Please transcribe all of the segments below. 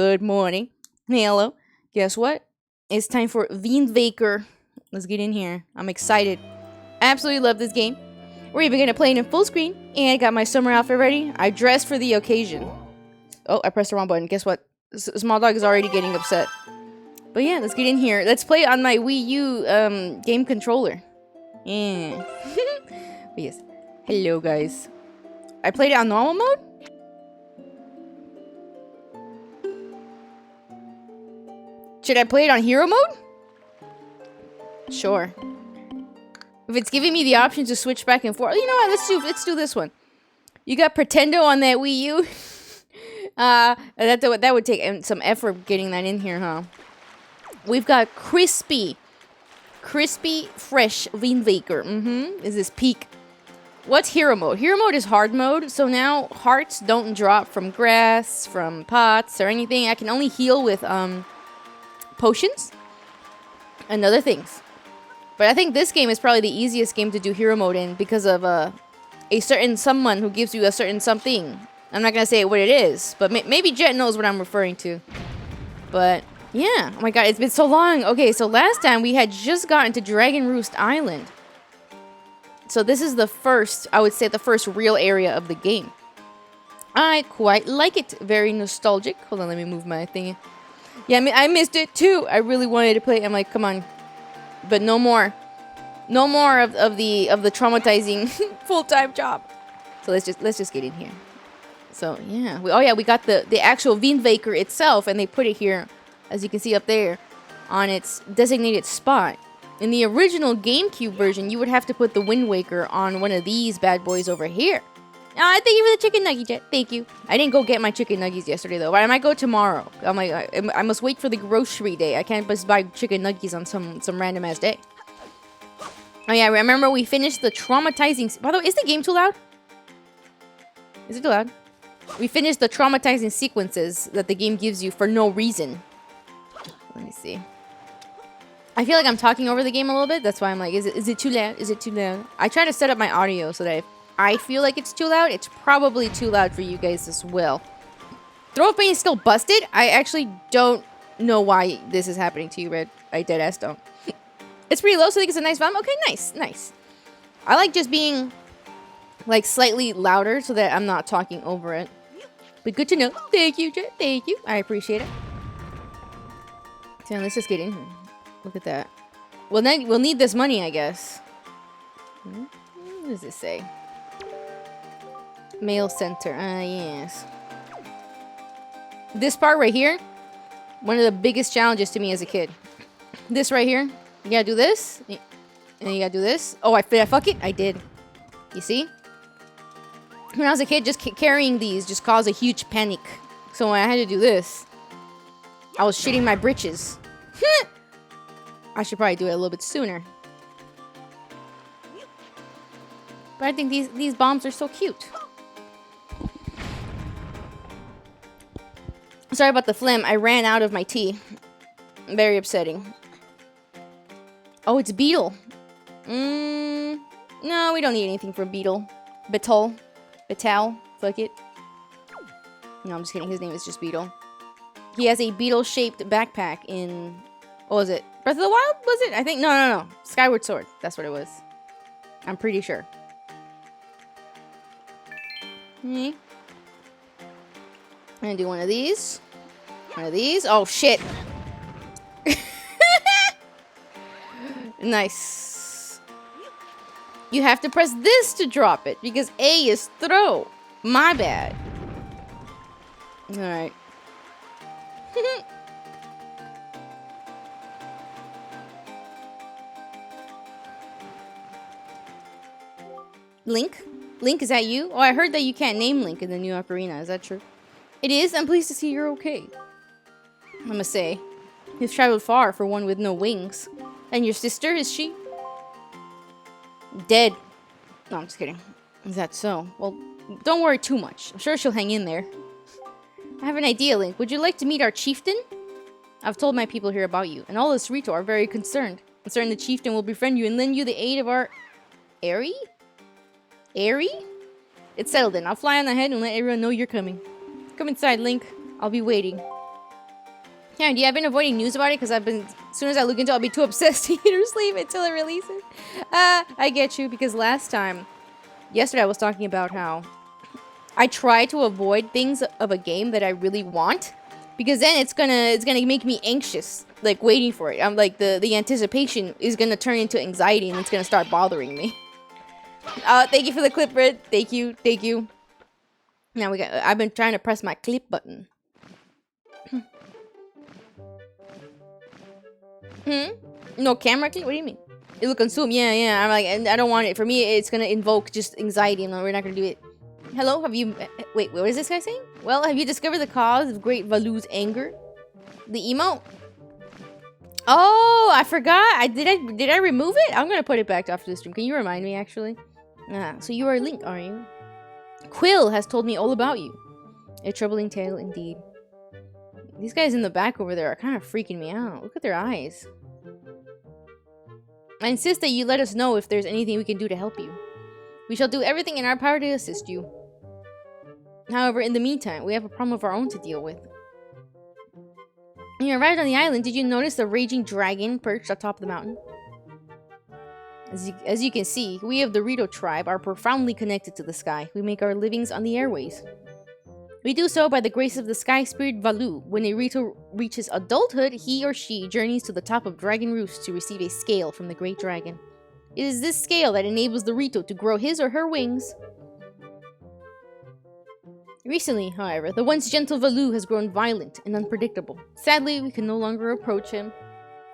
Good morning. Hello. Guess what? It's time for Wind. Let's get in here. I'm excited. Absolutely love this game. We're even gonna play it in full screen, and I got my summer outfit ready. I dressed for the occasion. Oh, I pressed the wrong button. Guess what? Small dog is already getting upset. But yeah, let's get in here. Let's play it on my Wii U game controller. Yeah. But yes. Hello, guys. I played it on normal mode. Should I play it on hero mode? Sure. If it's giving me the option to switch back and forth, you know what? Let's do this one. You got Pretendo on that Wii U. That would take some effort getting that in here, huh? We've got crispy, fresh Wind. Is this peak? What's hero mode? Hero mode is hard mode. So now hearts don't drop from grass, from pots, or anything. I can only heal with potions and other things. But I think this game is probably the easiest game to do hero mode in because of a certain someone who gives you a certain something. I'm not gonna say what it is, but maybe Jet knows what I'm referring to. But yeah, oh my god, it's been so long. Okay, so last time we had just gotten to Dragon Roost Island. So this is the first, I would say, the first real area of the game. I quite like it. Very nostalgic. Hold on, let me move my thingy. Yeah, I missed it too. I really wanted to play. I'm like, come on, but no more of the traumatizing full-time job. So let's just get in here. So yeah, we got the actual Wind itself, and they put it here, as you can see up there, on its designated spot. In the original GameCube version, you would have to put the Wind Waker on one of these bad boys over here. Thank you for the chicken nugget, Jet. Thank you. I didn't go get my chicken nuggies yesterday, though. But I might go tomorrow. I'm like, I must wait for the grocery day. I can't just buy chicken nuggies on some random-ass day. Oh, yeah, remember we finished the traumatizing... By the way, is the game too loud? Is it too loud? We finished the traumatizing sequences that the game gives you for no reason. Let me see. I feel like I'm talking over the game a little bit. That's why I'm like, is it too loud? Is it too loud? I try to set up my audio so that if I feel like it's too loud, it's probably too loud for you guys as well. Throw pain is still busted? I actually don't know why this is happening to you, Red. I deadass don't. It's pretty low, so I think it's a nice volume. Okay, nice. I like just being, like, slightly louder so that I'm not talking over it. But good to know. Thank you, Jet. Thank you. I appreciate it. So let's just get in here. Look at that. Well, then we'll need this money, I guess. What does this say? Mail center. Yes. This part right here, one of the biggest challenges to me as a kid. This right here, you gotta do this, and you gotta do this. Oh, did I fuck it? I did. You see? When I was a kid, just carrying these just caused a huge panic. So when I had to do this, I was shitting my britches. I should probably do it a little bit sooner. But I think these bombs are so cute. Sorry about the phlegm. I ran out of my tea. Very upsetting. Oh, it's Beetle. No, we don't need anything for Beetle. Betal. Fuck it. No, I'm just kidding. His name is just Beetle. He has a beetle-shaped backpack in... What was it? Breath of the Wild? Was it? I think... No. Skyward Sword. That's what it was. I'm pretty sure. I'm gonna do one of these. One of these. Oh, shit. Nice. You have to press this to drop it, because A is throw. My bad. Alright. Link? Link, is that you? Oh, I heard that you can't name Link in the new ocarina. Is that true? It is? I'm pleased to see you're okay. I must say, you've traveled far for one with no wings. And your sister, is she? Dead. No, I'm just kidding. Is that so? Well, don't worry too much. I'm sure she'll hang in there. I have an idea, Link. Would you like to meet our chieftain? I've told my people here about you, and all the Rito are very concerned. I'm certain the chieftain will befriend you and lend you the aid of our... Airy? Airy? It's settled then. I'll fly on ahead and let everyone know you're coming. Come inside, Link. I'll be waiting. Karen, yeah, I've been avoiding news about it because I've been, as soon as I look into it, I'll be too obsessed to eat or sleep until it releases. I get you, because yesterday I was talking about how I try to avoid things of a game that I really want, because then it's gonna make me anxious, like waiting for it. I'm like, the anticipation is gonna turn into anxiety and it's gonna start bothering me. Thank you for the clip, Red. Thank you. Now I've been trying to press my clip button. No camera clip? What do you mean? It will consume. Yeah. I'm like, and I don't want it. For me, it's gonna invoke just anxiety, and we're not gonna do it. Hello, have you... Wait, what is this guy saying? Well, have you discovered the cause of Great Valu's anger? The emote? Oh, I forgot. Did I remove it? I'm gonna put it back after the stream. Can you remind me, actually? So you are Link, are you? Quill has told me all about you. A troubling tale, indeed. These guys in the back over there are kind of freaking me out. Look at their eyes. I insist that you let us know if there's anything we can do to help you. We shall do everything in our power to assist you. However, in the meantime, we have a problem of our own to deal with. When you arrived on the island, did you notice the raging dragon perched atop the mountain? As you can see, we of the Rito tribe are profoundly connected to the sky. We make our livings on the airways. We do so by the grace of the sky spirit Valu. When a Rito reaches adulthood, he or she journeys to the top of Dragon Roost to receive a scale from the great dragon. It is this scale that enables the Rito to grow his or her wings. Recently, however, the once gentle Valu has grown violent and unpredictable. Sadly, we can no longer approach him.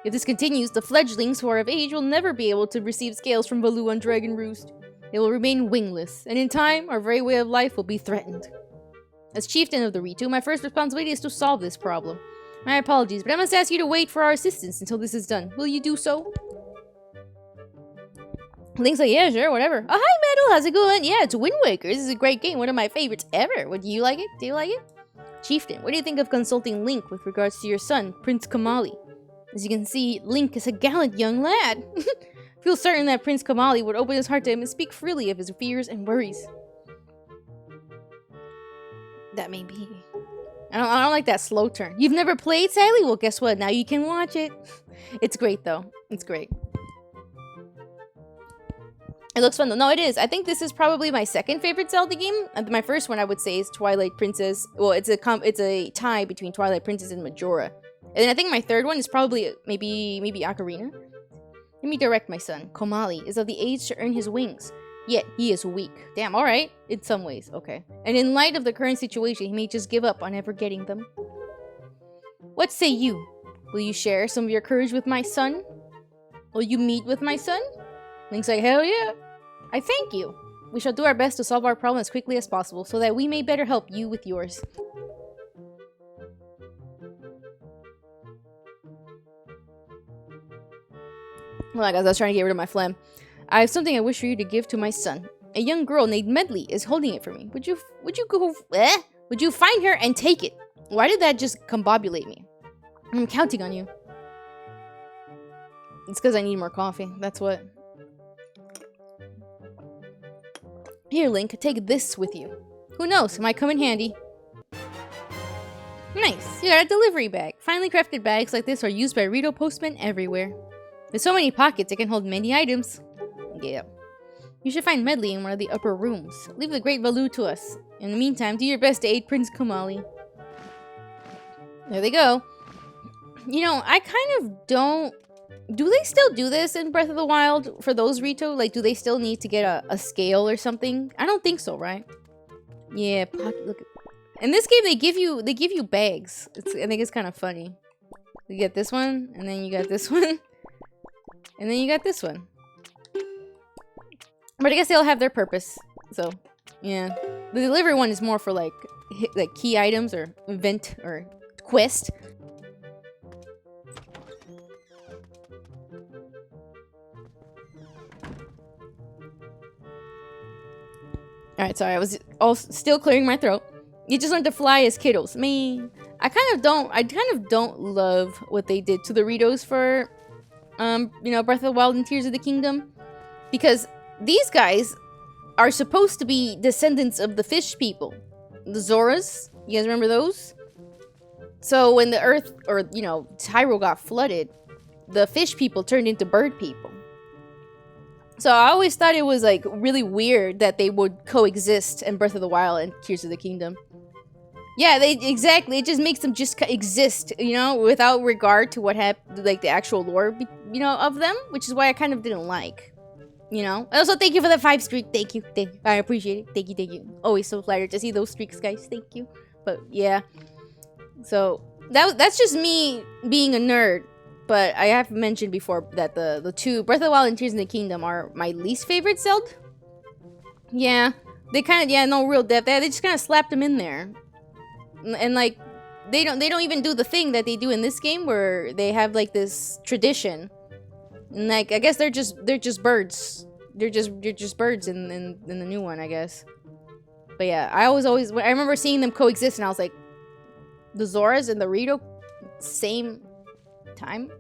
If this continues, the fledglings who are of age will never be able to receive scales from Valu on Dragon Roost. They will remain wingless, and in time, our very way of life will be threatened. As chieftain of the Rito, my first responsibility is to solve this problem. My apologies, but I must ask you to wait for our assistance until this is done. Will you do so? Link's like, yeah, sure, whatever. Oh, hi, Metal, how's it going? Yeah, it's Wind Waker. This is a great game, one of my favorites ever. What, do you like it? Do you like it? Chieftain, what do you think of consulting Link with regards to your son, Prince Kamali? As you can see, Link is a gallant young lad. Feel certain that Prince Kamali would open his heart to him and speak freely of his fears and worries. That may be. I don't like that slow turn. You've never played, Sally? Well, guess what? Now you can watch it. It's great, though. It's great. It looks fun, though. No, it is. I think this is probably my second favorite Zelda game. My first one, I would say, is Twilight Princess. Well, it's a tie between Twilight Princess and Majora. And then I think my third one is probably maybe Ocarina. Let me direct my son. Komali is of the age to earn his wings. Yet, he is weak. Damn, alright. In some ways, okay. And in light of the current situation, he may just give up on ever getting them. What say you? Will you share some of your courage with my son? Will you meet with my son? Link's like, hell yeah. I thank you. We shall do our best to solve our problem as quickly as possible, so that we may better help you with yours. Well, guys, I was trying to get rid of my phlegm. I have something I wish for you to give to my son. A young girl named Medley is holding it for me. Would you find her and take it? Why did that just combobulate me? I'm counting on you. It's because I need more coffee. That's what. Here, Link, take this with you. Who knows? It might come in handy. Nice. You got a delivery bag. Finely crafted bags like this are used by Rito postmen everywhere. With so many pockets, it can hold many items. Yeah. You should find Medley in one of the upper rooms. Leave the great Valu to us. In the meantime, do your best to aid Prince Kamali. There they go. You know, I kind of don't... Do they still do this in Breath of the Wild for those Rito? Like, do they still need to get a scale or something? I don't think so, right? Yeah, pocket, look. In this game, they give you bags. I think it's kind of funny. You get this one, and then you got this one, and then you got this one. But I guess they all have their purpose. So, yeah. The delivery one is more for like key items or event or quest. Alright, sorry, I was still clearing my throat. You just learned to fly as kiddos. Me, I kind of don't love what they did to the Ritos for, you know, Breath of the Wild and Tears of the Kingdom. Because these guys are supposed to be descendants of the fish people. The Zoras. You guys remember those? So when the Earth, or you know, Hyrule got flooded, the fish people turned into bird people. So I always thought it was like really weird that they would coexist in Breath of the Wild and Tears of the Kingdom. Yeah, exactly. It just makes them just exist, you know, without regard to what happened, like the actual lore, you know, of them, which is why I kind of didn't like, you know. Also, thank you for the 5 streak. Thank you. I appreciate it. Thank you. Always so flattered to see those streaks, guys. Thank you. But yeah, so that's just me being a nerd. But I have mentioned before that the two Breath of the Wild and Tears of the Kingdom are my least favorite Zelda. Yeah, they kind of, yeah, no real depth. They just kind of slapped them in there. And like they don't even do the thing that they do in this game where they have like this tradition, and like I guess they're just birds. They're just birds in the new one, I guess. But yeah, I remember seeing them coexist, and I was like, the Zoras and the Rito same time.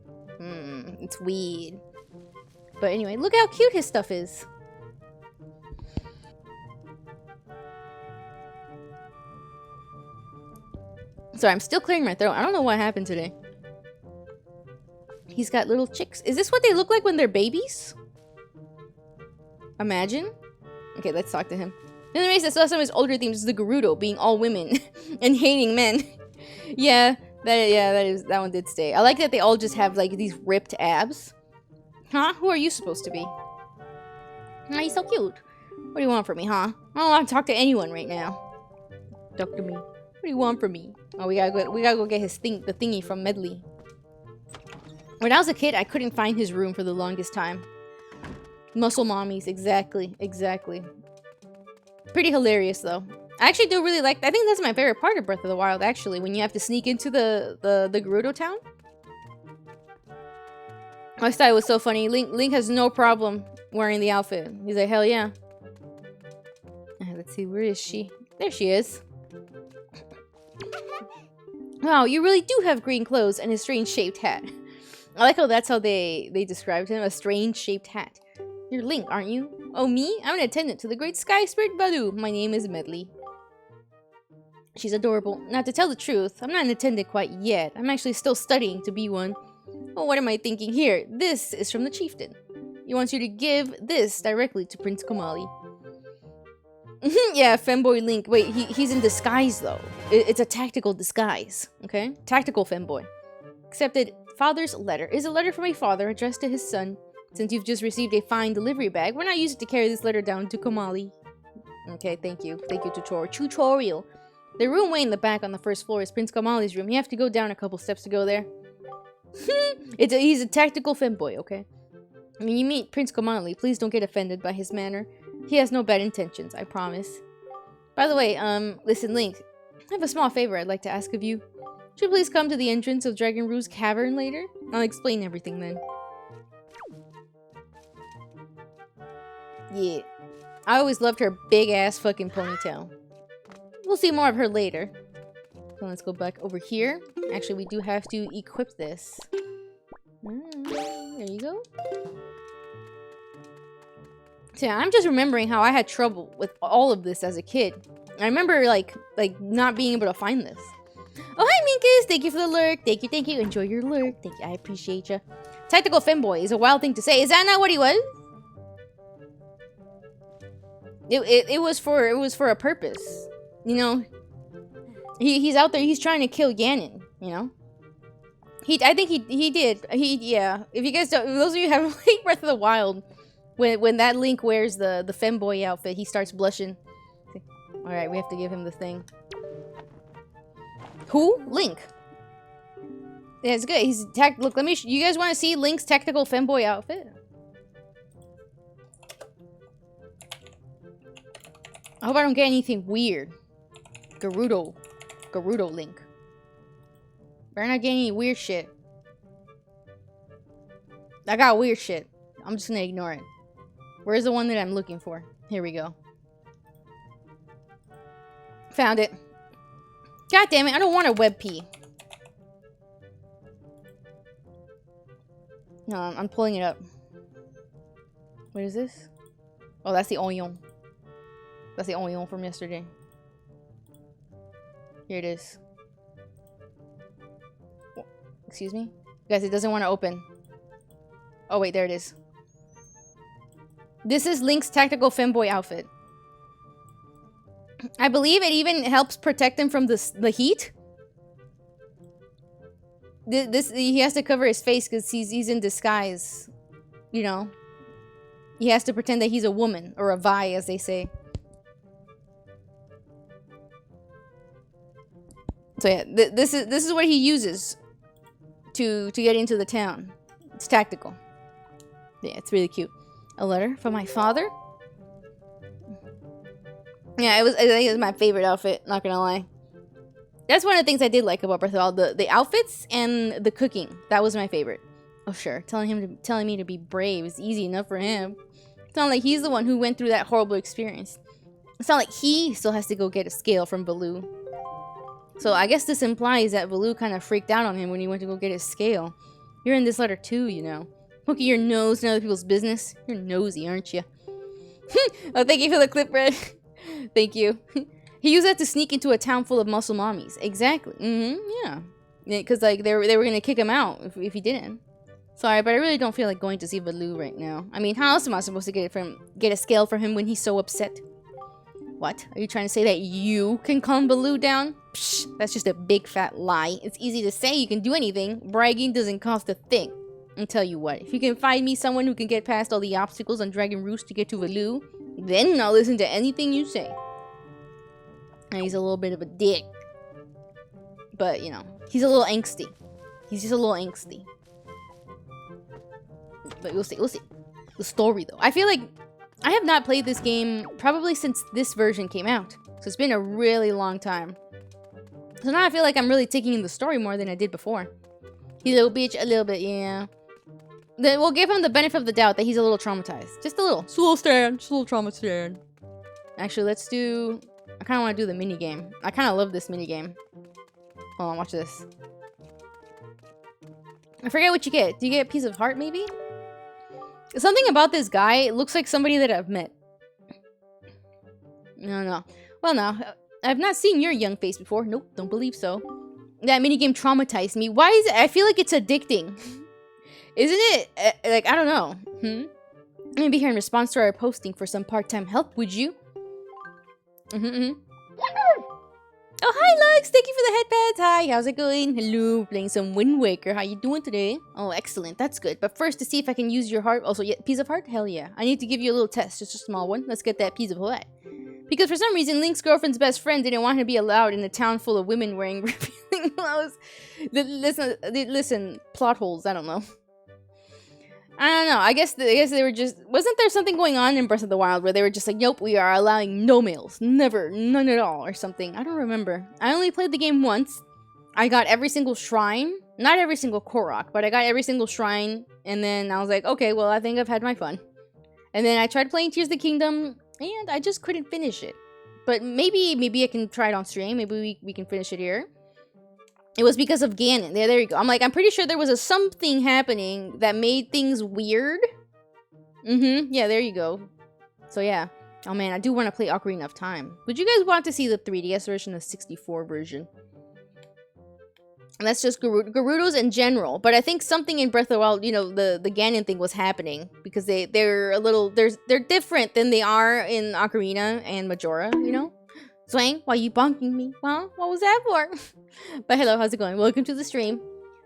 It's weird. But anyway, look how cute his stuff is. Sorry, I'm still clearing my throat. I don't know what happened today. He's got little chicks. Is this what they look like when they're babies? Imagine. Okay, let's talk to him. The only race that still has some of his older themes is the Gerudo being all women and hating men. Yeah, that one did stay. I like that they all just have like these ripped abs. Huh? Who are you supposed to be? Oh, he's so cute. What do you want from me, huh? I don't want to talk to anyone right now. Talk to me. What do you want from me? Oh, we gotta go get his the thingy from Medley. When I was a kid, I couldn't find his room for the longest time. Muscle mommies, exactly. Pretty hilarious though. I actually do really like. I think that's my favorite part of Breath of the Wild. Actually, when you have to sneak into the Gerudo town. I thought it was so funny. Link has no problem wearing the outfit. He's like, hell yeah. Let's see, where is she? There she is. Wow, you really do have green clothes and a strange shaped hat. I like how that's how they described him, a strange shaped hat. You're Link, aren't you? Oh, me? I'm an attendant to the great sky spirit Baloo. My name is Medley. She's adorable. Now, to tell the truth, I'm not an attendant quite yet. I'm actually still studying to be one. Oh, what am I thinking here? This is from the chieftain. He wants you to give this directly to Prince Komali. Yeah, femboy Link. Wait, he's in disguise, though. It's a tactical disguise, okay? Tactical femboy. Accepted father's letter. Is a letter from a father addressed to his son. Since you've just received a fine delivery bag, we're not used to carry this letter down to Komali. Okay, thank you. Thank you, tutorial. The room way in the back on the first floor is Prince Komali's room. You have to go down a couple steps to go there. He's a tactical femboy, okay? When you meet Prince Komali, please don't get offended by his manner. He has no bad intentions, I promise. By the way, listen, Link. I have a small favor I'd like to ask of you. Would you please come to the entrance of Dragon Roo's cavern later? I'll explain everything then. Yeah. I always loved her big-ass fucking ponytail. We'll see more of her later. So let's go back over here. Actually, we do have to equip this. There you go. So yeah, I'm just remembering how I had trouble with all of this as a kid. I remember like not being able to find this. Oh, hi Minkus! Thank you for the lurk. Thank you. Enjoy your lurk. Thank you. I appreciate you. Tactical femboy is a wild thing to say. Is that not what he was? It was for a purpose. You know, he's out there. He's trying to kill Ganon. You know, I think he did. Yeah. If you guys don't, those of you who haven't played Breath of the Wild, when that Link wears the femboy outfit, he starts blushing. All right, we have to give him the thing. Who? Link. Yeah, it's good. He's look. Let me. You guys want to see Link's tactical femboy outfit? I hope I don't get anything weird. Gerudo Link. Better not get any weird shit. I got weird shit. I'm just gonna ignore it. Where's the one that I'm looking for? Here we go. Found it. God damn it, I don't want a web P. No, I'm pulling it up. What is this? Oh, that's the onion. That's the onion from yesterday. Here it is. Excuse me? Guys, it doesn't want to open. Oh, wait, there it is. This is Link's tactical femboy outfit. I believe it even helps protect him from the heat. He has to cover his face because he's in disguise. You know. He has to pretend that he's a woman, or a Vi, as they say. So yeah, this is what he uses to get into the town. It's tactical. Yeah, it's really cute. A letter from my father. Yeah, I think it was my favorite outfit. Not gonna lie. That's one of the things I did like about Breath of the Wild. The outfits and the cooking. That was my favorite. Oh sure, telling me to be brave is easy enough for him. It's not like he's the one who went through that horrible experience. It's not like he still has to go get a scale from Baloo. So I guess this implies that Baloo kind of freaked out on him when he went to go get his scale. You're in this letter too, you know. Poking your nose in other people's business. You're nosy, aren't you? Oh, thank you for the clip, Red. Thank you. He used that to sneak into a town full of muscle mommies. Exactly. Yeah. Because like they were gonna kick him out if he didn't. Sorry, but I really don't feel like going to see Baloo right now. I mean, how else am I supposed to get a scale from him when he's so upset? What? Are you trying to say that you can calm Baloo down? Psh, that's just a big fat lie. It's easy to say you can do anything. Bragging doesn't cost a thing. I'll tell you what, if you can find me someone who can get past all the obstacles on Dragon Roost to get to Baloo, then I'll listen to anything you say. And he's a little bit of a dick. But, you know, he's a little angsty. He's just a little angsty. But we'll see, we'll see. The story, though. I feel like I have not played this game probably since this version came out. So it's been a really long time. So now I feel like I'm really taking in the story more than I did before. He's a little bitch, a little bit, yeah. Then we'll give him the benefit of the doubt that he's a little traumatized. Just a little. Just a little stand. Just a little traumatized. Actually, let's do... I kind of want to do the minigame. I kind of love this minigame. Hold on, watch this. I forget what you get. Do you get a piece of heart, maybe? Something about this guy, it looks like somebody that I've met. No. Well, no. I've not seen your young face before. Nope, don't believe so. That minigame traumatized me. Why is it? I feel like it's addicting. Isn't it? Like, I don't know. I'm gonna be here in response to our posting for some part-time help, would you? Oh, hi, Lux! Thank you for the headpads. Hi, how's it going? Hello, playing some Wind Waker. How you doing today? Oh, excellent. That's good. But first, to see if I can use your heart. Also, yeah, piece of heart? Hell yeah. I need to give you a little test. Just a small one. Let's get that piece of heart. Because for some reason, Link's girlfriend's best friend didn't want her to be allowed in a town full of women wearing revealing clothes. Listen, plot holes. I don't know. I don't know. I guess they were just... Wasn't there something going on in Breath of the Wild where they were just like, nope, we are allowing no males. Never. None at all. Or something. I don't remember. I only played the game once. I got every single shrine. Not every single Korok, but I got every single shrine. And then I was like, okay, well, I think I've had my fun. And then I tried playing Tears of the Kingdom, and I just couldn't finish it. But maybe I can try it on stream. Maybe we can finish it here. It was because of Ganon. There you go. I'm pretty sure there was something happening that made things weird. Yeah, there you go. So yeah. Oh man, I do want to play Ocarina of Time. Would you guys want to see the 3DS version, the 64 version? And that's just Gerudos in general. But I think something in Breath of the Wild, you know, the Ganon thing was happening. Because they're a little... They're different than they are in Ocarina and Majora, you know? Zwang, why you bonking me? Huh? What was that for? But hello, how's it going? Welcome to the stream.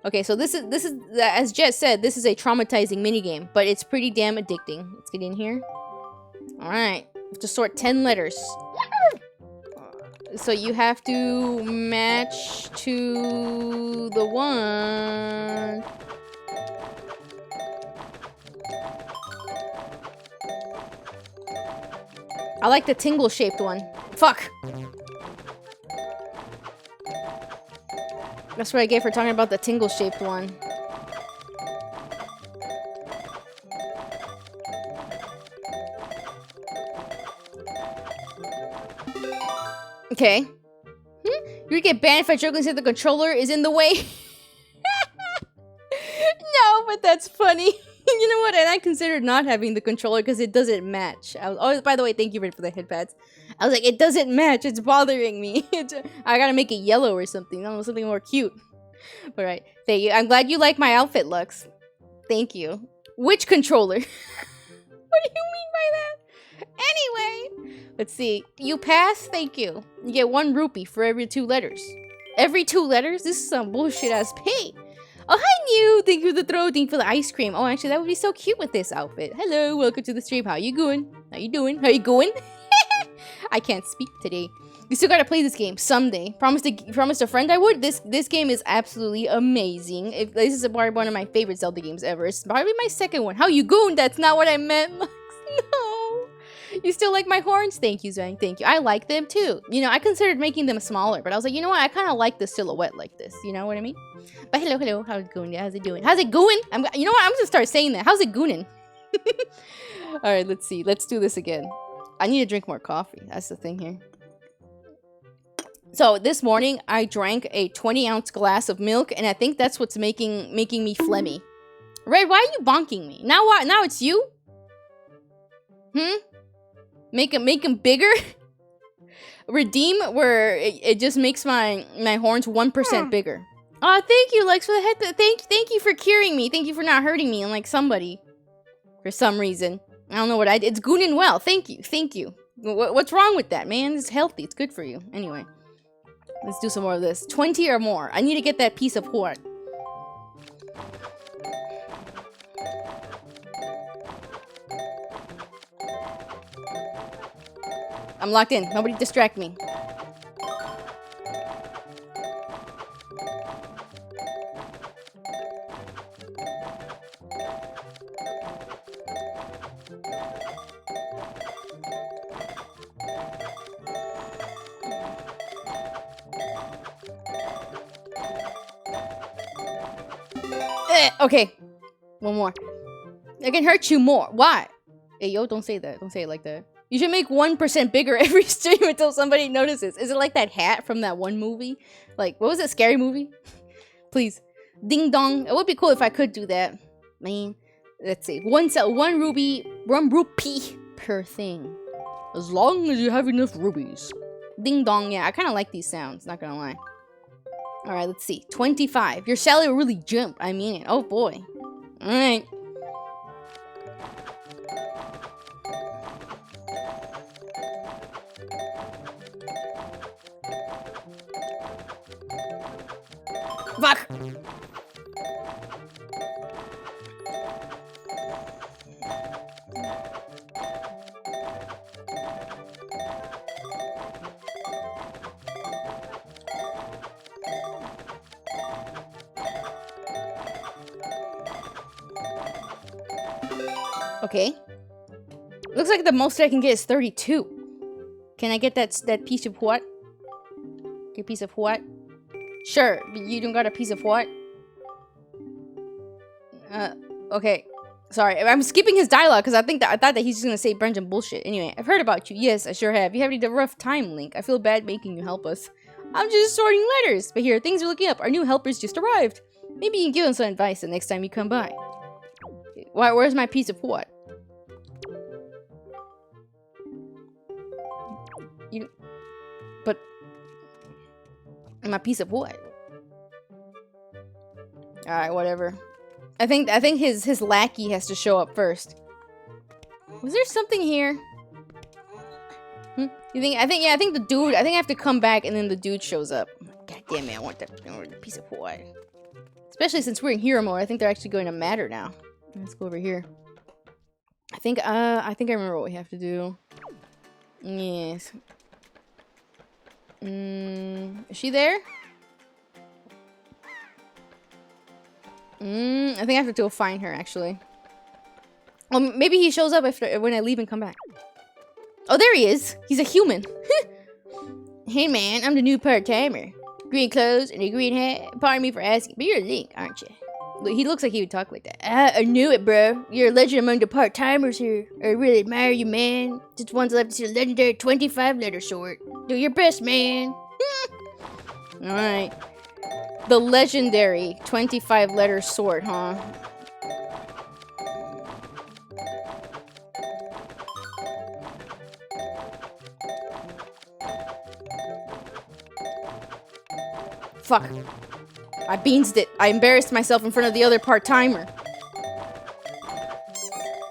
Okay, so this is as Jet said, this is a traumatizing minigame, but it's pretty damn addicting. Let's get in here. Alright. We have to sort 10 letters. So you have to match to the one. I like the tingle-shaped one. Fuck! That's what I get for talking about the tingle-shaped one. Okay. You get banned if I jokingly say the controller is in the way. No, but that's funny. You know what? And I considered not having the controller because it doesn't match. Oh, by the way, thank you for the headpads. I was like, it doesn't match. It's bothering me. I gotta make it yellow or something. I don't know, something more cute. All right. Thank you. I'm glad you like my outfit, Lux. Thank you. Which controller? What do you mean by that? Anyway, let's see. You pass? Thank you. You get 1 rupee for every 2 letters. Every 2 letters? This is some bullshit ass pay. Oh, hi, New. Thank you for the throw. Thank you for the ice cream. Oh, actually, that would be so cute with this outfit. Hello. Welcome to the stream. How you going? How you doing? How you going? I can't speak today. You still gotta play this game someday. Promised a friend I would. This game is absolutely amazing. This is probably one of my favorite Zelda games ever. It's probably my second one. How you going? That's not what I meant. No. You still like my horns? Thank you, Zhang. Thank you. I like them too. You know, I considered making them smaller, but I was like, you know what? I kind of like the silhouette like this. You know what I mean? But hello. How's it going? How's it doing? How's it going? You know what? I'm gonna start saying that. How's it gooning? All right, let's see. Let's do this again. I need to drink more coffee. That's the thing here. So this morning I drank a 20-ounce glass of milk, and I think that's what's making me phlegmy. Red, why are you bonking me? Now what? Now it's you? Make him bigger? Redeem where it just makes my horns 1% bigger. Oh, thank you, Lex, for the head. Thank you for curing me. Thank you for not hurting me unlike somebody. For some reason. I don't know what it's gooning well. Thank you. What's wrong with that, man? It's healthy. It's good for you. Anyway. Let's do some more of this. 20 or more. I need to get that piece of what? I'm locked in. Nobody distract me. Okay. One more. I can hurt you more. Why? Hey, yo, don't say that. Don't say it like that. You should make 1% bigger every stream until somebody notices. Is it like that hat from that one movie? Like, what was that scary movie? Please. Ding dong. It would be cool if I could do that. Man. Let's see. One rupee per thing. As long as you have enough rubies. Ding dong. Yeah, I kind of like these sounds. Not gonna lie. Alright, let's see. 25. Your salary will really jump. I mean it. Oh, boy. Alright. Fuck! Okay. Looks like the most I can get is 32. Can I get that piece of what? Get a piece of what? Sure, but you don't got a piece of what? Okay. Sorry, I'm skipping his dialogue because I thought that he's just gonna say Brendan bullshit. Anyway, I've heard about you. Yes, I sure have. You have a rough time, Link. I feel bad making you help us. I'm just sorting letters. But here, things are looking up. Our new helpers just arrived. Maybe you can give them some advice the next time you come by. Why? Where's my piece of what? But my piece of what? All right, whatever. I think his lackey has to show up first. Was there something here? You think? I think the dude. I think I have to come back and then the dude shows up. God damn it! I want that piece of what? Especially since we're in hero mode. I think they're actually going to matter now. Let's go over here. I think I remember what we have to do. Yes. Is she there? I think I have to go find her, actually. Well, maybe he shows up when I leave and come back. Oh, there he is. He's a human. Hey, man, I'm the new part-timer. Green clothes and a green hat. Pardon me for asking, but you're Link, aren't you? He looks like he would talk like that. I knew it, bro. You're a legend among the part-timers here. I really admire you, man. Just one's left to see the legendary 25-letter sword. Do your best, man. Alright. The legendary 25-letter sword, huh? Fuck. I beansed it. I embarrassed myself in front of the other part-timer.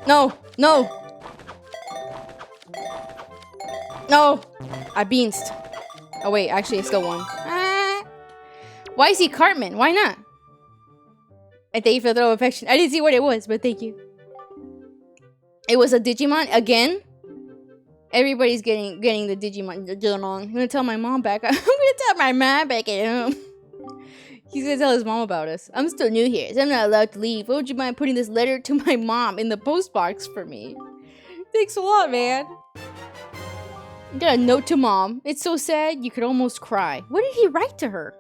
No, no. No. I beansed. Oh wait, actually I still won. Why is he Cartman? Why not? I thank you for the throw of affection. I didn't see what it was, but thank you. It was a Digimon again. Everybody's getting the Digimon. I'm gonna tell my mom back. I'm gonna tell my mom back at home. He's gonna tell his mom about us. I'm still new here, so I'm not allowed to leave. Would you mind putting this letter to my mom in the post box for me? Thanks a lot, man. Got a note to mom. It's so sad you could almost cry. What did he write to her?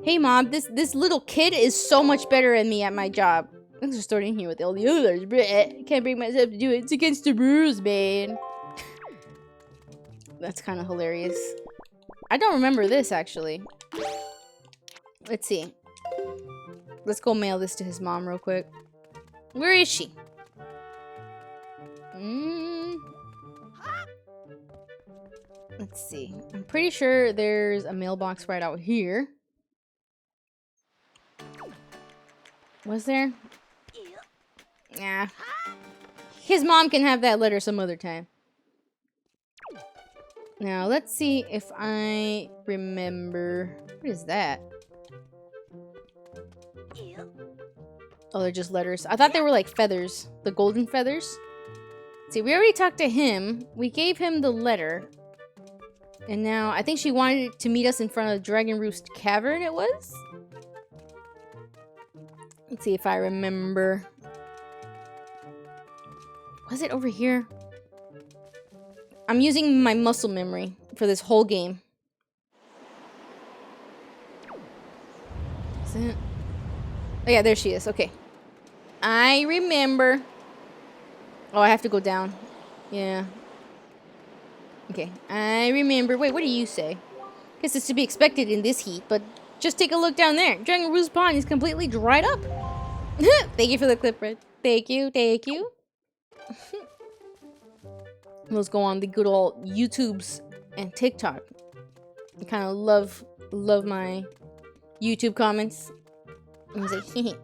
Hey mom, this little kid is so much better than me at my job. I'm just starting here with all the others. Can't bring myself to do it. It's against the rules, man. That's kind of hilarious. I don't remember this, actually. Let's see. Let's go mail this to his mom real quick. Where is she? Let's see. I'm pretty sure there's a mailbox right out here. Was there? Yeah. His mom can have that letter some other time. Now, let's see if I remember... What is that? Oh, they're just letters. I thought they were like feathers. The golden feathers. See, we already talked to him. We gave him the letter. And now, I think she wanted to meet us in front of Dragon Roost Cavern, it was? Let's see if I remember. Was it over here? I'm using my muscle memory for this whole game. Is it? Oh yeah, there she is. Okay. I remember. Oh, I have to go down. Yeah. Okay. I remember. Wait, what do you say? Guess it's to be expected in this heat, but just take a look down there. Dragon Roost Pond is completely dried up. Thank you for the clip, Red. Thank you, thank you. Let's go on the good old YouTubes and TikTok. I kind of love my YouTube comments. I was like,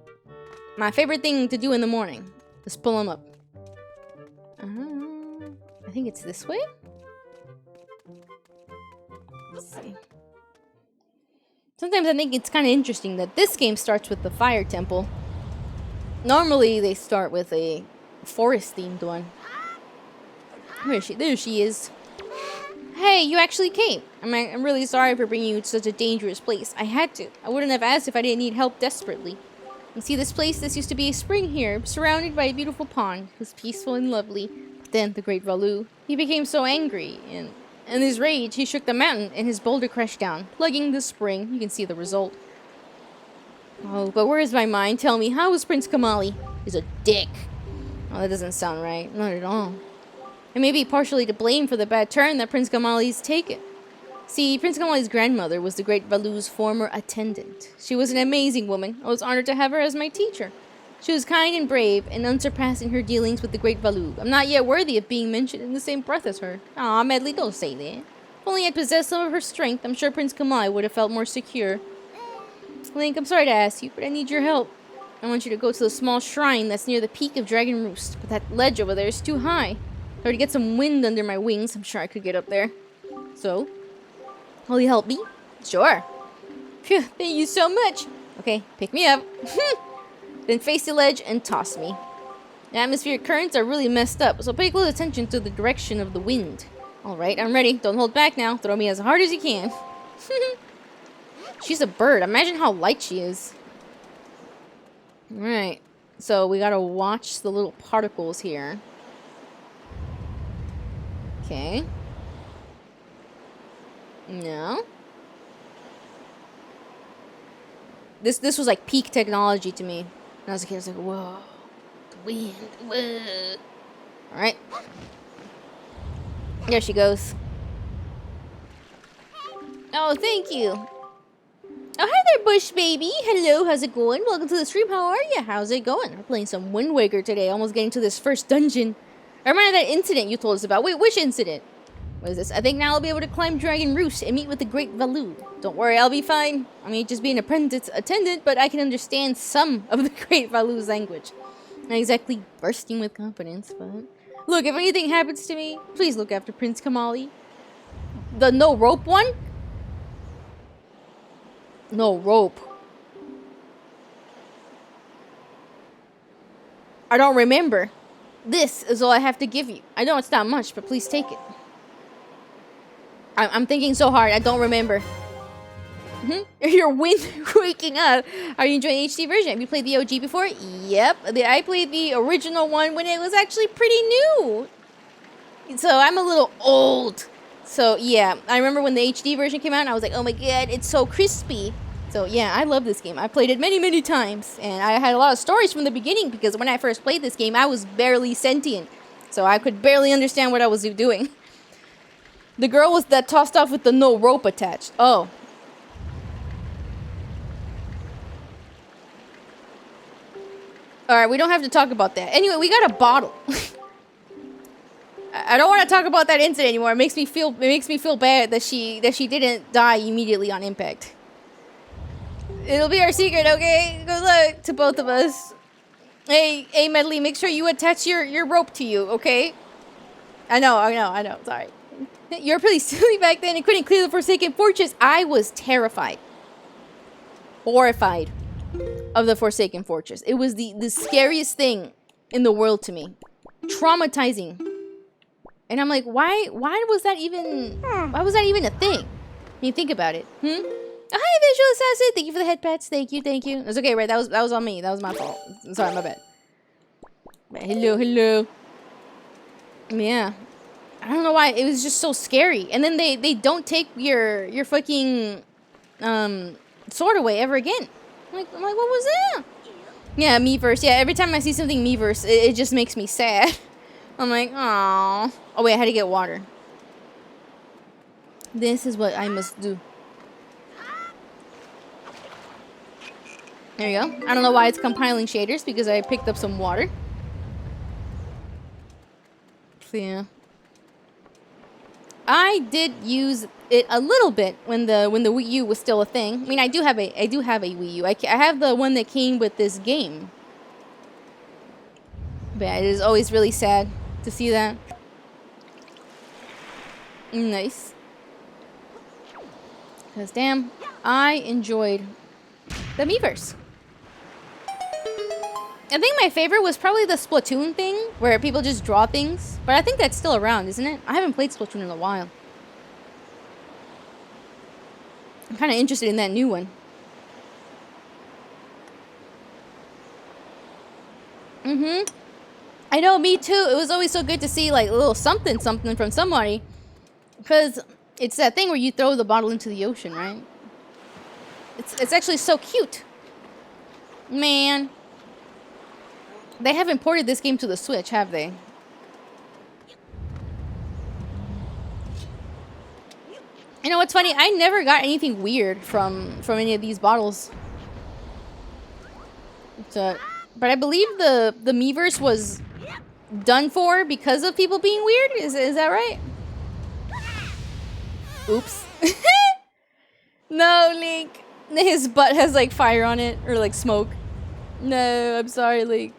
my favorite thing to do in the morning is pull them up. I think it's this way. Let's see. Sometimes I think it's kind of interesting that this game starts with the fire temple. Normally they start with a forest-themed one. Where is she? There she is. Hey, you actually came. I'm really sorry for bringing you to such a dangerous place. I had to. I wouldn't have asked if I didn't need help desperately. You see this place? This used to be a spring here, surrounded by a beautiful pond. It was peaceful and lovely. But then the great Valu, he became so angry, and in his rage, he shook the mountain, and his boulder crashed down, plugging the spring. You can see the result. Oh, but where is my mind? Tell me, how was Prince Kamali? He's a dick. Oh, that doesn't sound right. Not at all. And maybe partially to blame for the bad turn that Prince Kamali's taken. See, Prince Kamali's grandmother was the great Valu's former attendant. She was an amazing woman. I was honored to have her as my teacher. She was kind and brave, and unsurpassed in her dealings with the great Valu. I'm not yet worthy of being mentioned in the same breath as her. Aw, Medley, don't say that. If only I'd possessed some of her strength, I'm sure Prince Kamali would have felt more secure. Link, I'm sorry to ask you, but I need your help. I want you to go to the small shrine that's near the peak of Dragon Roost, but that ledge over there is too high. If I were to get some wind under my wings, I'm sure I could get up there. So, will you help me? Sure. Phew, thank you so much. Okay, pick me up. Then face the ledge and toss me. The atmospheric currents are really messed up, so pay close attention to the direction of the wind. Alright, I'm ready. Don't hold back now. Throw me as hard as you can. She's a bird. Imagine how light she is. Alright, so we gotta watch the little particles here. Okay. No. This was like peak technology to me. When I was a kid, I was like, whoa. The wind. Whoa. Alright. There she goes. Oh, thank you. Oh, hi there, Bush Baby. Hello, how's it going? Welcome to the stream. How are you? How's it going? We're playing some Wind Waker today. Almost getting to this first dungeon. I remember that incident you told us about. Wait, which incident? What is this? I think now I'll be able to climb Dragon Roost and meet with the Great Valoo. Don't worry, I'll be fine. I may just be an apprentice attendant, but I can understand some of the Great Valoo's language. Not exactly bursting with confidence, but... Look, if anything happens to me, please look after Prince Kamali. The no rope one? No rope. I don't remember. This is all I have to give you. I know it's not much, but please take it. I'm thinking so hard, I don't remember. Your wind waking up. Are you enjoying the HD version? Have you played the OG before? Yep. I played the original one when it was actually pretty new. So I'm a little old. So yeah, I remember when the HD version came out and I was like, oh my god, it's so crispy. So yeah, I love this game. I played it many, many times. And I had a lot of stories from the beginning because when I first played this game, I was barely sentient. So I could barely understand what I was doing. The girl was that tossed off with the no rope attached. Oh. Alright, we don't have to talk about that. Anyway, we got a bottle. I don't want to talk about that incident anymore. It makes me feel bad that she didn't die immediately on impact. It'll be our secret, okay? Good luck to both of us. Hey, Medley, make sure you attach your rope to you, okay? I know. Sorry. You were pretty silly back then and couldn't clear the Forsaken Fortress. I was terrified. Horrified of the Forsaken Fortress. It was the scariest thing in the world to me. Traumatizing. And I'm like, why was that even a thing? When you think about it. Oh, hi, Visual Assassin. Thank you for the head pats. Thank you. It's okay, right? That was on me. That was my fault. Sorry, my bad. Hello. Yeah. I don't know why. It was just so scary. And then they don't take your fucking sword away ever again. I'm like, what was that? Yeah, Miiverse. Yeah, every time I see something Miiverse, it just makes me sad. I'm like, aww. Oh, wait, I had to get water. This is what I must do. There you go. I don't know why it's compiling shaders, because I picked up some water. So, yeah. I did use it a little bit when the Wii U was still a thing. I mean, I do have a Wii U. I have the one that came with this game. But yeah, it is always really sad to see that. Nice. Because damn, I enjoyed the Miiverse. I think my favorite was probably the Splatoon thing, where people just draw things. But I think that's still around, isn't it? I haven't played Splatoon in a while. I'm kind of interested in that new one. I know, me too. It was always so good to see like a little something from somebody. Because it's that thing where you throw the bottle into the ocean, right? It's actually so cute. Man. They haven't ported this game to the Switch, have they? You know what's funny? I never got anything weird from any of these bottles. So, but I believe the Miiverse was done for because of people being weird. Is that right? Oops. No, Link. His butt has like fire on it or like smoke. No, I'm sorry, Link.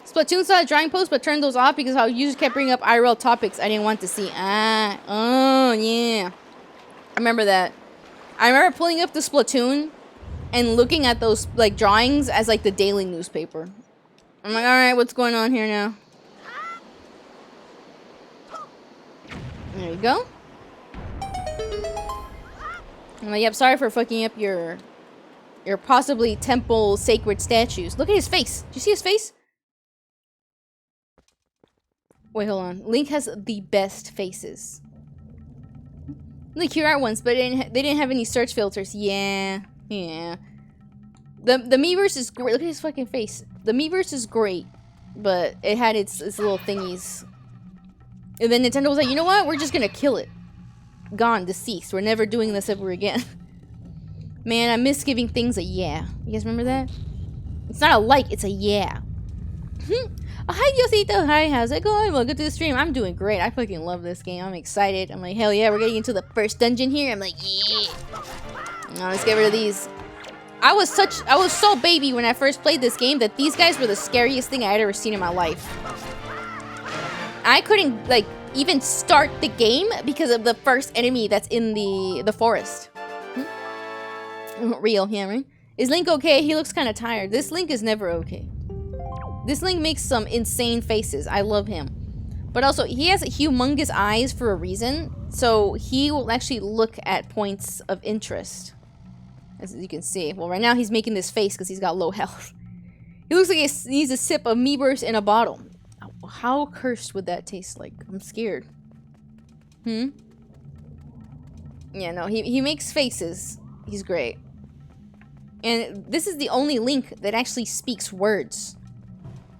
Splatoon saw a drawing post, but turned those off because how users kept bringing up IRL topics I didn't want to see. Oh, yeah. I remember that. I remember pulling up the Splatoon and looking at those, like, drawings as, like, the daily newspaper. I'm like, alright, what's going on here now? There you go. I'm like, yep, sorry for fucking up your possibly temple sacred statues. Look at his face. Do you see his face? Wait, hold on. Link has the best faces. Like, here are ones, but they didn't have any search filters. Yeah. The Miiverse is great. Look at his fucking face. The Miiverse is great, but it had its little thingies. And then Nintendo was like, you know what? We're just gonna kill it. Gone, deceased. We're never doing this ever again. Man, I miss giving things a yeah. You guys remember that? It's not a like, it's a yeah. Oh, hi, Yosito. Hi, how's it going? Welcome to the stream. I'm doing great. I fucking love this game. I'm excited. I'm like, hell yeah, we're getting into the first dungeon here. I'm like, yeah. Now let's get rid of these. I was so baby when I first played this game that these guys were the scariest thing I had ever seen in my life. I couldn't, like, even start the game because of the first enemy that's in the forest. Real, yeah, right? Is Link okay? He looks kind of tired. This Link is never okay. This Link makes some insane faces. I love him. But also, he has humongous eyes for a reason. So he will actually look at points of interest. As you can see. Well, right now he's making this face because he's got low health. He looks like he needs a sip of Meebers in a bottle. How cursed would that taste like? I'm scared. Yeah, no, he makes faces. He's great. And this is the only Link that actually speaks words.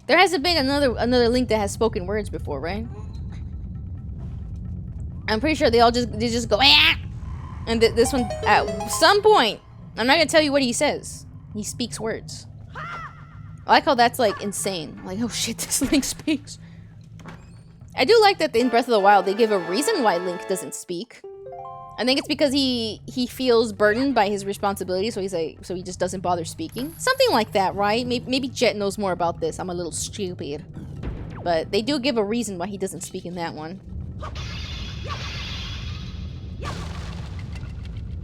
There hasn't been another Link that has spoken words before, right? I'm pretty sure they just go, ah! And this one, at some point, I'm not gonna tell you what he says. He speaks words. I like how that's like insane. Like, oh shit, this Link speaks. I do like that in Breath of the Wild they give a reason why Link doesn't speak. I think it's because he feels burdened by his responsibility, so he just doesn't bother speaking. Something like that, right? Maybe Jet knows more about this. I'm a little stupid. But they do give a reason why he doesn't speak in that one.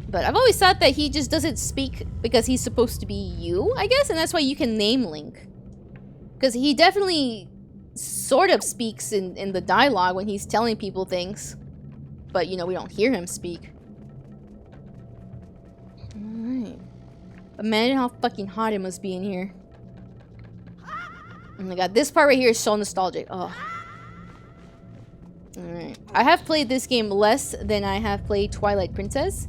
But I've always thought that he just doesn't speak because he's supposed to be you, I guess, and that's why you can name Link. Because he definitely sort of speaks in the dialogue when he's telling people things. But, you know, we don't hear him speak. Alright. Imagine how fucking hot it must be in here. Oh my god, this part right here is so nostalgic. Oh. Alright. I have played this game less than I have played Twilight Princess.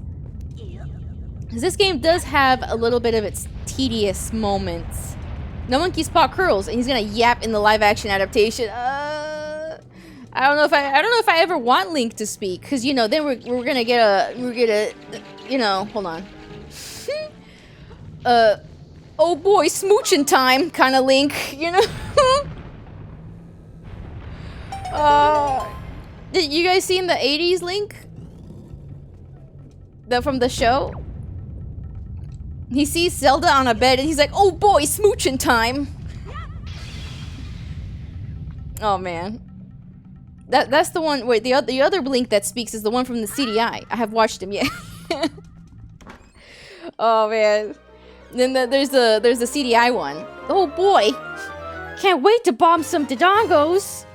Because this game does have a little bit of its tedious moments. No monkey's paw curls, and he's gonna yap in the live-action adaptation. I don't know if I ever want Link to speak, because you know then we're gonna get a you know, hold on. Oh boy, smooching time kind of Link, you know. Did you guys seen the '80s Link? From the show? He sees Zelda on a bed and he's like, "Oh boy, smooching time." Oh man. That's the one. Wait, the other Link that speaks is the one from the CDI. I have watched him yet. Oh man. Then there's the CDI one. Oh boy, can't wait to bomb some Dodongos.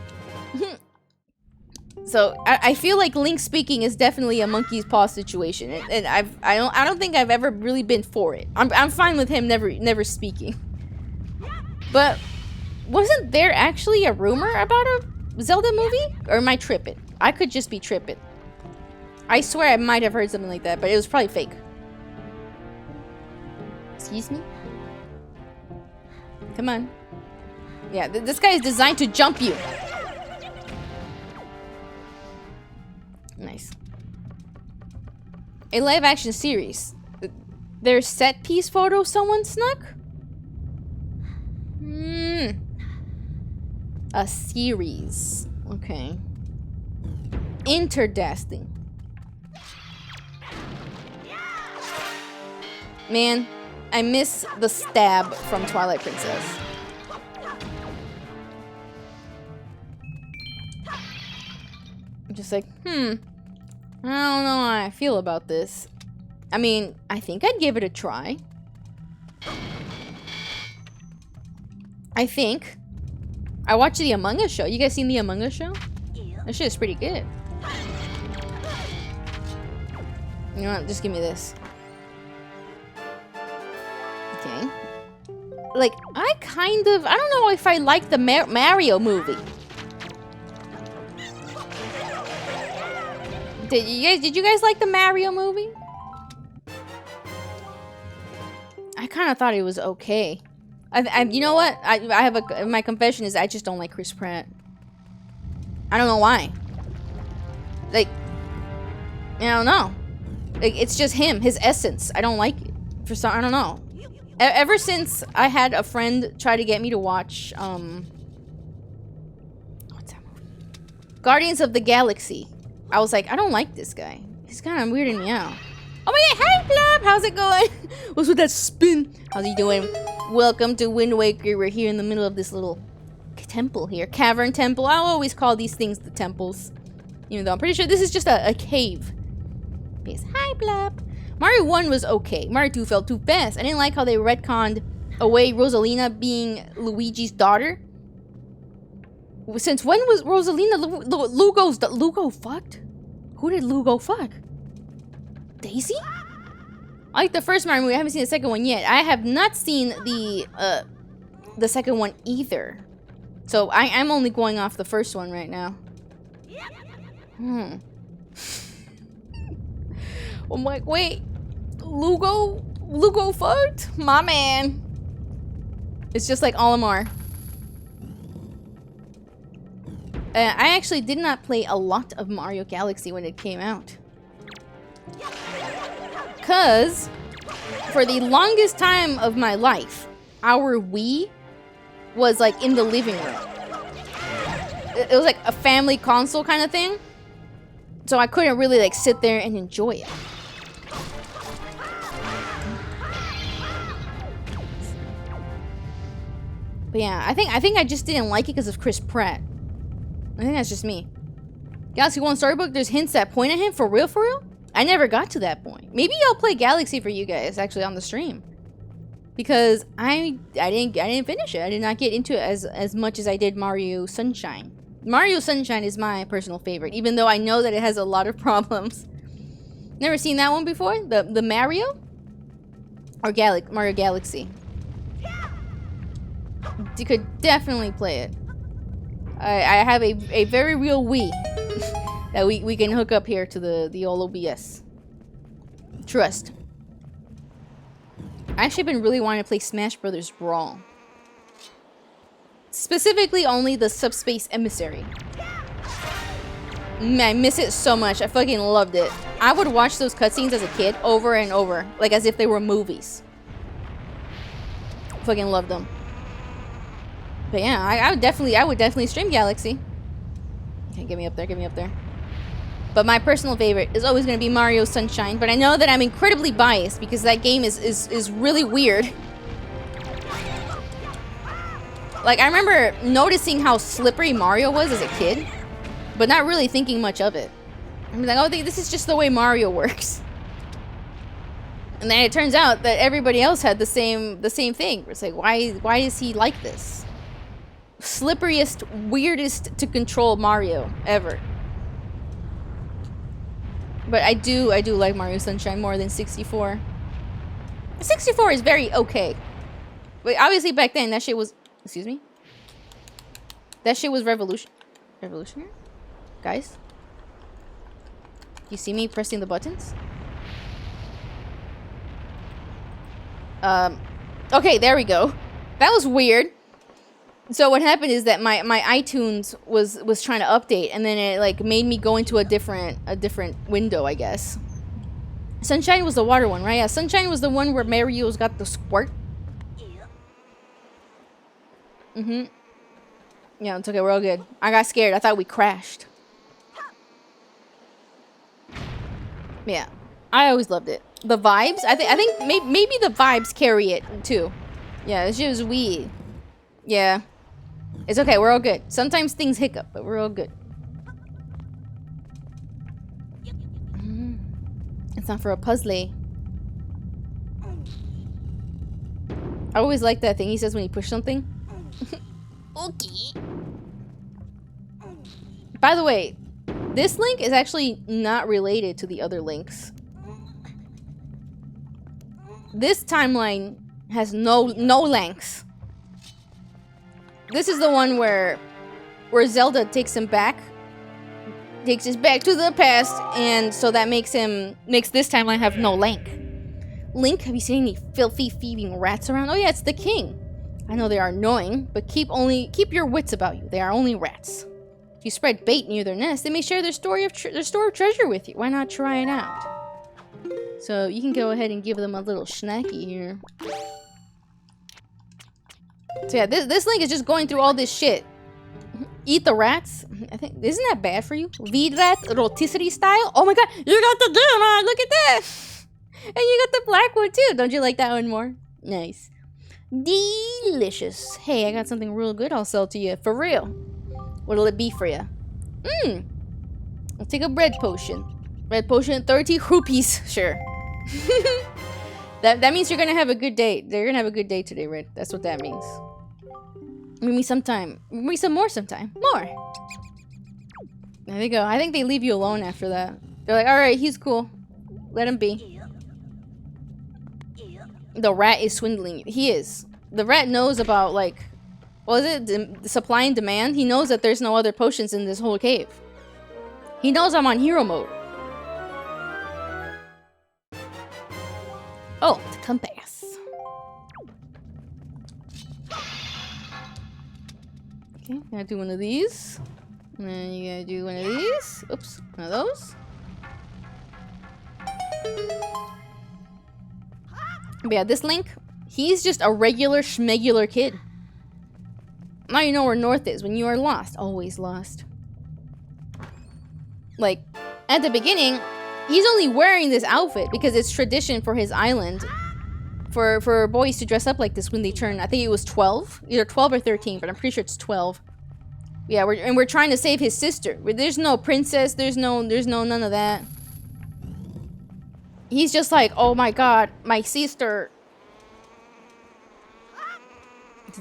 So I feel like Link speaking is definitely a monkey's paw situation, and I don't think I've ever really been for it. I'm fine with him never speaking. But wasn't there actually a rumor about a Zelda movie? Or am I tripping? I could just be tripping. I swear I might have heard something like that, but it was probably fake. Excuse me? Come on. Yeah, this guy is designed to jump you. Nice. A live action series. There's set piece photo someone snuck? A series. Okay. Interdasting. Man, I miss the stab from Twilight Princess. I'm just like, I don't know how I feel about this. I mean, I think I'd give it a try. I think. I watched the Among Us show. You guys seen the Among Us show? That shit is pretty good. You know what? Just give me this. Okay. Like, I don't know if I like the Mario movie. Did you guys like the Mario movie? I kind of thought it was okay. You know what? My confession is I just don't like Chris Pratt. I don't know why. Like, I don't know. Like, it's just him, his essence. I don't like it. I don't know. Ever since I had a friend try to get me to watch Guardians of the Galaxy. I was like, I don't like this guy. He's kind of weirding me out. Oh my god, hi Blab! How's it going? What's with that spin? How's he doing? Welcome to Wind Waker. We're here in the middle of this little temple here. Cavern temple. I'll always call these things the temples. Even though I'm pretty sure this is just a cave. Yes. Hi Blab. Mario 1 was okay. Mario 2 felt too fast. I didn't like how they retconned away Rosalina being Luigi's daughter. Since when was Rosalina Lugo fucked? Who did Lugo fuck? Daisy? I like the first Mario movie. I haven't seen the second one yet. I have not seen the second one either. So I'm only going off the first one right now. I'm like, wait, Lugo fucked? My man. It's just like Olimar. I actually did not play a lot of Mario Galaxy when it came out. Because, for the longest time of my life, our Wii was like in the living room. It was like a family console kind of thing. So I couldn't really like sit there and enjoy it. But yeah, I think I just didn't like it because of Chris Pratt. I think that's just me. Galaxy 1 Storybook, there's hints that point at him for real, for real? I never got to that point. Maybe I'll play Galaxy for you guys actually on the stream. Because I didn't finish it. I did not get into it as much as I did Mario Sunshine. Mario Sunshine is my personal favorite, even though I know that it has a lot of problems. Never seen that one before? The Mario? Or Mario Galaxy? You could definitely play it. I have a very real Wii that we can hook up here to the old OBS. Trust. I actually been really wanting to play Smash Brothers Brawl. Specifically only the Subspace Emissary. Man, I miss it so much. I fucking loved it. I would watch those cutscenes as a kid over and over, like as if they were movies. Fucking loved them. But yeah, I would definitely stream Galaxy. Okay, get me up there. But my personal favorite is always going to be Mario Sunshine. But I know that I'm incredibly biased because that game is really weird. Like, I remember noticing how slippery Mario was as a kid, but not really thinking much of it. I'm like, oh, this is just the way Mario works. And then it turns out that everybody else had the same thing. It's like, why is he like this? Slipperiest, weirdest to control Mario ever. But I do like Mario Sunshine more than 64. 64 is very okay. But obviously back then that shit was, excuse me? That shit was revolutionary? Guys? You see me pressing the buttons? Okay, there we go. That was weird. So what happened is that my iTunes was trying to update, and then it like made me go into a different window, I guess. Sunshine was the water one, right? Yeah, Sunshine was the one where Mario's got the squirt. Yeah, it's okay, we're all good. I got scared. I thought we crashed. Yeah, I always loved it. The vibes, I think maybe the vibes carry it too. Yeah, it's just weird. Yeah. It's okay, we're all good. Sometimes things hiccup, but we're all good. It's not for a puzzle. I always like that thing he says when you push something. Okay. By the way, this link is actually not related to the other links. This timeline has no lengths. This is the one where Zelda takes us back to the past, and so that makes this timeline have no link. Link, have you seen any filthy thieving rats around? Oh yeah, it's the king. I know they are annoying, but keep your wits about you. They are only rats. If you spread bait near their nest, they may share their store of treasure with you. Why not try it out? So you can go ahead and give them a little snacky here. So yeah, this link is just going through all this shit. Eat the rats? I think, isn't that bad for you? Vidrat rotisserie style? Oh my god, you got the good one! Look at that! And you got the black one too. Don't you like that one more? Nice. Delicious. Hey, I got something real good I'll sell to you. For real. What'll it be for you? I'll take a red potion. Red potion, 30 rupees. Sure. That means you're gonna have a good day. They're gonna have a good day today, Red. That's what that means. Meet me sometime. Meet me some more sometime. More. There they go. I think they leave you alone after that. They're like, alright, he's cool. Let him be. The rat is swindling you. He is. The rat knows about, like, what is it? The supply and demand? He knows that there's no other potions in this whole cave. He knows I'm on hero mode. Oh, the compass. Okay, gotta do one of these. And then you gotta do one of these. Oops, one of those. But yeah, this Link, he's just a regular schmegular kid. Now you know where north is. When you are lost, always lost. Like, at the beginning, he's only wearing this outfit because it's tradition for his island for boys to dress up like this when they turn, I think it was 12. Either 12 or 13, but I'm pretty sure it's 12. Yeah, we're trying to save his sister. There's no princess, there's no none of that. He's just like, oh my god, my sister.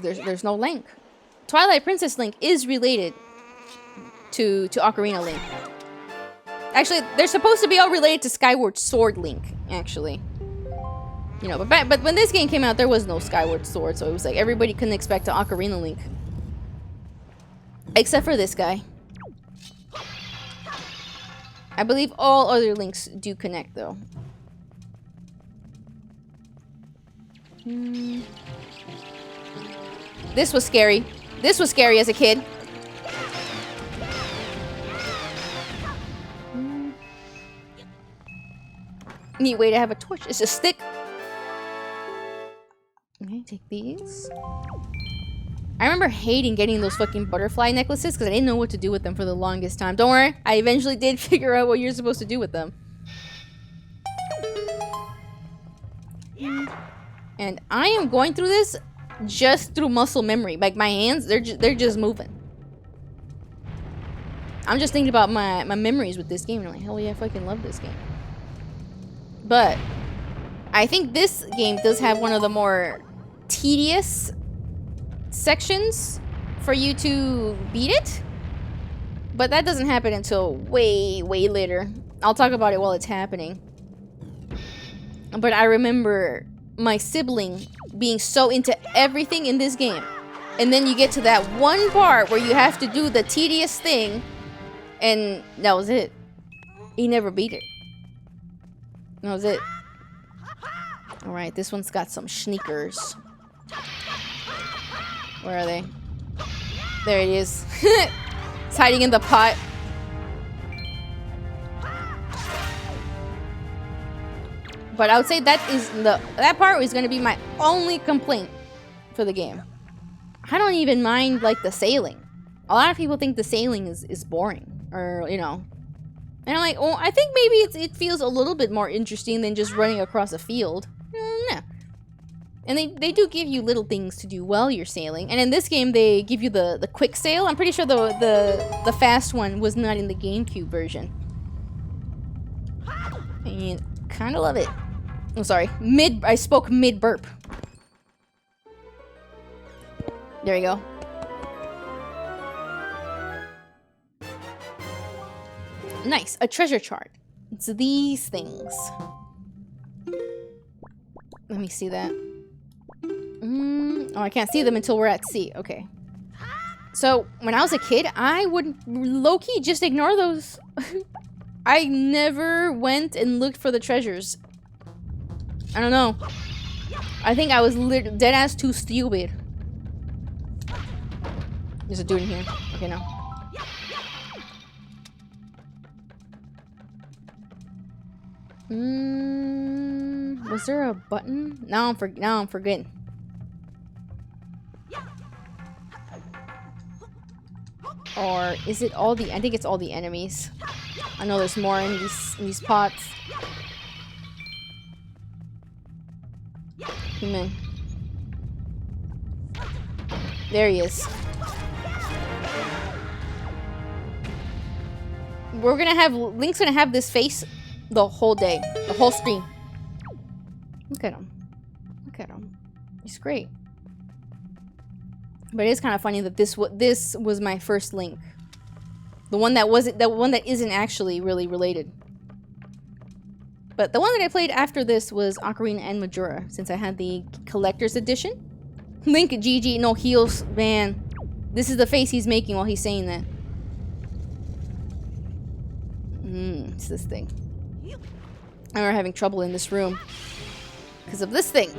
There's no Link. Twilight Princess Link is related to Ocarina Link. Actually, they're supposed to be all related to Skyward Sword Link, actually. You know, but when this game came out, there was no Skyward Sword, so it was like everybody couldn't expect an Ocarina Link. Except for this guy. I believe all other links do connect, though. This was scary. This was scary as a kid. Neat way to have a torch. It's a stick. Okay, take these. I remember hating getting those fucking butterfly necklaces because I didn't know what to do with them for the longest time. Don't worry, I eventually did figure out what you're supposed to do with them. And I am going through this just through muscle memory. Like my hands, they're just moving. I'm just thinking about my memories with this game. And I'm like, hell yeah, I fucking love this game. But I think this game does have one of the more tedious sections for you to beat it. But that doesn't happen until way, way later. I'll talk about it while it's happening. But I remember my sibling being so into everything in this game. And then you get to that one part where you have to do the tedious thing. And that was it. He never beat it. That was it. Alright, this one's got some sneakers. Where are they? There it is. It's hiding in the pot. But I would say that part is gonna be my only complaint for the game. I don't even mind like the sailing. A lot of people think the sailing is boring. Or, you know. And I'm like, well, I think maybe it feels a little bit more interesting than just running across a field. No. And they do give you little things to do while you're sailing. And in this game, they give you the quick sail. I'm pretty sure the fast one was not in the GameCube version. And kind of love it. I'm sorry. I spoke mid-burp. There you go. Nice. A treasure chart. It's these things. Let me see that. Oh, I can't see them until we're at sea. Okay. So, when I was a kid, I would low-key just ignore those. I never went and looked for the treasures. I don't know. I think I was dead-ass too stupid. There's a dude in here. Okay, no. Was there a button? Now I'm forgetting. Or is it all the... I think it's all the enemies. I know there's more in these pots. Come in. There he is. We're gonna have... Link's gonna have this face the whole day. The whole stream. Look at him. Look at him. He's great. But it is kind of funny that this was my first Link. The one that wasn't... The one that isn't actually really related. But the one that I played after this was Ocarina and Majora, since I had the collector's edition. Link, GG, no heals, man. This is the face he's making while he's saying that. It's this thing. And we're having trouble in this room because of this thing.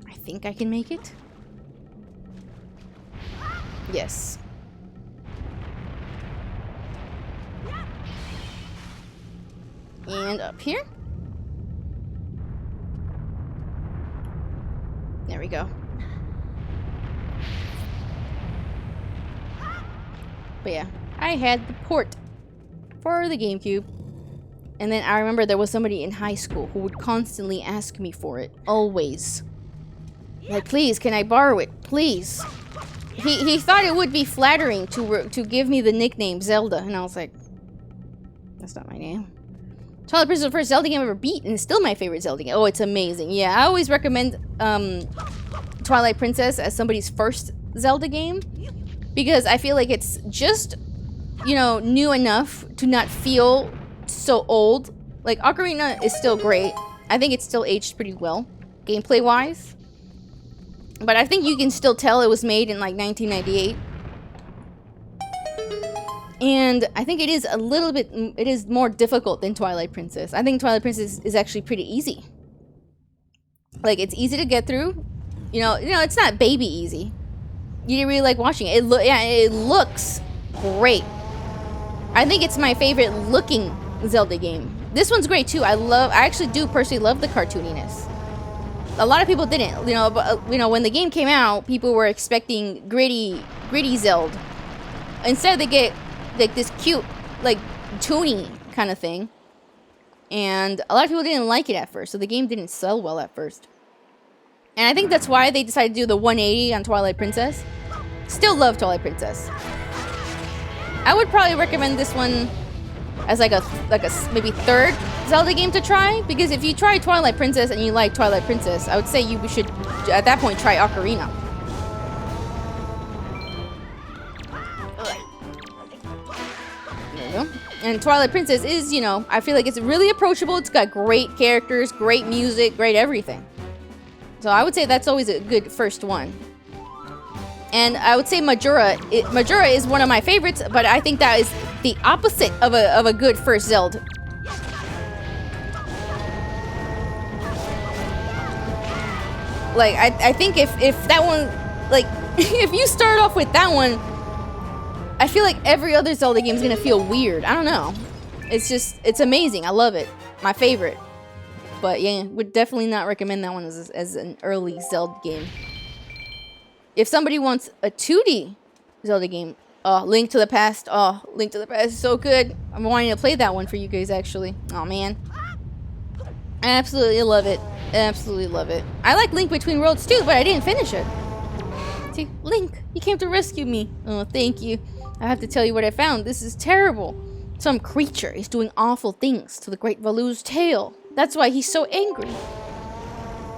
I think I can make it. Yes. And up here. There we go. But yeah, I had the port for the GameCube. And then I remember there was somebody in high school who would constantly ask me for it. Always. Like, please, can I borrow it? Please. He thought it would be flattering to give me the nickname Zelda. And I was like, that's not my name. Twilight Princess was the first Zelda game I ever beat, and it's still my favorite Zelda game. Oh, it's amazing. Yeah, I always recommend Twilight Princess as somebody's first Zelda game, because I feel like it's just, you know, new enough to not feel so old. Like, Ocarina is still great. I think it's still aged pretty well, gameplay-wise. But I think you can still tell it was made in, like, 1998. And I think it is a little bit... It is more difficult than Twilight Princess. I think Twilight Princess is actually pretty easy. Like, it's easy to get through. You know, it's not baby easy. You really like watching it. It looks great. I think it's my favorite looking Zelda game. This one's great too. I actually do personally love the cartooniness. A lot of people didn't. But when the game came out, people were expecting gritty Zelda. Instead, they get like this cute, like, toony kind of thing. And a lot of people didn't like it at first, so the game didn't sell well at first. And I think that's why they decided to do the 180 on Twilight Princess. Still love Twilight Princess. I would probably recommend this one as like a maybe third Zelda game to try, because if you try Twilight Princess and you like Twilight Princess, I would say you should at that point try Ocarina. And Twilight Princess is, you know, I feel like it's really approachable. It's got great characters, great music, great everything. So I would say that's always a good first one. And I would say Majora is one of my favorites, but I think that is the opposite of a good first Zelda. Like, I think if that one, like, if you start off with that one, I feel like every other Zelda game is gonna feel weird. I don't know. It's amazing. I love it. My favorite. But yeah, would definitely not recommend that one as an early Zelda game. If somebody wants a 2D Zelda game, Link to the Past. Oh, Link to the Past is so good. I'm wanting to play that one for you guys, actually. Oh, man. I absolutely love it. Absolutely love it. I like Link Between Worlds too, but I didn't finish it. See, Link, you came to rescue me. Oh, thank you. I have to tell you what I found. This is terrible. Some creature is doing awful things to the Great Valu's tail. That's why he's so angry.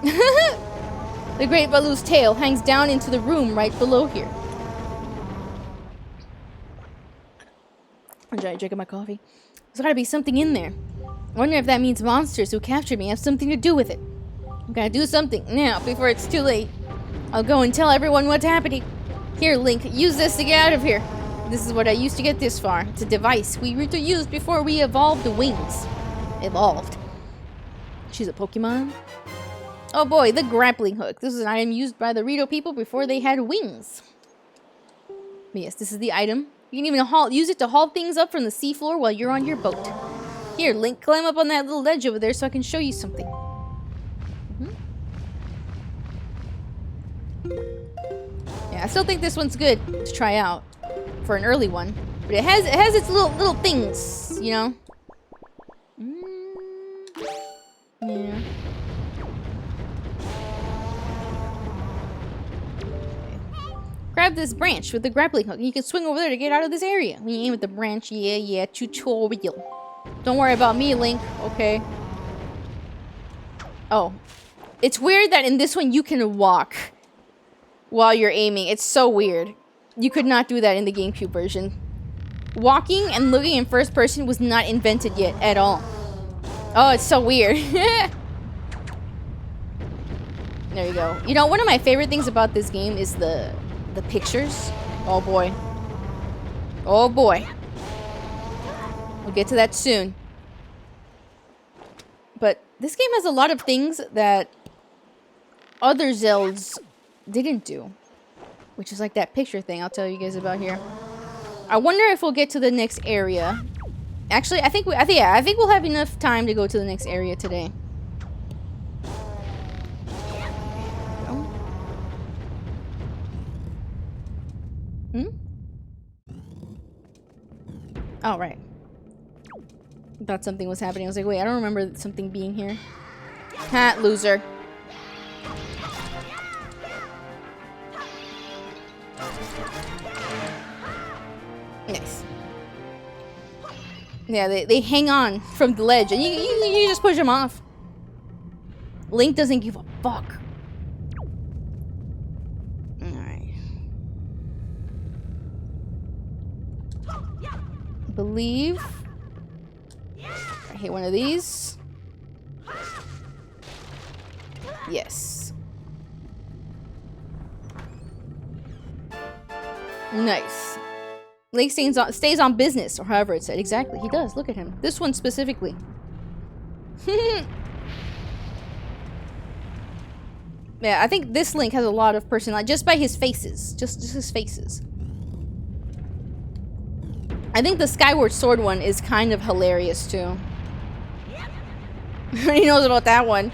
The Great Valu's tail hangs down into the room right below here. I'm drinking my coffee. There's gotta be something in there. I wonder if that means monsters who captured me have something to do with it. I'm gonna do something now before it's too late. I'll go and tell everyone what's happening. Here, Link, use this to get out of here. This is what I used to get this far. It's a device we were to use before we evolved the wings. Evolved. She's a Pokemon? Oh boy, the grappling hook. This is an item used by the Rito people before they had wings. But yes, this is the item. You can even use it to haul things up from the seafloor while you're on your boat. Here, Link, climb up on that little ledge over there so I can show you something. Yeah, I still think this one's good to try out for an early one. But it has its little things, you know? Yeah. Grab this branch with the grappling hook. You can swing over there to get out of this area. When you aim at the branch, yeah, tutorial. Don't worry about me, Link, okay? Oh. It's weird that in this one you can walk while you're aiming. It's so weird. You could not do that in the GameCube version. Walking and looking in first person was not invented yet at all. Oh, it's so weird. There you go. You know, one of my favorite things about this game is the pictures. Oh boy. Oh boy. We'll get to that soon. But this game has a lot of things that other Zeldas didn't do. Which is like that picture thing I'll tell you guys about here. I wonder if we'll get to the next area. Actually, I think we'll have enough time to go to the next area today. Oh, right. Thought something was happening. I was like, wait, I don't remember something being here. Ha, loser. Nice. Yeah, they hang on from the ledge, and you just push them off. Link doesn't give a fuck. Alright. Believe. I hit one of these. Yes. Nice. Link stays on business, or however it said. Exactly, he does. Look at him. This one specifically. Yeah, I think this Link has a lot of personality just by his faces. Just his faces. I think the Skyward Sword one is kind of hilarious too. He knows about that one.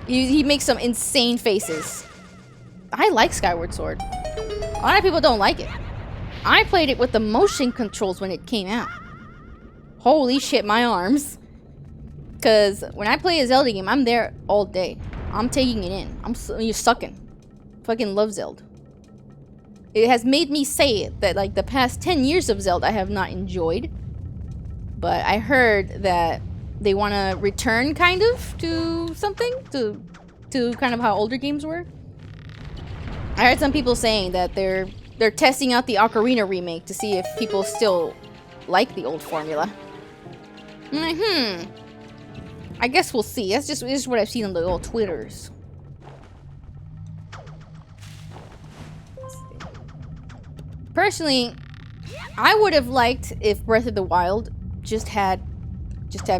He makes some insane faces. I like Skyward Sword. A lot of people don't like it. I played it with the motion controls when it came out. Holy shit, my arms. Because when I play a Zelda game, I'm there all day. I'm taking it in. You're sucking. Fucking love Zelda. It has made me say that like the past 10 years of Zelda I have not enjoyed. But I heard that they want to return kind of to something. To kind of how older games were. I heard some people saying that they're testing out the Ocarina remake to see if people still like the old formula. I'm like, I guess we'll see. That's just what I've seen on the old Twitters. Personally, I would have liked if Breath of the Wild just had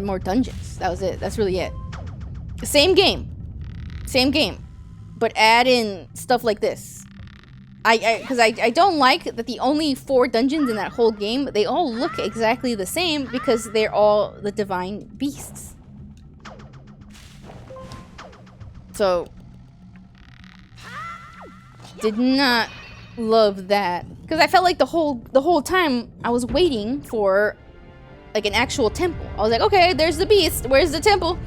more dungeons. That was it. That's really it. Same game. Same game. But add in stuff like this. Because I don't like that the only 4 dungeons in that whole game, they all look exactly the same because they're all the divine beasts. So, did not love that. Because I felt like the whole time I was waiting for like an actual temple. I was like, okay, there's the beast. Where's the temple?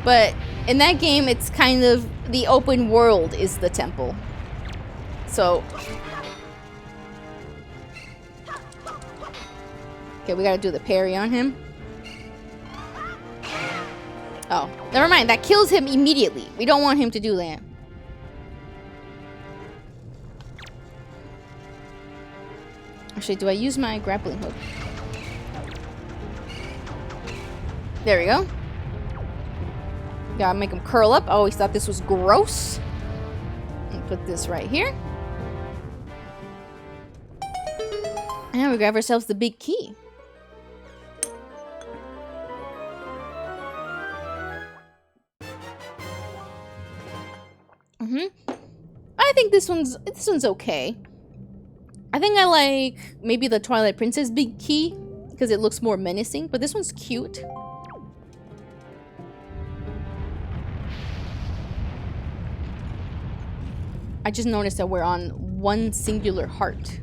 But in that game, it's kind of the open world is the temple. So, okay, we gotta do the parry on him. Oh, never mind. That kills him immediately. We don't want him to do that. Actually, do I use my grappling hook? There we go. Gotta make him curl up. I always thought this was gross. And put this right here. And we grab ourselves the big key. I think this one's okay. I think I like maybe the Twilight Princess big key because it looks more menacing, but this one's cute. I just noticed that we're on one singular heart.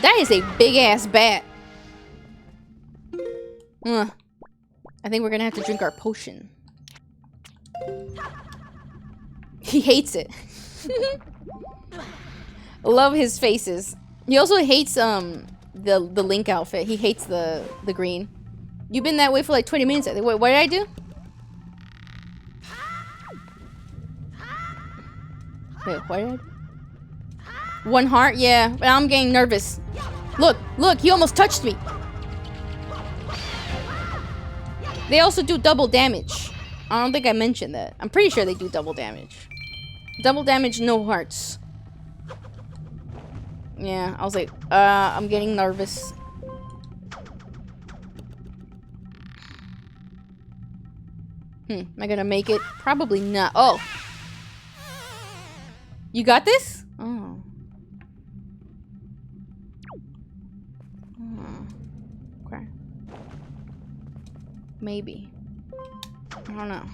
That is a big-ass bat. I think we're gonna have to drink our potion. He hates it. Love his faces. He also hates the Link outfit. He hates the green. You've been that way for like 20 minutes. Wait, what did I do? Wait, what did I do? One heart? Yeah, but I'm getting nervous. Look, look, he almost touched me. They also do double damage. I don't think I mentioned that. I'm pretty sure they do double damage. Double damage, no hearts. Yeah, I was like, I'm getting nervous. Am I gonna make it? Probably not. Oh. You got this? Oh. Okay. Maybe. I don't know.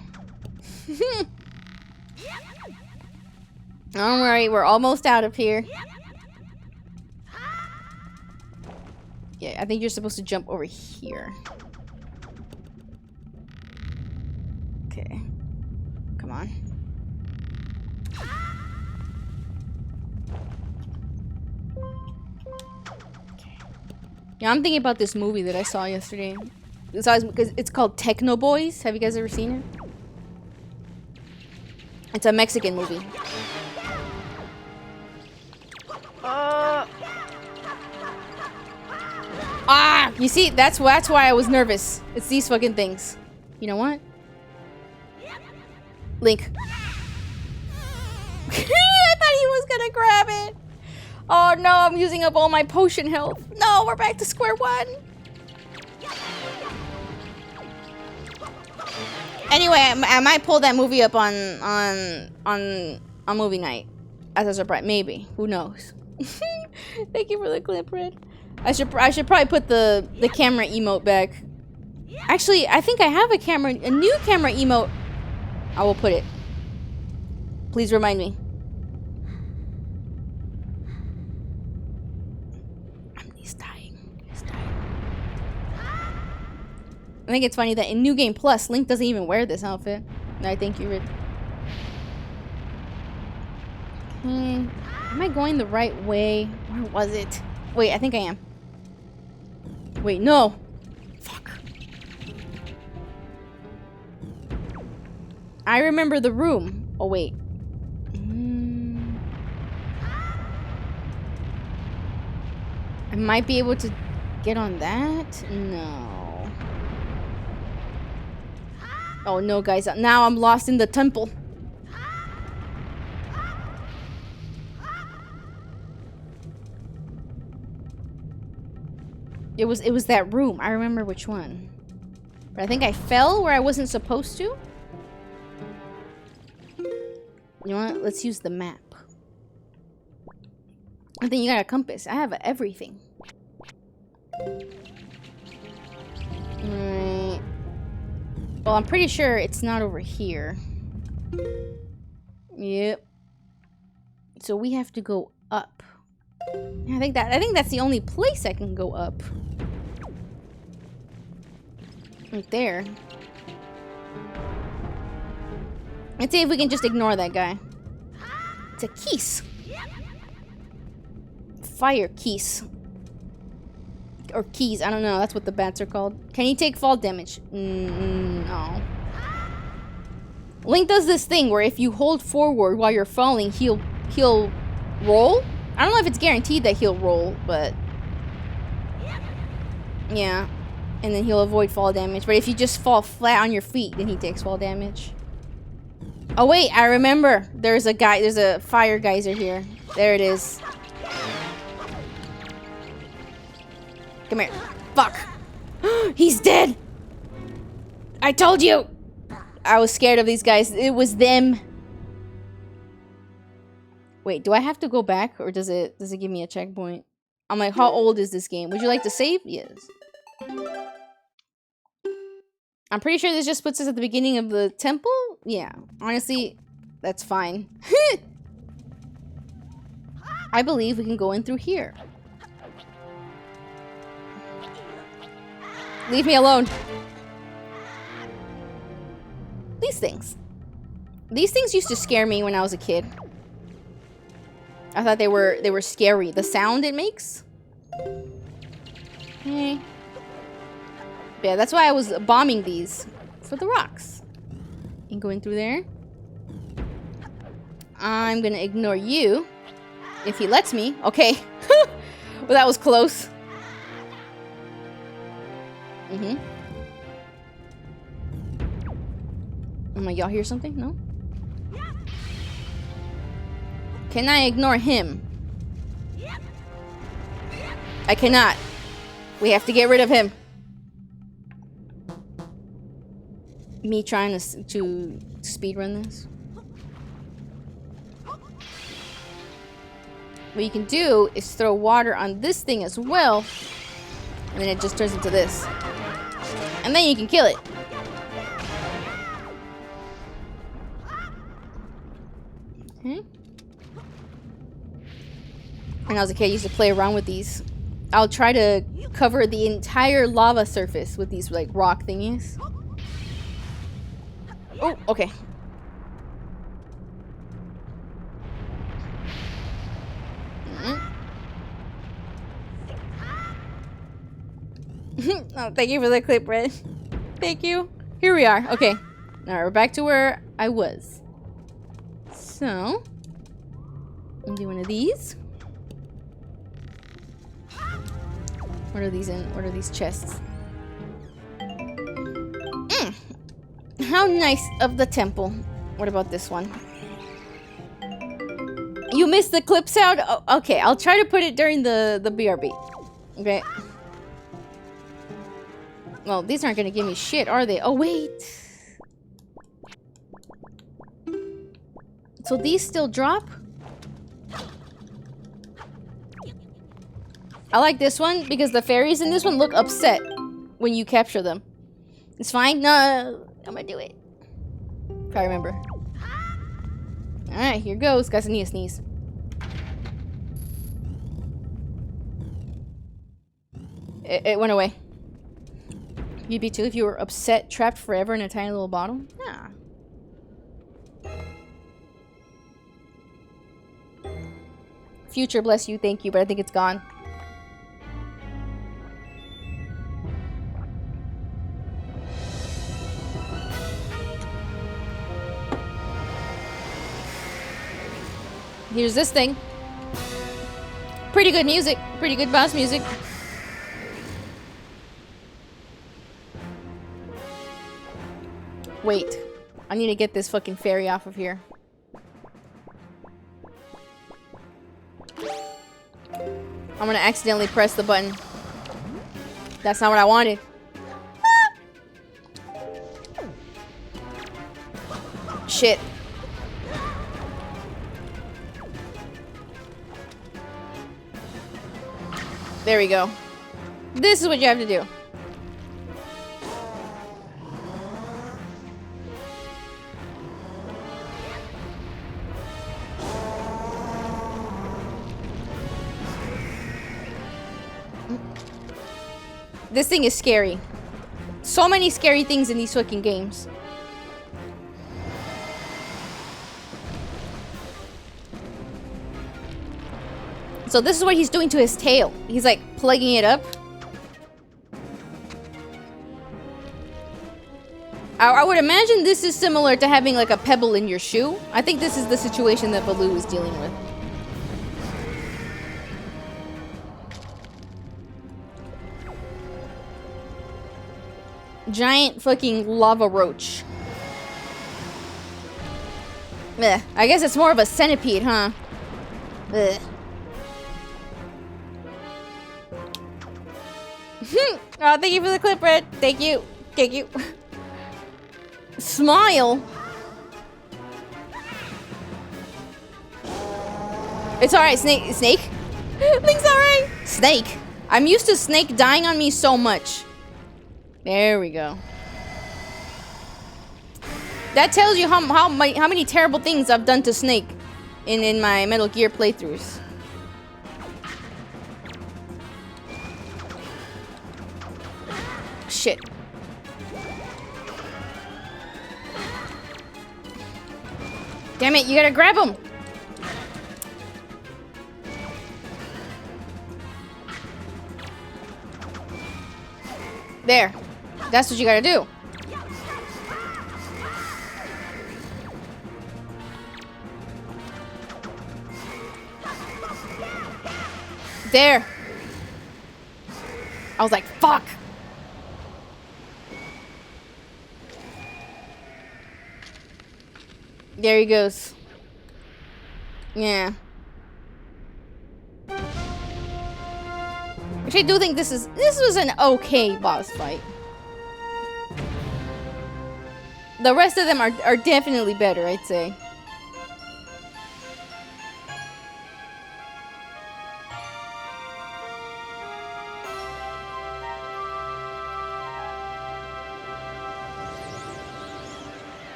Don't worry, we're almost out of here. Yeah, I think you're supposed to jump over here. Okay. Come on. Okay. Yeah, I'm thinking about this movie that I saw yesterday. It's called Techno Boys. Have you guys ever seen it? It's a Mexican movie. You see, that's why I was nervous. It's these fucking things. You know what? Link. I thought he was gonna grab it. Oh no, I'm using up all my potion health. No, we're back to square one. Anyway, I might pull that movie up on movie night as a surprise. Maybe. Who knows? Thank you for the clip, Red. I should probably put the camera emote back. Actually, I think I have a new camera emote. I will put it. Please remind me. He's dying. He's dying. I think it's funny that in New Game Plus, Link doesn't even wear this outfit. No, thank you, Rid. Am I going the right way? Where was it? Wait, I think I am. Wait, no. Fuck. I remember the room. Oh, wait. I might be able to get on that? No. Oh, no, guys. Now I'm lost in the temple. It was that room. I remember which one. But I think I fell where I wasn't supposed to. You know what? Let's use the map. I think you got a compass. I have everything. Alright. Well, I'm pretty sure it's not over here. Yep. So we have to go up. I think that's the only place I can go up. Right there. Let's see if we can just ignore that guy. It's a keys. Fire keys. Or keys, I don't know. That's what the bats are called. Can he take fall damage? No. Link does this thing where if you hold forward while you're falling, he'll roll. I don't know if it's guaranteed that he'll roll, but yeah. And then he'll avoid fall damage. But if you just fall flat on your feet, then he takes fall damage. Oh wait, I remember. There's a fire geyser here. There it is. Come here. Fuck. He's dead. I told you. I was scared of these guys. It was them. Wait, do I have to go back or does it give me a checkpoint? I'm like, how old is this game? Would you like to save? Yes. I'm pretty sure this just puts us at the beginning of the temple. Yeah. Honestly, that's fine. I believe we can go in through here. Leave me alone. These things. These things used to scare me when I was a kid. I thought they were scary. The sound it makes. Okay. Yeah, that's why I was bombing these for the rocks. And going through there. I'm gonna ignore you. If he lets me. Okay. Well, that was close. Oh my, y'all hear something? No? Can I ignore him? I cannot. We have to get rid of him. Me trying to speedrun this. What you can do is throw water on this thing as well. And then it just turns into this. And then you can kill it. Okay. When I was a kid, I used to play around with these. I'll try to cover the entire lava surface with these like rock thingies. Oh, okay. Oh, thank you for the clip, Red. Thank you. Here we are. Okay. Now we're back to where I was. So, I'm doing one of these. What are these in? What are these chests? How nice of the temple. What about this one? You missed the clip sound? Oh, okay, I'll try to put it during the BRB. Okay. Well, these aren't gonna give me shit, are they? Oh, wait. So these still drop? I like this one because the fairies in this one look upset when you capture them. It's fine. No, I'm gonna do it. If I remember. Alright, here goes. Guys, I need a sneeze. It went away. You'd be too if you were upset, trapped forever in a tiny little bottle? Yeah. Future, bless you, thank you, but I think it's gone. Here's this thing. Pretty good music. Pretty good boss music. Wait. I need to get this fucking fairy off of here. I'm gonna accidentally press the button. That's not what I wanted. Shit. There we go. This is what you have to do. This thing is scary. So many scary things in these fucking games. So this is what he's doing to his tail. He's like plugging it up. I would imagine this is similar to having like a pebble in your shoe. I think this is the situation that Baloo is dealing with. Giant fucking lava roach. Ugh. I guess it's more of a centipede, huh? Ugh. Oh, thank you for the clip, Red. Thank you. Thank you. Smile. It's alright, Snake. Snake? Link's alright. Snake. I'm used to Snake dying on me so much. There we go. That tells you how many terrible things I've done to Snake in my Metal Gear playthroughs. Shit. Damn it, you gotta grab him! There. That's what you gotta do. There. I was like, fuck! There he goes. Yeah. Which I do think this was an okay boss fight. The rest of them are definitely better, I'd say.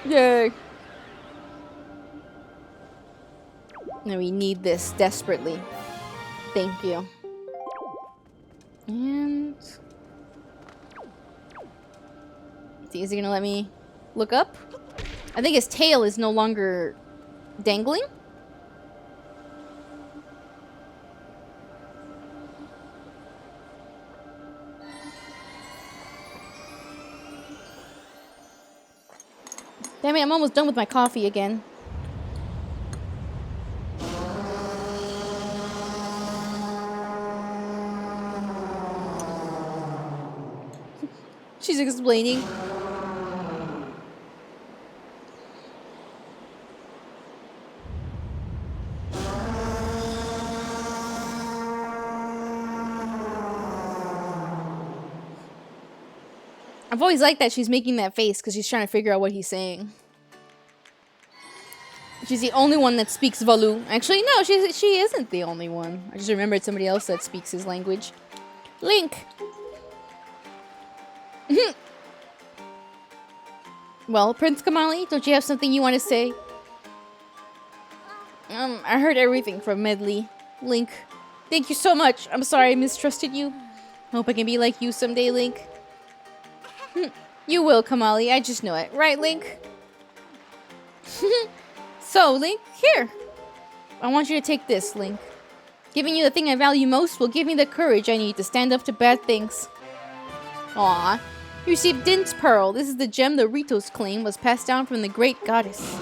Yay. Now we need this desperately. Thank you. And... is he gonna let me look up? I think his tail is no longer dangling. Damn it, I'm almost done with my coffee again. She's explaining. I've always liked that she's making that face because she's trying to figure out what he's saying. She's the only one that speaks Valu. Actually, no, she isn't the only one. I just remembered somebody else that speaks his language. Link! Well, Prince Kamali, don't you have something you want to say? I heard everything from Medley. Link, thank you so much. I'm sorry I mistrusted you. Hope I can be like you someday, Link. You will, Kamali. I just know it. Right, Link? So, Link, here. I want you to take this, Link. Giving you the thing I value most will give me the courage I need to stand up to bad things. Aww. You received Din's Pearl. This is the gem the Ritos claim was passed down from the great goddess.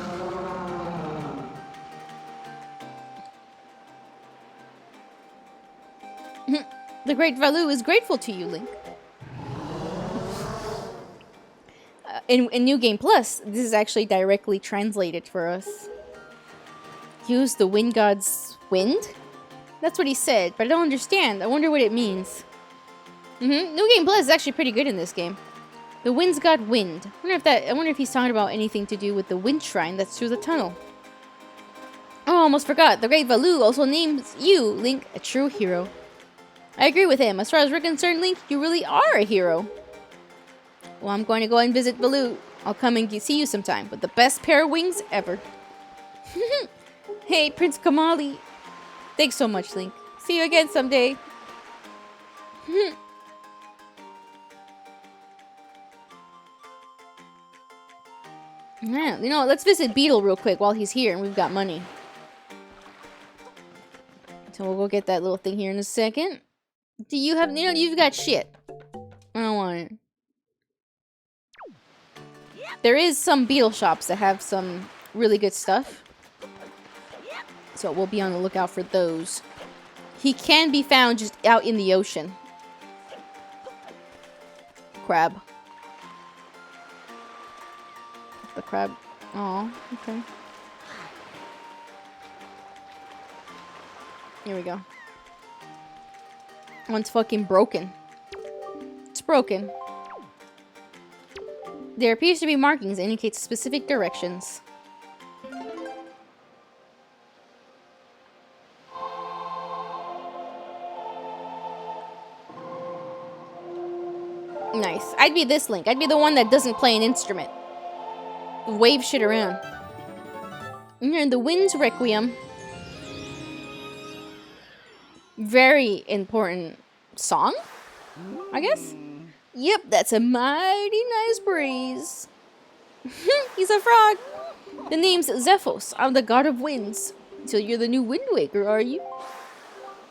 The great Valu is grateful to you, Link. In New Game Plus, this is actually directly translated for us. Use the wind god's wind? That's what he said, but I don't understand. I wonder what it means. New Game Plus is actually pretty good in this game. The wind's god wind. I wonder if he's talking about anything to do with the wind shrine that's through the tunnel. Oh, almost forgot. The great Valu also names you, Link, a true hero. I agree with him. As far as we're concerned, Link, you really are a hero. Well, I'm going to go and visit Valu. I'll come and see you sometime with the best pair of wings ever. Hey, Prince Kamali. Thanks so much, Link. See you again someday. Yeah, you know, let's visit Beetle real quick while he's here and we've got money. So we'll go get that little thing here in a second. Do you have, you know, you've got shit. I don't want it. There is some Beetle shops that have some really good stuff. So we'll be on the lookout for those. He can be found just out in the ocean. Crab. The crab. Oh, okay. Here we go. One's fucking broken. It's broken. There appears to be markings that indicate specific directions. Nice. I'd be this Link. I'd be the one that doesn't play an instrument. Wave shit around. And the Wind's Requiem. Very important song, I guess. Yep, that's a mighty nice breeze. He's a frog. The name's Zephos. I'm the god of winds. So you're the new Wind Waker, are you?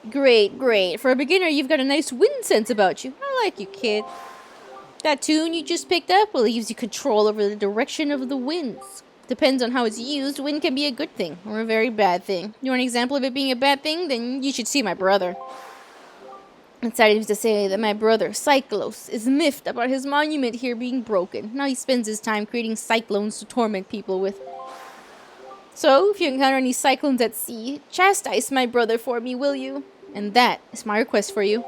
Great, great. For a beginner, you've got a nice wind sense about you. I like you, kid. That tune you just picked up leaves you control over the direction of the winds. Depends on how it's used, wind can be a good thing or a very bad thing. You want an example of it being a bad thing? Then you should see my brother. It's sad to say that my brother, Cyclos, is miffed about his monument here being broken. Now he spends his time creating cyclones to torment people with. So, if you encounter any cyclones at sea, chastise my brother for me, will you? And that is my request for you.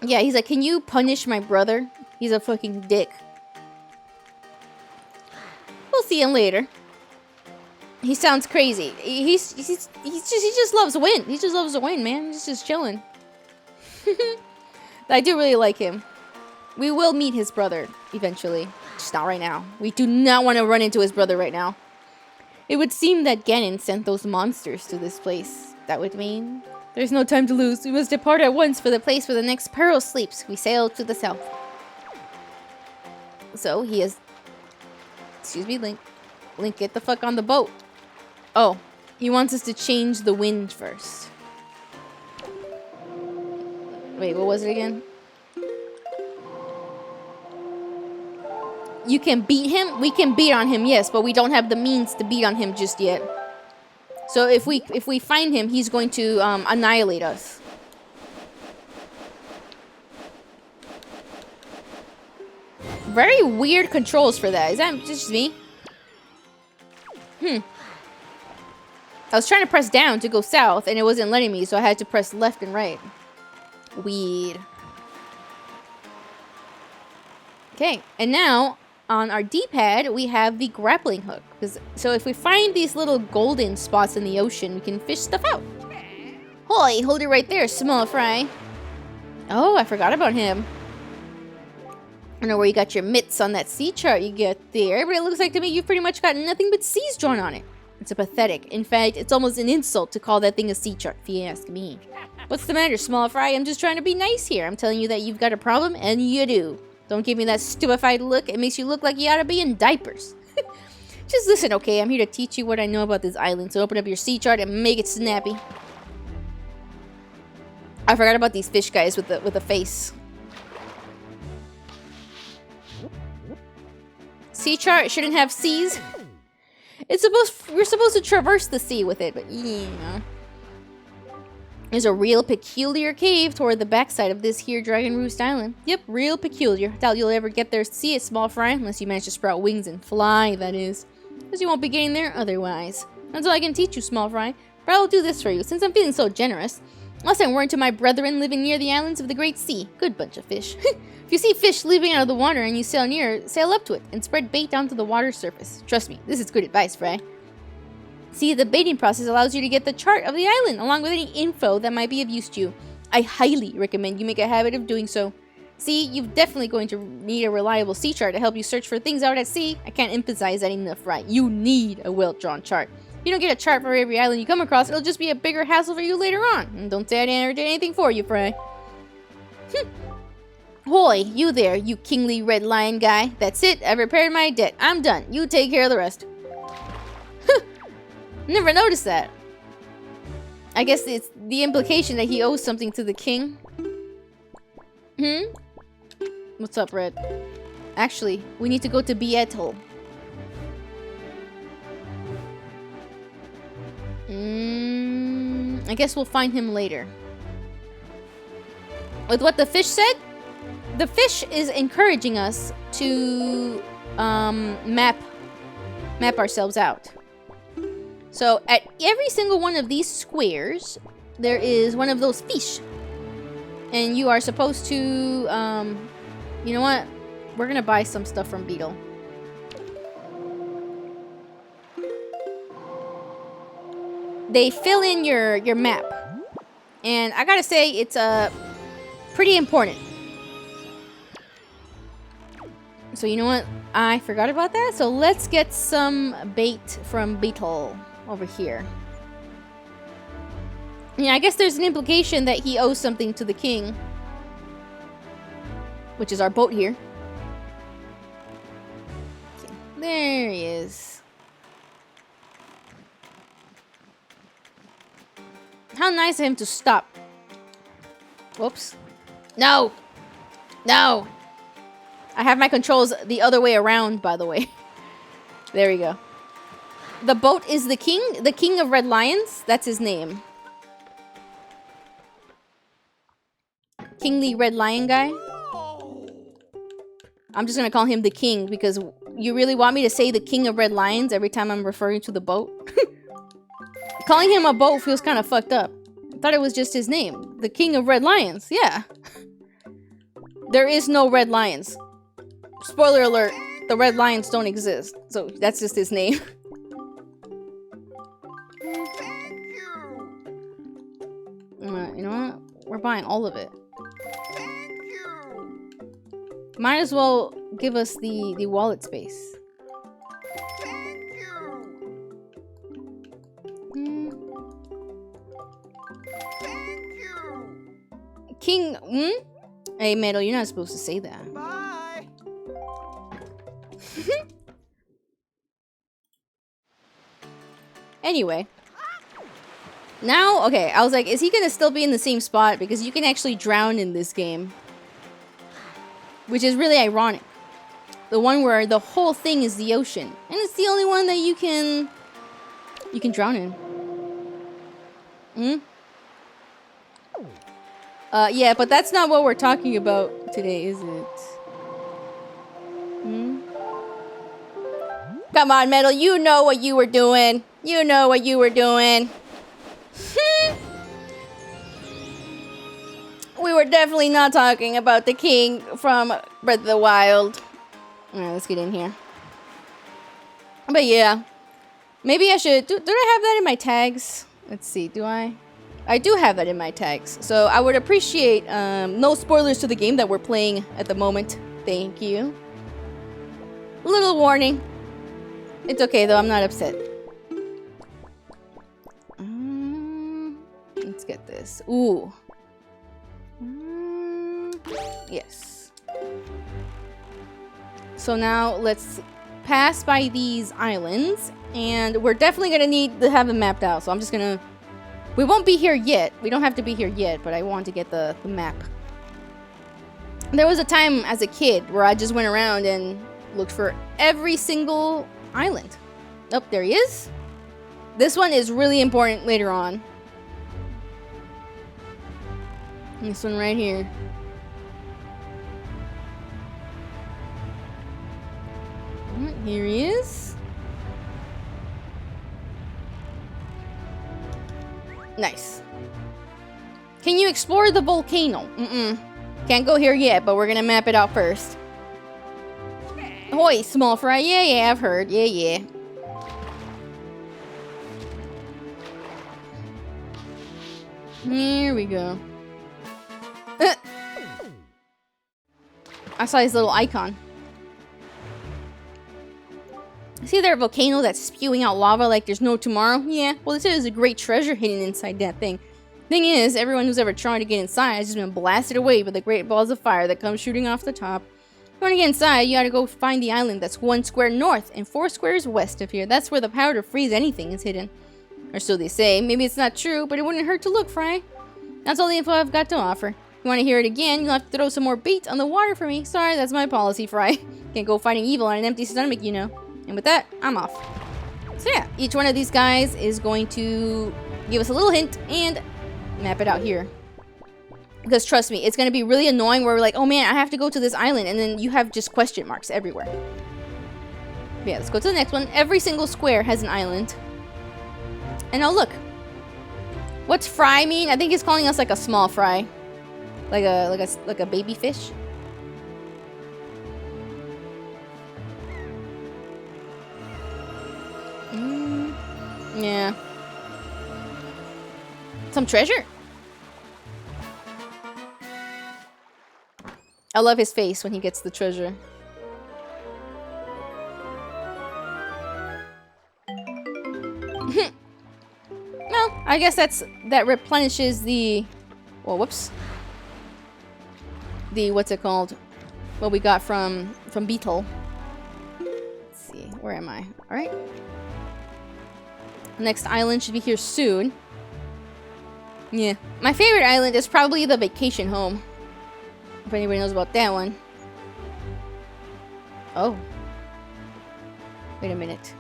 Yeah, he's like, can you punish my brother? He's a fucking dick. We'll see him later. He sounds crazy. He just loves wind. He just loves the wind, man. He's just chilling. I do really like him. We will meet his brother eventually. Just not right now. We do not want to run into his brother right now. It would seem that Ganon sent those monsters to this place. That would mean there's no time to lose. We must depart at once for the place where the next peril sleeps. We sail to the south. So he is... Excuse me, Link. Link, get the fuck on the boat. Oh, he wants us to change the wind first. Wait, what was it again? You can beat him? We can beat on him, yes, but we don't have the means to beat on him just yet. So if we find him, he's going to annihilate us. Very weird controls for that. Is that just me? I was trying to press down to go south, and it wasn't letting me, so I had to press left and right. Weird. Okay, and now, on our D-pad, we have the grappling hook. So if we find these little golden spots in the ocean, we can fish stuff out. Hoy, hold it right there, small fry. Oh, I forgot about him. I don't know where you got your mitts on that sea chart you get there, but it looks like to me you've pretty much got nothing but seas drawn on it. It's a pathetic. In fact, it's almost an insult to call that thing a sea chart, if you ask me. What's the matter, small fry? I'm just trying to be nice here. I'm telling you that you've got a problem, and you do. Don't give me that stupefied look. It makes you look like you ought to be in diapers. Just listen, okay? I'm here to teach you what I know about this island, so open up your sea chart and make it snappy. I forgot about these fish guys with the face. Sea chart shouldn't have seas. We're supposed to traverse the sea with it, but yeah. There's a real peculiar cave toward the backside of this here Dragon Roost Island. Yep, real peculiar. Doubt you'll ever get there to see it, small fry, unless you manage to sprout wings and fly, that is. Because you won't be getting there otherwise. That's all I can teach you, small fry. But I'll do this for you, since I'm feeling so generous. I'll send word to my brethren living near the islands of the Great Sea. Good bunch of fish. If you see fish leaping out of the water and you sail near, sail up to it and spread bait down to the water surface. Trust me, this is good advice, Fry. See, the baiting process allows you to get the chart of the island, along with any info that might be of use to you. I highly recommend you make a habit of doing so. See, you're definitely going to need a reliable sea chart to help you search for things out at sea. I can't emphasize that enough, right? You need a well-drawn chart. If you don't get a chart for every island you come across, it'll just be a bigger hassle for you later on. And don't say I didn't do anything for you, Fry. Hoy, you there, you kingly red lion guy. That's it, I've repaired my debt. I'm done. You take care of the rest. Never noticed that. I guess it's the implication that he owes something to the king. What's up, Red? Actually, we need to go to Beetle. I guess we'll find him later. With what the fish said, the fish is encouraging us to map ourselves out. So at every single one of these squares, there is one of those fish. And you are supposed to, you know what? We're gonna buy some stuff from Beetle. They fill in your map. And I gotta say, it's pretty important. So you know what? I forgot about that. So let's get some bait from Beetle over here. Yeah, I guess there's an implication that he owes something to the king. which is our boat here. Okay, there he is. How nice of him to stop. Whoops. No! No! I have my controls the other way around, by the way. There we go. The boat is the king of red lions. That's his name. Kingly red lion guy. I'm just gonna call him the king because you really want me to say the king of red lions every time I'm referring to the boat? Calling him a boat feels kind of fucked up. I thought it was just his name. The king of red lions. Yeah. There is no red lions. Spoiler alert. The red lions don't exist. So that's just his name. You know what? We're buying all of it. Might as well give us the wallet space. King, Hey, Metal, you're not supposed to say that. Bye. Anyway. Now, okay, I was like, is he gonna still be in the same spot? Because you can actually drown in this game. Which is really ironic. The one where the whole thing is the ocean. And it's the only one that you can drown in. Yeah, but that's not what we're talking about today, is it? Come on, Metal, you know what you were doing. You know what you were doing. We were definitely not talking about the king from Breath of the Wild. Alright, let's get in here. But yeah. Maybe I should... Do I have that in my tags? Let's see, do I? I do have that in my tags. So I would appreciate no spoilers to the game that we're playing at the moment. Thank you. Little warning. It's okay though, I'm not upset. Let's get this. Ooh. Yes. So now let's pass by these islands. And we're definitely going to need to have them mapped out. So I'm just going to... We won't be here yet. We don't have to be here yet. But I want to get the map. There was a time as a kid where I just went around and looked for every single island. Oh, there he is. This one is really important later on. This one right here. Here he is. Nice. Can you explore the volcano? Can't go here yet, but we're gonna map it out first. Ahoy, small fry. Yeah, I've heard. Yeah. Here we go. I saw his little icon. See their volcano that's spewing out lava like there's no tomorrow? Yeah, well, this is a great treasure hidden inside that thing. Thing is, everyone who's ever tried to get inside has just been blasted away by the great balls of fire that come shooting off the top. If you want to get inside, you gotta go find the island that's 1 square north and 4 squares west of here. That's where the power to freeze anything is hidden. Or so they say. Maybe it's not true, but it wouldn't hurt to look, Fry. That's all the info I've got to offer. If you want to hear it again, you'll have to throw some more bait on the water for me. Sorry, that's my policy, Fry. Can't go fighting evil on an empty stomach, you know. And with that, I'm off. So yeah, each one of these guys is going to give us a little hint and map it out here. Because trust me, it's going to be really annoying where we're like, oh man, I have to go to this island, and then you have just question marks everywhere. But yeah, let's go to the next one. Every single square has an island. And now look. What's fry mean? I think he's calling us like a small fry. Like a baby fish. Yeah. Some treasure. I love his face when he gets the treasure. Well, I guess that replenishes the... Well, whoops. The, what's it called? what we got from Beetle. Let's see, where am I? All right. Next island should be here soon. Yeah, my favorite island is probably the vacation home. If anybody knows about that one. Oh. Wait a minute.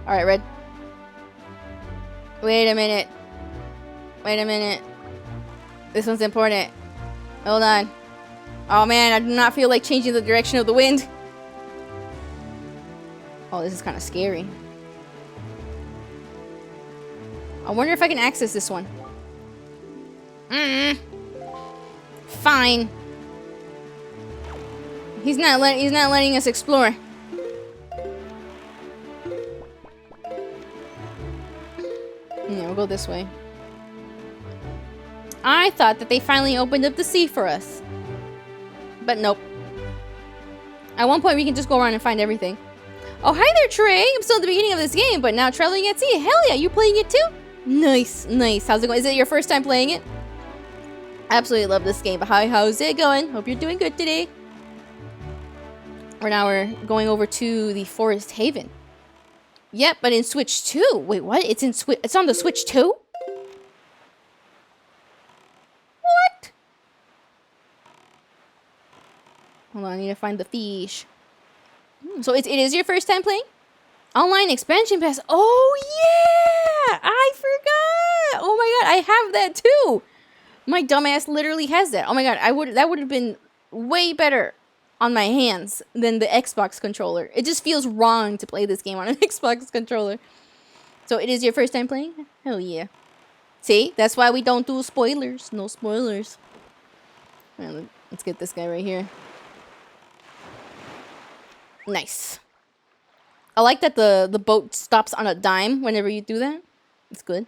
Alright, Red. Wait a minute. Wait a minute. This one's important. Hold on. Oh man, I do not feel like changing the direction of the wind. Oh, this is kind of scary. I wonder if I can access this one. Fine. He's not letting us explore. Yeah, we'll go this way. I thought that they finally opened up the sea for us. But nope. At one point we can just go around and find everything. Oh, hi there, Trey. I'm still at the beginning of this game, but now traveling at sea. Hell yeah, you playing it too? Nice, nice. How's it going? Is it your first time playing it? Absolutely love this game. But hi, how's it going? Hope you're doing good today. We're going over to the Forest Haven. Yep, but in Switch 2. Wait, what? It's on the Switch 2? What? Hold on, I need to find the fish. So it is your first time playing? Online expansion pass. Oh yeah! I forgot. Oh my god, I have that too. My dumbass literally has that. Oh my god, that would have been way better on my hands than the Xbox controller. It just feels wrong to play this game on an Xbox controller. So it is your first time playing? Hell yeah. See? That's why we don't do spoilers. No spoilers. Right, let's get this guy right here. Nice. I like that the boat stops on a dime whenever you do that. It's good.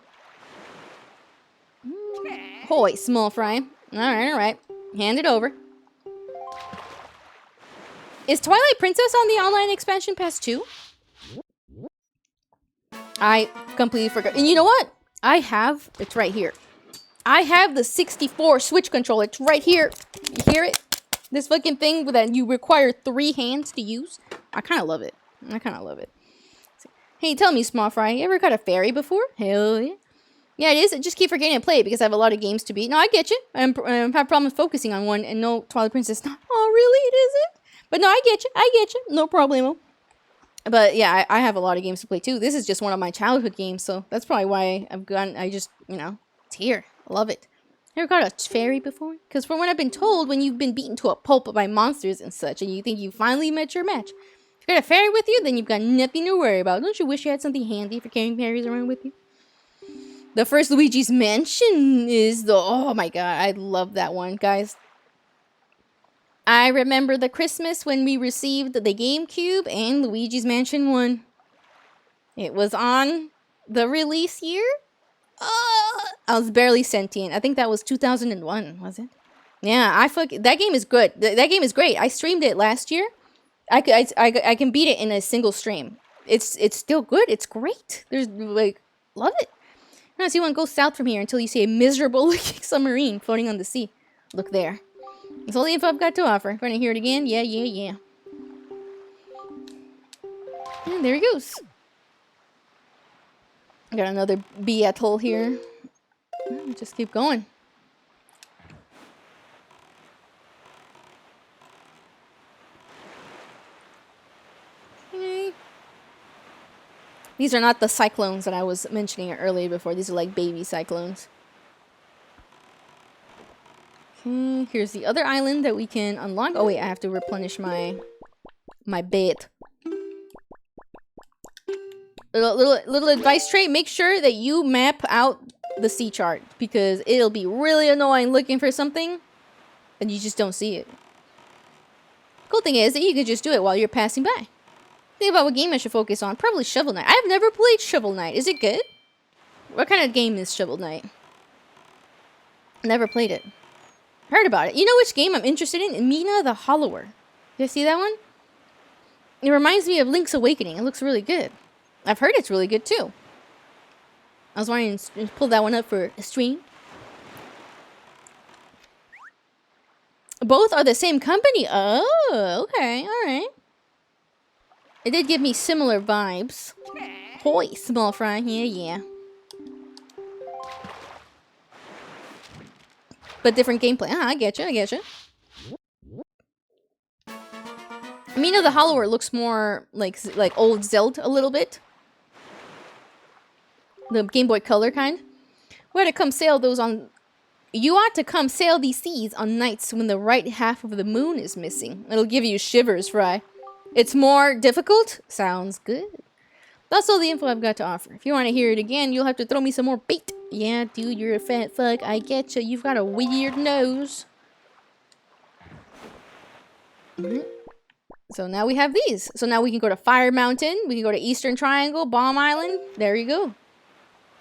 Hoy, small fry. Alright. Hand it over. Is Twilight Princess on the online expansion pass too? I completely forgot. And you know what? It's right here. I have the 64 Switch controller. It's right here. You hear it? This fucking thing that you require 3 hands to use. I kind of love it. Hey, tell me, small fry, you ever got a fairy before? Hell yeah. Yeah, it is. I just keep forgetting to play it because I have a lot of games to beat. No, I get you. I have problems focusing on one, and no, Twilight Princess. Not. Oh, really? It isn't? But no, I get you. No problemo. But yeah, I have a lot of games to play too. This is just one of my childhood games, so that's probably why it's here. I love it. Ever got a fairy before? Because from what I've been told, when you've been beaten to a pulp by monsters and such, and you think you finally met your match, if you got a fairy with you, then you've got nothing to worry about. Don't you wish you had something handy for carrying fairies around with you? The first Luigi's Mansion is oh my god, I love that one, guys. I remember the Christmas when we received the GameCube and Luigi's Mansion 1. It was on the release year. I was barely sentient. I think that was 2001, was it? Yeah, that game is good. That game is great. I streamed it last year. I can beat it in a single stream. It's still good. It's great. There's love it. I don't see one go south from here until you see a miserable looking submarine floating on the sea. Look there. That's all the info I've got to offer. If I want to hear it again, yeah. And there he goes. Got another bee atoll here. Just keep going. Okay. These are not the cyclones that I was mentioning earlier before. These are like baby cyclones. Okay, here's the other island that we can unlock. Oh wait, I have to replenish my bait. Little advice trait, make sure that you map out the sea chart, because it'll be really annoying looking for something and you just don't see it. Cool thing is that you can just do it while you're passing by. Think about what game I should focus on. Probably Shovel Knight. I've never played Shovel Knight. Is it good? What kind of game is Shovel Knight? Never played it. Heard about it. You know which game I'm interested in? Mina the Hollower. You see that one? It reminds me of Link's Awakening. It looks really good. I've heard it's really good too. I was wanting to pull that one up for a stream. Both are the same company. Oh, okay, all right. It did give me similar vibes. Hoi, small fry. Yeah. But different gameplay. I get you. Mina the Hollower looks more like old Zelda a little bit. The Game Boy Color kind. We ought to come sail those on... You ought to come sail these seas on nights when the right half of the moon is missing. It'll give you shivers, Fry. It's more difficult? Sounds good. That's all the info I've got to offer. If you want to hear it again, you'll have to throw me some more bait. Yeah, dude, you're a fat fuck. I get you. You've got a weird nose. So now we have these. So now we can go to Fire Mountain. We can go to Eastern Triangle, Bomb Island. There you go.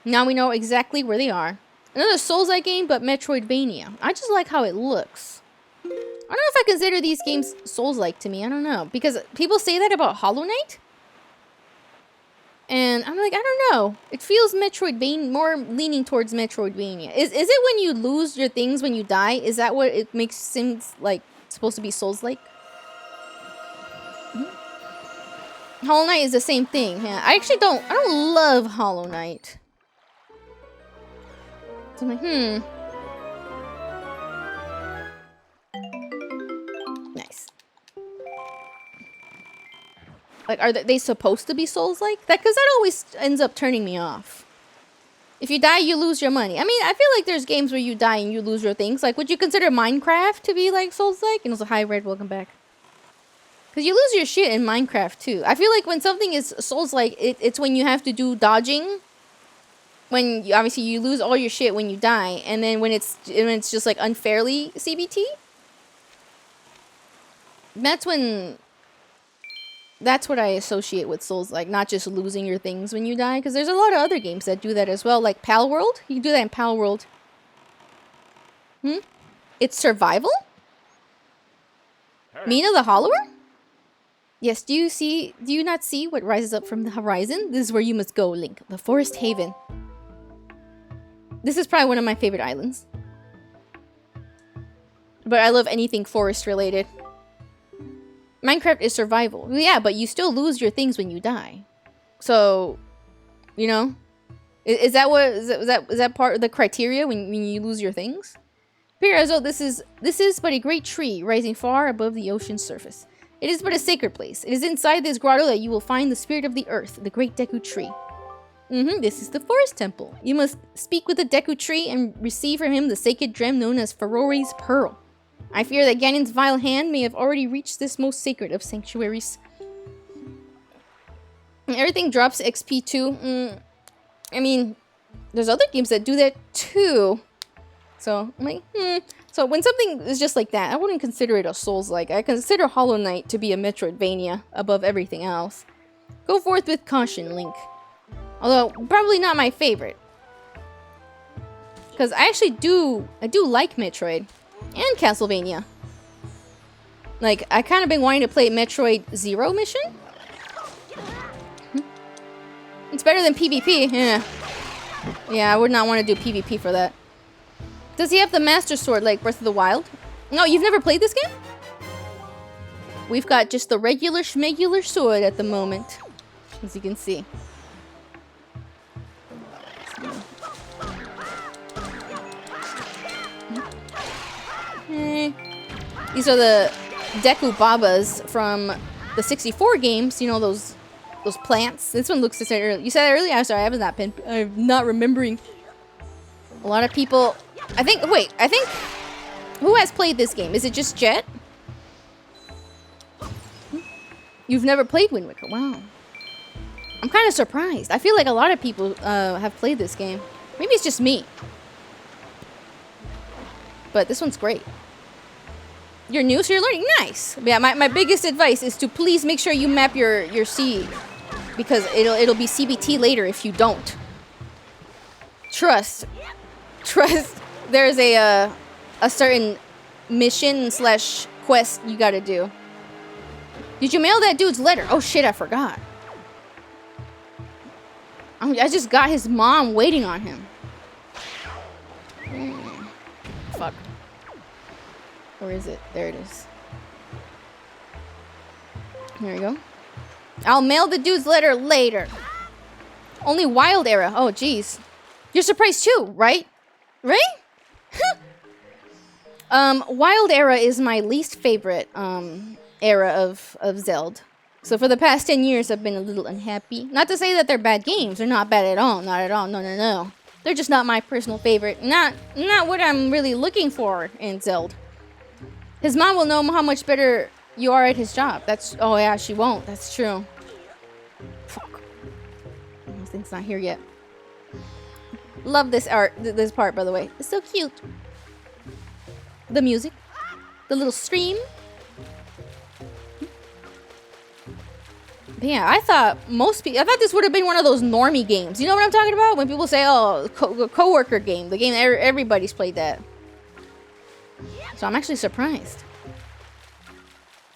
Now we know exactly where they are. Another Souls-like game, but Metroidvania. I just like how it looks. I don't know if I consider these games Souls-like to me. I don't know. Because people say that about Hollow Knight. And I'm like, I don't know. It feels Metroidvania, more leaning towards Metroidvania. Is it when you lose your things when you die? Is that what it makes seems like supposed to be Souls-like? Hollow Knight is the same thing. Yeah, I don't love Hollow Knight. So I'm like, Nice. Like, are they supposed to be Souls-like? Because that always ends up turning me off. If you die, you lose your money. I mean, I feel like there's games where you die and you lose your things. Like, would you consider Minecraft to be, like, Souls-like? And also, hi, Red, welcome back. Because you lose your shit in Minecraft, too. I feel like when something is Souls-like, it's when you have to do dodging. When, obviously, you lose all your shit when you die. And then when it's just, like, unfairly CBT. That's what I associate with Souls-like, not just losing your things when you die. Because there's a lot of other games that do that as well, like Pal World. You can do that in Pal World. It's survival? Hey. Mina the Hollower? Yes, do you not see what rises up from the horizon? This is where you must go, Link. The Forest Haven. This is probably one of my favorite islands. But I love anything forest related. Minecraft is survival. Yeah, but you still lose your things when you die. So, you know, is that part of the criteria when you lose your things? Pirazo, this is but a great tree rising far above the ocean's surface. It is but a sacred place. It is inside this grotto that you will find the spirit of the earth, the great Deku tree. This is the forest temple. You must speak with the Deku tree and receive from him the sacred gem known as Ferori's Pearl. I fear that Ganon's vile hand may have already reached this most sacred of sanctuaries. Everything drops XP too. I mean, there's other games that do that too. So, I'm like, So when something is just like that, I wouldn't consider it a Souls-like. I consider Hollow Knight to be a Metroidvania above everything else. Go forth with caution, Link. Although, probably not my favorite. Because I actually do like Metroid. And Castlevania. Like, I kind of been wanting to play Metroid Zero Mission. It's better than PvP. Yeah, I would not want to do PvP for that. Does he have the Master Sword like Breath of the Wild? No, you've never played this game? We've got just the regular schmegular sword at the moment. As you can see. These are the Deku Babas from the 64 games. You know, those plants. This one looks... You said that earlier? I'm sorry, I'm not remembering. A lot of people... I think... Who has played this game? Is it just Jet? You've never played Wind Waker? Wow. I'm kind of surprised. I feel like a lot of people have played this game. Maybe it's just me. But this one's great. You're new, so you're learning. Nice. Yeah, my biggest advice is to please make sure you map your C, because it'll be CBT later if you don't. Trust. There's a certain mission / quest you gotta do. Did you mail that dude's letter? Oh shit, I forgot. I just got his mom waiting on him. Fuck. Or is it? There it is. There we go. I'll mail the dude's letter later. Only Wild Era. Oh, jeez. You're surprised too, right? Right? Wild Era is my least favorite era of Zelda. So for the past 10 years, I've been a little unhappy. Not to say that they're bad games. They're not bad at all. Not at all. No, no, no. They're just not my personal favorite. Not what I'm really looking for in Zelda. His mom will know how much better you are at his job. Oh yeah, she won't. That's true. Fuck. This thing's not here yet. Love this this part, by the way. It's so cute. The music. The little stream. But yeah, I thought this would have been one of those normie games. You know what I'm talking about? When people say, oh, co-worker game. The game that everybody's played that. So I'm actually surprised.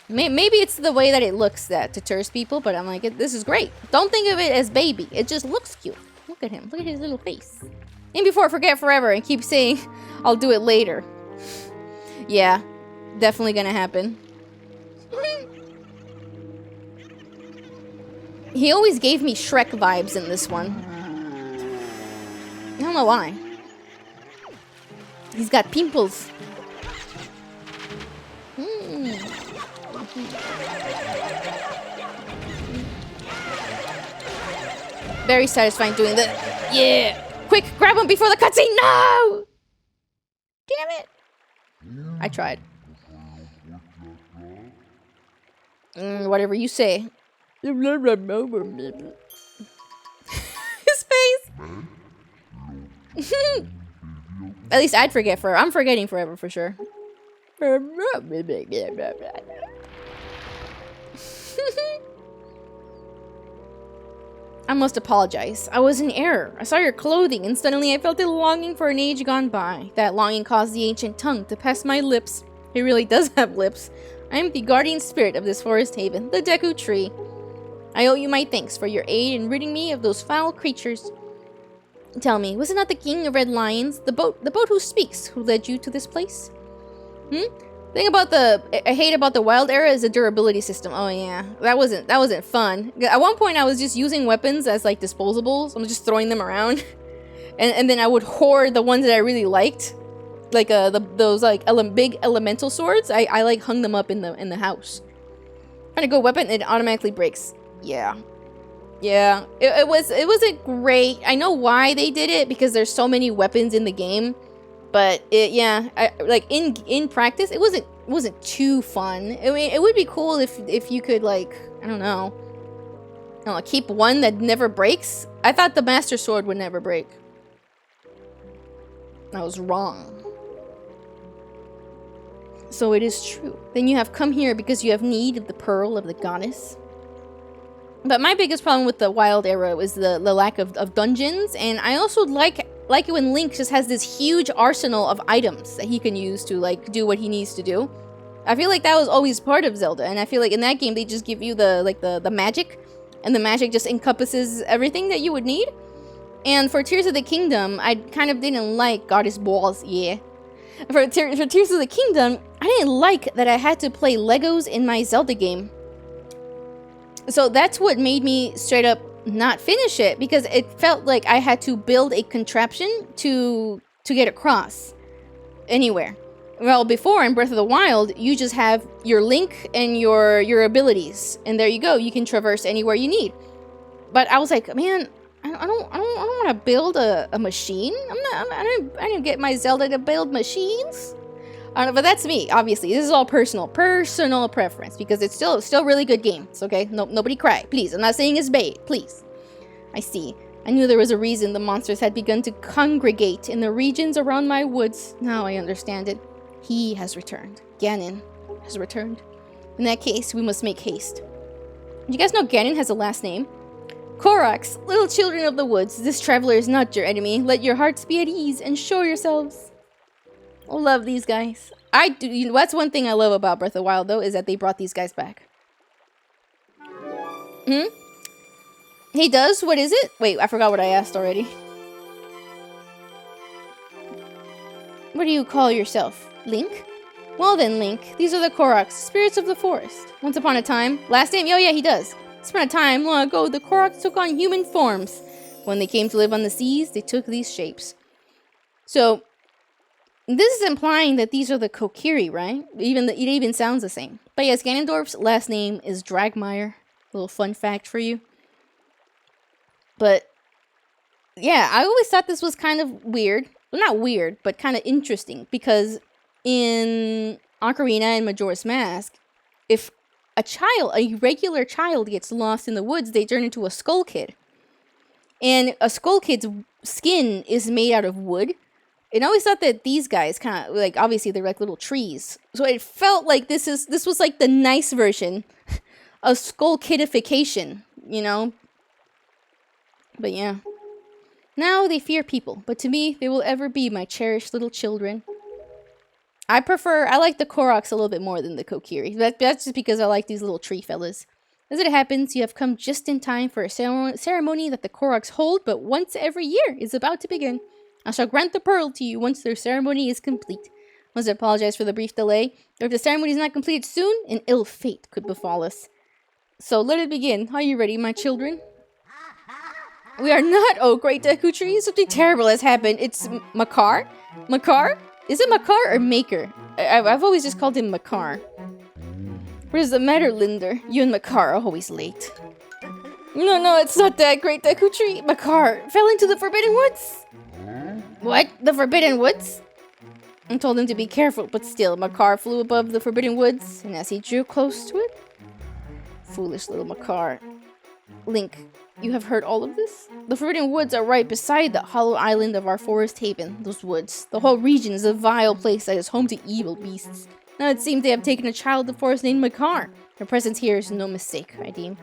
Maybe it's the way that it looks that deters people, but I'm like, this is great. Don't think of it as baby. It just looks cute. Look at him. Look at his little face. And before I forget forever and keep saying, I'll do it later. Yeah, definitely gonna happen. He always gave me Shrek vibes in this one. I don't know why. He's got pimples. Very satisfying doing that. Yeah! Quick, grab him before the cutscene! No! Damn it! I tried. Whatever you say. His face! At least I'd forget forever. I'm forgetting forever for sure. I must apologize. I was in error. I saw your clothing, and suddenly I felt a longing for an age gone by. That longing caused the ancient tongue to pass my lips. It really does have lips. I am the guardian spirit of this forest haven, the Deku Tree. I owe you my thanks for your aid in ridding me of those foul creatures. Tell me, was it not the King of Red Lions, the boat who speaks, who led you to this place? The thing about I hate about the Wild Era is the durability system. Oh yeah, that wasn't fun. At one point I was just using weapons as like disposables. I'm just throwing them around, and then I would hoard the ones that I really liked, like those like big elemental swords. I like hung them up in the house. Trying to go weapon, it automatically breaks. Yeah. It wasn't great. I know why they did it because there's so many weapons in the game. But like in practice, it wasn't too fun. I mean, it would be cool if you could like I don't know, keep one that never breaks. I thought the Master Sword would never break. I was wrong. So it is true. Then you have come here because you have need of the pearl of the goddess. But my biggest problem with the Wild Era was the lack of dungeons, and I also like it when Link just has this huge arsenal of items that he can use to like do what he needs to do. I feel like that was always part of Zelda, and I feel like in that game they just give you the magic, and the magic just encompasses everything that you would need. And for Tears of the Kingdom, I kind of didn't like Goddess Balls, yeah. For Tears of the Kingdom, I didn't like that I had to play Legos in my Zelda game. So that's what made me straight up not finish it, because it felt like I had to build a contraption to get across anywhere. Well, before in Breath of the Wild, you just have your Link and your abilities, and there you go. You can traverse anywhere you need. But I was like, man, I don't want to build a machine. I didn't get my Zelda to build machines. But that's me, obviously. This is all personal preference, because it's still really good games, okay? No, nobody cry, please. I'm not saying it's bad, please. I see. I knew there was a reason the monsters had begun to congregate in the regions around my woods. Now I understand it. He has returned. Ganon has returned. In that case, we must make haste. You guys know Ganon has a last name? Koroks, little children of the woods, this traveler is not your enemy. Let your hearts be at ease and show yourselves. I love these guys. I do. You know, that's one thing I love about Breath of the Wild, though, is that they brought these guys back. He does? What is it? Wait, I forgot what I asked already. What do you call yourself? Link? Well then, Link, these are the Koroks, spirits of the forest. Once upon a time, last name? Oh yeah, he does. Once upon a time, long ago, the Koroks took on human forms. When they came to live on the seas, they took these shapes. So, this is implying that these are the Kokiri, right? It even sounds the same. But yes, Ganondorf's last name is Dragmire. Little fun fact for you. But, yeah, I always thought this was kind of weird. Well, not weird, but kind of interesting. Because in Ocarina and Majora's Mask, if a regular child gets lost in the woods, they turn into a Skull Kid. And a Skull Kid's skin is made out of wood. And I always thought that these guys kind of, like, obviously they're like little trees. So it felt like this was like the nice version of Skull Kidification, you know? But yeah. Now they fear people, but to me, they will ever be my cherished little children. I like the Koroks a little bit more than the Kokiri. That's just because I like these little tree fellas. As it happens, you have come just in time for a ceremony that the Koroks hold, but once every year is about to begin. I shall grant the pearl to you once their ceremony is complete. Must apologize for the brief delay. If the ceremony is not completed soon, an ill fate could befall us. So let it begin. Are you ready, my children? We are not, oh great Deku Tree. Something terrible has happened. It's Makar? Makar? Is it Makar or Maker? I've always just called him Makar. What is the matter, Linder? You and Makar are always late. No, it's not that, great Deku Tree. Makar fell into the Forbidden Woods. What? The Forbidden Woods? I told him to be careful, but still, Makar flew above the Forbidden Woods, and as he drew close to it... Foolish little Makar. Link, you have heard all of this? The Forbidden Woods are right beside the hollow island of our forest haven. Those woods. The whole region is a vile place that is home to evil beasts. Now it seems they have taken a child of the forest named Makar. Her presence here is no mistake, I deem.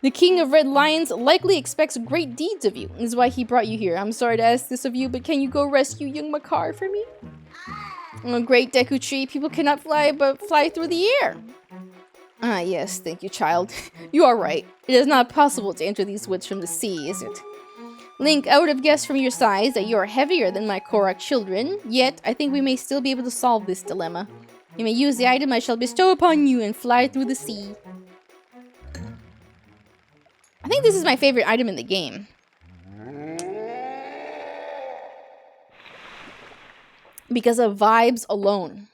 The King of Red Lions likely expects great deeds of you. This is why he brought you here. I'm sorry to ask this of you, but can you go rescue young Makar for me? Oh, great Deku Tree, people cannot fly but fly through the air. Ah, yes, thank you, child. You are right. It is not possible to enter these woods from the sea, is it? Link, I would have guessed from your size that you are heavier than my Korok children, yet I think we may still be able to solve this dilemma. You may use the item I shall bestow upon you and fly through the sea. I think this is my favorite item in the game. Because of vibes alone.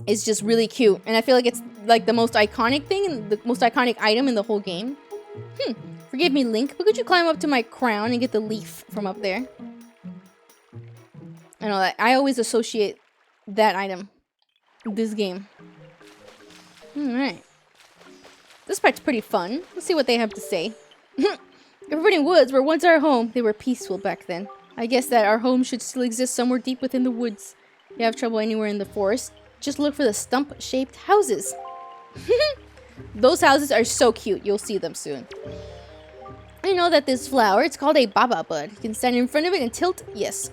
It's just really cute. And I feel like it's like the most iconic thing and the most iconic item in the whole game. Forgive me, Link, but could you climb up to my crown and get the leaf from up there? I know that I always associate that item with this game. Alright. This part's pretty fun. Let's see what they have to say. The Forbidden Woods were once our home. They were peaceful back then. I guess that our home should still exist somewhere deep within the woods. If you have trouble anywhere in the forest, just look for the stump-shaped houses. Those houses are so cute. You'll see them soon. I know that this flower, it's called a Baba Bud. You can stand in front of it and tilt. Yes.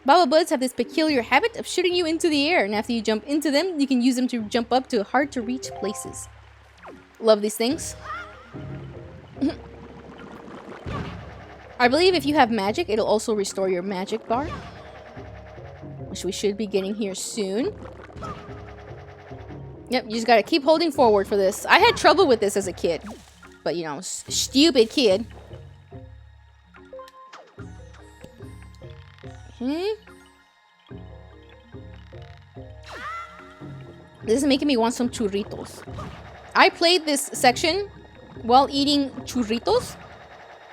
Baba Buds have this peculiar habit of shooting you into the air. And after you jump into them, you can use them to jump up to hard-to-reach places. Love these things. I believe if you have magic, it'll also restore your magic bar. Which we should be getting here soon. Yep, you just gotta keep holding forward for this. I had trouble with this as a kid. But, you know, stupid kid. This is making me want some churritos. I played this section while eating churritos.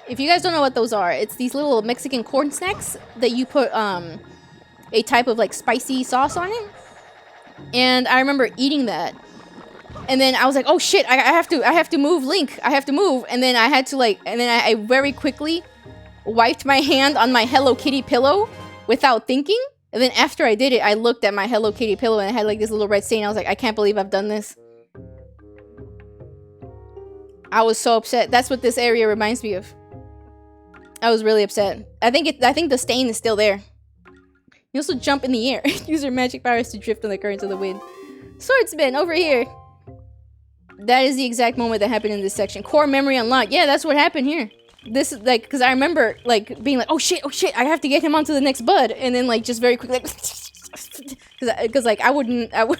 If you guys don't know what those are, it's these little Mexican corn snacks that you put a type of like spicy sauce on it. And I remember eating that. And then I was like, oh shit, I have to move, Link. I have to move. And then I had to like, and then I very quickly wiped my hand on my Hello Kitty pillow without thinking. And then after I did it, I looked at my Hello Kitty pillow and it had like this little red stain. I was like, I can't believe I've done this. I was so upset. That's what this area reminds me of. I was really upset. I think the stain is still there. You also jump in the air. Use your magic powers to drift on the currents of the wind. Swordsman, over here. That is the exact moment that happened in this section. Core memory unlocked. Yeah, that's what happened here. This is like, because I remember like being like, oh shit, I have to get him onto the next bud. And then like just very quickly, like, Because like I would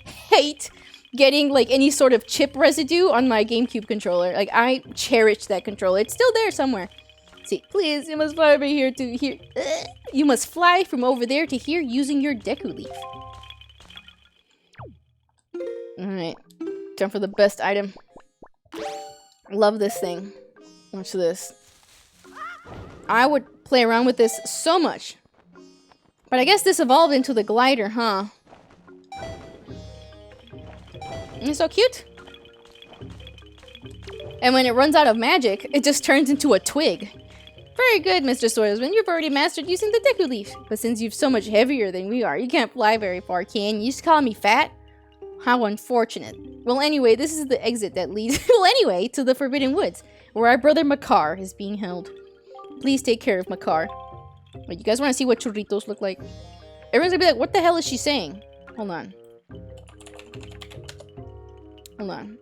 hate getting like any sort of chip residue on my GameCube controller. Like I cherish that controller. It's still there somewhere. See, please, you must fly over here to here. You must fly from over there to here using your Deku Leaf. Alright. Time for the best item. Love this thing. Watch this. I would play around with this so much. But I guess this evolved into the glider, huh? It's so cute. And when it runs out of magic, it just turns into a twig. Very good, Mr. Swordsman. You've already mastered using the Deku Leaf. But since you're so much heavier than we are, you can't fly very far, can you? Just call me fat? How unfortunate. Well, anyway, this is the exit that leads, to the Forbidden Woods, where our brother Makar is being held. Please take care of Makar. Wait, you guys want to see what churritos look like? Everyone's gonna be like, what the hell is she saying? Hold on. Hold on.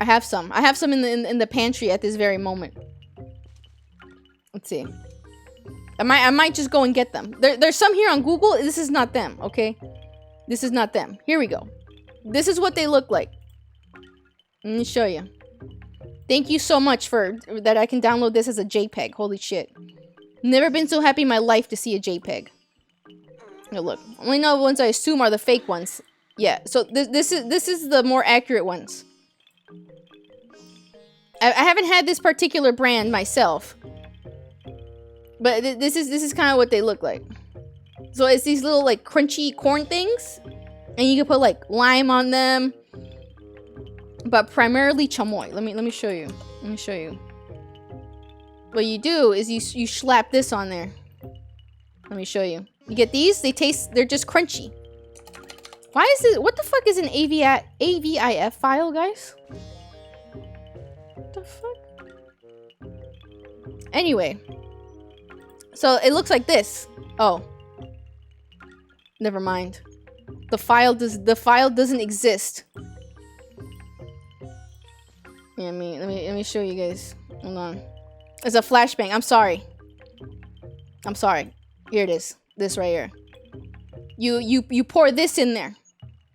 I have some. I have some in the pantry at this very moment. Let's see. I might just go and get them. There's some here on Google. This is not them, okay? This is not them. Here we go. This is what they look like. Let me show you. Thank you so much for that I can download this as a JPEG. Holy shit. Never been so happy in my life to see a JPEG. Here, look. Only know the ones I assume are the fake ones. Yeah, so this is the more accurate ones. I haven't had this particular brand myself. But this is kind of what they look like. So it's these little like crunchy corn things. And you can put like lime on them. But primarily chamoy. Let me show you. Let me show you. What you do is you slap this on there. Let me show you. You get these, they're just crunchy. Why is it, what the fuck is an AVIF file, guys? What the fuck? Anyway. So it looks like this. Oh. Never mind. The file doesn't exist. Yeah, let me show you guys. Hold on. It's a flashbang. I'm sorry. I'm sorry. Here it is. This right here. You pour this in there.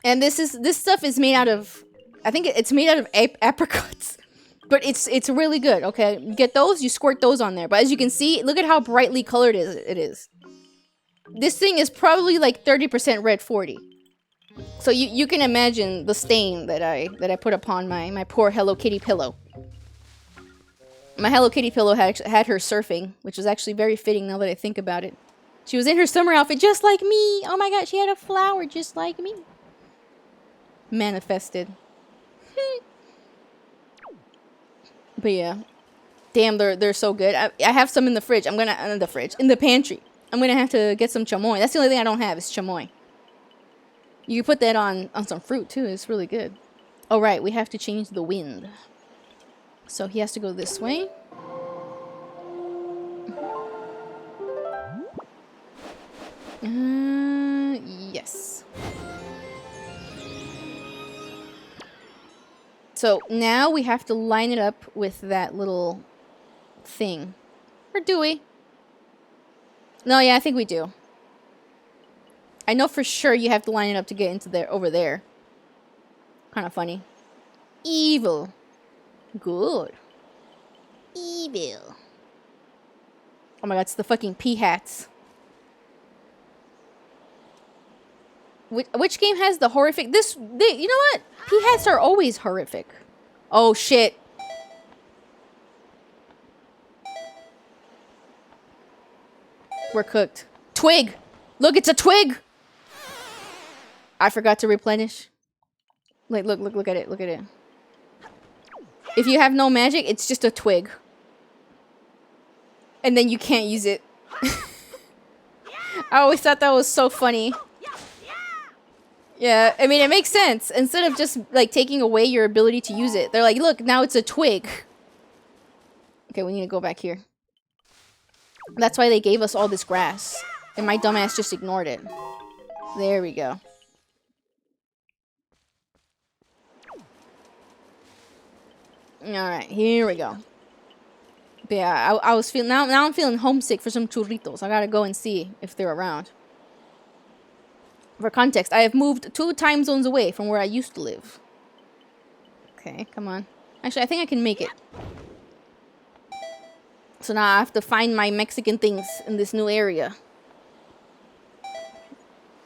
And this stuff is made out of, I think it's made out of apricots. But it's really good, okay? You get those, you squirt those on there. But as you can see, look at how brightly colored it is. This thing is probably like 30% red 40. So you can imagine the stain that I put upon my poor Hello Kitty pillow. My Hello Kitty pillow had her surfing, which was actually very fitting now that I think about it. She was in her summer outfit just like me. Oh my god, she had a flower just like me. Manifested. But yeah. Damn, they're so good. I have some in the fridge. In the pantry. I'm gonna have to get some chamoy. That's the only thing I don't have is chamoy. You can put that on some fruit too. It's really good. Oh right, we have to change the wind. So he has to go this way. Yes. So now we have to line it up with that little thing. Or do we? No, yeah, I think we do. I know for sure you have to line it up to get into there, over there. Kind of funny. Evil. Good. Evil. Oh my god, it's the fucking pea hats. Which game has the horrific? You know what? Pea hats are always horrific. Oh shit. We're cooked. Twig! Look, it's a twig! I forgot to replenish. Like, look at it. Look at it. If you have no magic, it's just a twig. And then you can't use it. I always thought that was so funny. Yeah, I mean, it makes sense. Instead of just, like, taking away your ability to use it, they're like, look, now it's a twig. Okay, we need to go back here. That's why they gave us all this grass. And my dumbass just ignored it. There we go. Alright, here we go. But yeah, I was feeling... Now I'm feeling homesick for some churritos. I gotta go and see if they're around. For context, I have moved 2 time zones away from where I used to live. Okay, come on. Actually, I think I can make it. So now I have to find my Mexican things in this new area.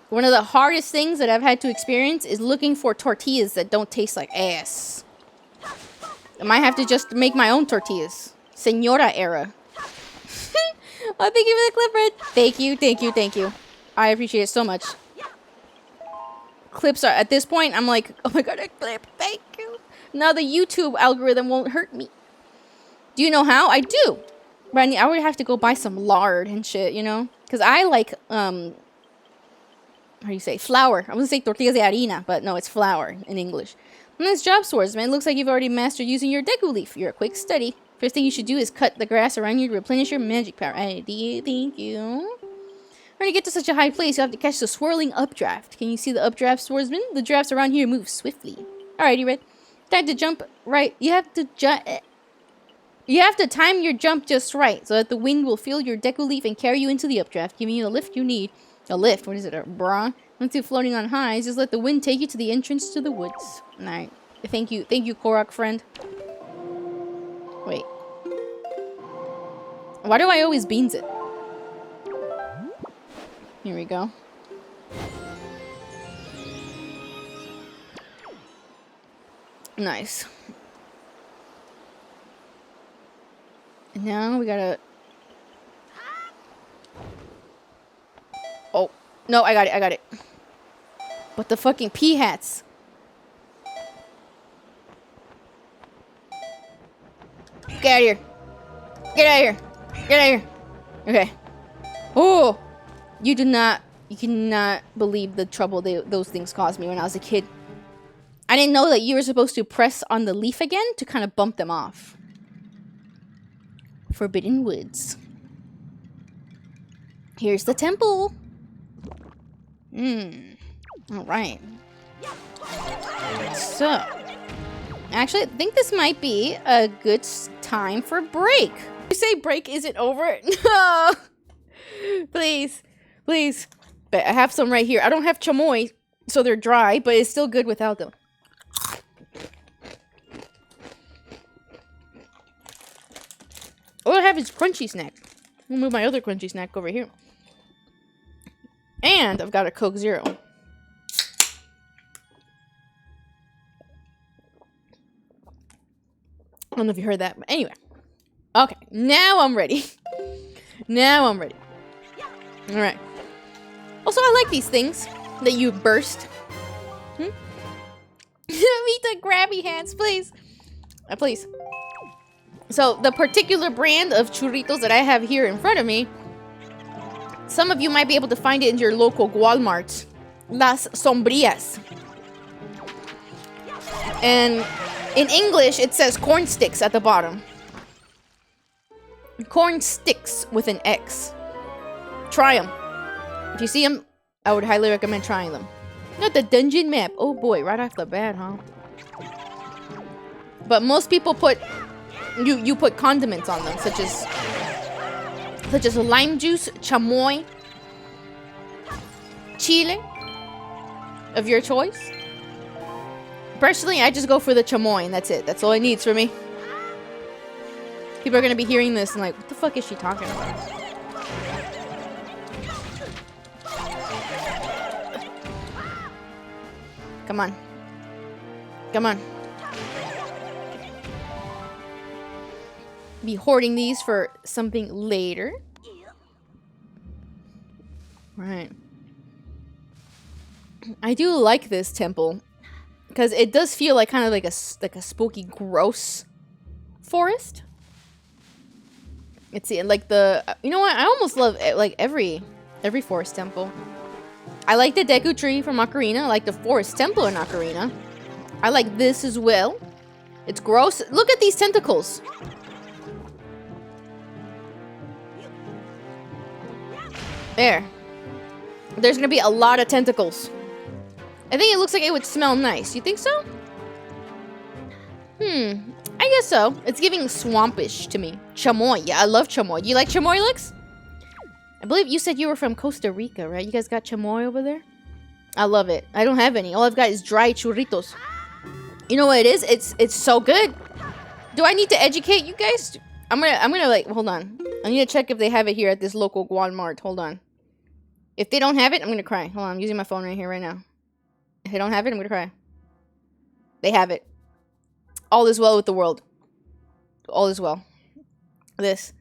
One of the hardest things that I've had to experience is looking for tortillas that don't taste like ass. I might have to just make my own tortillas. Senora era. Oh, thank you for the clip, Red. Thank you, thank you, thank you. I appreciate it so much. Clips are, at this point, I'm like, oh my god, a clip, thank you. Now the YouTube algorithm won't hurt me. Do you know how? I do. But I would have to go buy some lard and shit, you know? Because I like, how do you say? Flour. I was going to say tortillas de harina, but no, it's flour in English. Nice job, Swordsman. It looks like you've already mastered using your Deku Leaf. You're a quick study. First thing you should do is cut the grass around you to replenish your magic power. Thank you. When you get to such a high place, you have to catch the swirling updraft. Can you see the updraft, Swordsman? The drafts around here move swiftly. Alrighty, Red. Time to jump right. You have to time your jump just right, so that the wind will fill your Deku Leaf and carry you into the updraft, giving you the lift you need. A lift? What is it, a bra? Once you're floating on highs, just let the wind take you to the entrance to the woods. Alright. Thank you, Korok friend. Wait. Why do I always beans it? Here we go. Nice. And now we gotta... Oh. No, I got it. But the fucking pea hats. Get out of here. Get out of here. Get out of here. Okay. Oh. You cannot believe the trouble those things caused me when I was a kid. I didn't know that you were supposed to press on the leaf again to kind of bump them off. Forbidden Woods. Here's the temple. Alright. So, actually, I think this might be a good time for break. You say break isn't over? No! Please. Please. But I have some right here. I don't have chamoy, so they're dry, but it's still good without them. All I have is crunchy snack. I'll move my other crunchy snack over here. And I've got a Coke Zero. I don't know if you heard that, but anyway. Okay, now I'm ready. Now I'm ready. Alright. Also, I like these things that you burst. Meet the grabby hands, please. Please. So, the particular brand of churritos that I have here in front of me, some of you might be able to find it in your local Walmart. Las Sombrillas. And in English, it says corn sticks at the bottom. Corn sticks with an X. Try them. If you see them, I would highly recommend trying them. Got the dungeon map. Oh boy, right off the bat, huh? But most people put... You put condiments on them, such as lime juice, chamoy, chile of your choice. Personally, I just go for the chamoy, and that's it. That's all it needs for me. People are gonna be hearing this and like, what the fuck is she talking about? Come on. Come on. Be hoarding these for something later. Right. I do like this temple because it does feel like kind of like a spooky, gross forest. It's like the, you know what? I almost love like every forest temple. I like the Deku Tree from Ocarina. I like the Forest Temple in Ocarina. I like this as well. It's gross. Look at these tentacles. There. There's gonna be a lot of tentacles. I think it looks like it would smell nice. You think so? I guess so. It's giving swampish to me. Chamoy. Yeah, I love chamoy. Do you like chamoy, Lex? I believe you said you were from Costa Rica, right? You guys got chamoy over there? I love it. I don't have any. All I've got is dry churritos. You know what it is? It's so good. Do I need to educate you guys? I'm gonna like, hold on. I need to check if they have it here at this local Walmart. Hold on. If they don't have it, I'm gonna cry. Hold on, I'm using my phone right here, right now. If they don't have it, I'm gonna cry. They have it. All is well with the world. All is well. This.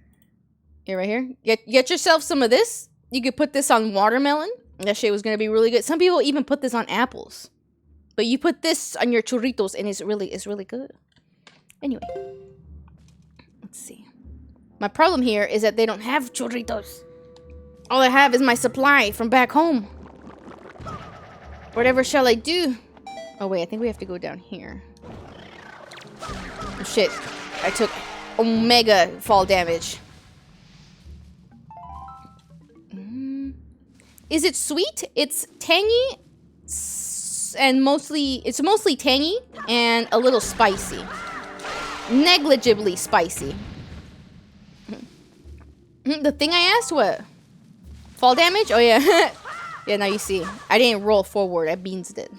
Here, right here. Get yourself some of this. You could put this on watermelon. That shit was gonna be really good. Some people even put this on apples. But you put this on your churritos and it's really good. Anyway. Let's see. My problem here is that they don't have churritos. All I have is my supply from back home. Whatever shall I do? Oh wait, I think we have to go down here. Oh shit. I took omega fall damage. Is it sweet? It's tangy and it's mostly tangy and a little spicy. Negligibly spicy. The thing I asked, what? Fall damage? Oh yeah. Yeah, now you see. I didn't roll forward, I beans did.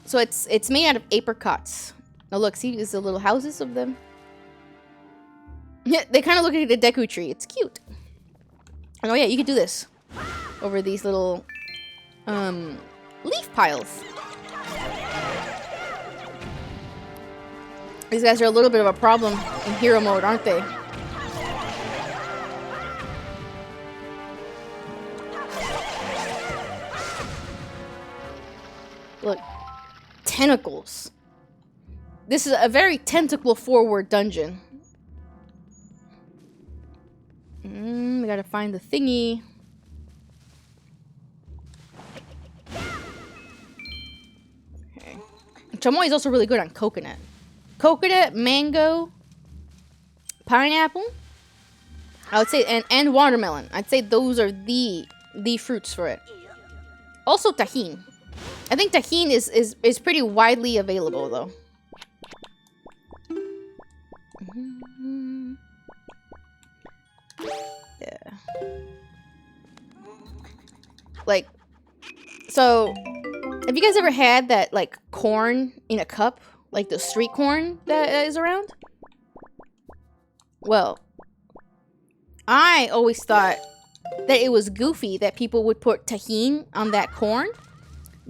So it's made out of apricots. Oh look, see, there's the little houses of them. They kind of look like the Deku tree. It's cute. And oh yeah, you could do this over these little leaf piles. These guys are a little bit of a problem in hero mode, aren't they? Look, tentacles. This is a very tentacle forward dungeon. We gotta find the thingy. Okay. Chamoy is also really good on coconut. Coconut, mango, pineapple. I would say, and watermelon. I'd say those are the fruits for it. Also tajin. I think tajin is pretty widely available though. Yeah. Like, so, have you guys ever had that, like, corn in a cup? Like the street corn that is around? Well, I always thought that it was goofy that people would put tajin on that corn.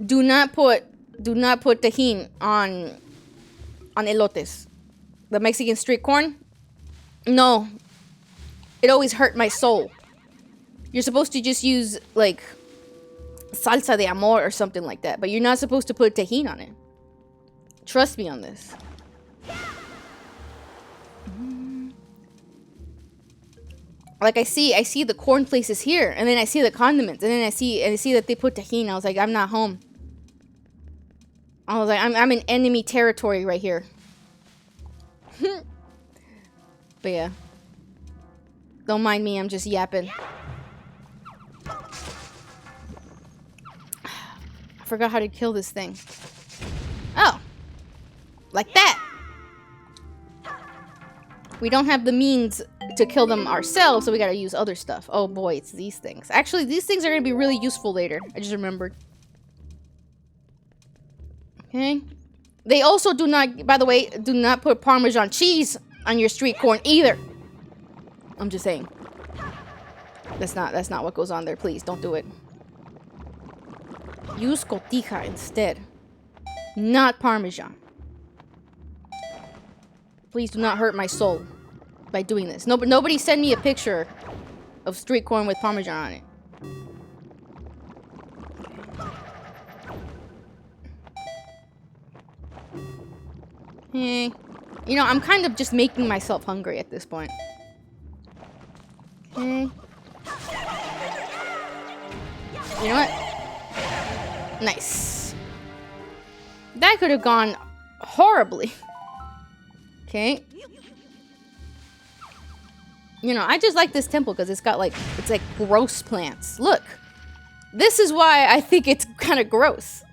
Do not put tajin on elotes. The Mexican street corn? No. It always hurt my soul. You're supposed to just use, like, salsa de amor or something like that. But you're not supposed to put tajin on it. Trust me on this. Like, I see the corn places here. And then I see the condiments. And then I see that they put tajin. I was like, I'm not home. I was like, I'm in enemy territory right here. But yeah. Don't mind me, I'm just yapping. I forgot how to kill this thing. Oh. Like that. We don't have the means to kill them ourselves, so we gotta use other stuff. Oh boy, it's these things. Actually, these things are gonna be really useful later. I just remembered. Okay. They also do not, by the way, do not put Parmesan cheese on your street corn either. I'm just saying. That's not what goes on there. Please, don't do it. Use cotija instead. Not Parmesan. Please do not hurt my soul by doing this. No, but nobody send me a picture of street corn with Parmesan on it. Okay. You know, I'm kind of just making myself hungry at this point. Okay. You know what? Nice. That could have gone horribly. Okay. You know, I just like this temple because it's got like, it's like gross plants. Look. This is why I think it's kind of gross.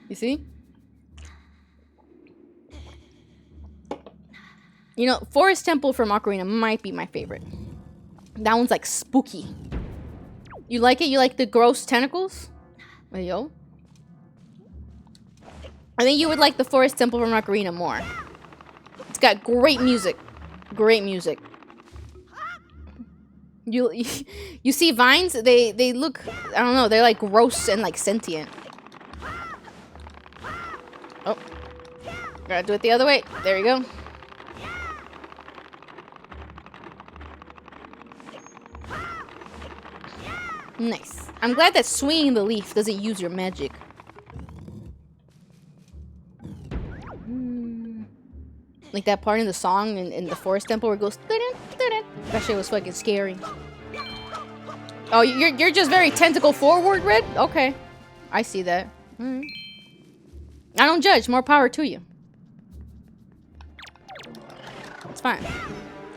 You see? You know, Forest Temple from Ocarina might be my favorite. That one's like spooky. You like it? You like the gross tentacles? Hey, yo. I think you would like the Forest Temple from Ocarina more. It's got great music. Great music. You see vines? They look, I don't know, they're like gross and like sentient. Oh. Gotta do it the other way. There you go. Nice. I'm glad that swinging the leaf doesn't use your magic. Like that part in the song in the Forest Temple where it goes. That shit was fucking scary. Oh, you're just very tentacle forward, Red? Okay. I see that. I don't judge. More power to you. It's fine.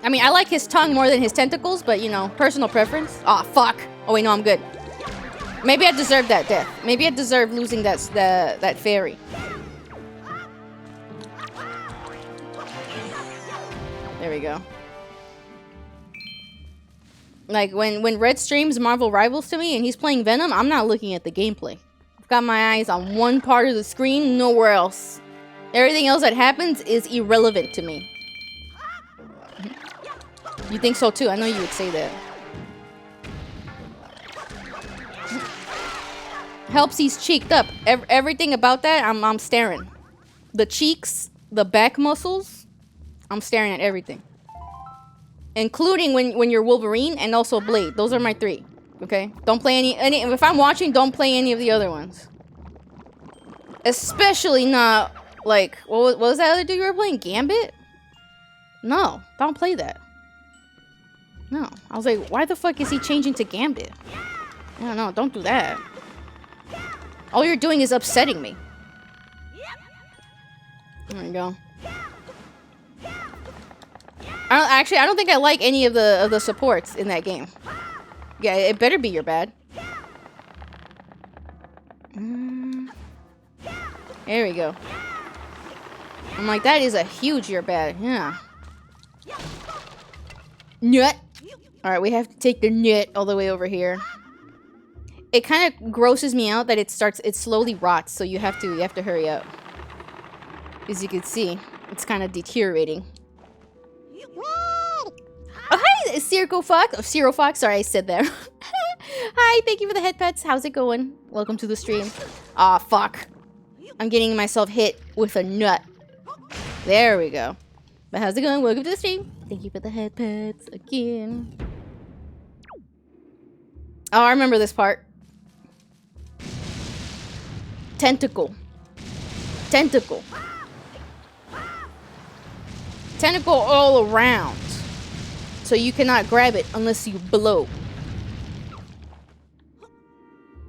I mean, I like his tongue more than his tentacles, but, you know, personal preference. Aw, oh, fuck. Oh, wait, no, I'm good. Maybe I deserve that death. Maybe I deserve losing that fairy. There we go. Like, when Red streams Marvel Rivals to me and he's playing Venom, I'm not looking at the gameplay. I've got my eyes on one part of the screen, nowhere else. Everything else that happens is irrelevant to me. You think so too? I know you would say that. Helps he's cheeked up. Everything about that, I'm staring. The cheeks, the back muscles, I'm staring at everything. Including when you're Wolverine and also Blade. Those are my three. Okay? Don't play any if I'm watching, don't play any of the other ones. Especially not like what was that other dude you were playing? Gambit? No, don't play that. No. I was like, why the fuck is he changing to Gambit? I don't know, don't do that. All you're doing is upsetting me. There you go. I don't think I like any of the supports in that game. Yeah, it better be your bad. There we go. I'm like, that is a huge your bad. Yeah. Nut. Alright, we have to take the nut all the way over here. It kind of grosses me out that it slowly rots, so you have to hurry up. As you can see, it's kind of deteriorating. Oh, hi, Circo Fox. Oh, Zero Fox. Sorry, I said that. Hi, thank you for the head pets. How's it going? Welcome to the stream. Aw, fuck. I'm getting myself hit with a nut. There we go. But how's it going? Welcome to the stream. Thank you for the head pets again. Oh, I remember this part. Tentacle. Tentacle. Tentacle all around. So you cannot grab it unless you blow.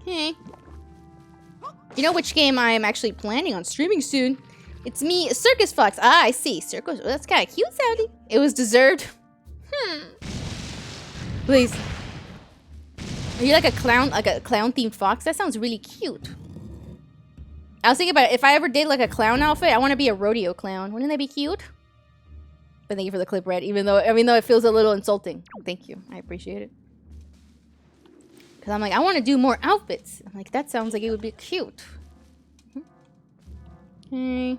Okay. You know which game I am actually planning on streaming soon? It's me, Circus Fox. Ah, I see. Circus. That's kind of cute sounding. It was deserved. Please. Are you like a clown themed fox? That sounds really cute. I was thinking about it. If I ever did like a clown outfit, I want to be a rodeo clown. Wouldn't that be cute? But thank you for the clip, Red. Even though it feels a little insulting. Thank you. I appreciate it. Because I'm like, I want to do more outfits. I'm like, that sounds like it would be cute. Okay.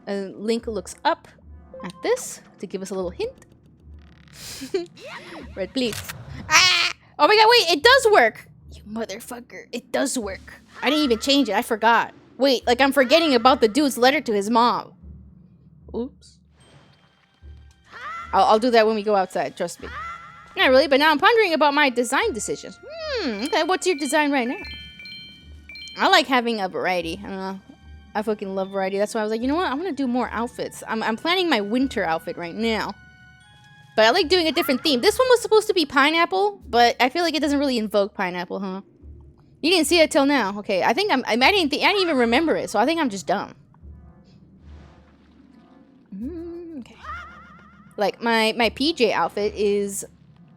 Link looks up at this to give us a little hint. Red, please. Ah! Oh my god, wait, it does work! You motherfucker, it does work. I didn't even change it, I forgot. Wait, like I'm forgetting about the dude's letter to his mom. Oops. I'll do that when we go outside, trust me. Not really, but now I'm pondering about my design decisions. Okay, what's your design right now? I like having a variety. I don't know. I fucking love variety. That's why I was like, you know what? I'm gonna do more outfits. I'm planning my winter outfit right now. But I like doing a different theme. This one was supposed to be pineapple, but I feel like it doesn't really invoke pineapple, huh? You didn't see it till now. Okay, I think I didn't even remember it, so I think I'm just dumb. Okay. Like my PJ outfit is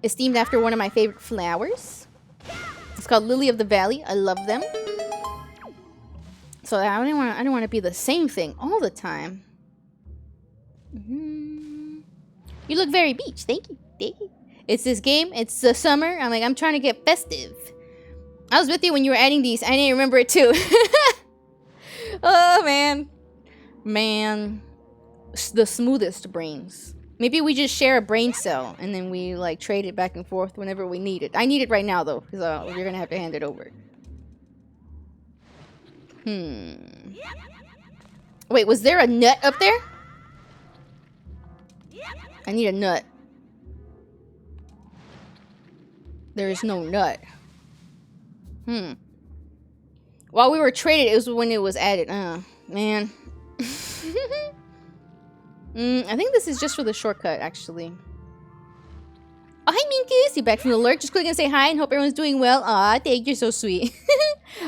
themed after one of my favorite flowers. It's called Lily of the Valley. I love them. So I don't want to be the same thing all the time. You look very beach. Thank you. Thank you. It's this game. It's the summer. I'm trying to get festive. I was with you when you were adding these. I didn't remember it too. Oh, man. Man. The smoothest brains. Maybe we just share a brain cell and then we like trade it back and forth whenever we need it. I need it right now though, because you're gonna have to hand it over. Wait, was there a nut up there? I need a nut. There is no nut. While we were traded, it was when it was added. Man. I think this is just for the shortcut, actually. Oh, hi, Minkus. You back from the lurk? Just click and say hi and hope everyone's doing well. Aw, thank you. So sweet.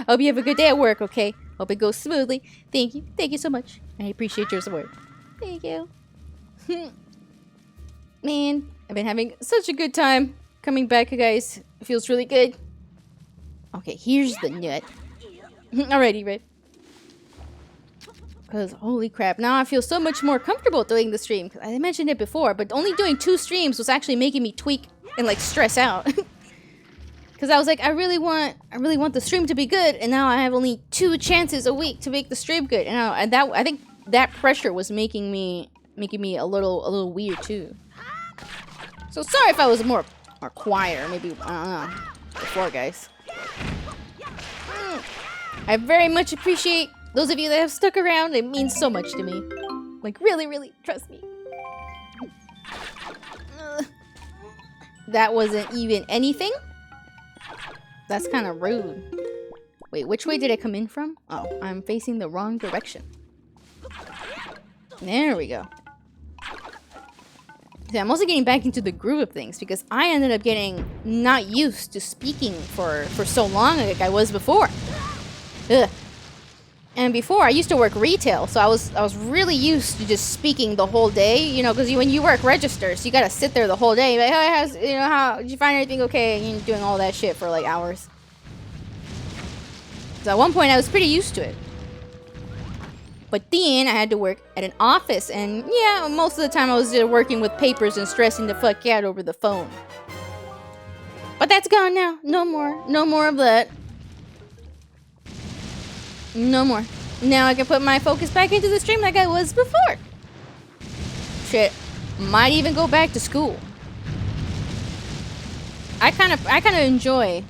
Hope you have a good day at work, okay? Hope it goes smoothly. Thank you. Thank you so much. I appreciate your support. Thank you. Man, I've been having such a good time coming back, guys. It feels really good. Okay, here's the nut. Alrighty, right? Because holy crap, now I feel so much more comfortable doing the stream. I mentioned it before, but only doing 2 streams was actually making me tweak and like stress out. Because I was like, I really want the stream to be good, and now I have only 2 chances a week to make the stream good. And I think that pressure was making me a little weird too. So sorry if I was more quiet, maybe I don't know before, guys. I very much appreciate those of you that have stuck around. It means so much to me. Like, really, really, trust me. That wasn't even anything? That's kind of rude. Wait, which way did I come in from? Oh, I'm facing the wrong direction. There we go. See, I'm also getting back into the groove of things because I ended up getting not used to speaking for so long like I was before. Ugh. And before, I used to work retail, so I was really used to just speaking the whole day, you know, because when you work registers, you gotta sit there the whole day, like, hey, how did you find everything okay? And you're doing all that shit for like hours. So at one point, I was pretty used to it. But then I had to work at an office, and yeah, most of the time I was just working with papers and stressing the fuck out over the phone. But that's gone now. No more of that. No more. Now I can put my focus back into the stream like I was before. Shit. Might even go back to school. I kind of enjoy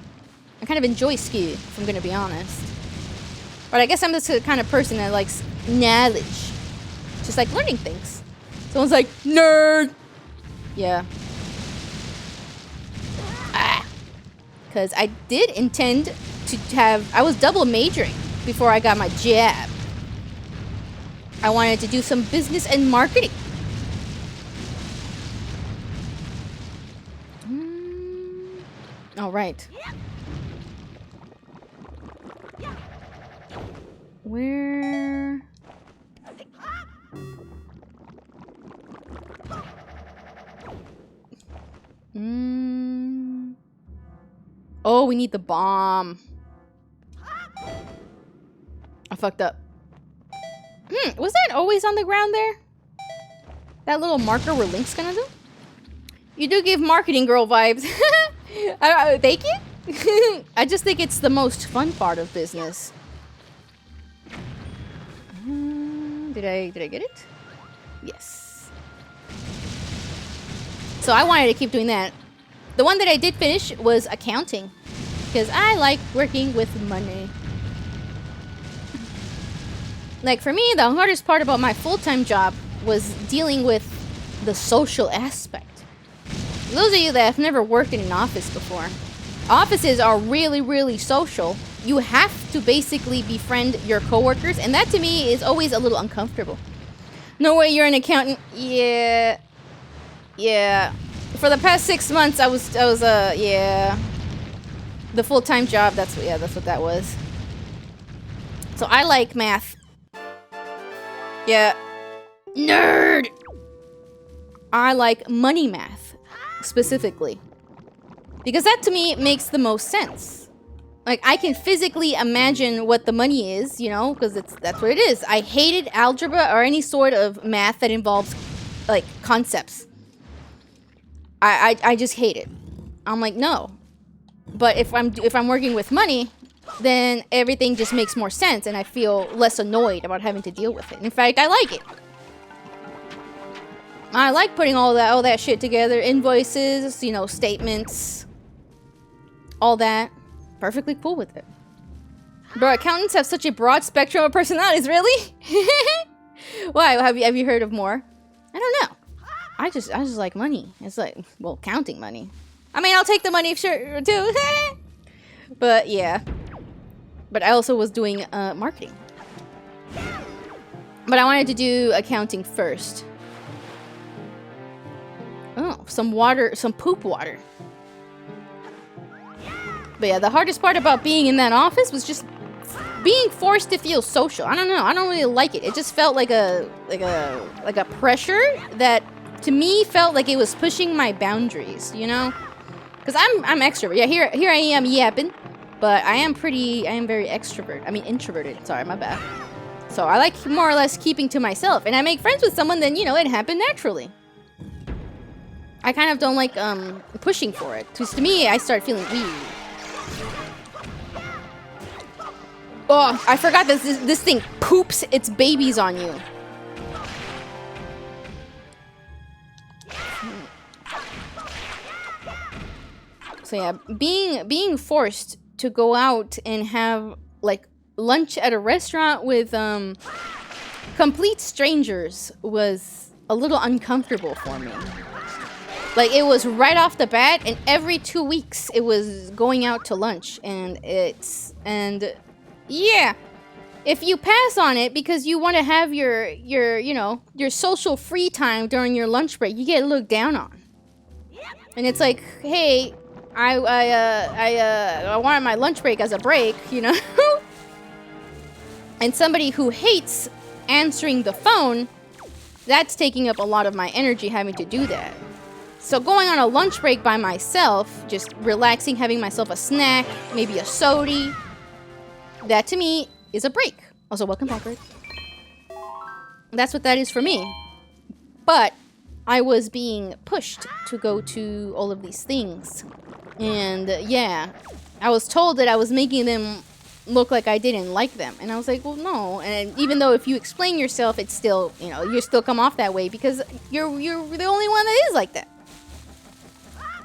school, if I'm gonna be honest. But I guess I'm just the kind of person that likes knowledge. Just like learning things. Someone's like, nerd! Yeah. Because I did intend to have... I was double majoring before I got my job. I wanted to do some business and marketing. All right. Where? Oh, we need the bomb. I fucked up. Was that always on the ground there? That little marker where Link's gonna do? You do give marketing girl vibes. Thank you. I just think it's the most fun part of business. Did I get it? Yes. So I wanted to keep doing that. The one that I did finish was accounting, because I like working with money. Like, for me, the hardest part about my full-time job was dealing with the social aspect. Those of you that have never worked in an office before, offices are really, really social. You have to basically befriend your coworkers, and that to me is always a little uncomfortable. No way, you're an accountant. Yeah. For the past 6 months, I was yeah. The full-time job, that's what that was. So I like math. Yeah. Nerd! I like money math, specifically. Because that, to me, makes the most sense. Like, I can physically imagine what the money is, you know, because that's what it is. I hated algebra or any sort of math that involves, like, concepts. I just hate it. I'm like, no. But if I'm working with money, then everything just makes more sense, and I feel less annoyed about having to deal with it. In fact, I like it. I like putting all that shit together. Invoices, you know, statements, all that. Perfectly cool with it. Bro, accountants have such a broad spectrum of personalities, really? Why? Have you heard of more? I don't know. I just like money. It's like, well, counting money. I mean, I'll take the money, sure, too. But yeah. But I also was doing marketing. But I wanted to do accounting first. Oh, some water, some poop water. But yeah, the hardest part about being in that office was just being forced to feel social. I don't know. I don't really like it. It just felt like a pressure that to me felt like it was pushing my boundaries, you know? Cuz I'm extrovert. Yeah, here I am yapping, but I am very extrovert. I mean introverted. Sorry, my bad. So I like more or less keeping to myself, and I make friends with someone, then you know, it happened naturally. I kind of don't like pushing for it. Cuz to me I start feeling weird. Oh, I forgot this thing poops its babies on you. So yeah, being forced to go out and have like lunch at a restaurant with complete strangers was a little uncomfortable for me. Like, it was right off the bat, and every 2 weeks it was going out to lunch, and yeah, if you pass on it because you want to have your you know, your social free time during your lunch break, you get looked down on. And it's like, hey, I wanted my lunch break as a break, you know? And somebody who hates answering the phone, that's taking up a lot of my energy having to do that. So going on a lunch break by myself, just relaxing, having myself a snack, maybe a soda, that to me is a break. Also, welcome back, Rick. That's what that is for me. But I was being pushed to go to all of these things. And yeah, I was told that I was making them look like I didn't like them. And I was like, well, no. And even though if you explain yourself, it's still, you know, you still come off that way because you're the only one that is like that.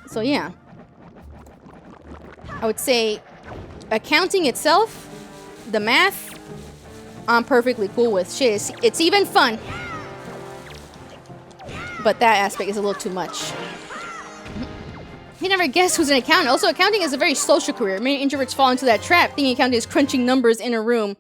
So yeah. I would say accounting itself, the math, I'm perfectly cool with. Shit, it's even fun. But that aspect is a little too much. You never guess who's an accountant. Also, accounting is a very social career. Many introverts fall into that trap, thinking accounting is crunching numbers in a room.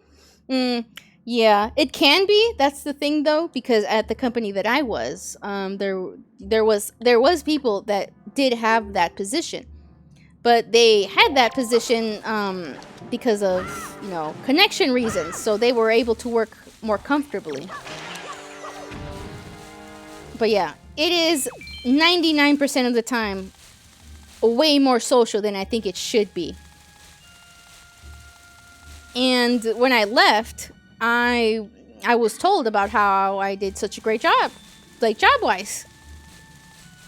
Yeah, it can be. That's the thing, though, because at the company that I was, there was people that did have that position, but they had that position because of, you know, connection reasons. So they were able to work more comfortably. But yeah, it is 99% of the time way more social than I think it should be. And when I left, I was told about how I did such a great job, like job-wise,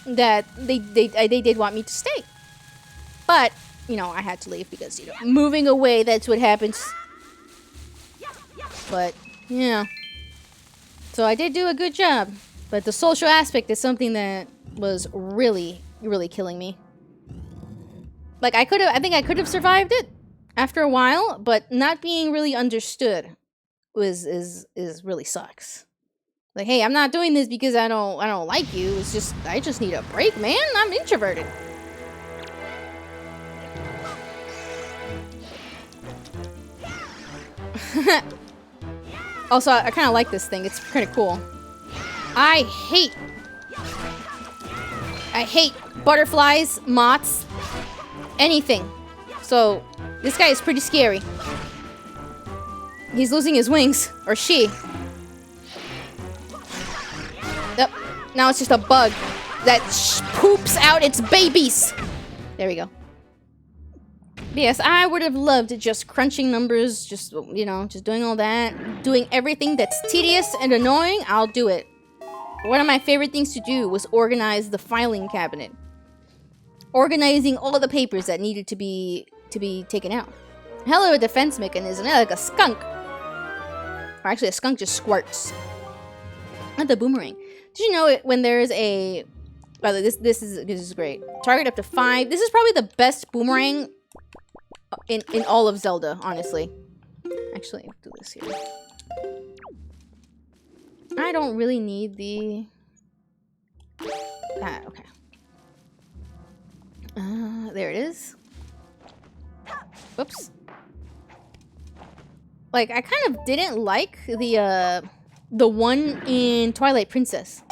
that they did want me to stay. But, you know, I had to leave because, you know, moving away, that's what happens. But, yeah. So I did do a good job. But the social aspect is something that was really, really killing me. Like, I think I could have survived it after a while, but not being really understood is really sucks. Like, hey, I'm not doing this because I don't like you. It's just I just need a break, man. I'm introverted. Also, I kind of like this thing. It's kind of cool. I hate butterflies, moths, anything. So, this guy is pretty scary. He's losing his wings. Or she. Yep. Now it's just a bug that poops out its babies. There we go. But yes, I would have loved just crunching numbers, just, you know, just doing all that. Doing everything that's tedious and annoying, I'll do it. One of my favorite things to do was organize the filing cabinet. organizing all the papers that needed to be taken out. Hell of a defense mechanism, yeah, like a skunk. Or actually, a skunk just squirts. Not the boomerang. Did you know it when there is a... By the way, this is great. Target up to 5. This is probably the best boomerang in all of Zelda, honestly. Actually, do this here. I don't really need the... okay. There it is. Whoops. Like, I kind of didn't like the one in Twilight Princess.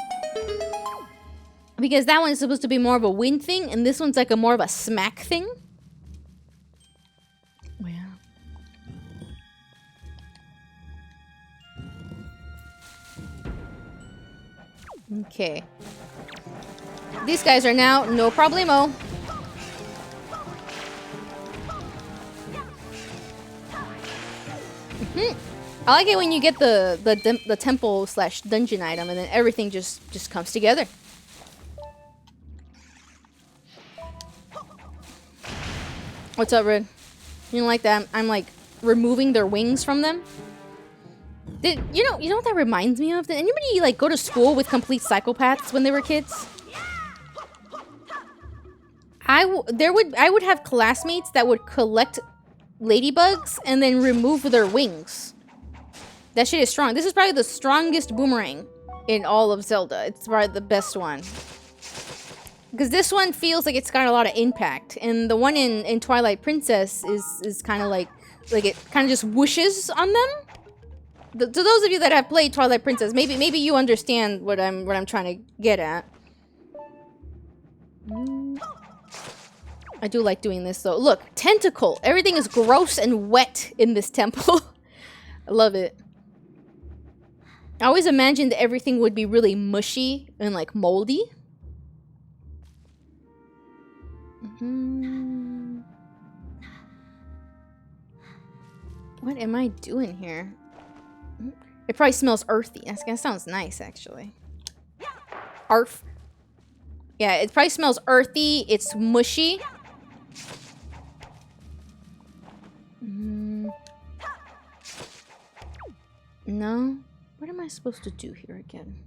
Because that one is supposed to be more of a wind thing, and this one's like a more of a smack thing. Oh, yeah. Okay. These guys are now no problemo. I like it when you get the temple / dungeon item and then everything just comes together. What's up, Red? You don't like that? I'm like removing their wings from them. You know what that reminds me of? Did anybody like go to school with complete psychopaths when they were kids? I would have classmates that would collect ladybugs and then remove their wings. That shit is strong. This is probably the strongest boomerang in all of Zelda. It's probably the best one. Because this one feels like it's got a lot of impact. And the one in Twilight Princess is kind of like it kind of just whooshes on them. To those of you that have played Twilight Princess, maybe you understand what I'm trying to get at. I do like doing this though. Look, tentacle. Everything is gross and wet in this temple. I love it. I always imagined everything would be really mushy and like moldy. What am I doing here? It probably smells earthy. That sounds nice, actually. Arf. Yeah, it probably smells earthy. It's mushy. No. What am I supposed to do here again?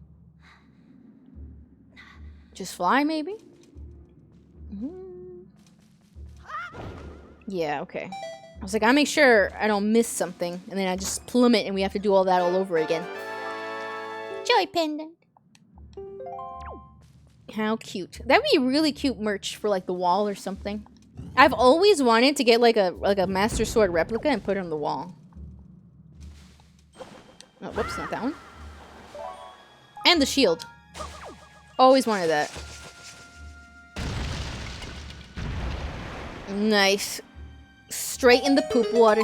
Just fly, maybe? Yeah, okay. I was like, I make sure I don't miss something, and then I just plummet and we have to do all that all over again. Joy pendant. How cute. That'd be really cute merch for like the wall or something. I've always wanted to get like a Master Sword replica and put it on the wall. Oh, whoops, not that one. And the shield. Always wanted that. Nice. Straight in the poop water.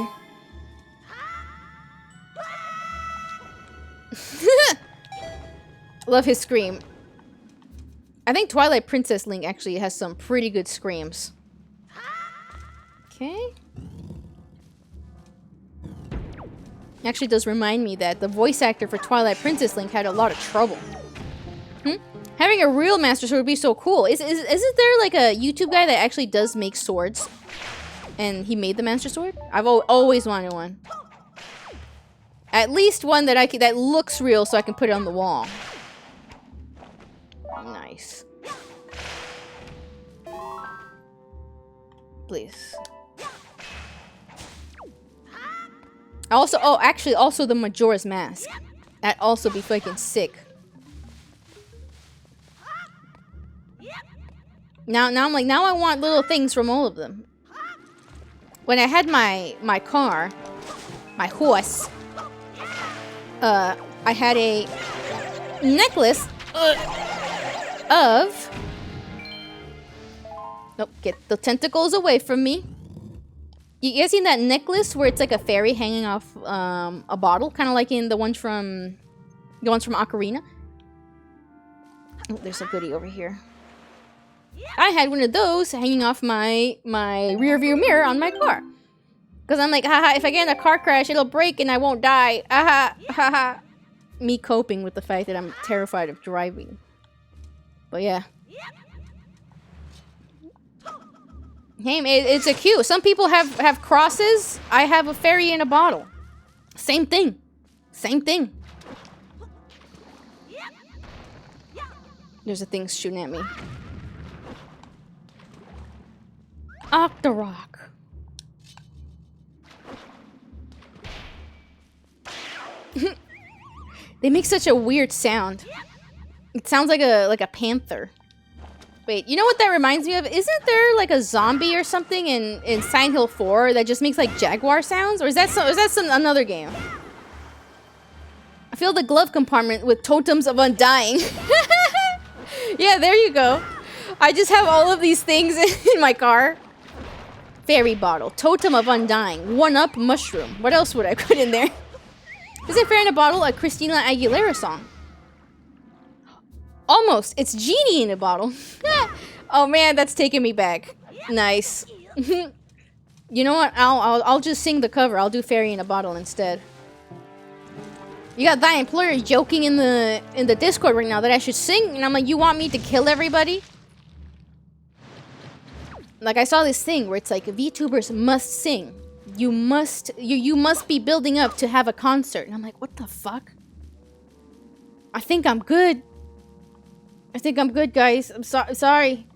Love his scream. I think Twilight Princess Link actually has some pretty good screams. Okay. Actually does remind me that the voice actor for Twilight Princess Link had a lot of trouble. Having a real Master Sword would be so cool. Isn't there like a YouTube guy that actually does make swords? And he made the Master Sword? I've always wanted one. At least one that looks real so I can put it on the wall. Nice. Please. Also, actually, also the Majora's Mask. That'd also be fucking sick. Now I'm like, now I want little things from all of them. When I had my car, my horse, I had a necklace of... Nope, get the tentacles away from me. You guys seen that necklace where it's like a fairy hanging off a bottle? Kind of like in the ones from Ocarina. Oh, there's a goodie over here. I had one of those hanging off my rear view mirror on my car. Because I'm like, haha, if I get in a car crash, it'll break and I won't die. Haha, haha. Me coping with the fact that I'm terrified of driving. But yeah. Hey, it's a queue. Some people have crosses. I have a fairy in a bottle. Same thing. Same thing. There's a thing shooting at me. Octorok. They make such a weird sound. It sounds like a panther. Wait, you know what that reminds me of? Isn't there like a zombie or something in Silent Hill 4 that just makes like jaguar sounds? Or is that another game? I feel the glove compartment with totems of undying. Yeah, there you go. I just have all of these things in my car. Fairy bottle, totem of undying, 1-up mushroom. What else would I put in there? Isn't Fairy in a Bottle a Christina Aguilera song? Almost. It's Genie in a Bottle. Oh man, that's taking me back. Nice. You know what? I'll just sing the cover. I'll do Fairy in a Bottle instead. You got that employer joking in the Discord right now that I should sing, and I'm like, you want me to kill everybody? Like, I saw this thing where it's like VTubers must sing. You must be building up to have a concert. And I'm like, what the fuck? I think I'm good. I think I'm good, guys. I'm sorry.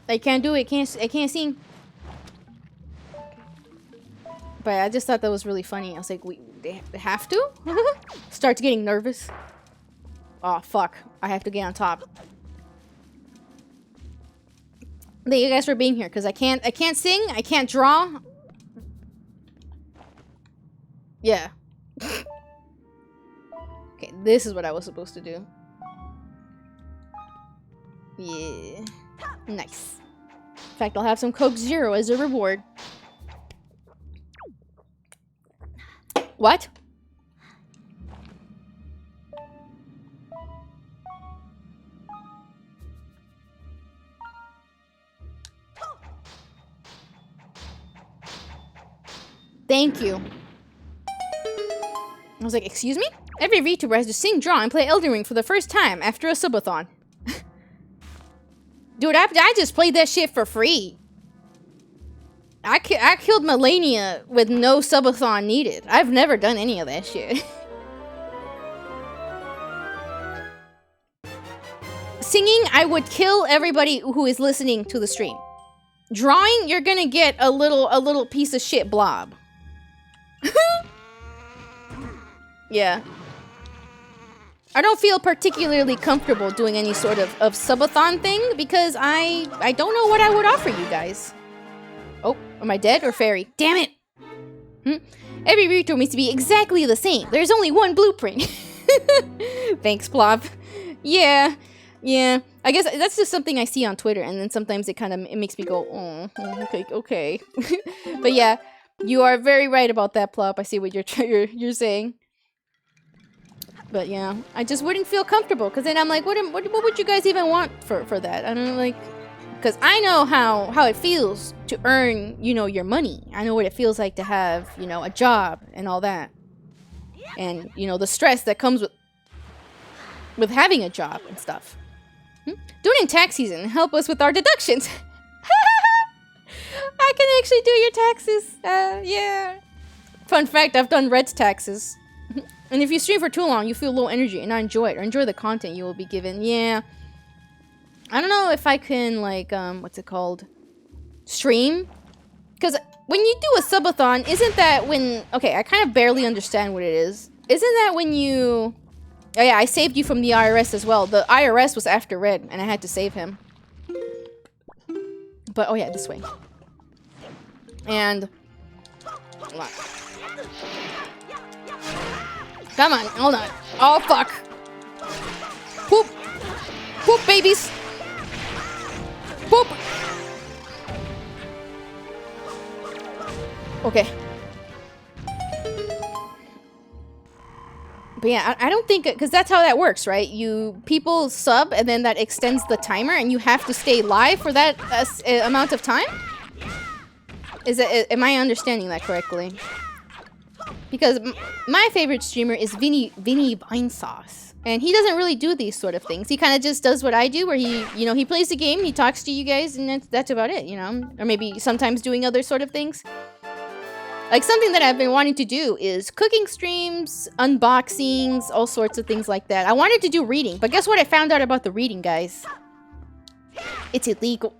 I can't do it. I can't sing. But I just thought that was really funny. I was like, they have to? Starts getting nervous. Oh, fuck. I have to get on top. Thank you guys for being here, because I can't sing, I can't draw. Yeah. Okay, this is what I was supposed to do. Yeah. Nice. In fact, I'll have some Coke Zero as a reward. What? Thank you. I was like, excuse me? Every VTuber has to sing, draw, and play Elden Ring for the first time after a subathon. Dude, I just played that shit for free. I killed Melania with no subathon needed. I've never done any of that shit. Singing, I would kill everybody who is listening to the stream. Drawing, you're gonna get a little piece of shit blob. Yeah. I don't feel particularly comfortable doing any sort of subathon thing because I don't know what I would offer you guys. Oh, am I dead or fairy? Damn it! Every VTuber needs to be exactly the same. There's only one blueprint. Thanks, Plop. Yeah. I guess that's just something I see on Twitter, and then sometimes it makes me go, oh, okay. But yeah, you are very right about that, Plop. I see what you're saying. But yeah, I just wouldn't feel comfortable, because then I'm like, what would you guys even want for that? I don't know, like, because I know how it feels to earn, your money. I know what it feels like to have, a job and all that. And, the stress that comes with having a job and stuff. Do it in tax season. Help us with our deductions. I can actually do your taxes. Yeah. Fun fact, I've done Red's taxes. And if you stream for too long, you feel low energy and not enjoy it or enjoy the content you will be given. Yeah. I don't know if I can, like, what's it called? Stream? Because when you do a subathon, isn't that when... Okay, I kind of barely understand what it is. Isn't that when you... Oh yeah, I saved you from the IRS as well. The IRS was after Red, and I had to save him. But, oh yeah, this way. And... Hold on. Come on, hold on. Oh, fuck. Poop. Poop, babies. Poop. Okay. But yeah, I don't think... Because that's how that works, right? People sub, and then that extends the timer, and you have to stay live for that amount of time? Am I understanding that correctly? Because my favorite streamer is Vinny Vinesauce. And he doesn't really do these sort of things. He kind of just does what I do, where he, you know, he plays the game, he talks to you guys, and that's about it, you know? Or maybe sometimes doing other sort of things. Like, something that I've been wanting to do is cooking streams, unboxings, all sorts of things like that. I wanted to do reading, but guess what I found out about the reading, guys? It's illegal.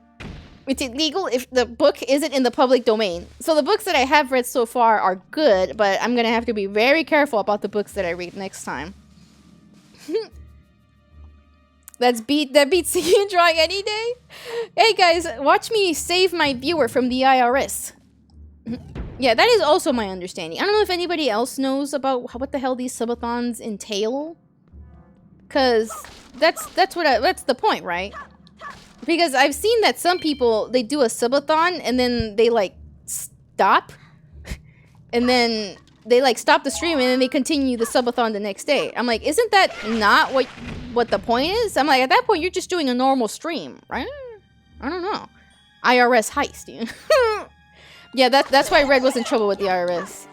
It's illegal if the book isn't in the public domain. So the books that I have read so far are good, but I'm gonna have to be very careful about the books that I read next time. That beats singing and drawing any day. Hey guys, watch me save my viewer from the IRS. Yeah, that is also my understanding. I don't know if anybody else knows about what the hell these subathons entail. Cause that's the point, right? Because I've seen that some people, they do a subathon and then they like stop. And then they like stop the stream and then they continue the subathon the next day. I'm like, isn't that not what the point is? I'm like, at that point you're just doing a normal stream, right? I don't know. IRS heist, you know? Yeah, that's why Red was in trouble with the IRS.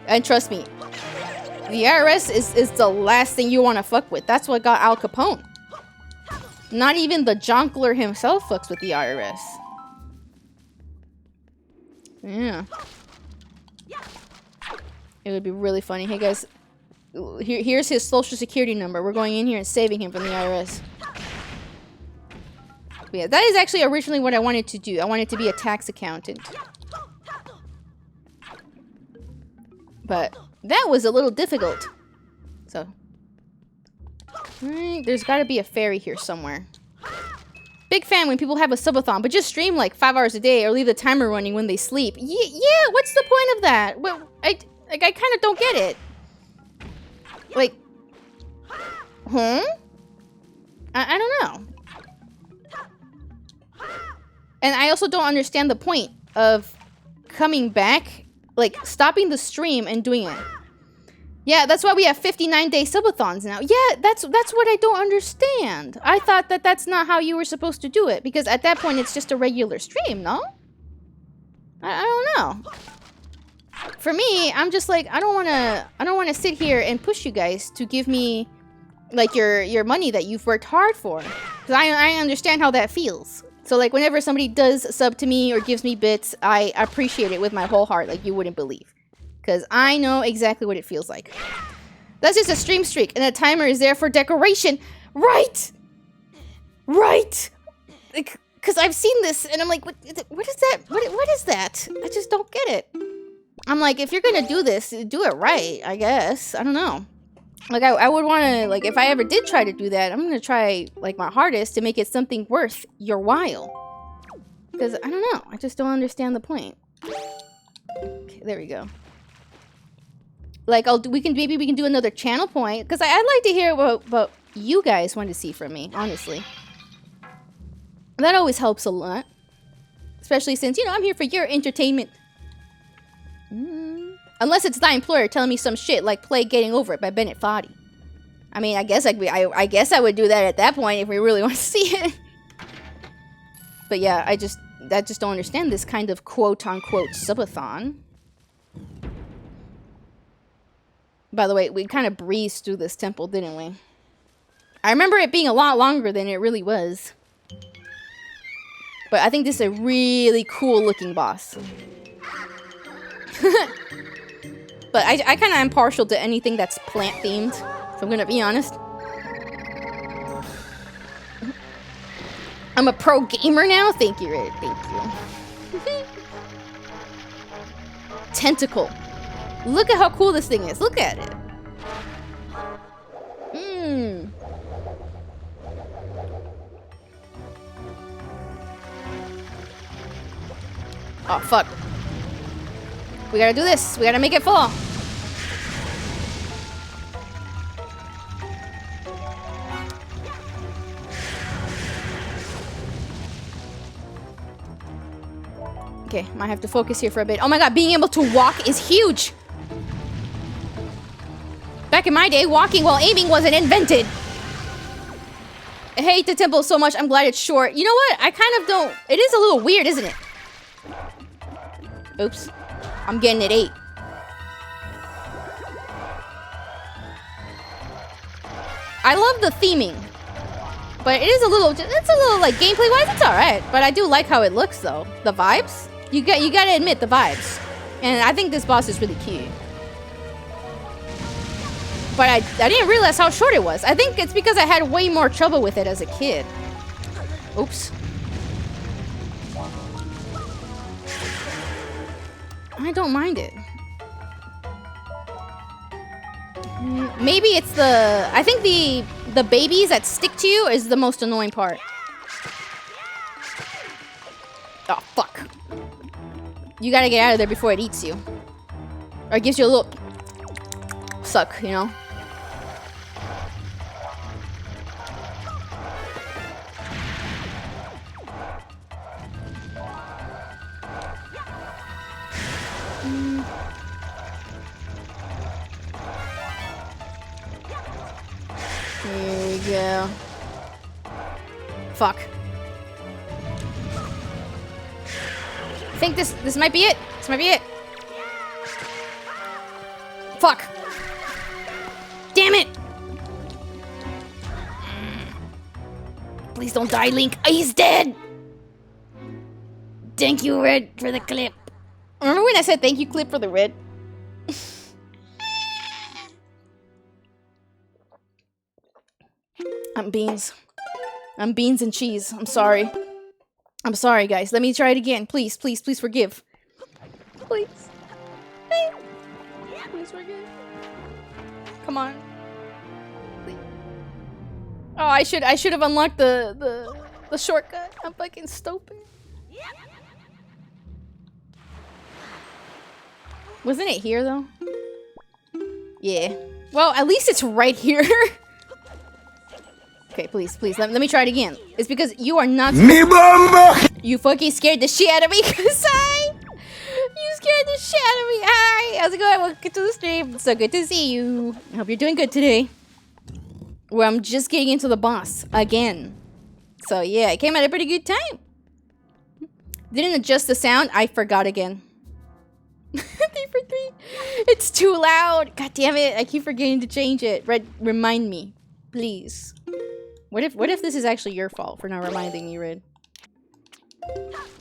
And trust me, the IRS is the last thing you want to fuck with. That's what got Al Capone. Not even the Jonkler himself fucks with the IRS. Yeah. It would be really funny. Hey guys, here's his social security number. We're going in here and saving him from the IRS. But yeah, that is actually originally what I wanted to do. I wanted to be a tax accountant. But that was a little difficult. So, there's got to be a ferry here somewhere. Big fan when people have a subathon, but just stream like 5 hours a day or leave the timer running when they sleep. Yeah, what's the point of that? Well, I kind of don't get it. Like, I don't know. And I also don't understand the point of coming back, like stopping the stream and doing it. Yeah, that's why we have 59-day subathons now. Yeah, that's what I don't understand. I thought that that's not how you were supposed to do it, because at that point it's just a regular stream, no? I don't know. For me, I'm just like, I don't want to sit here and push you guys to give me like your money that you've worked hard for, because I understand how that feels. So like whenever somebody does sub to me or gives me bits, I appreciate it with my whole heart, like you wouldn't believe. Because I know exactly what it feels like. That's just a stream streak, and a timer is there for decoration. Right! Right! Because I've seen this, and I'm like, what is that? What is that? I just don't get it. I'm like, if you're gonna do this, do it right, I guess. I don't know. Like, I would want to, like, if I ever did try to do that, I'm gonna try, like, my hardest to make it something worth your while. Because, I don't know. I just don't understand the point. Okay, there we go. Like, maybe we can do another channel point, because I'd like to hear what you guys want to see from me, honestly. That always helps a lot. Especially since, you know, I'm here for your entertainment. Unless it's Thy Employer telling me some shit like play Getting Over It by Bennett Foddy. I mean, I guess I guess I would do that at that point if we really want to see it. But yeah, I just don't understand this kind of quote-unquote subathon. By the way, we kind of breezed through this temple, didn't we? I remember it being a lot longer than it really was. But I think this is a really cool looking boss. But I kind of am partial to anything that's plant themed, if I'm gonna be honest. I'm a pro gamer now? Thank you, Red. Thank you. Tentacle. Look at how cool this thing is. Look at it. Oh, fuck. We gotta do this. We gotta make it fall. Okay, might have to focus here for a bit. Oh my god, being able to walk is huge! Back in my day, walking while aiming wasn't invented. I hate the temple so much, I'm glad it's short. You know what? I kind of don't... It is a little weird, isn't it? Oops. I'm getting it 8. I love the theming. But it is a little, like gameplay wise, it's alright. But I do like how it looks though. The vibes, you gotta admit the vibes. And I think this boss is really cute. But I didn't realize how short it was. I think it's because I had way more trouble with it as a kid. Oops. I don't mind it. Maybe it's the... I think the babies that stick to you is the most annoying part. Oh, fuck. You gotta get out of there before it eats you. Or it gives you a little... suck, you know? Here we go. Fuck. I think this might be it. This might be it. Fuck. Damn it. Please don't die, Link. Oh, he's dead. Thank you, Red, for the clip. Remember when I said thank you, Clip, for the red? I'm beans. I'm beans and cheese. I'm sorry. I'm sorry, guys. Let me try it again. Please, please, please forgive. Please. Please forgive. Come on. Please. Oh, I should have unlocked the shortcut. I'm fucking stupid. Wasn't it here though? Yeah. Well, at least it's right here. Okay, please, please, let me try it again. It's because you are not... Me bomba! You fucking scared the shit out of me, Kusai! You scared the shit out of me! Hi! How's it going? Welcome to the stream. So good to see you. I hope you're doing good today. Well, I'm just getting into the boss again. So yeah, it came at a pretty good time. Didn't adjust the sound. I forgot again. 3 for 3. It's too loud. God damn it. I keep forgetting to change it. Red, remind me. Please. What if this is actually your fault for not reminding me, Red?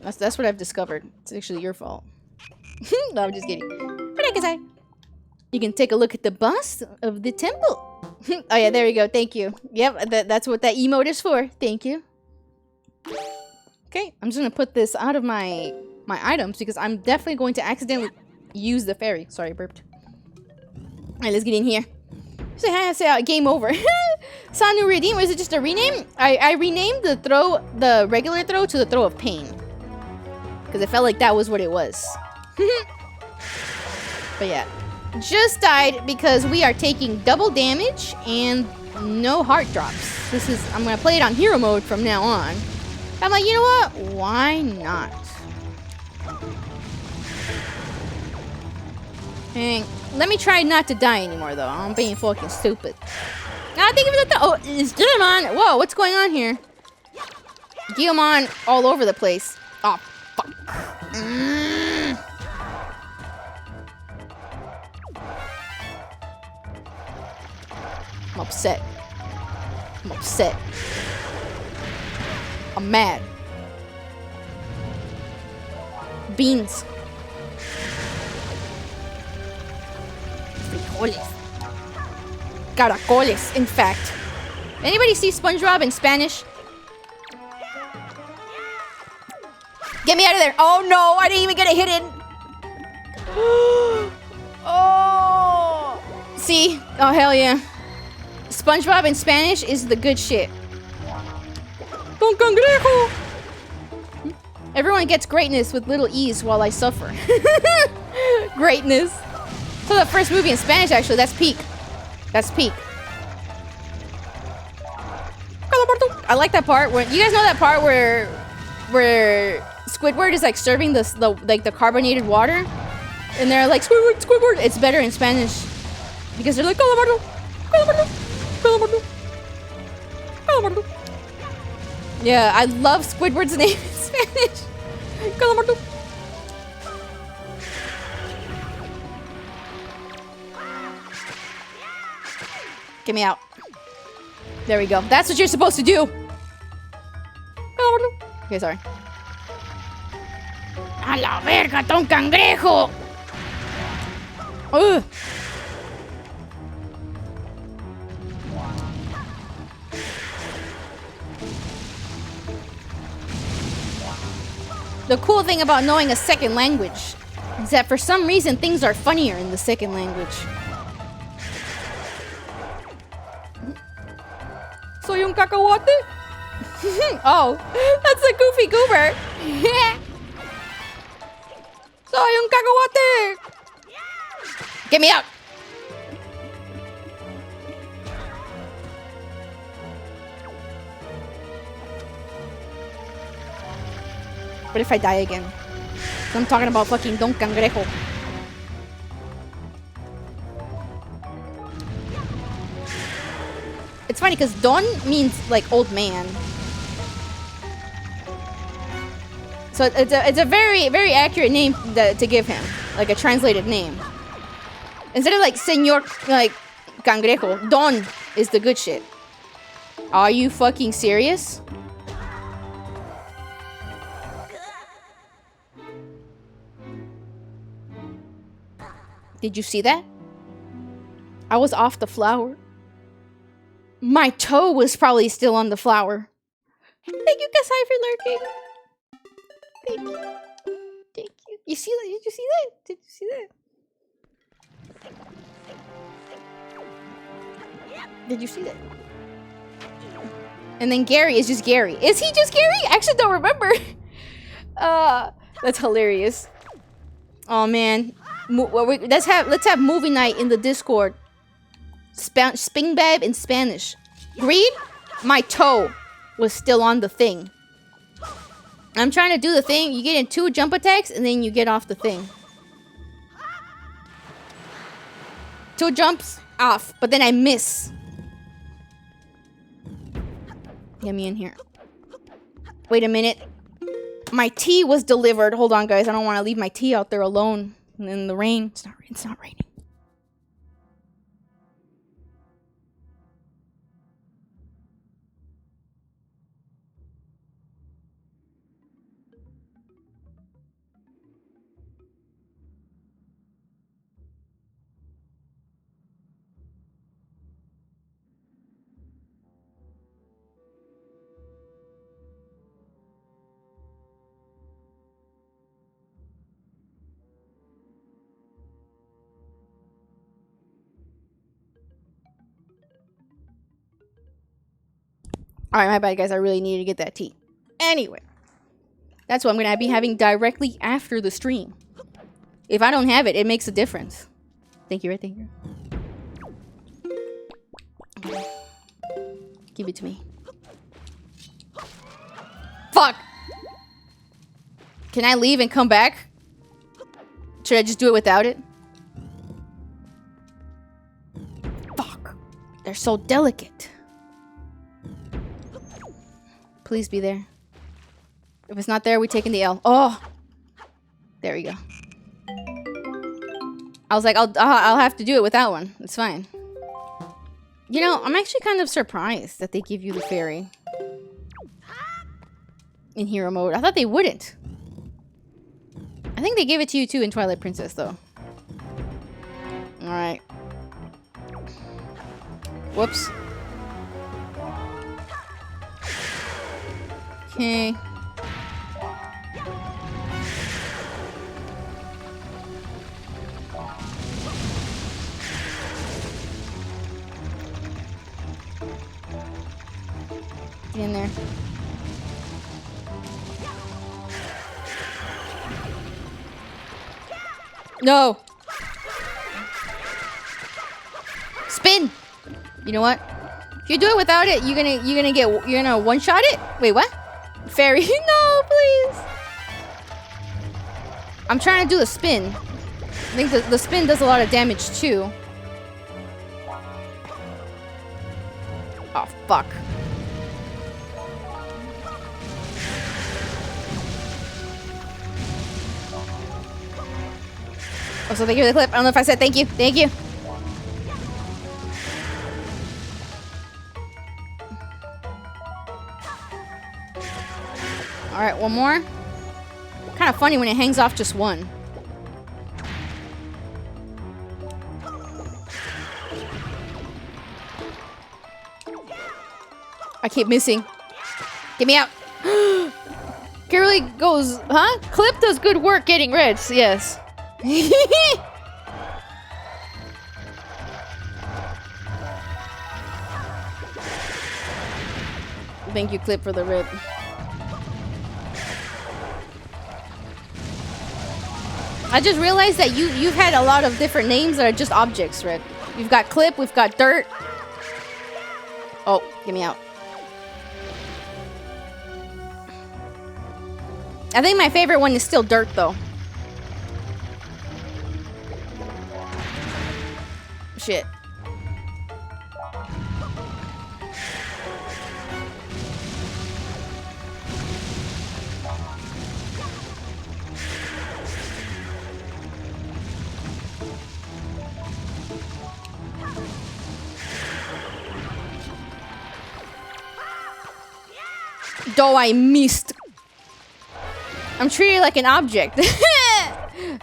That's what I've discovered. It's actually your fault. No, I'm just kidding. You can take a look at the boss of the temple. Oh yeah, there you go. Thank you. Yep, that's what that emote is for. Thank you. Okay, I'm just gonna put this out of my items because I'm definitely going to accidentally use the fairy. Sorry, I burped. Alright, let's get in here. Say hi, say game over. Sanu Redeem, is it just a rename? I renamed the regular throw to the throw of pain. Because I felt like that was what it was. But yeah. Just died because we are taking double damage and no heart drops. I'm gonna play it on hero mode from now on. I'm like, you know what? Why not? Hang. Let me try not to die anymore, though. I'm being fucking stupid. I think of it. Oh, it's Guillemon. Whoa, what's going on here? Guillemon all over the place. Oh, fuck. I'm upset. I'm upset. I'm mad. Beans. Frijoles. Caracoles, in fact. Anybody see SpongeBob in Spanish? Get me out of there. Oh no, I didn't even get a hit in. Oh. See? Oh hell yeah. SpongeBob in Spanish is the good shit. Don Cangrejo. Everyone gets greatness with little ease while I suffer. Greatness. So the first movie in Spanish, actually, that's peak. That's peak. I like that part where you guys know that part where Squidward is like serving the carbonated water, and they're like Squidward, Squidward. It's better in Spanish because they're like Calamardo, Calamardo, Calamardo, Calamardo. Yeah, I love Squidward's name in Spanish. Calamardo. Get me out. There we go. That's what you're supposed to do. Okay, sorry. A la verga, Don Cangrejo! Ugh. The cool thing about knowing a second language is that for some reason things are funnier in the second language. Soy un cacahuate? Oh, that's a goofy goober. Soy un cacahuate. Get me out. What if I die again? I'm talking about fucking Don Cangrejo. It's funny because Don means like old man. So it's a very, very accurate name to give him. Like a translated name. Instead of like Señor like Cangrejo, Don is the good shit. Are you fucking serious? Did you see that? I was off the flower. My toe was probably still on the flower. Thank you, Kasai, for lurking. Thank you. Thank you. You see that? Did you see that? Did you see that? Did you see that? And then Gary is just Gary. Is he just Gary? I actually don't remember. That's hilarious. Oh man. Let's have movie night in the Discord. Spingbab in Spanish. Greed? My toe was still on the thing. I'm trying to do the thing. You get in 2 jump attacks and then you get off the thing. 2 jumps off, but then I miss. Get me in here. Wait a minute. My tea was delivered. Hold on, guys. I don't want to leave my tea out there alone in the rain. It's not raining. Alright, my bad, guys. I really needed to get that tea. Anyway. That's what I'm going to be having directly after the stream. If I don't have it, it makes a difference. Thank you, right? Thank you. Okay. Give it to me. Fuck! Can I leave and come back? Should I just do it without it? Fuck. They're so delicate. Please be there. If it's not there, we're taking the L. Oh! There we go. I was like, I'll have to do it without one. It's fine. You know, I'm actually kind of surprised that they give you the fairy in hero mode. I thought they wouldn't. I think they gave it to you too in Twilight Princess, though. Alright. Whoops. Okay. Get in there. No. Spin. You know what? If you do it without it, you're gonna one-shot it? Wait, what? Fairy. No, please. I'm trying to do the spin. I think the spin does a lot of damage too. Oh, fuck. Oh, so thank you for the clip. I don't know if I said thank you. Thank you. One more. Kind of funny when it hangs off just one. I keep missing. Get me out. Kimberly goes, huh? Clip does good work getting reds. Yes. Thank you, Clip, for the red. I just realized that you've had a lot of different names that are just objects, Red. You've got Clip, we've got Dirt. Oh, get me out. I think my favorite one is still Dirt, though. Shit. Though I missed. I'm treated like an object.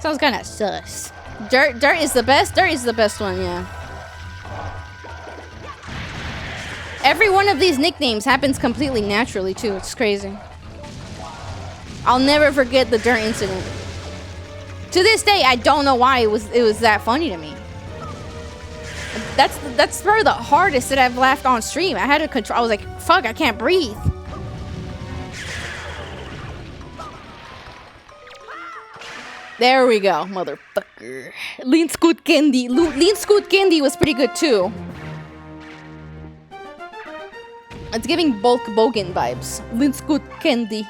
Sounds kind of sus. Dirt is the best. Dirt is the best one, yeah. Every one of these nicknames happens completely naturally too. It's crazy. I'll never forget the Dirt incident. To this day, I don't know why it was that funny to me. That's probably the hardest that I've laughed on stream. I had to control. I was like, fuck, I can't breathe. There we go, motherfucker. Lean Scoot Candy. Lean Scoot Candy was pretty good too. It's giving bulk Bogan vibes. Lean Scoot Candy.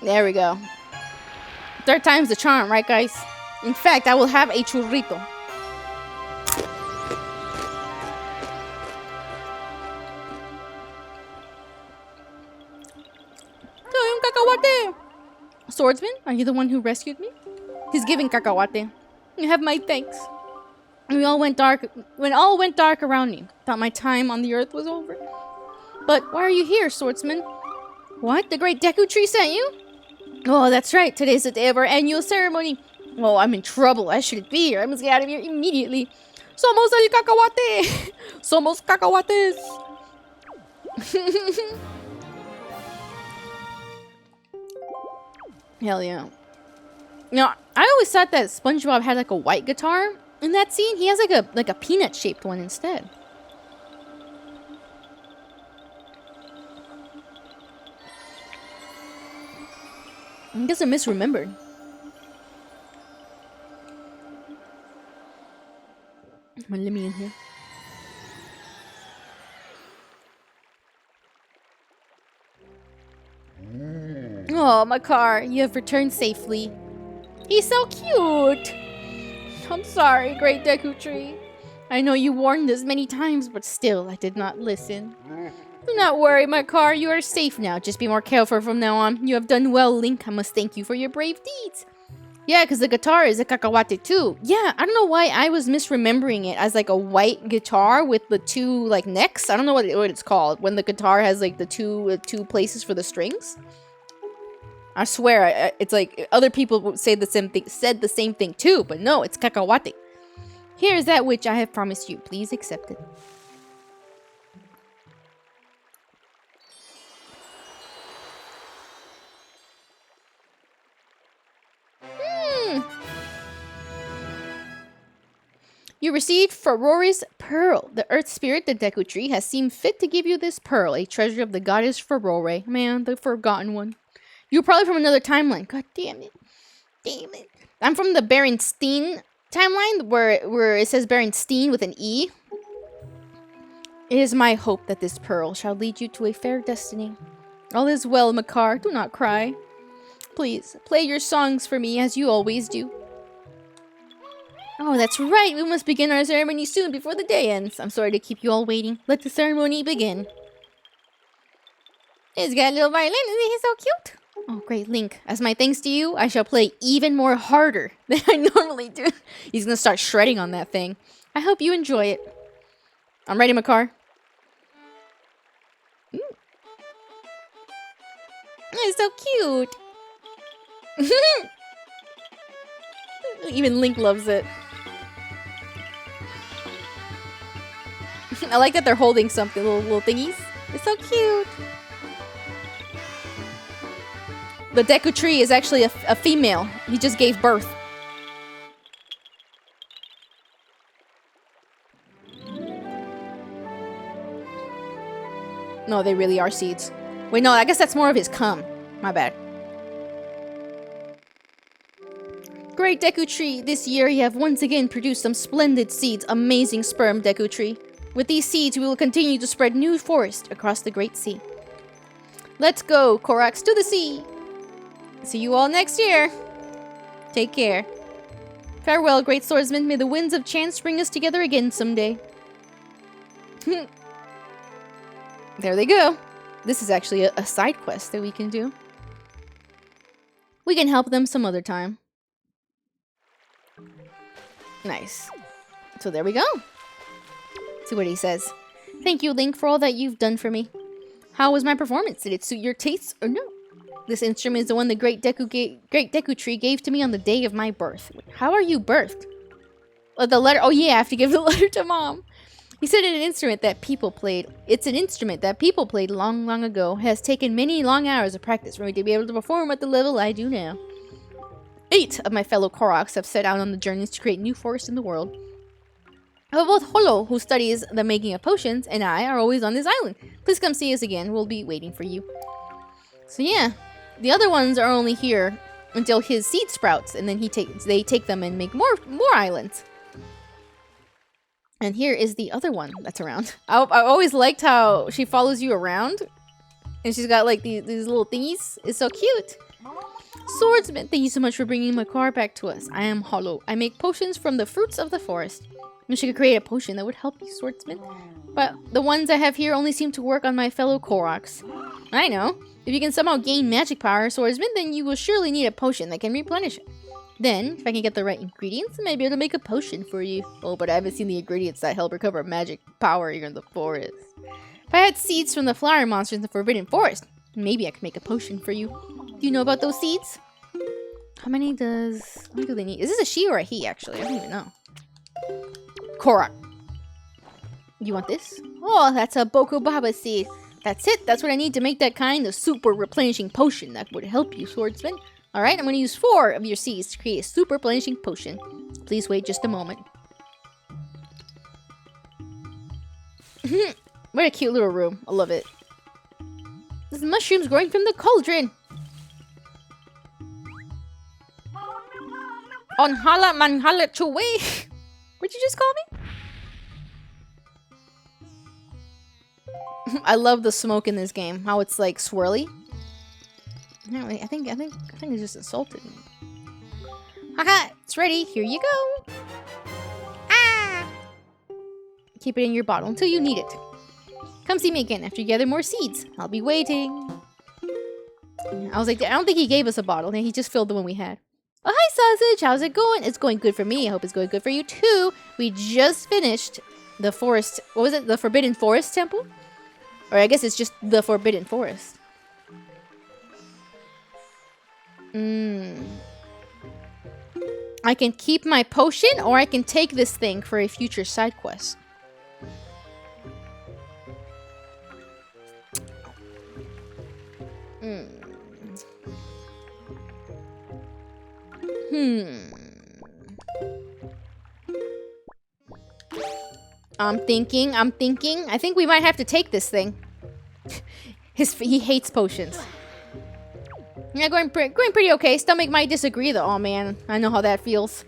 There we go. Third time's the charm, right, guys? In fact, I will have a churrito. Swordsman, are you the one who rescued me? He's giving cacahuate. You have my thanks. When all went dark around me, thought my time on the earth was over. But why are you here, swordsman? What? The great Deku Tree sent you? Oh, that's right. Today's the day of our annual ceremony. Oh, I'm in trouble. I shouldn't be here. I must get out of here immediately. Somos el cacahuate. Somos cacahuates. Hell yeah. Now, I always thought that SpongeBob had like a white guitar in that scene. He has like a peanut shaped one instead. I guess I misremembered. Let me in here. Oh, my car, you have returned safely. He's so cute. I'm sorry, Great Deku Tree. I know you warned us many times, but still, I did not listen. Do not worry, my car. You are safe now. Just be more careful from now on. You have done well, Link. I must thank you for your brave deeds. Yeah, because the guitar is a cacahuate too. Yeah, I don't know why I was misremembering it as like a white guitar with the two like necks. I don't know what it's called when the guitar has like the two places for the strings. I swear, it's like other people would say the same thing, said the same thing too, but no, it's cacahuate. Here is that which I have promised you. Please accept it. You received Farore's Pearl. The Earth Spirit, the Deku Tree, has seen fit to give you this pearl, a treasure of the goddess Farore. Man, the forgotten one. You're probably from another timeline. God damn it. Damn it. I'm from the Berenstein timeline, where it says Berenstein with an E. It is my hope that this pearl shall lead you to a fair destiny. All is well, Makar. Do not cry. Please, play your songs for me as you always do. Oh, that's right. We must begin our ceremony soon before the day ends. I'm sorry to keep you all waiting. Let the ceremony begin. He's got a little violin. Isn't he so cute? Oh, great, Link. As my thanks to you, I shall play even more harder than I normally do. He's gonna start shredding on that thing. I hope you enjoy it. I'm ready, Makar. It's so cute. Even Link loves it. I like that they're holding something, little thingies. It's so cute. The Deku Tree is actually a female. He just gave birth. No, they really are seeds. Wait, no, I guess that's more of his cum. My bad. Great Deku Tree, this year you have once again produced some splendid seeds. Amazing sperm, Deku Tree. With these seeds, we will continue to spread new forest across the Great Sea. Let's go, Korax, to the sea. See you all next year. Take care. Farewell, great swordsman. May the winds of chance bring us together again someday. There they go. This is actually a side quest that we can do. We can help them some other time. Nice. So there we go. See what he says. Thank you, Link, for all that you've done for me. How was my performance? Did it suit your tastes or no? This instrument is the one the Great Deku Tree gave to me on the day of my birth. How are you birthed? The letter. Oh yeah, I have to give the letter to Mom. He said it's an instrument that people played. It's an instrument that people played long, long ago. It has taken many long hours of practice for me to be able to perform at the level I do now. 8 of my fellow Koroks have set out on the journeys to create new forests in the world. But both Holo, who studies the making of potions, and I are always on this island. Please come see us again. We'll be waiting for you. So yeah, the other ones are only here until his seed sprouts, and then they take them and make more islands. And here is the other one that's around. I always liked how she follows you around, and she's got like these little thingies. It's so cute. Swordsman, thank you so much for bringing my car back to us. I am Holo. I make potions from the fruits of the forest. Wish I could create a potion that would help you, Swordsman. But the ones I have here only seem to work on my fellow Koroks. I know. If you can somehow gain magic power, Swordsman, then you will surely need a potion that can replenish it. Then, if I can get the right ingredients, I may be able to make a potion for you. Oh, but I haven't seen the ingredients that help recover magic power here in the forest. If I had seeds from the flower monsters in the Forbidden Forest, maybe I could make a potion for you. Do you know about those seeds? How many do they need? Is this a she or a he, actually? I don't even know. Korok. You want this? Oh, that's a Boko Baba seed. That's it. That's what I need to make that kind of super replenishing potion that would help you, Swordsman. Alright, I'm going to use 4 of your seeds to create a super replenishing potion. Please wait just a moment. What a cute little room. I love it. There's mushrooms growing from the cauldron. On hala manhala chue. What'd you just call me? I love the smoke in this game. How it's like swirly. No, I think it just insulted me. Haha, it's ready. Here you go. Ah! Keep it in your bottle until you need it. Come see me again after you gather more seeds. I'll be waiting. I was like, I don't think he gave us a bottle. He just filled the one we had. Oh, hi, Sausage. How's it going? It's going good for me. I hope it's going good for you, too. We just finished the forest. What was it? The Forbidden Forest Temple? Or I guess it's just the Forbidden Forest. I can keep my potion, or I can take this thing for a future side quest. I'm thinking. I think we might have to take this thing. He hates potions. Yeah, going pretty okay. Stomach might disagree though. Oh man, I know how that feels.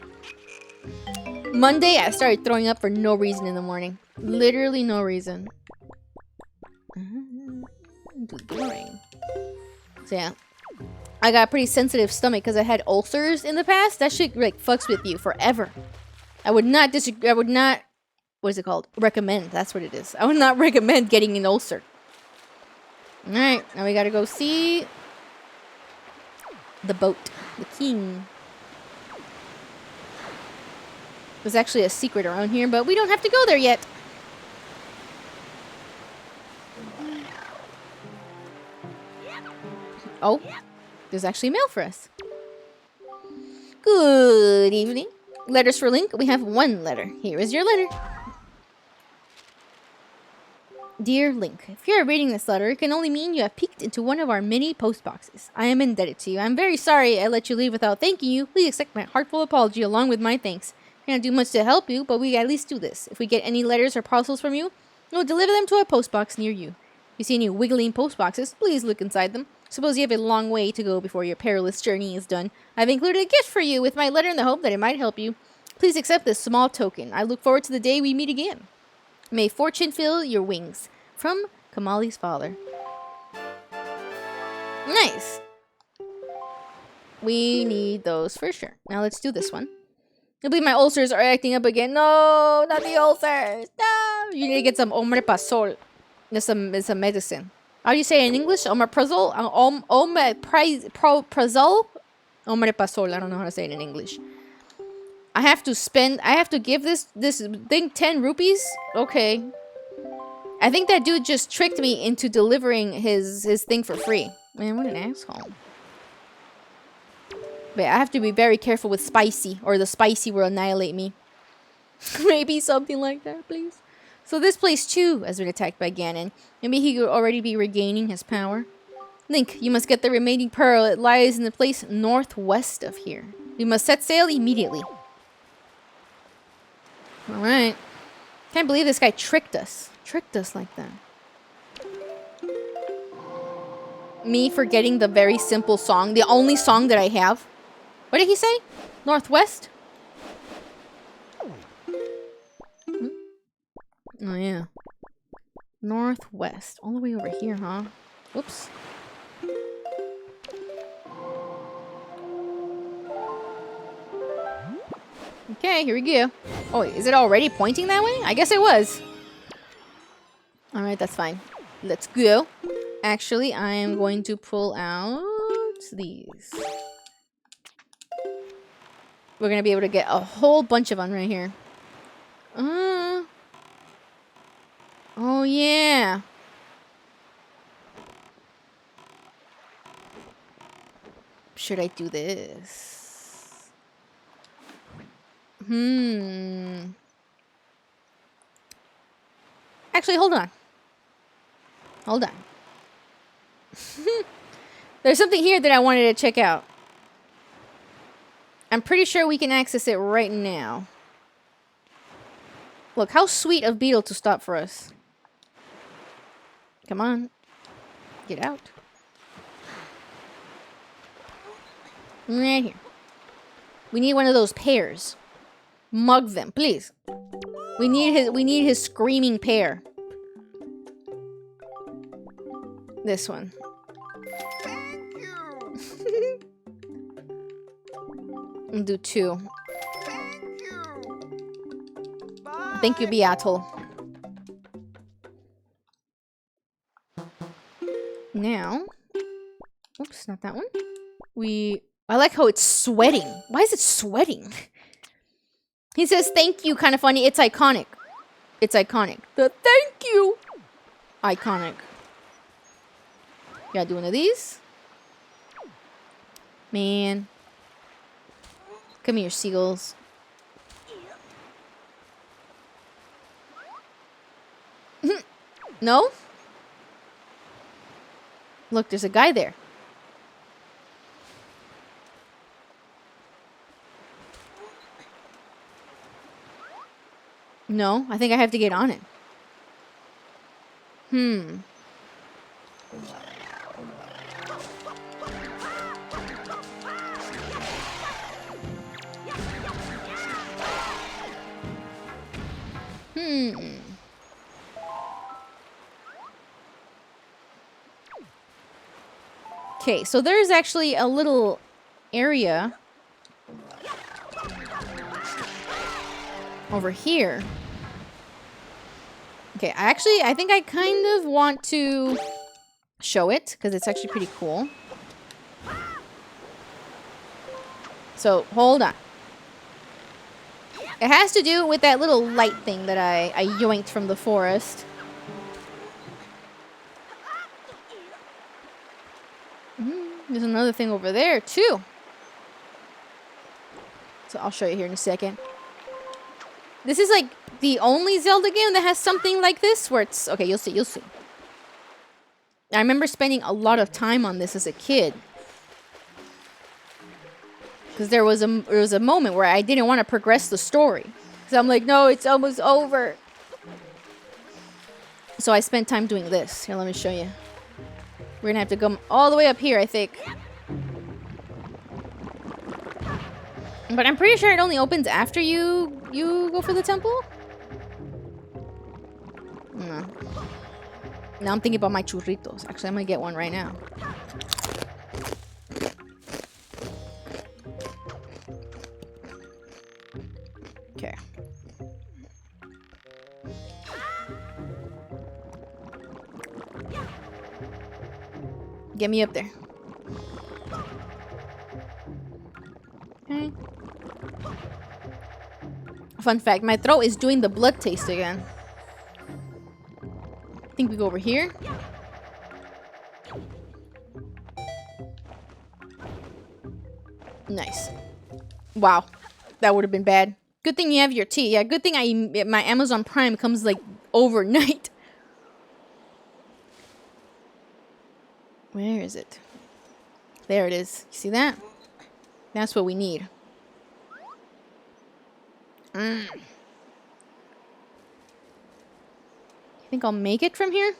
Monday, I started throwing up for no reason in the morning. Literally no reason. Boring. So yeah, I got a pretty sensitive stomach because I had ulcers in the past. That shit like fucks with you forever. I would not disagree. I would not. What is it called? Recommend. That's what it is. I would not recommend getting an ulcer. All right, now we gotta go see the boat, the king. There's actually a secret around here, but we don't have to go there yet. Oh, there's actually mail for us. Good evening. Letters for Link. We have one letter. Here is your letter. Dear Link, if you are reading this letter, it can only mean you have peeked into one of our many post boxes. I am indebted to you. I'm very sorry I let you leave without thanking you. Please accept my heartful apology along with my thanks. Can't do much to help you, but we at least do this. If we get any letters or parcels from you, we'll deliver them to a post box near you. If you see any wiggling post boxes, please look inside them. Suppose you have a long way to go before your perilous journey is done. I've included a gift for you with my letter in the hope that it might help you. Please accept this small token. I look forward to the day we meet again. May fortune fill your wings. From Kamali's father. Nice. We need those for sure. Now let's do this one. I believe my ulcers are acting up again. No, not the ulcers. No. You need to get some omeprazole. It's some medicine. How do you say it in English? Omeprazole? Omeprazole? Omeprazole. I don't know how to say it in English. I have to give this thing 10 rupees? Okay. I think that dude just tricked me into delivering his thing for free. Man, what an asshole. But I have to be very careful with spicy, or the spicy will annihilate me. Maybe something like that, please. So this place too has been attacked by Ganon. Maybe he could already be regaining his power. Link, you must get the remaining pearl. It lies in the place northwest of here. We must set sail immediately. Alright. Can't believe this guy tricked us. Tricked us like that. Me forgetting the very simple song. The only song that I have. What did he say? Northwest? Hmm? Oh, yeah. Northwest. All the way over here, huh? Whoops. Okay, here we go. Oh, wait, is it already pointing that way? I guess it was. Alright, that's fine. Let's go. Actually, I am going to pull out these. We're going to be able to get a whole bunch of them right here. Oh, yeah. Should I do this? Actually, hold on. Hold on. There's something here that I wanted to check out. I'm pretty sure we can access it right now. Look, how sweet of Beetle to stop for us. Come on. Get out. Right here. We need one of those pears. Mug them, please. We need his screaming pear. This one. Thank you. I'll do 2. Thank you. Bye. Thank you, Beatle. Now, oops, not that one. I like how it's sweating. Why is it sweating? He says, thank you, kind of funny. It's iconic. It's iconic. The thank you. Iconic. Gotta do one of these. Man. Come here, seagulls. No? Look, there's a guy there. No, I think I have to get on it. Okay, so there's actually a little area over here. Okay, I think I kind of want to show it because it's actually pretty cool. So, hold on. It has to do with that little light thing that I yoinked from the forest. There's another thing over there, too. So I'll show you here in a second. This is like the only Zelda game that has something like this where it's... Okay, you'll see, you'll see. I remember spending a lot of time on this as a kid. Because there was a moment where I didn't want to progress the story. Because I'm like, no, it's almost over. So I spent time doing this. Here, let me show you. We're going to have to go all the way up here, I think. But I'm pretty sure it only opens after you go for the temple. No. Now I'm thinking about my churritos. Actually, I'm going to get one right now. Okay. Get me up there. Okay. Fun fact, my throat is doing the blood taste again. I think we go over here. Nice. Wow. That would have been bad. Good thing you have your tea. Yeah, good thing my Amazon Prime comes like overnight. Where is it? There it is. You see that? That's what we need. You think I'll make it from here?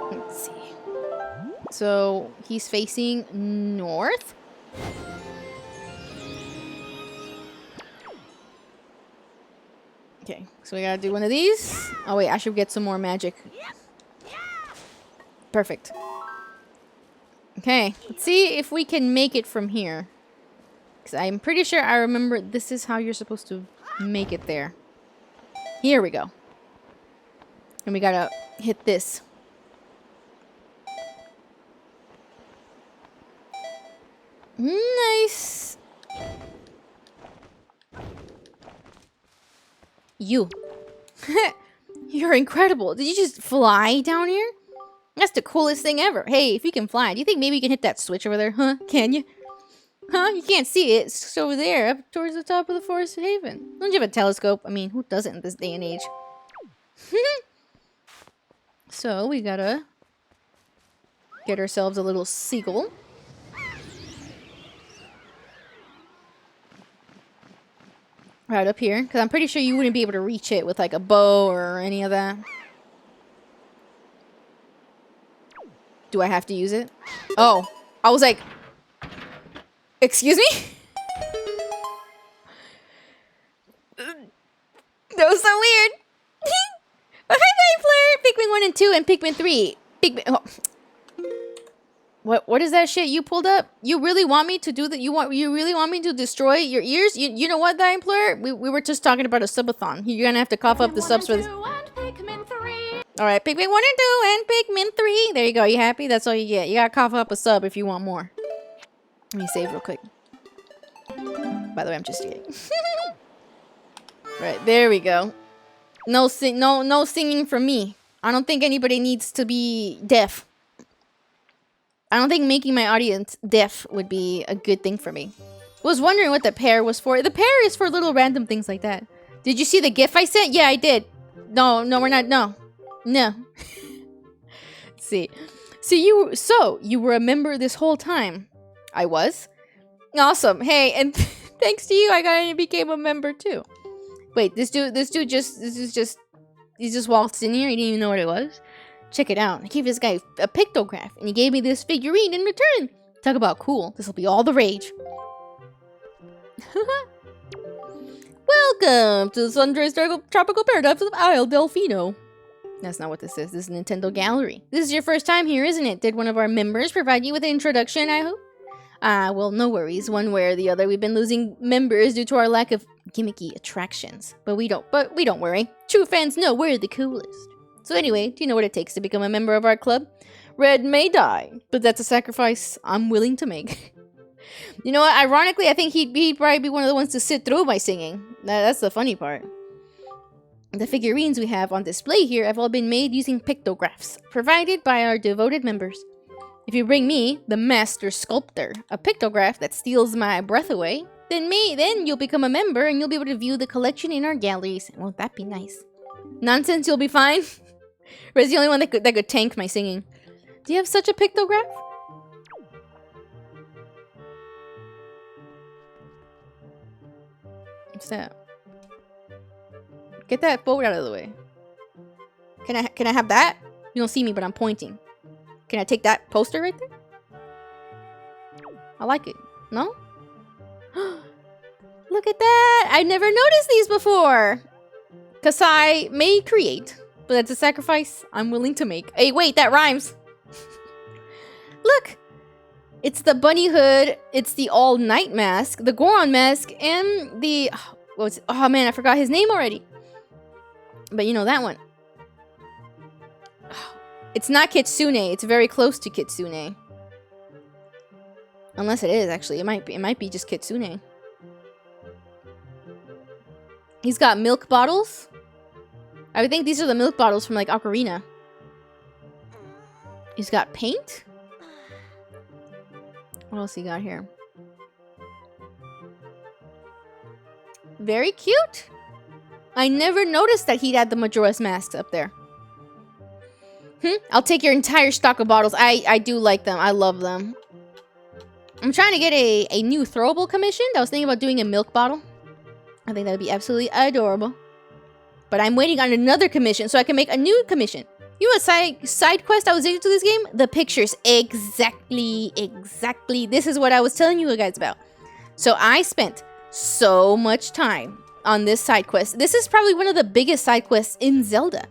Let's see. So, he's facing north? Okay, so we gotta do one of these. Oh wait, I should get some more magic. Perfect. Okay, let's see if we can make it from here. Because I'm pretty sure I remember this is how you're supposed to make it there. Here we go. And we gotta hit this. Nice. You. You're incredible. Did you just fly down here? That's the coolest thing ever. Hey, if you can fly, do you think maybe you can hit that switch over there? Huh? Can you? Huh? You can't see it. It's over there, up towards the top of the Forest Haven. Don't you have a telescope? I mean, who doesn't in this day and age? So, we gotta get ourselves a little seagull. Right up here. Because I'm pretty sure you wouldn't be able to reach it with like a bow or any of that. Do I have to use it? Oh. I was like... Excuse me? That was so weird. Hi, Flare! Pikmin 1 and 2 and Pikmin 3. Pikmin... Oh. What is that shit you pulled up? You really want me to do that? You really want me to destroy your ears? You know what, Dying Flare? We were just talking about a subathon. You're gonna have to cough up the subs for this. Alright, Pikmin 1 and 2 and Pikmin 3. There you go. You happy? That's all you get. You gotta cough up a sub if you want more. Let me save real quick. By the way, I'm just kidding. Right, there we go. No singing from me. I don't think anybody needs to be deaf. I don't think making my audience deaf would be a good thing for me. Was wondering what the pear was for. The pear is for little random things like that. Did you see the GIF I sent? Yeah, I did. No, we're not. No. Let's see. So you were a member this whole time. I was. Awesome. Hey, and thanks to you, I became a member too. Wait, he just waltzed in here. He didn't even know what it was. Check it out. I gave this guy a pictograph, and he gave me this figurine in return. Talk about cool. This will be all the rage. Welcome to the Sunrise Tropical Paradise of Isle Delfino. That's not what this is. This is Nintendo Gallery. This is your first time here, isn't it? Did one of our members provide you with an introduction, I hope? Well, no worries. One way or the other, we've been losing members due to our lack of gimmicky attractions. But we don't worry. True fans know we're the coolest. So anyway, do you know what it takes to become a member of our club? Red may die, but that's a sacrifice I'm willing to make. You know what? Ironically, I think he'd probably be one of the ones to sit through my singing. That's the funny part. The figurines we have on display here have all been made using pictographs, provided by our devoted members. If you bring me, the master sculptor, a pictograph that steals my breath away, then you'll become a member and you'll be able to view the collection in our galleries. Won't that be nice? Nonsense, you'll be fine. Red's the only one that could tank my singing. Do you have such a pictograph? What's that? Get that boat out of the way. Can I have that? You don't see me, but I'm pointing. Can I take that poster right there? I like it. No? Look at that! I never noticed these before! Kasai may create, but that's a sacrifice I'm willing to make. Hey, wait, that rhymes! Look! It's the bunny hood, it's the all-night mask, the Goron mask, and the... oh man, I forgot his name already. But you know that one. It's not Kitsune, it's very close to Kitsune. Unless it is, actually. It might be just Kitsune. He's got milk bottles. I would think these are the milk bottles from, like, Ocarina. He's got paint. What else he got here? Very cute. I never noticed that he'd had the Majora's Masks up there. I'll take your entire stock of bottles. I do like them. I love them. I'm trying to get a new throwable commissioned. I was thinking about doing a milk bottle. I think that would be absolutely adorable. But I'm waiting on another commission so I can make a new commission. You know what side quest I was into this game? The pictures. Exactly. This is what I was telling you guys about. So I spent so much time on this side quest. This is probably one of the biggest side quests in Zelda.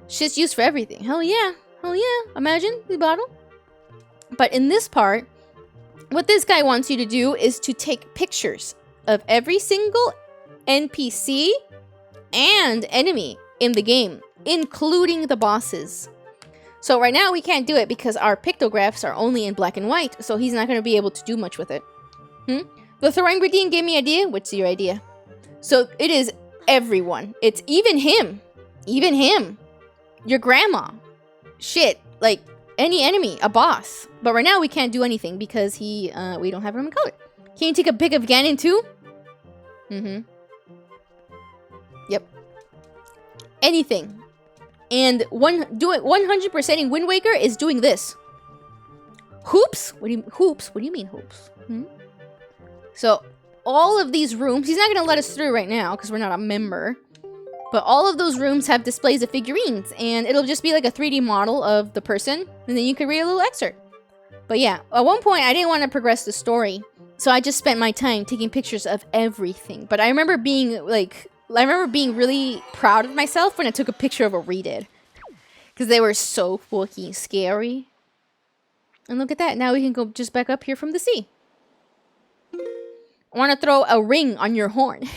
Shit's used for everything. Hell yeah. Imagine the bottle. But in this part, what this guy wants you to do is to take pictures of every single NPC and enemy in the game, including the bosses. So right now we can't do it because our pictographs are only in black and white, so he's not going to be able to do much with it. The Thorangradine gave me an idea. What's your idea? So it is everyone. It's even him. Even him. Your grandma. Shit. Like, any enemy. A boss. But right now we can't do anything because we don't have him in color. Can you take a pic of Ganon too? Yep. Anything. And 100% in Wind Waker is doing this. Hoops? What do you mean hoops? So, all of these rooms, he's not going to let us through right now because we're not a member. But all of those rooms have displays of figurines, and it'll just be like a 3D model of the person, and then you can read a little excerpt. But yeah, at one point I didn't want to progress the story, so I just spent my time taking pictures of everything. But I remember being really proud of myself when I took a picture of a Redid. Because they were so fucking scary. And look at that, now we can go just back up here from the sea. I want to throw a ring on your horn.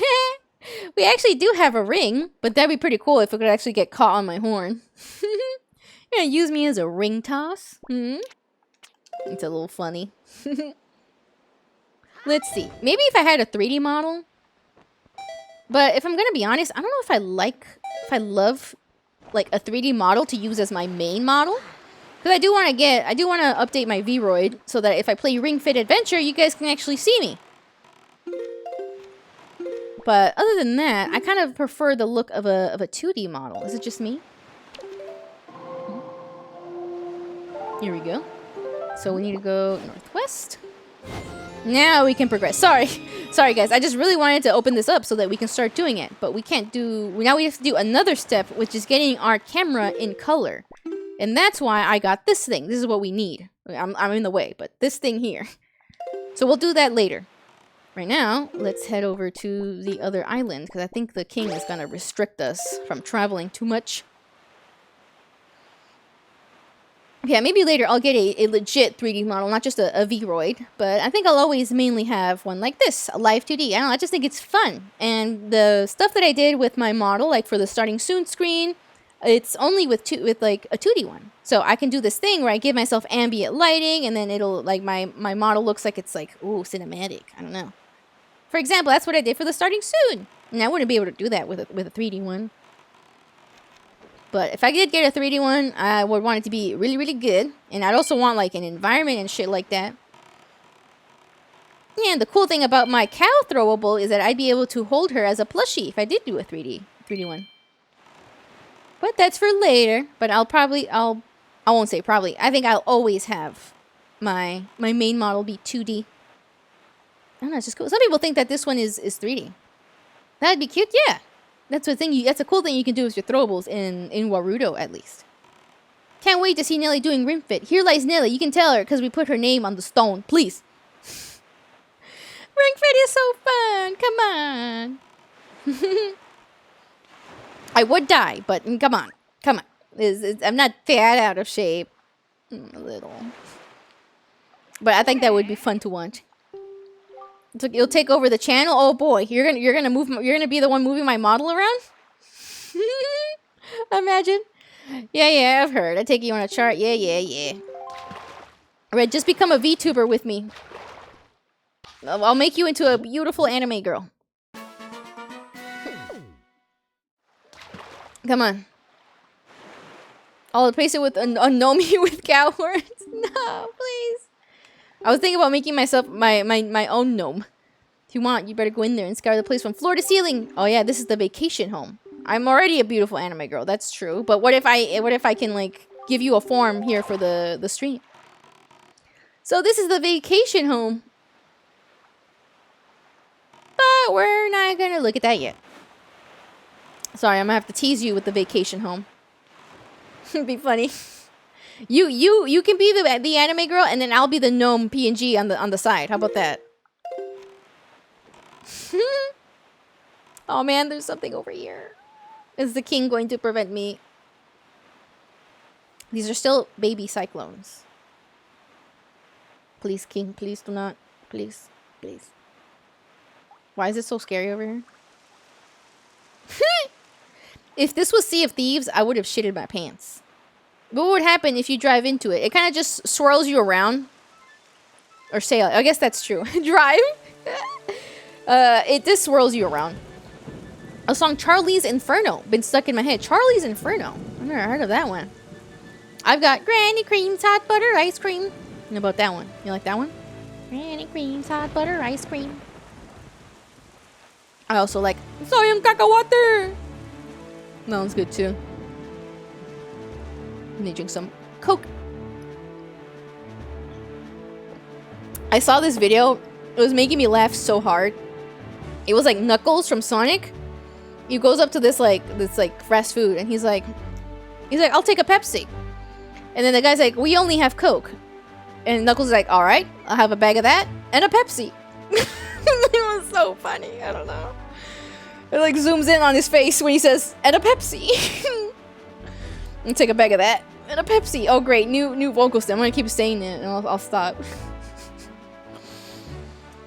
We actually do have a ring, but that'd be pretty cool if it could actually get caught on my horn. You're gonna use me as a ring toss? It's a little funny. Let's see. Maybe if I had a 3D model. But if I'm gonna be honest, I don't know if I love like a 3D model to use as my main model. Because I do want to update my Vroid so that if I play Ring Fit Adventure, you guys can actually see me. But other than that, I kind of prefer the look of a 2D model. Is it just me? Here we go. So we need to go northwest. Now we can progress. Sorry guys. I just really wanted to open this up so that we can start doing it. But we can't do... Now we have to do another step, which is getting our camera in color. And that's why I got this thing. This is what we need. I'm in the way, but this thing here. So we'll do that later. Right now, let's head over to the other island, because I think the king is going to restrict us from traveling too much. Yeah, maybe later I'll get a legit 3D model, not just a Vroid, but I think I'll always mainly have one like this, a live 2D. I don't know, I just think it's fun. And the stuff that I did with my model, like for the starting soon screen, it's only with like a 2D one. So I can do this thing where I give myself ambient lighting, and then it'll, like, my model looks like it's like, ooh, cinematic. I don't know. For example, that's what I did for the starting soon. And I wouldn't be able to do that with a 3D one. But if I did get a 3D one, I would want it to be really, really good. And I'd also want like an environment and shit like that. Yeah, and the cool thing about my cow throwable is that I'd be able to hold her as a plushie if I did do a 3D one. But that's for later. But I won't say probably. I think I'll always have my main model be 2D. I don't know, it's just cool. Some people think that this one is 3D. That'd be cute, yeah. That's a cool thing you can do with your throwables in Warudo, at least. Can't wait to see Nelly doing Ring Fit. Here lies Nelly. You can tell her because we put her name on the stone. Please. Ring Fit is so fun. Come on. I would die, but come on. Come on. I'm not that out of shape. A little. But I think that would be fun to watch. You'll take over the channel. Oh boy, you're gonna be the one moving my model around. Imagine. Yeah, I've heard. I take you on a chart. Yeah. Red, just become a VTuber with me. I'll make you into a beautiful anime girl. Come on. I'll replace it with a Nomi with cow horns. No, please. I was thinking about making myself my own gnome. If you want, you better go in there and scour the place from floor to ceiling. Oh yeah, this is the vacation home. I'm already a beautiful anime girl, that's true. But what if I can like give you a form here for the stream? So this is the vacation home. But we're not gonna look at that yet. Sorry, I'm gonna have to tease you with the vacation home. It'd be funny. You can be the anime girl, and then I'll be the gnome PNG on the side. How about that? Oh man, there's something over here. Is the king going to prevent me? These are still baby cyclones. Please, king, please do not. Please. Why is it so scary over here? If this was Sea of Thieves, I would have shitted my pants. What would happen if you drive into it? It kind of just swirls you around. Or sail. I guess that's true. Drive. It just swirls you around. A song, Charlie's Inferno. Been stuck in my head. Charlie's Inferno. I've never heard of that one. I've got Granny Cream's Hot Butter Ice Cream. How about that one? You like that one? Granny Cream's Hot Butter Ice Cream. I also like Soyum Cacahuate. That one's good too. Let me drink some Coke. I saw this video. It was making me laugh so hard. It was like Knuckles from Sonic. He goes up to this fast food and he's like, I'll take a Pepsi. And then the guy's like, we only have Coke. And Knuckles is like, all right, I'll have a bag of that and a Pepsi. It was so funny. I don't know. It like zooms in on his face when he says, and a Pepsi. And take a bag of that and a Pepsi. Oh great, new vocal stem. I'm gonna keep saying it and I'll stop.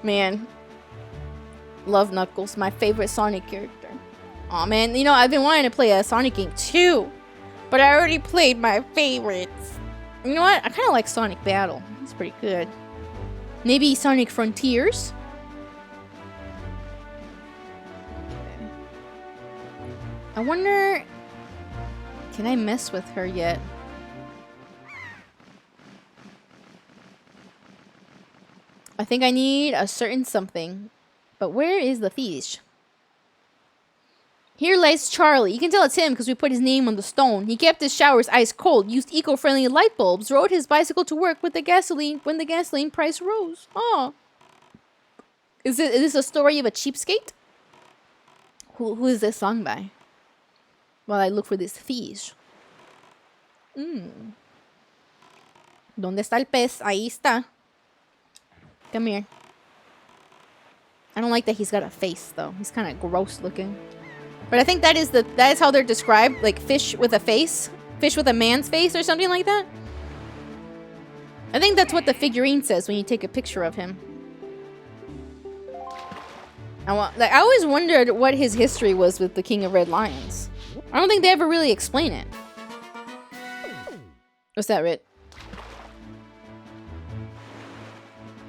Man, love Knuckles, my favorite Sonic character. Aw man, you know I've been wanting to play a Sonic game too, but I already played my favorites. You know what? I kind of like Sonic Battle. It's pretty good. Maybe Sonic Frontiers. I wonder, can I mess with her yet? I think I need a certain something. But where is the fish? Here lies Charlie. You can tell it's him because we put his name on the stone. He kept his showers ice cold, used eco-friendly light bulbs, rode his bicycle to work with the gasoline when the gasoline price rose. Oh. Is this a story of a cheapskate? Who is this song by? While I look for this fish. ¿Dónde está el pez? Ahí está. Come here. I don't like that he's got a face though. He's kind of gross looking. But I think that is how they're described, like fish with a face, fish with a man's face or something like that. I think that's what the figurine says when you take a picture of him. I always wondered what his history was with the King of Red Lions. I don't think they ever really explain it. What's that, Rit?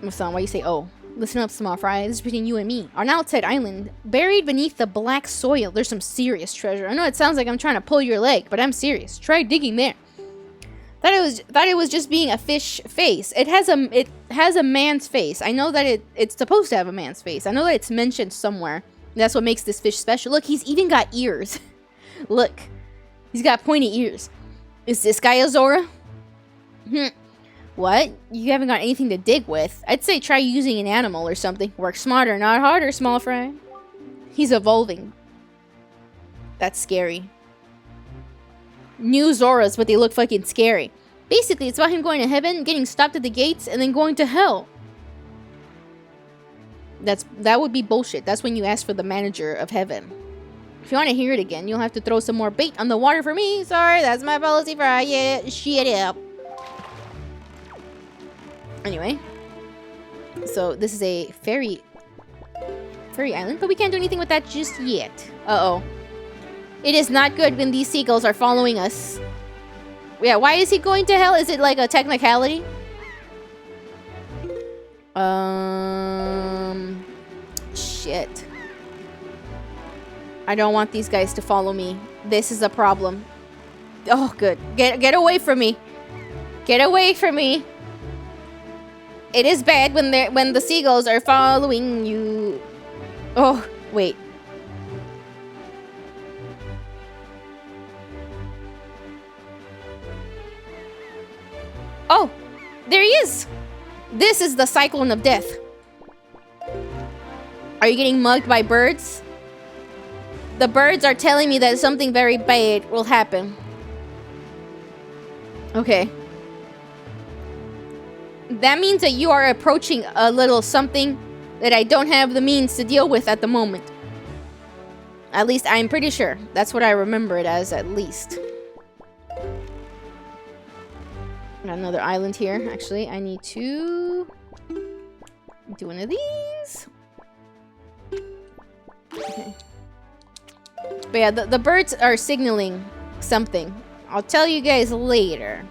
What's on? Why you say oh? Listen up, small fry. This is between you and me. On outside island, buried beneath the black soil, there's some serious treasure. I know it sounds like I'm trying to pull your leg, but I'm serious. Try digging there. Thought it was just being a fish face. It has a man's face. I know that it's supposed to have a man's face. I know that it's mentioned somewhere. That's what makes this fish special. Look, he's even got ears. Look, he's got pointy ears. Is this guy a Zora? What? You haven't got anything to dig with. I'd say try using an animal or something. Work smarter, not harder, small fry. He's evolving. That's scary. New Zoras, but they look fucking scary. Basically, it's about him going to heaven, getting stopped at the gates, and then going to hell. That would be bullshit. That's when you ask for the manager of heaven. If you want to hear it again, you'll have to throw some more bait on the water for me. Sorry, that's my policy, fry. Yeah, shut up. Anyway, so this is a fairy island, but we can't do anything with that just yet. Uh-oh. It is not good when these seagulls are following us. Yeah, why is he going to hell? Is it like a technicality? Shit. I don't want these guys to follow me. This is a problem. Oh, good. Get away from me. Get away from me. It is bad when the seagulls are following you. Oh, wait. Oh, there he is. This is the cyclone of death. Are you getting mugged by birds? The birds are telling me that something very bad will happen. Okay. That means that you are approaching a little something that I don't have the means to deal with at the moment. At least I'm pretty sure. That's what I remember it as, at least. Got another island here. Actually, I need to do one of these. Okay. But yeah, the birds are signaling something. I'll tell you guys later.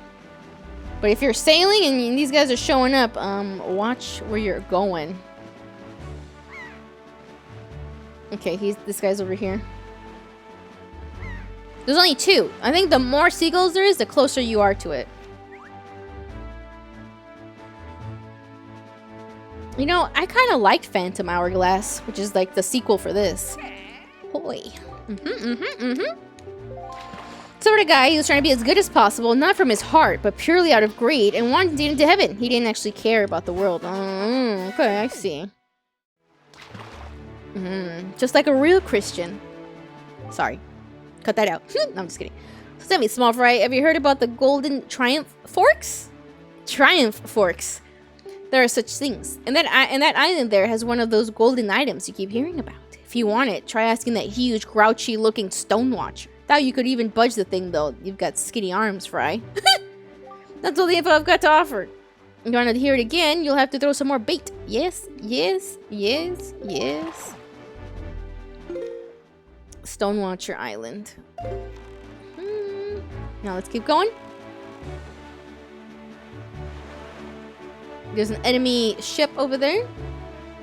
But if you're sailing and these guys are showing up, watch where you're going. Okay, this guy's over here. There's only two. I think the more seagulls there is, the closer you are to it. You know, I kind of liked Phantom Hourglass, which is like the sequel for this. Hoy. Sort of guy who was trying to be as good as possible, not from his heart, but purely out of greed, and wanted to get into heaven. He didn't actually care about the world. Okay, I see. Just like a real Christian. Sorry. Cut that out. No, I'm just kidding. So tell me, small fry, have you heard about the golden triumph forks? Triumph forks. There are such things. And that island there has one of those golden items you keep hearing about. If you want it, try asking that huge, grouchy-looking stone watcher. Doubt you could even budge the thing, though. You've got skinny arms, Fry. That's all the info I've got to offer. You want to hear it again, you'll have to throw some more bait. Yes, yes, yes, yes. Stone Watcher Island. Now let's keep going. There's an enemy ship over there.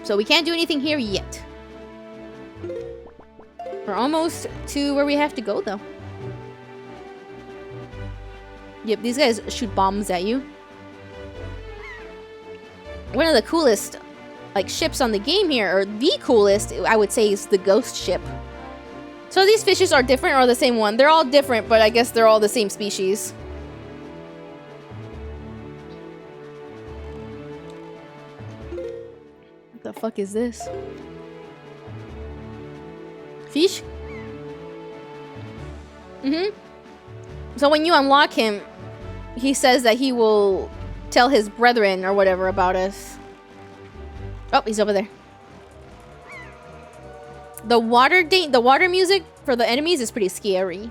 So we can't do anything here yet. We're almost to where we have to go, though. Yep, these guys shoot bombs at you. One of the coolest, like, ships on the game here, or the coolest, I would say, is the ghost ship. So these fishes are different or the same one? They're all different, but I guess they're all the same species. What the fuck is this? Fish? So when you unlock him, he says that he will tell his brethren or whatever about us. Oh, he's over there. The water music for the enemies is pretty scary.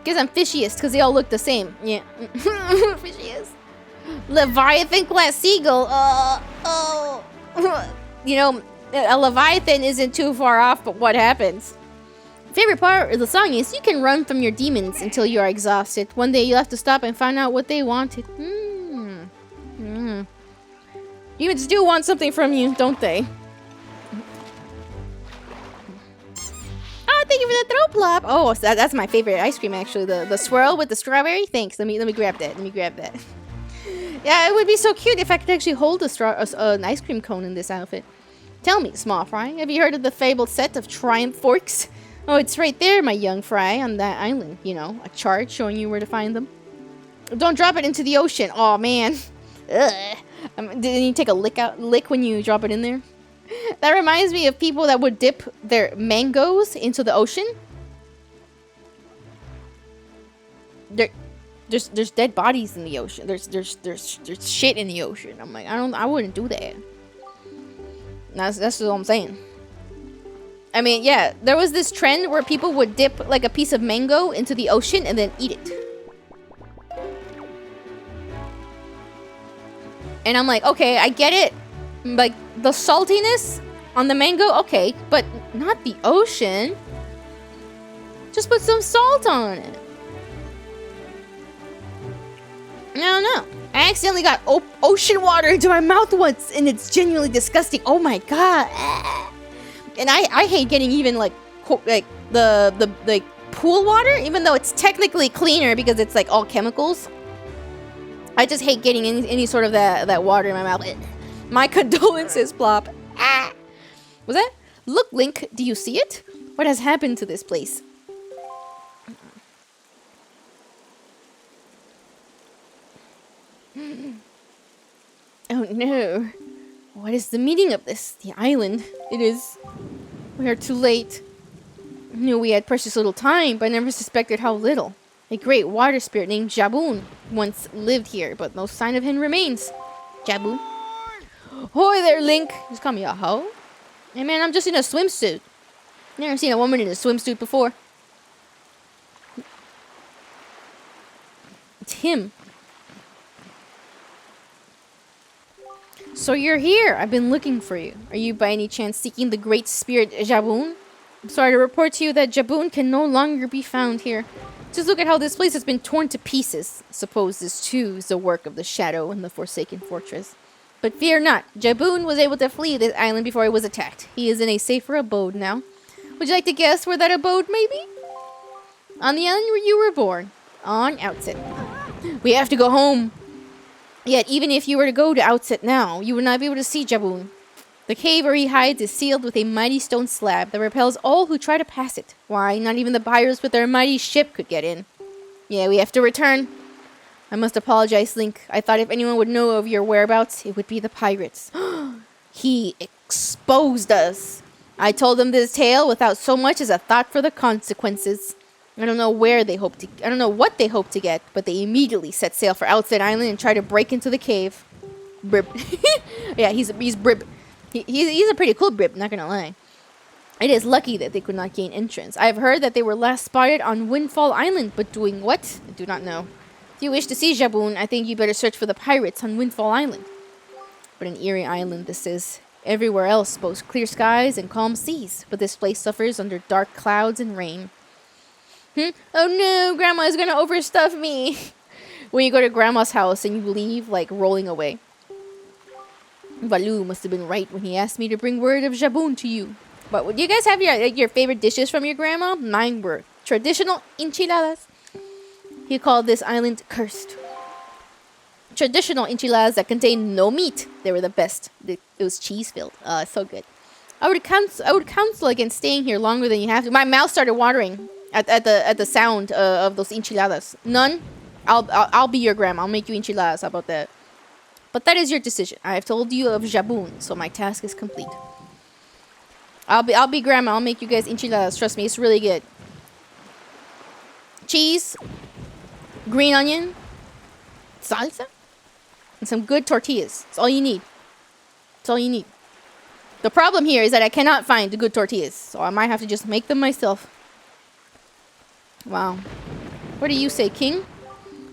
Guess I'm fishiest because they all look the same. Yeah. Fishiest. Leviathan class seagull. You know, a Leviathan isn't too far off, but what happens? Favorite part of the song is you can run from your demons until you are exhausted. One day you'll have to stop and find out what they wanted. Humans do want something from you, don't they? Oh, thank you for the throw plop. Oh, so that's my favorite ice cream actually. The swirl with the strawberry. Thanks. Let me grab that. Let me grab that. Yeah, it would be so cute if I could actually hold an ice cream cone in this outfit. Tell me, small fry, have you heard of the fabled set of triumph forks? Oh, it's right there, my young fry, on that island. You know, a chart showing you where to find them. Don't drop it into the ocean. Oh man. Ugh. Didn't you take a lick when you drop it in there? That reminds me of people that would dip their mangoes into the ocean. There's dead bodies in the ocean. There's shit in the ocean. I'm like, I wouldn't do that. That's what I'm saying. I mean, yeah, there was this trend where people would dip like a piece of mango into the ocean and then eat it. And I'm like, okay, I get it. Like, the saltiness on the mango, okay, but not the ocean. Just put some salt on it. I don't know. I accidentally got ocean water into my mouth once, and it's genuinely disgusting. Oh my god. And I hate getting even like the pool water, even though it's technically cleaner because it's like all chemicals. I just hate getting any sort of that water in my mouth. My condolences, Plop. Ah. Was that? Look, Link, do you see it? What has happened to this place? Oh no. What is the meaning of this? The island. It is. We are too late. I knew we had precious little time, but I never suspected how little. A great water spirit named Jaboon once lived here, but no sign of him remains. Jaboon? Hoy there, Link! Just call me a hoe? Hey man, I'm just in a swimsuit. Never seen a woman in a swimsuit before. It's him. So you're here. I've been looking for you. Are you by any chance seeking the great spirit Jaboon? I'm sorry to report to you that Jaboon can no longer be found here. Just look at how this place has been torn to pieces. Suppose this too is the work of the Shadow in the Forsaken Fortress. But fear not, Jaboon was able to flee this island before he was attacked. He is in a safer abode now. Would you like to guess where that abode may be? On the island where you were born. On Outset. We have to go home. Yet, even if you were to go to Outset now, you would not be able to see Jaboon. The cave where he hides is sealed with a mighty stone slab that repels all who try to pass it. Why, not even the pirates with their mighty ship could get in. Yeah, we have to return. I must apologize, Link. I thought if anyone would know of your whereabouts, it would be the pirates. He exposed us. I told them this tale without so much as a thought for the consequences. I don't know what they hope to get, but they immediately set sail for Outset Island and tried to break into the cave. Brib. Yeah, he's Brib. He's a pretty cool Brib, not gonna lie. It is lucky that they could not gain entrance. I have heard that they were last spotted on Windfall Island, but doing what? I do not know. If you wish to see Jaboon, I think you better search for the pirates on Windfall Island. What an eerie island this is. Everywhere else boasts clear skies and calm seas, but this place suffers under dark clouds and rain. Oh no, Grandma's gonna overstuff me. When you go to Grandma's house and you leave, like, rolling away. Baloo must have been right when he asked me to bring word of Jaboon to you. But would you guys have your favorite dishes from your grandma? Mine were traditional enchiladas. He called this island cursed. Traditional enchiladas that contained no meat. They were the best. It was cheese filled. So good. I would counsel against staying here longer than you have to. My mouth started watering at the sound of those enchiladas. None. I'll be your grandma. I'll make you enchiladas. How about that? But that is your decision. I have told you of Jaboon, so my task is complete. I'll be grandma. I'll make you guys enchiladas. Trust me, it's really good. Cheese, green onion, salsa, and some good tortillas. That's all you need. That's all you need. The problem here is that I cannot find the good tortillas, so I might have to just make them myself. Wow. What do you say, King?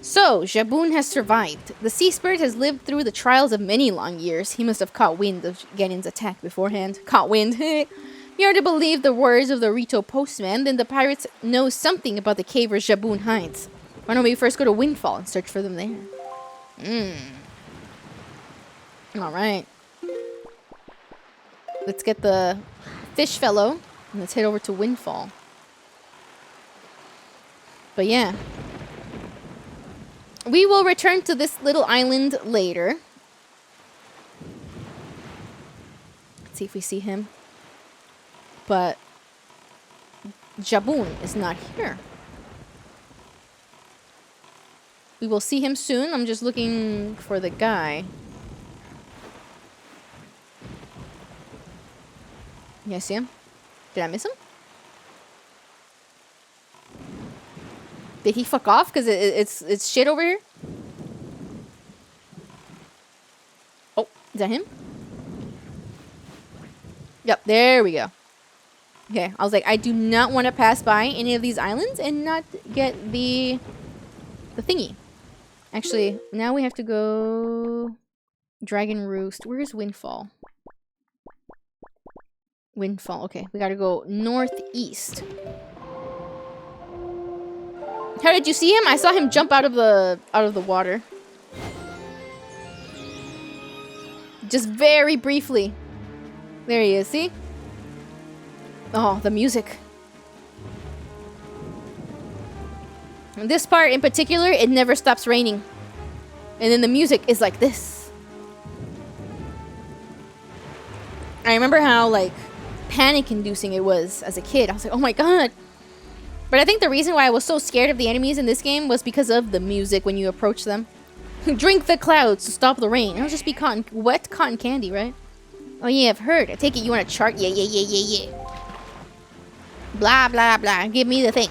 So, Jaboon has survived. The sea spirit has lived through the trials of many long years. He must have caught wind of Ganon's attack beforehand. Caught wind. You are to believe the words of the Rito postman, then the pirates know something about the cave where Jaboon hides. Why don't we first go to Windfall and search for them there? Alright. Let's get the fish fellow. And let's head over to Windfall. But yeah. We will return to this little island later. Let's see if we see him. But Jaboon is not here. We will see him soon. I'm just looking for the guy. You guys see him? Did I miss him? Did he fuck off? Because it's shit over here? Oh, is that him? Yep, there we go. Okay, I was like, I do not want to pass by any of these islands and not get the thingy. Actually, now we have to go... Dragon Roost. Where's Windfall? Windfall. Okay, we gotta go northeast. How did you see him? I saw him jump out of the water. Just very briefly. There he is, see? Oh, the music. And this part in particular, it never stops raining. And then the music is like this. I remember how, like, panic-inducing it was as a kid. I was like, oh my god. But I think the reason why I was so scared of the enemies in this game was because of the music when you approach them. Drink the clouds to stop the rain. It'll just be wet cotton candy, right? Oh yeah, I've heard. I take it you want a chart? Yeah. Blah, blah, blah. Give me the thing.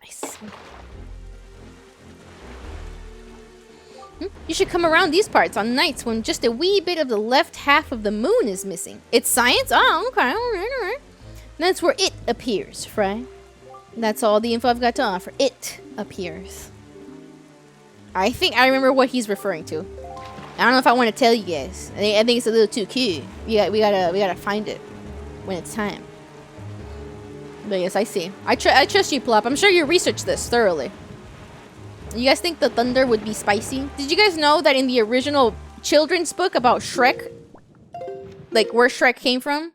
Nice. You should come around these parts on nights when just a wee bit of the left half of the moon is missing. It's science? Oh, okay. Alright. That's where it appears, Fry. That's all the info I've got to offer. It appears. I think I remember what he's referring to. I don't know if I want to tell you guys. I think it's a little too cute. We gotta find it when it's time. But yes, I see. I trust you, Plop. I'm sure you researched this thoroughly. You guys think the thunder would be spicy? Did you guys know that in the original children's book about Shrek, like where Shrek came from,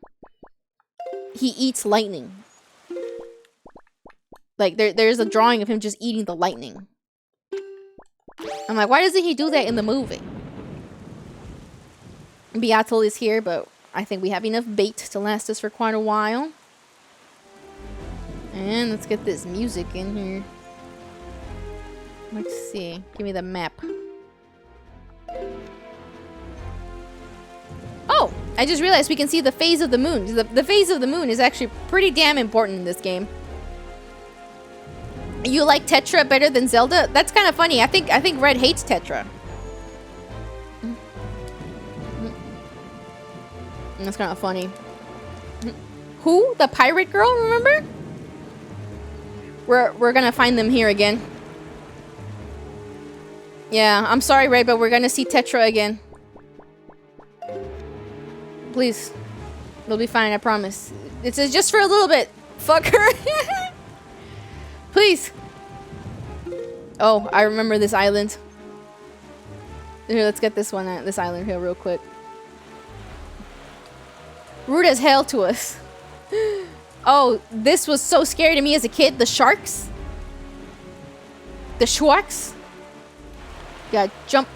he eats lightning. Like there's a drawing of him just eating the lightning. I'm like, why doesn't he do that in the movie? Beatle is here, but I think we have enough bait to last us for quite a while. And let's get this music in here. Let's see. Give me the map. Oh! I just realized we can see the phase of the moon. The phase of the moon is actually pretty damn important in this game. You like Tetra better than Zelda? That's kind of funny. I think Red hates Tetra. That's kind of funny. Who? The pirate girl, remember? We're gonna find them here again. Yeah, I'm sorry, Red, but we're gonna see Tetra again. Please. It'll be fine, I promise. It's just for a little bit. Fuck her. Please. Oh, I remember this island. Here, let's get this island here real quick. Rude as hell to us. Oh, this was so scary to me as a kid. The sharks. The schwarks. Yeah, jump.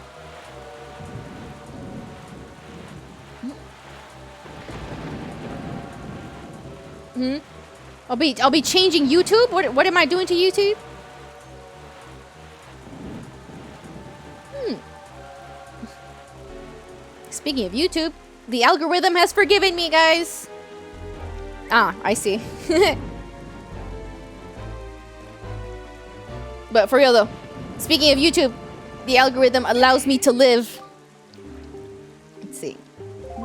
I'll be changing YouTube. What am I doing to YouTube? Speaking of YouTube, the algorithm has forgiven me, guys. Ah, I see. But for real though, speaking of YouTube, the algorithm allows me to live. Let's see.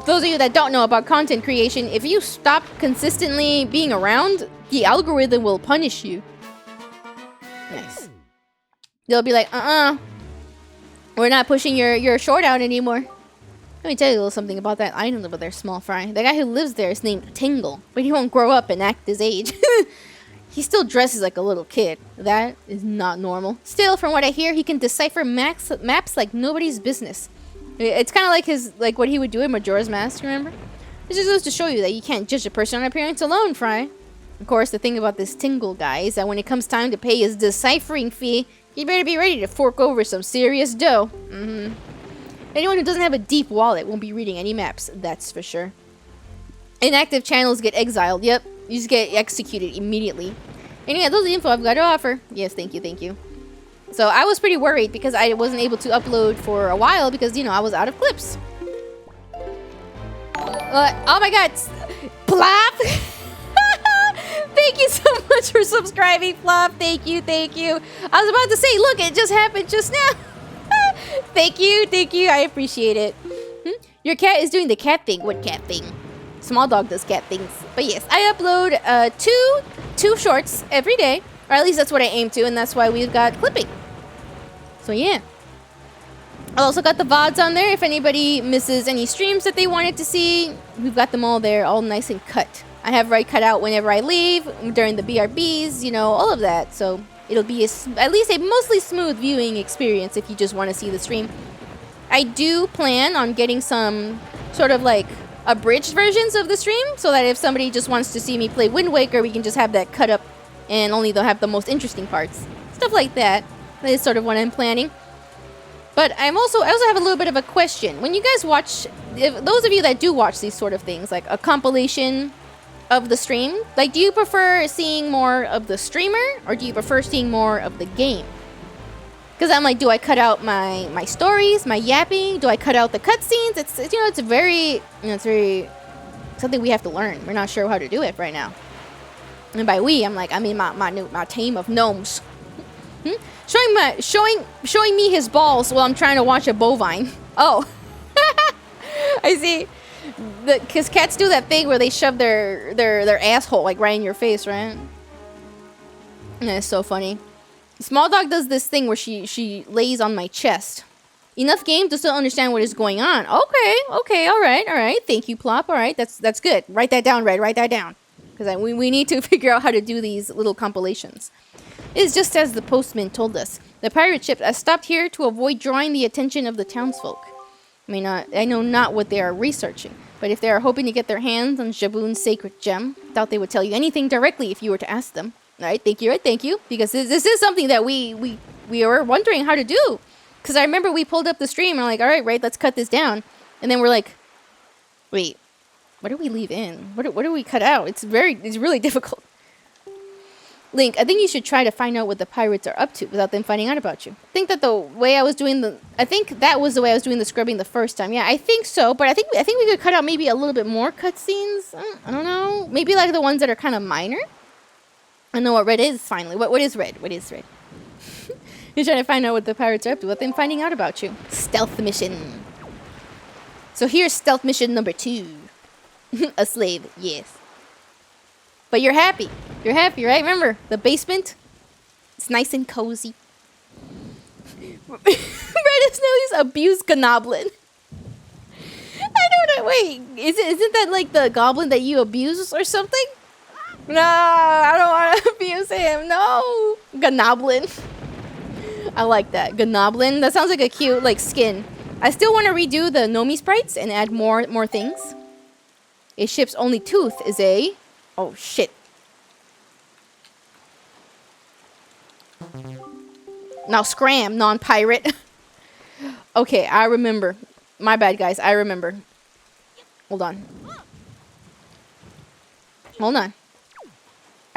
Those of you that don't know about content creation, if you stop consistently being around, the algorithm will punish you. Nice. They'll be like, we're not pushing your short out anymore. Let me tell you a little something about that island over there, Small Fry. The guy who lives there is named Tingle, but he won't grow up and act his age. he still dresses like a little kid. That is not normal. Still, from what I hear, he can decipher maps like nobody's business. It's kind of like what he would do in Majora's Mask, remember? This just goes to show you that you can't judge a person on appearance alone, Fry. Of course, the thing about this Tingle guy is that when it comes time to pay his deciphering fee, you better be ready to fork over some serious dough. Anyone who doesn't have a deep wallet won't be reading any maps, that's for sure. Inactive channels get exiled. Yep, you just get executed immediately. Anyway, those are the info I've got to offer. Yes, thank you, thank you. So I was pretty worried because I wasn't able to upload for a while because, you know, I was out of clips. Oh my god. Plop! Thank you so much for subscribing, Plop. Thank you, thank you. I was about to say, look, it just happened just now. Thank you, I appreciate it. Your cat is doing the cat thing. What cat thing? Small dog does cat things. But yes, I upload two shorts every day. Or at least that's what I aim to, and that's why we've got clipping. So yeah. I also got the VODs on there if anybody misses any streams that they wanted to see. We've got them all there, all nice and cut. I have right cut out whenever I leave, during the BRBs, you know, all of that. So it'll be at least a mostly smooth viewing experience if you just want to see the stream. I do plan on getting some sort of like abridged versions of the stream so that if somebody just wants to see me play Wind Waker, we can just have that cut up and only they'll have the most interesting parts. Stuff like that. That is sort of what I'm planning. But I also have a little bit of a question. When you guys watch, those of you that do watch these sort of things, like a compilation of the stream, like, do you prefer seeing more of the streamer or do you prefer seeing more of the game? Because I'm like, do I cut out my stories, my yapping? Do I cut out the cutscenes? It's very something we have to learn. We're not sure how to do it right now. And by we, I'm like, I mean my team of gnomes. Showing me his balls while I'm trying to watch a bovine. Oh, I see. Because cats do that thing where they shove their asshole like right in your face, right? And it's so funny. Small dog does this thing where she lays on my chest. Enough game to still understand what is going on. Okay, all right. Thank you, Plop. All right, that's good. Write that down, Red. Write that down. Because we need to figure out how to do these little compilations. It is just as the postman told us. The pirate ship has stopped here to avoid drawing the attention of the townsfolk. I know not what they are researching, but if they are hoping to get their hands on Jaboon's sacred gem, doubt they would tell you anything directly if you were to ask them. All right, thank you. Because this is something that we were wondering how to do. Because I remember we pulled up the stream and we're like, all right, let's cut this down. And then we're like, wait, what do we leave in? What do we cut out? It's really difficult. Link, I think you should try to find out what the pirates are up to without them finding out about you. I think that was the way I was doing the scrubbing the first time. Yeah, I think so, but I think we could cut out maybe a little bit more cutscenes. I don't know. Maybe like the ones that are kind of minor. I know what red is finally. What is red? What is red? You're trying to find out what the pirates are up to without them finding out about you. Stealth mission. So here's stealth mission number 2. A slave, yes. But you're happy. You're happy, right? Remember, the basement? It's nice and cozy. Red is Nellie's abused goblin. I don't know. Wait, isn't that like the goblin that you abuse or something? No, I don't want to abuse him. No. Gnoblin. I like that. Gnoblin. That sounds like a cute like skin. I still want to redo the Nomi sprites and add more things. A ship's only tooth is a... Oh, shit. Now scram, non-pirate. Okay, I remember. My bad, guys. I remember. Hold on.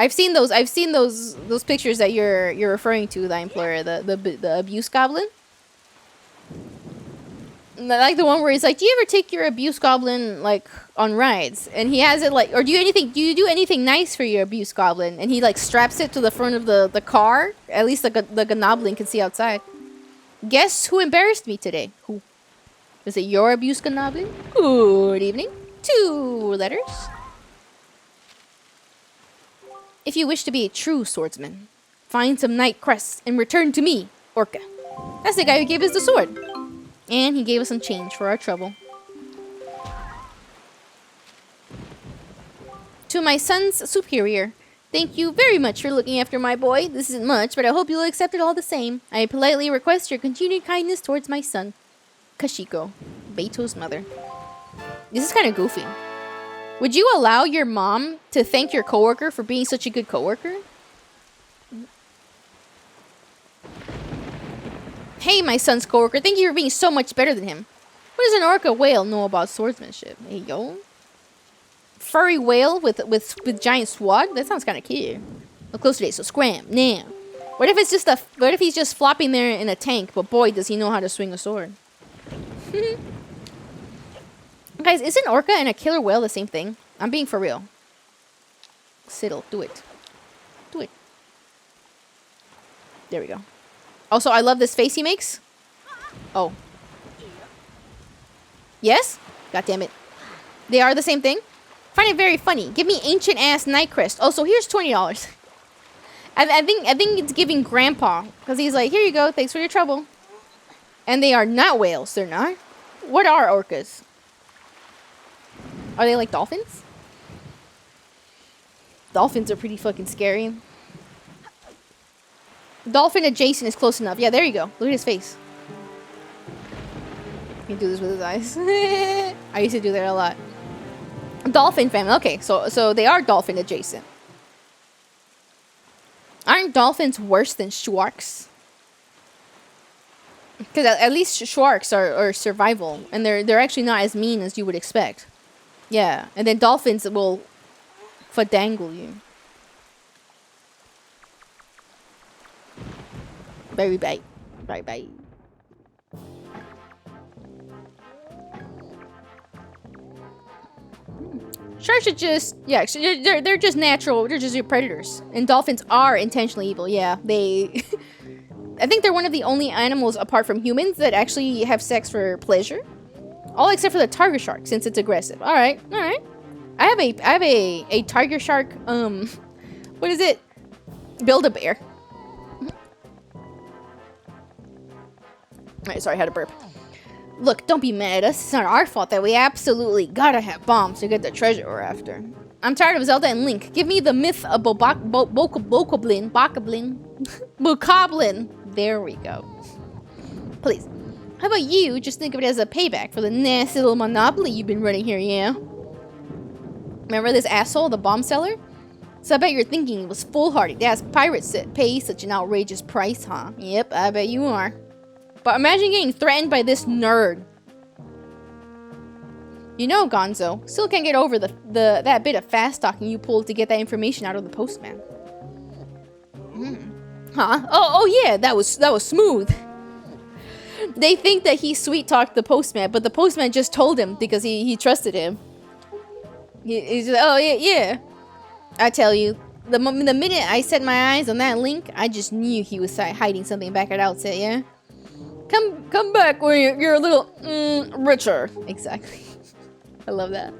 I've seen those pictures that you're referring to, the Implorer, the abuse goblin. Like the one where he's like, do you ever take your abuse goblin like on rides? And he has it like, or do you do anything nice for your abuse goblin? And he like straps it to the front of the car. At least the goblin can see outside. Guess who embarrassed me today? Who? Is it your abuse goblin? Good evening. 2 letters. If you wish to be a true swordsman, find some night crests and return to me, Orca. That's the guy who gave us the sword. And he gave us some change for our trouble. To my son's superior, Thank you very much for looking after my boy. This isn't much, but I hope you'll accept it all the same. I politely request your continued kindness towards my son, Kashiko, Beito's mother. This is kind of goofy. Would you allow your mom to thank your coworker for being such a good coworker? Hey, my son's coworker, thank you for being so much better than him. What does an orca whale know about swordsmanship? Hey, yo. Furry whale with giant sword? That sounds kind of cute. Look close today, so scram now. What if he's just flopping there in a tank, but boy, does he know how to swing a sword. Guys, isn't orca and a killer whale the same thing? I'm being for real. Siddle, do it. Do it. There we go. Also, I love this face he makes. Oh. Yes? God damn it. They are the same thing? Find it very funny. Give me ancient ass Nightcrest. Oh, so here's $20. I think it's giving Grandpa, because he's like, here you go, thanks for your trouble. And they are not whales, they're not. What are orcas? Are they like dolphins? Dolphins are pretty fucking scary. Dolphin adjacent is close enough. Yeah, there you go. Look at his face. He can do this with his eyes. I used to do that a lot. Dolphin family. Okay, so they are dolphin adjacent. Aren't dolphins worse than sharks? Because at least sharks are survival, and they're actually not as mean as you would expect. Yeah, and then dolphins will fadangle you. Very bad. Very bad. Sharks are just, yeah, they're just natural. They're just your predators. And dolphins are intentionally evil. Yeah, they... I think they're one of the only animals apart from humans that actually have sex for pleasure. All except for the tiger shark, since it's aggressive. All right. I have a tiger shark. What is it? Build-A-Bear. All right, sorry, I had a burp. Look, don't be mad at us. It's not our fault that we absolutely gotta have bombs to get the treasure we're after. I'm tired of Zelda and Link. Give me the myth of Bokoblin. Bokoblin. There we go. Please. How about you just think of it as a payback for the nasty little monopoly you've been running here, yeah? Remember this asshole, the bomb seller? So I bet you're thinking he was foolhardy to ask pirates to pay such an outrageous price, huh? Yep, I bet you are. But imagine getting threatened by this nerd. You know, Gonzo, still can't get over that bit of fast talking you pulled to get that information out of the postman. Huh? Oh yeah, that was smooth. They think that he sweet talked the postman, but the postman just told him because he trusted him. He's just, oh yeah. I tell you, the minute I set my eyes on that Link, I just knew he was hiding something back at outset. Yeah. Come back when you're a little richer. Exactly. I love that.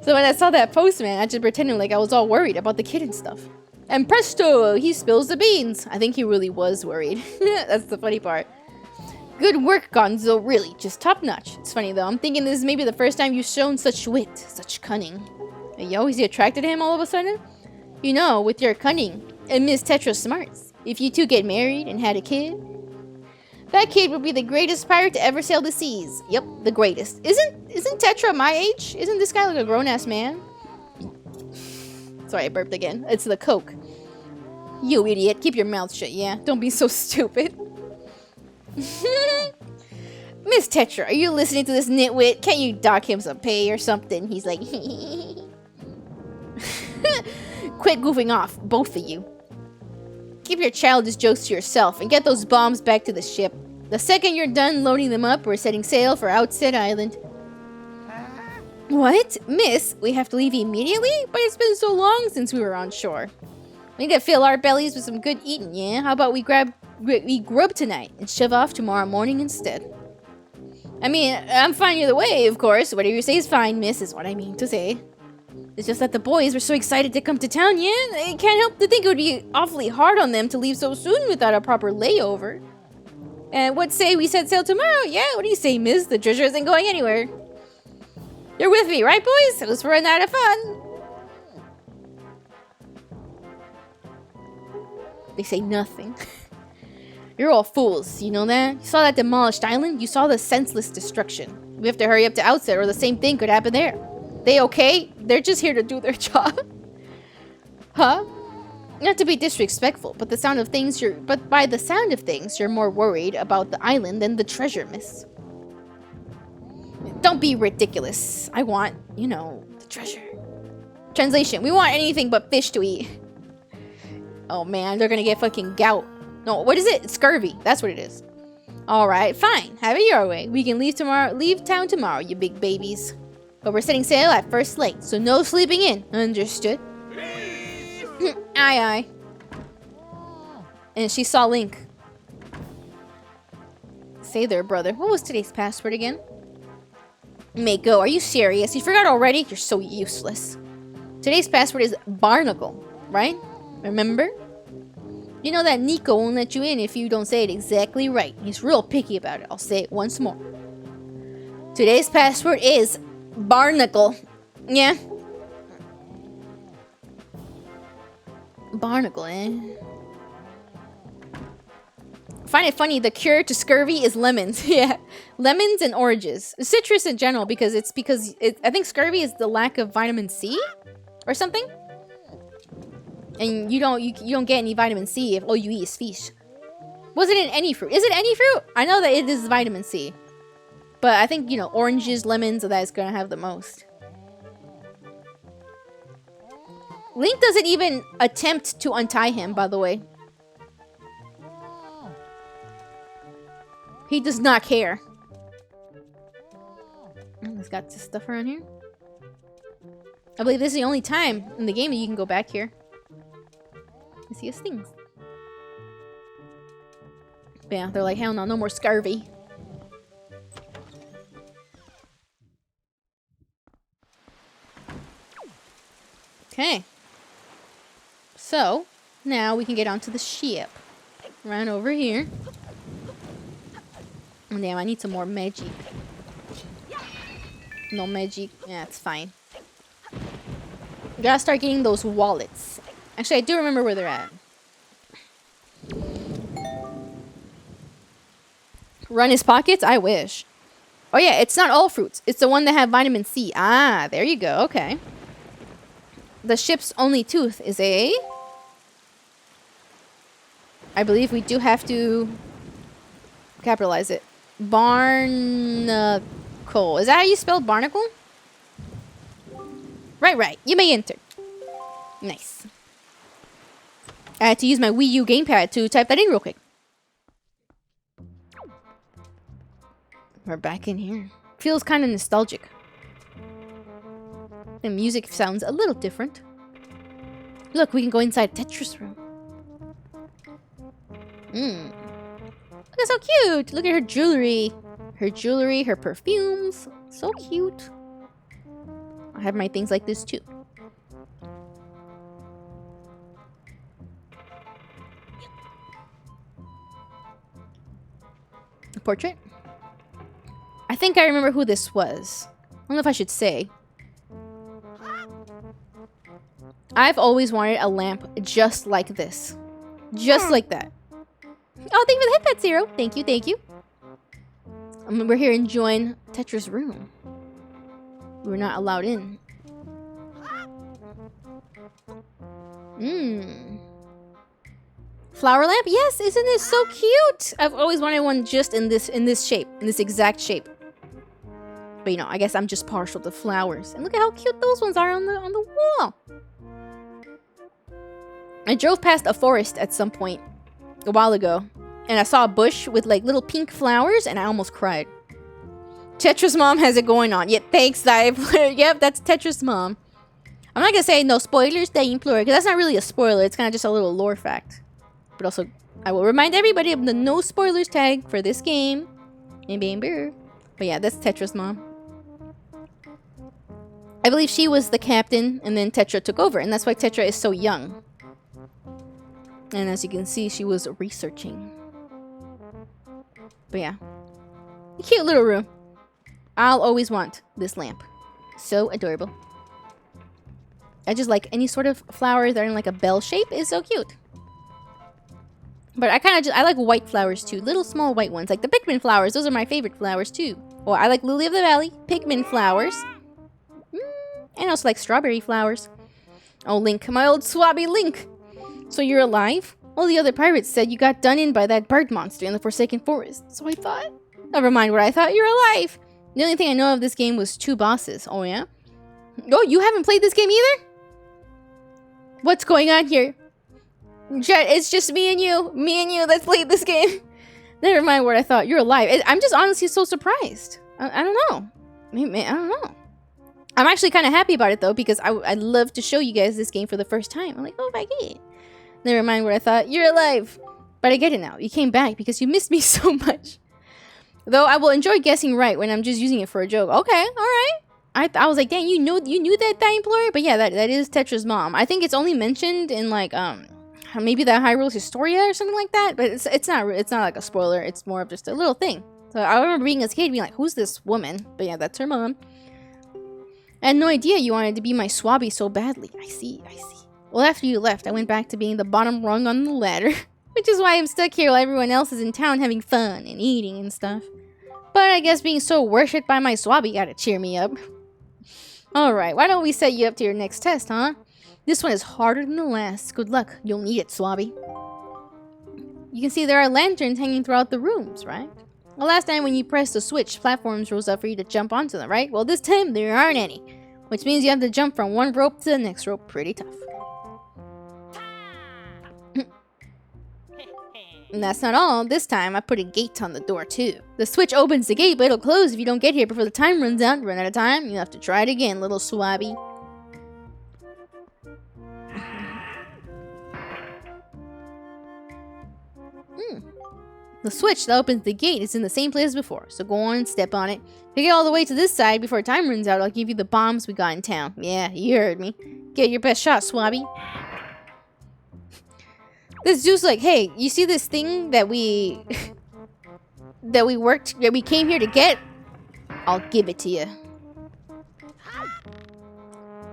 So when I saw that postman, I just pretended like I was all worried about the kid and stuff. And presto, he spills the beans. I think he really was worried. That's the funny part. Good work, Gonzo. Really, just top notch. It's funny though. I'm thinking this is maybe the first time you've shown such wit, such cunning. Are you always attracted to him all of a sudden? You know, with your cunning and Miss Tetra's smarts. If you two get married and had a kid, that kid would be the greatest pirate to ever sail the seas. Yep, the greatest. Isn't Tetra my age? Isn't this guy like a grown-ass man? Sorry, I burped again. It's the Coke. You idiot. Keep your mouth shut, yeah? Don't be so stupid. Miss Tetra, are you listening to this nitwit? Can't you dock him some pay or something? He's like... Quit goofing off, both of you. Keep your childish jokes to yourself and get those bombs back to the ship. The second you're done loading them up, we're setting sail for Outset Island. What? Miss, we have to leave immediately? But it's been so long since we were on shore. We gotta fill our bellies with some good eating, yeah? How about we grub tonight and shove off tomorrow morning instead? I mean, I'm fine either way, of course. Whatever you say is fine, miss, is what I mean to say. It's just that the boys were so excited to come to town, yeah? I can't help to think it would be awfully hard on them to leave so soon without a proper layover. And what say we set sail tomorrow? Yeah, what do you say, miss? The treasure isn't going anywhere. You're with me, right, boys? It was for a night of fun. They say nothing. You're all fools, you know that? You saw that demolished island? You saw the senseless destruction. We have to hurry up to Outset or the same thing could happen there. They okay? They're just here to do their job. Huh? Not to be disrespectful, but by the sound of things, you're more worried about the island than the treasure, miss. Don't be ridiculous. I want, you know, the treasure. Translation, we want anything but fish to eat. Oh man, they're gonna get fucking gout. No, what is it? It's scurvy. That's what it is. Alright, fine. Have it your way. We can leave town tomorrow, you big babies. But we're setting sail at first light, so no sleeping in. Understood? Aye, aye. And she saw Link. Say there, brother. What was today's password again? Mako, are you serious? You forgot already? You're so useless. Today's password is Barnacle, right? Remember? You know that Nico won't let you in if you don't say it exactly right. He's real picky about it. I'll say it once more. Today's password is Barnacle. Yeah? Barnacle, eh? Find it funny, the cure to scurvy is lemons. Yeah, lemons and oranges. Citrus in general, because I think scurvy is the lack of vitamin C or something. And you don't get any vitamin C if all you eat is fish. Was it in any fruit? Is it any fruit? I know that it is vitamin C. But I think, you know, oranges, lemons, that is gonna have the most. Link doesn't even attempt to untie him, by the way. He does not care. He's got this stuff around here. I believe this is the only time in the game that you can go back here. I see his things. But yeah, they're like, hell no, no more scurvy. Okay. So, now we can get onto the ship. Run over here. Oh, damn, I need some more magic. No magic. Yeah, it's fine. We gotta start getting those wallets. Actually, I do remember where they're at. Run his pockets? I wish. Oh yeah, it's not all fruits. It's the one that have vitamin C. Ah, there you go. Okay. The ship's only tooth is a... I believe we do have to capitalize it. Barnacle. Is that how you spell barnacle? Right. You may enter. Nice. I had to use my Wii U gamepad to type that in real quick. We're back in here. Feels kind of nostalgic. The music sounds a little different. Look, we can go inside Tetris room. Look, it's so cute. Look at her jewelry. Her perfumes. So cute. I have my things like this too. A portrait? I think I remember who this was. I don't know if I should say. I've always wanted a lamp just like this. Just like that. Oh, thank you for the hit that, Zero. Thank you. We're here enjoying Tetris room. We're not allowed in. Flower lamp? Yes, isn't it so cute? I've always wanted one just in this shape, in this exact shape. But you know, I guess I'm just partial to flowers. And look at how cute those ones are on the wall. I drove past a forest at some point a while ago, and I saw a bush with like little pink flowers, and I almost cried. Tetris Mom has it going on. Yep, thanks, Dive. Yep, that's Tetris Mom. I'm not gonna say no spoilers, I implore, because that's not really a spoiler. It's kind of just a little lore fact. But also, I will remind everybody of the no spoilers tag for this game. But yeah, that's Tetris Mom. I believe she was the captain, and then Tetra took over, and that's why Tetra is so young. And as you can see, she was researching. But yeah. A cute little room. I'll always want this lamp. So adorable. I just like any sort of flower that are in like a bell shape is so cute. But I like white flowers too. Little small white ones. Like the Pikmin flowers. Those are my favorite flowers too. Well, I like Lily of the Valley, Pikmin flowers. And I also like strawberry flowers. Oh, Link. My old swabby Link. So you're alive? All the other pirates said you got done in by that bird monster in the Forsaken Forest. So I thought. Never mind what I thought. You're alive. The only thing I know of this game was 2 bosses. Oh, yeah? Oh, you haven't played this game either? What's going on here? Jet, it's just me and you. Me and you that's played this game. Never mind what I thought. You're alive. I'm just honestly so surprised. I don't know. I don't know. I'm actually kind of happy about it, though, because I'd love to show you guys this game for the first time. I'm like, oh my god. Never mind what I thought. You're alive. But I get it now. You came back because you missed me so much. Though I will enjoy guessing right when I'm just using it for a joke. Okay, alright. I was like, dang, you knew that Implorer? But yeah, that is Tetra's mom. I think it's only mentioned in like maybe the Hyrule Historia or something like that. But it's not like a spoiler. It's more of just a little thing. So I remember being a kid being like, who's this woman? But yeah, that's her mom. I had no idea you wanted to be my swabby so badly. I see. Well, after you left, I went back to being the bottom rung on the ladder. Which is why I'm stuck here while everyone else is in town having fun and eating and stuff. But I guess being so worshipped by my swabby gotta cheer me up. Alright, why don't we set you up to your next test, huh? This one is harder than the last. Good luck. You'll need it, swabby. You can see there are lanterns hanging throughout the rooms, right? Well, last time when you pressed the switch, platforms rose up for you to jump onto them, right? Well, this time there aren't any. Which means you have to jump from one rope to the next rope. Pretty tough. And that's not all. This time, I put a gate on the door, too. The switch opens the gate, but it'll close if you don't get here before the time runs out. Run out of time, you'll have to try it again, little swabby. The switch that opens the gate is in the same place as before, so go on and step on it. If you get all the way to this side before time runs out, I'll give you the bombs we got in town. Yeah, you heard me. Get your best shot, swabby. This dude's like, hey, you see this thing that we came here to get? I'll give it to you.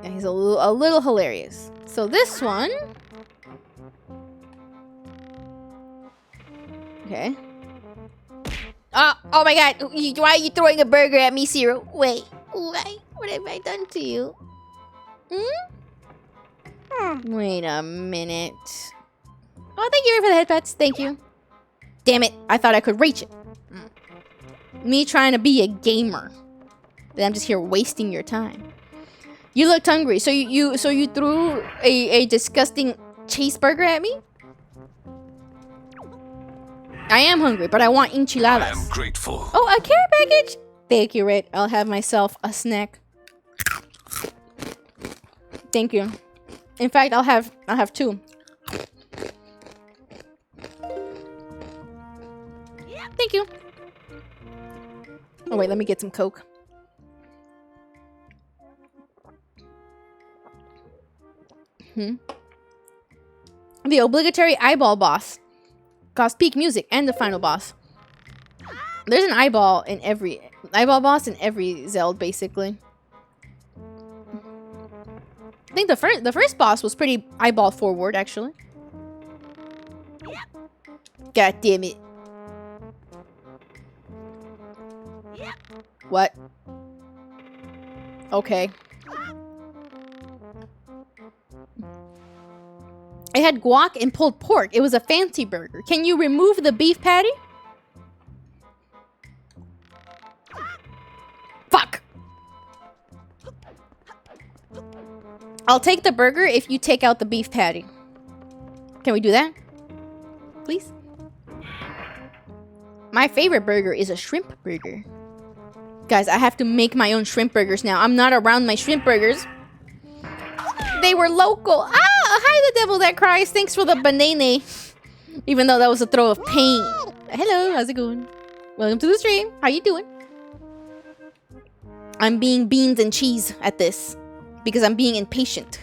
And he's a little hilarious. So this one. Okay. Oh my god, why are you throwing a burger at me, Zero? Wait, what have I done to you? Wait a minute. Oh, thank you for the headpats. Thank you. Damn it. I thought I could reach it. Me trying to be a gamer. But I'm just here wasting your time. You looked hungry. So you threw a disgusting cheeseburger at me? I am hungry, but I want enchiladas. I am grateful. Oh, a care package? Thank you, Red. I'll have myself a snack. Thank you. In fact, I'll have 2. Thank you. Oh wait, let me get some Coke. The obligatory eyeball boss costs peak music and the final boss. There's an eyeball boss in every Zelda, basically. I think the first boss was pretty eyeball forward, actually. God damn it. What? Okay. It had guac and pulled pork. It was a fancy burger. Can you remove the beef patty? Fuck! I'll take the burger if you take out the beef patty. Can we do that? Please? My favorite burger is a shrimp burger. Guys, I have to make my own shrimp burgers now. I'm not around my shrimp burgers. They were local. Ah! Hi, the devil that cries. Thanks for the banana. Even though that was a throw of pain. Hello, how's it going? Welcome to the stream. How you doing? I'm being beans and cheese at this. Because I'm being impatient.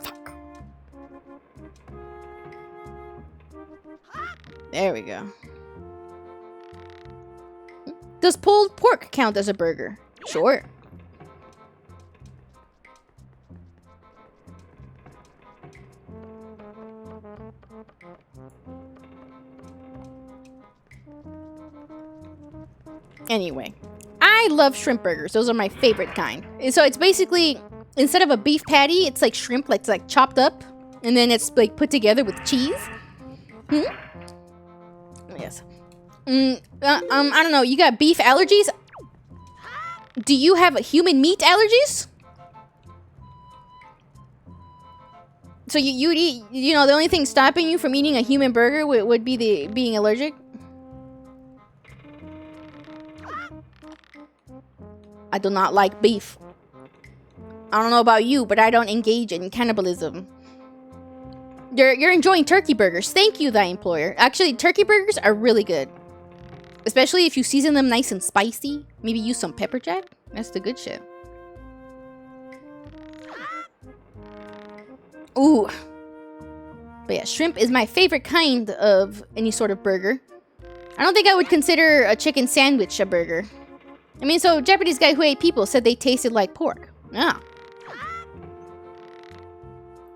Fuck. There we go. Does pulled pork count as a burger? Sure. Anyway, I love shrimp burgers. Those are my favorite kind. So it's basically, instead of a beef patty, it's like shrimp, like it's like chopped up, and then it's like put together with cheese. Yes. I don't know. You got beef allergies? Do you have human meat allergies? So you'd eat, you know, the only thing stopping you from eating a human burger would be the being allergic? I do not like beef. I don't know about you, but I don't engage in cannibalism. You're enjoying turkey burgers. Thank you, thy employer. Actually, turkey burgers are really good. Especially if you season them nice and spicy. Maybe use some pepper jack. That's the good shit. Ooh. But yeah, shrimp is my favorite kind of any sort of burger. I don't think I would consider a chicken sandwich a burger. I mean, so Japanese guy who ate people said they tasted like pork. Yeah.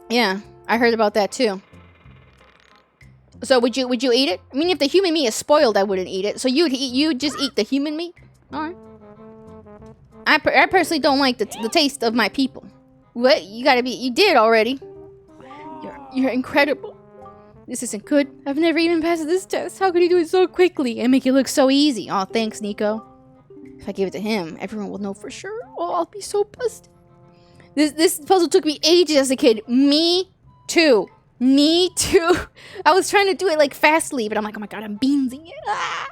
Yeah, I heard about that too. So would you eat it? I mean, if the human meat is spoiled, I wouldn't eat it. So you'd just eat the human meat? All right. I personally don't like the taste of my people. What? You did already. You're incredible. This isn't good. I've never even passed this test. How could you do it so quickly and make it look so easy? Oh, thanks, Nico. If I give it to him, everyone will know for sure. Oh, I'll be so busted. This puzzle took me ages as a kid. Me too. Me too. I was trying to do it like fastly, but I'm like, oh my god, I'm beansing it. Ah!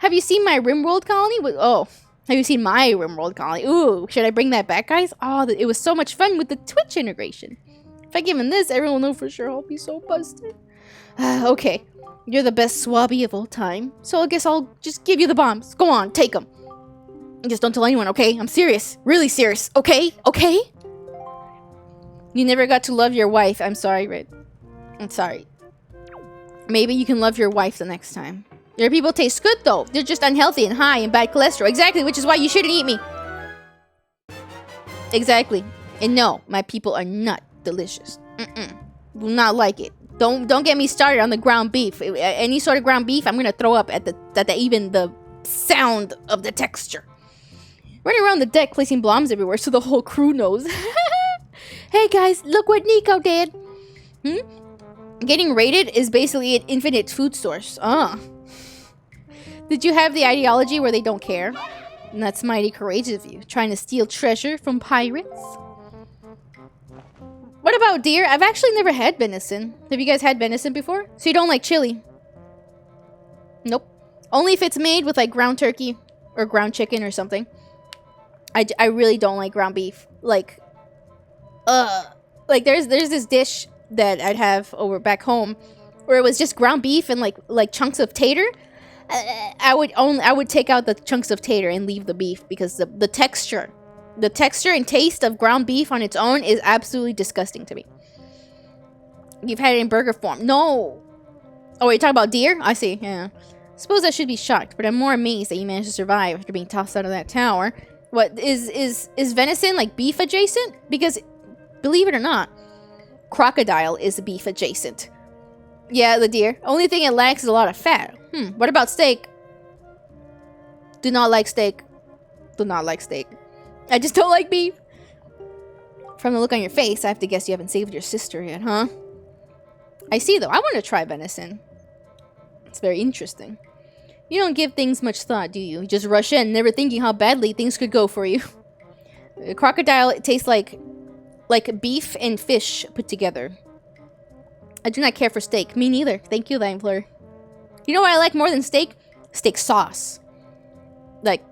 Have you seen my RimWorld colony? Oh, have you seen my RimWorld colony? Ooh, should I bring that back, guys? Oh, it was so much fun with the Twitch integration. If I give him this, everyone will know for sure I'll be so busted. Okay, you're the best swabby of all time, so I guess I'll just give you the bombs. Go on, take them. Just don't tell anyone, okay? I'm serious. Really serious, okay? Okay? You never got to love your wife. I'm sorry, Red. I'm sorry. Maybe you can love your wife the next time. Your people taste good, though. They're just unhealthy and high in bad cholesterol. Exactly, which is why you shouldn't eat me. Exactly. And no, my people are not delicious. Will not like it. Don't get me started on the ground beef. Any sort of ground beef, I'm gonna throw up at even the sound of the texture. Running around the deck, placing bombs everywhere so the whole crew knows. Hey guys, look what Nico did. Getting raided is basically an infinite food source. Did you have the ideology where they don't care? And that's mighty courageous of you, trying to steal treasure from pirates. What about deer? I've actually never had venison. Have you guys had venison before? So you don't like chili? Nope. Only if it's made with like ground turkey or ground chicken or something. I really don't like ground beef. Like there's this dish that I'd have over back home where it was just ground beef and like chunks of tater. I would take out the chunks of tater and leave the beef because the texture and taste of ground beef on its own is absolutely disgusting to me. You've had it in burger form. No. Oh, you're talking about deer? I see, yeah. Suppose I should be shocked, but I'm more amazed that you managed to survive after being tossed out of that tower. What, is venison like beef adjacent? Because, believe it or not, crocodile is beef adjacent. Yeah, the deer. Only thing it lacks is a lot of fat. What about steak? Do not like steak. Do not like steak. I just don't like beef. From the look on your face, I have to guess you haven't saved your sister yet, huh? I see, though. I want to try venison. It's very interesting. You don't give things much thought, do you? You just rush in, never thinking how badly things could go for you. Crocodile, it tastes like beef and fish put together. I do not care for steak. Me neither. Thank you, Langler. You know what I like more than steak? Steak sauce. Like,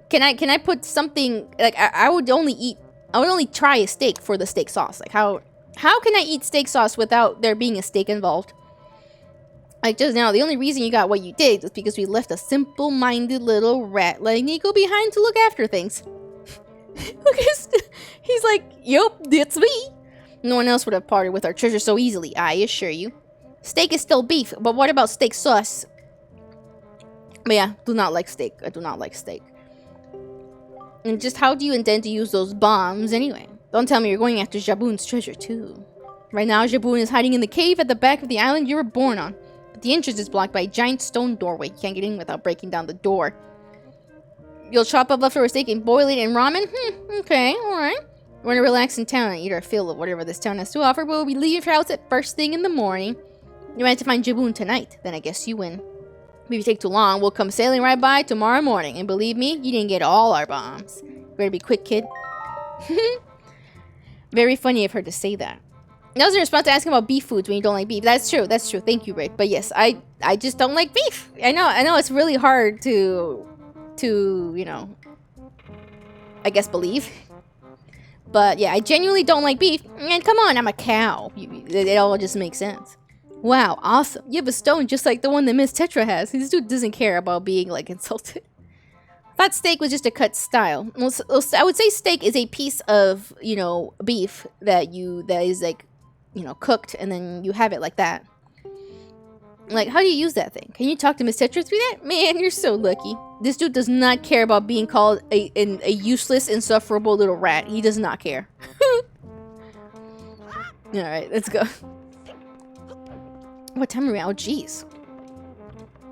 can I put something like I would only try a steak for the steak sauce. Like how can I eat steak sauce without there being a steak involved? Like just now, the only reason you got what you did was because we left a simple-minded little rat like Nico behind to look after things. Look, he's like, yup, that's me. No one else would have parted with our treasure so easily, I assure you. Steak is still beef, but what about steak sauce? But yeah, do not like steak. I do not like steak. And just how do you intend to use those bombs anyway? Don't tell me you're going after Jaboon's treasure too. Right now, Jaboon is hiding in the cave at the back of the island you were born on. But the entrance is blocked by a giant stone doorway. You can't get in without breaking down the door. You'll chop up leftover steak and boil it in ramen? Okay, alright. We're gonna relax in town and eat our fill of whatever this town has to offer, but we'll be leaving for house at first thing in the morning. You might have to find Jaboon tonight, then I guess you win. If you take too long, we'll come sailing right by tomorrow morning, and believe me, you didn't get all our bombs. Better be quick, kid. Very funny of her to say that. That was in response to asking about beef foods when you don't like beef. That's true, thank you, Rick. But yes, I just don't like beef. I know it's really hard to, you know, I guess believe. But yeah, I genuinely don't like beef. And come on, I'm a cow. It all just makes sense. Wow, awesome. You have a stone just like the one that Miss Tetra has. This dude doesn't care about being, like, insulted. Thought steak was just a cut style. Well, I would say steak is a piece of, you know, beef that is, like, you know, cooked, and then you have it like that. Like, how do you use that thing? Can you talk to Miss Tetra through that? Man, you're so lucky. This dude does not care about being called a useless, insufferable little rat. He does not care. Alright, let's go. What time are we at? Oh, jeez.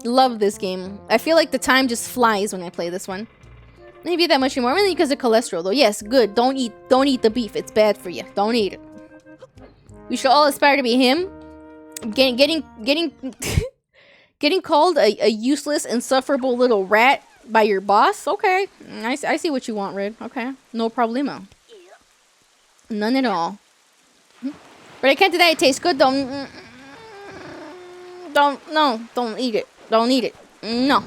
Love this game. I feel like the time just flies when I play this one. Maybe that much anymore. Mainly because of cholesterol, though. Yes, good. Don't eat the beef. It's bad for you. Don't eat it. We should all aspire to be him. Getting called a useless, insufferable little rat by your boss? Okay. I see what you want, Red. Okay. No problemo. None at all. But I can't deny it tastes good. Don't eat it. Don't eat it. No.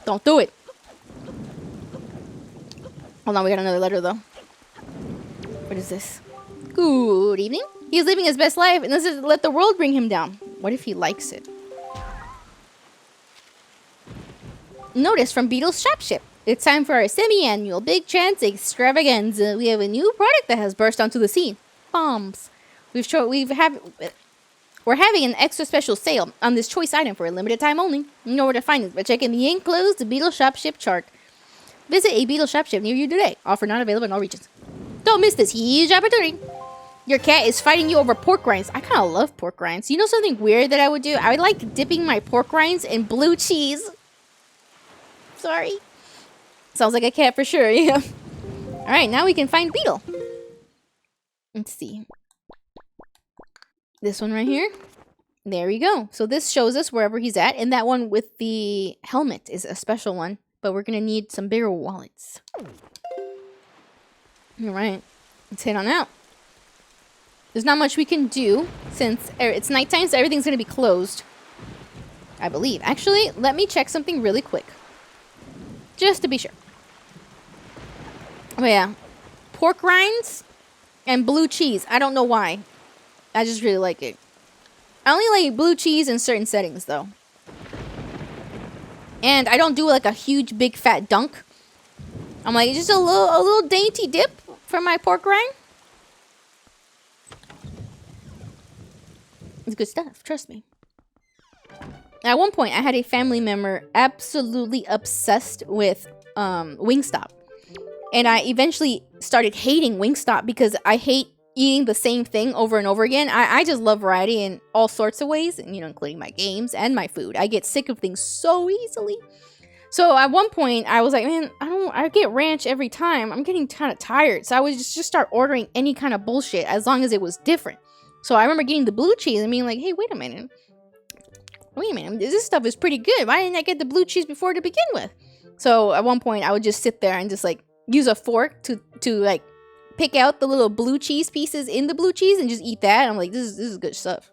Don't do it. Hold on, we got another letter, though. What is this? Good evening. He's living his best life and doesn't let the world bring him down. What if he likes it? Notice from Beetle's Shop Ship. It's time for our semi-annual Big Chance Extravaganza. We have a new product that has burst onto the scene. Bombs. We're having an extra special sale on this choice item for a limited time only. You know where to find it by checking the enclosed Beetle Shop Ship chart. Visit a Beetle Shop Ship near you today. Offer not available in all regions. Don't miss this huge opportunity. Your cat is fighting you over pork rinds. I kind of love pork rinds. You know something weird that I would do? I would like dipping my pork rinds in blue cheese. Sorry. Sounds like a cat for sure, yeah. Alright, now we can find Beetle. Let's see. This one right here. There we go. So this shows us wherever he's at. And that one with the helmet is a special one. But we're going to need some bigger wallets. Alright. Let's head on out. There's not much we can do since it's nighttime, so everything's going to be closed. I believe. Actually, let me check something really quick. Just to be sure. Oh, yeah. Pork rinds and blue cheese. I don't know why. I just really like it. I only like blue cheese in certain settings, though. And I don't do, like, a huge, big, fat dunk. I'm like, just a little dainty dip for my pork rind. It's good stuff, trust me. At one point, I had a family member absolutely obsessed with Wingstop. And I eventually started hating Wingstop because I hate eating the same thing over and over again. I just love variety in all sorts of ways, and, you know, including my games and my food. I get sick of things so easily. So at one point, I was like, man, I get ranch every time. I'm getting kind of tired. So I would just start ordering any kind of bullshit as long as it was different. So I remember getting the blue cheese and being like, hey, wait a minute. This stuff is pretty good. Why didn't I get the blue cheese before to begin with? So at one point, I would just sit there and just, like, use a fork to like, pick out the little blue cheese pieces in the blue cheese and just eat that. I'm like, this is good stuff.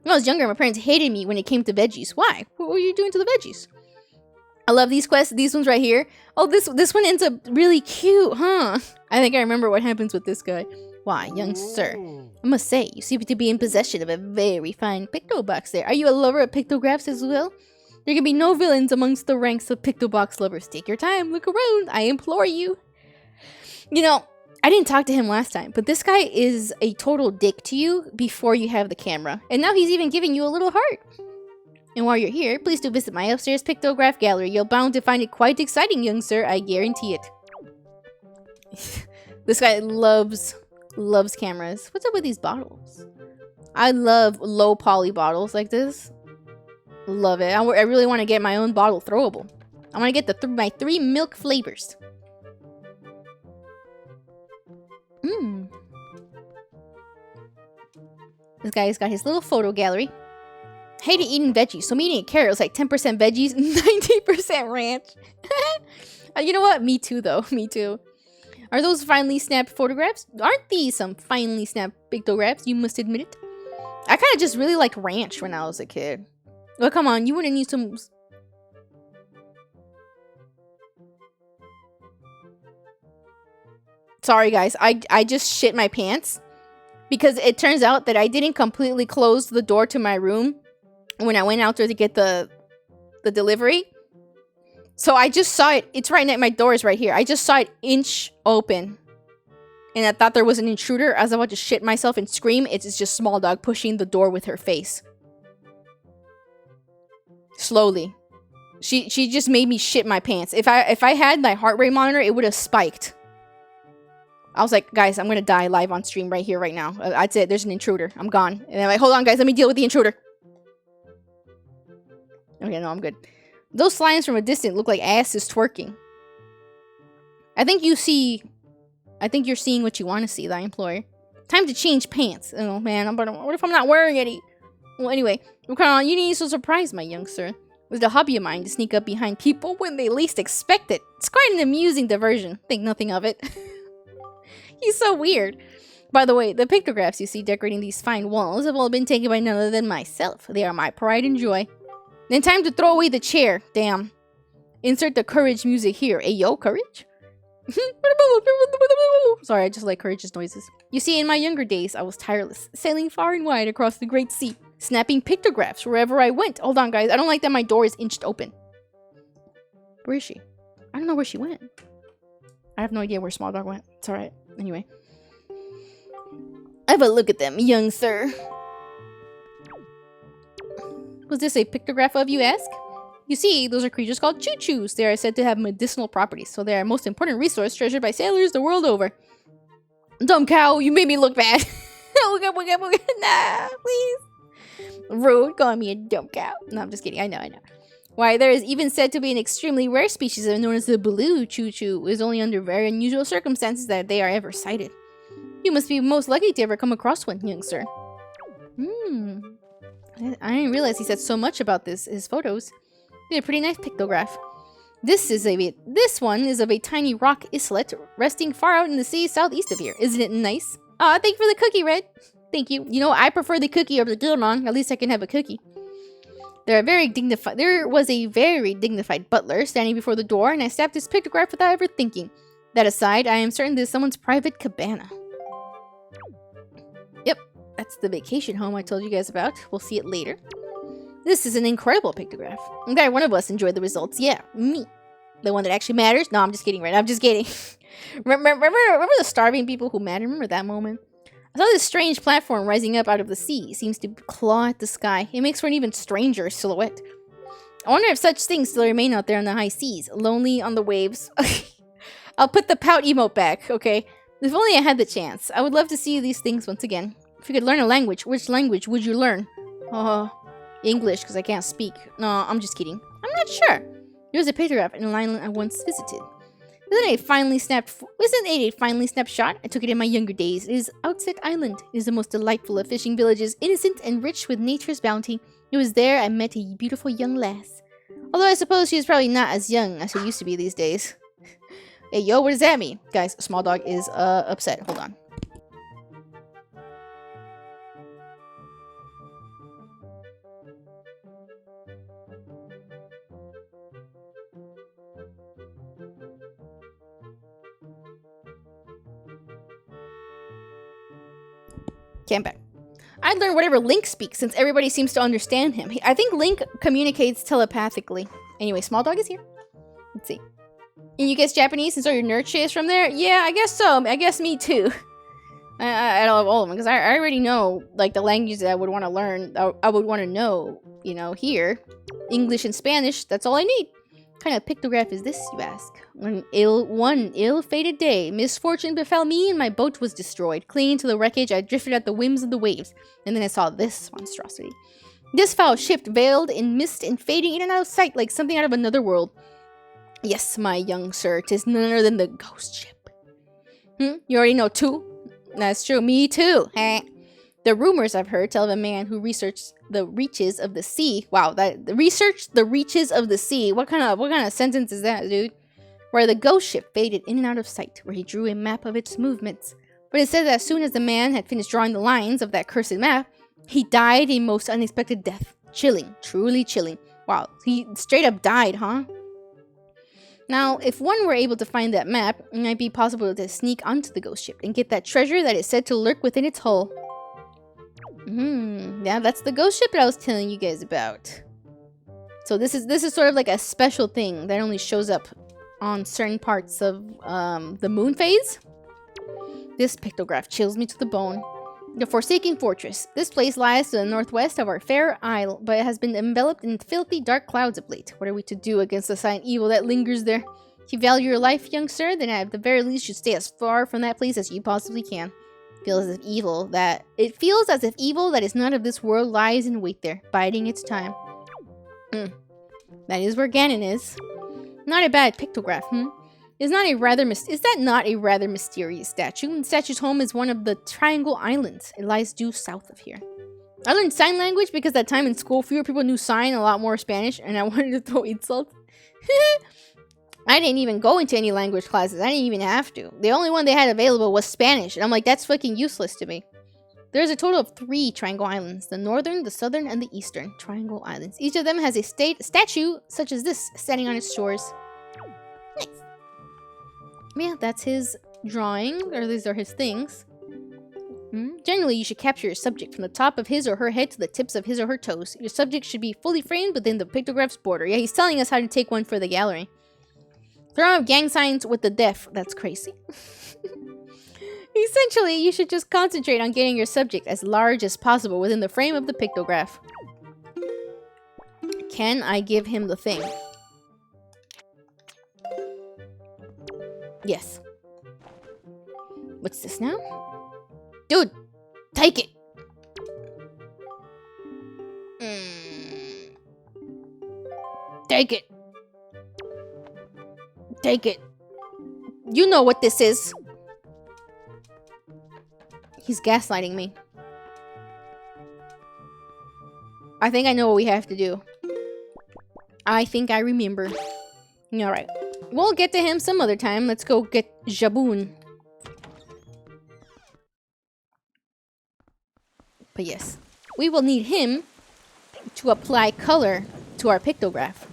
When I was younger, my parents hated me when it came to veggies. Why? What were you doing to the veggies? I love these quests. These ones right here. Oh, this one ends up really cute, huh? I think I remember what happens with this guy. Why, young sir, I must say, you seem to be in possession of a very fine pictobox there. Are you a lover of pictographs as well? There can be no villains amongst the ranks of pictobox lovers. Take your time, look around, I implore you. You know, I didn't talk to him last time, but this guy is a total dick to you before you have the camera. And now he's even giving you a little heart. And while you're here, please do visit my upstairs pictograph gallery. You're bound to find it quite exciting, young sir, I guarantee it. This guy loves cameras. What's up with these bottles? I love low poly bottles like this. Love it. I really want to get my own bottle throwable. I want to get my 3 milk flavors. Mmm. This guy's got his little photo gallery. Hated eating veggies, so me eating a carrot was like 10% veggies, 90% ranch. You know what? Me too, though. Me too. Are those finely snapped photographs? Aren't these some finely snapped pictographs? You must admit it. I kind of just really like ranch when I was a kid. Well, come on, you wouldn't need some... Sorry, guys. I just shit my pants. Because it turns out that I didn't completely close the door to my room when I went out there to get the delivery. So I just saw it. It's right next. My door is right here. I just saw it inch open. And I thought there was an intruder. I was about to shit myself and scream. It's just Small Dog pushing the door with her face. Slowly. She just made me shit my pants. If I had my heart rate monitor, it would have spiked. I was like, guys, I'm gonna die live on stream right here, right now. That's it. There's an intruder. I'm gone. And I'm like, hold on, guys. Let me deal with the intruder. Okay, no, I'm good. Those slimes from a distance look like asses twerking. I think you're seeing what you want to see, thy employer. Time to change pants. Oh, man. What if I'm not wearing any? Well, anyway. Come on. You need to surprise, my young sir. It was a hobby of mine to sneak up behind people when they least expect it. It's quite an amusing diversion. Think nothing of it. He's so weird. By the way, the pictographs you see decorating these fine walls have all been taken by none other than myself. They are my pride and joy. Then time to throw away the chair. Damn. Insert the courage music here. Ayo, courage? Sorry, I just like courageous noises. You see, in my younger days, I was tireless, sailing far and wide across the great sea, snapping pictographs wherever I went. Hold on, guys. I don't like that my door is inched open. Where is she? I don't know where she went. I have no idea where Small Dog went. It's alright. Anyway. Have a look at them, young sir. Was this a pictograph of, you ask? You see, those are creatures called choo-choos. They are said to have medicinal properties, so they are a most important resource treasured by sailors the world over. Dumb cow, you made me look bad. Nah, please. Rude, calling me a dumb cow. No, I'm just kidding. I know. Why, there is even said to be an extremely rare species known as the blue choo-choo. It is only under very unusual circumstances that they are ever sighted. You must be most likely to ever come across one, young sir. I didn't realize he said so much about his photos. He did a pretty nice pictograph. This one is of a tiny rock islet resting far out in the sea southeast of here. Isn't it nice? Aw, thank you for the cookie, Red. Thank you. You know, I prefer the cookie over the Gilmon. At least I can have a cookie. There was a very dignified butler standing before the door, and I snapped his pictograph without ever thinking. That aside, I am certain this is someone's private cabana. Yep, that's the vacation home I told you guys about. We'll see it later. This is an incredible pictograph. I'm glad one of us enjoyed the results. Yeah, me. The one that actually matters? No, I'm just kidding, right? I'm just kidding. remember the starving people who mattered? Remember that moment? I saw this strange platform rising up out of the sea. It seems to claw at the sky. It makes for an even stranger silhouette. I wonder if such things still remain out there on the high seas, lonely on the waves. I'll put the pout emote back, okay? If only I had the chance. I would love to see these things once again. If you could learn a language, which language would you learn? English, because I can't speak. No, I'm just kidding. I'm not sure. There was a pictograph in an island I once visited. Isn't it a finely snapped shot? I took it in my younger days. It is Outset Island. It is the most delightful of fishing villages, innocent and rich with nature's bounty. It was there I met a beautiful young lass. Although I suppose she is probably not as young as she used to be these days. Hey, yo, what does that mean? Guys, Small Dog is upset. Hold on. Okay, I'm back. I'd learn whatever Link speaks since everybody seems to understand him. I think Link communicates telepathically. Anyway, Small Dog is here. Let's see. And you guess Japanese since all your nerd shit is from there? Yeah, I guess so. I guess me too. I love all of them because I already know like the languages that I would want to learn. I would want to know, you know, here. English and Spanish, that's all I need. What kind of pictograph is this, you ask? One ill-fated day, misfortune befell me and my boat was destroyed. Clinging to the wreckage, I drifted at the whims of the waves. And then I saw this monstrosity. This foul ship veiled in mist and fading in and out of sight like something out of another world. Yes, my young sir, 'tis none other than the ghost ship. You already know too? That's true, me too. The rumors I've heard tell of a man who researched the reaches of the sea. Wow, researched the reaches of the sea. What kind of sentence is that, dude? Where the ghost ship faded in and out of sight, where he drew a map of its movements. But it said that as soon as the man had finished drawing the lines of that cursed map, he died a most unexpected death. Chilling, truly chilling. Wow, he straight up died, huh? Now, if one were able to find that map, it might be possible to sneak onto the ghost ship and get that treasure that is said to lurk within its hull. Yeah, that's the ghost ship that I was telling you guys about. So this is sort of like a special thing that only shows up on certain parts of the moon phase. This pictograph chills me to the bone. The Forsaken Fortress. This place lies to the northwest of our fair isle, but it has been enveloped in filthy dark clouds of late. What are we to do against the silent evil that lingers there? If you value your life, young sir, then at the very least you should stay as far from that place as you possibly can. It feels as if evil that is not of this world lies in wait there, biding its time. That is where Ganon is. Not a bad pictograph, Is that not a rather mysterious statue? The statue's home is one of the Triangle Islands. It lies due south of here. I learned sign language because that time in school fewer people knew sign, a lot more Spanish, and I wanted to throw insults. I didn't even go into any language classes. I didn't even have to. The only one they had available was Spanish, and I'm like, that's fucking useless to me. There's a total of 3 Triangle Islands. The northern, the southern, and the eastern Triangle Islands. Each of them has a statue such as this standing on its shores. Nice. Yeah, that's his drawing, or these are his things. Generally, you should capture your subject from the top of his or her head to the tips of his or her toes. Your subject should be fully framed within the pictograph's border. Yeah, he's telling us how to take one for the gallery. Throw out gang signs with the deaf. That's crazy. Essentially, you should just concentrate on getting your subject as large as possible within the frame of the pictograph. Can I give him the thing? Yes. What's this now? Dude, take it. Take it. Take it. You know what this is. He's gaslighting me. I think I know what we have to do. I think I remember. Alright. We'll get to him some other time. Let's go get Jaboon. But yes, we will need him to apply color to our pictograph.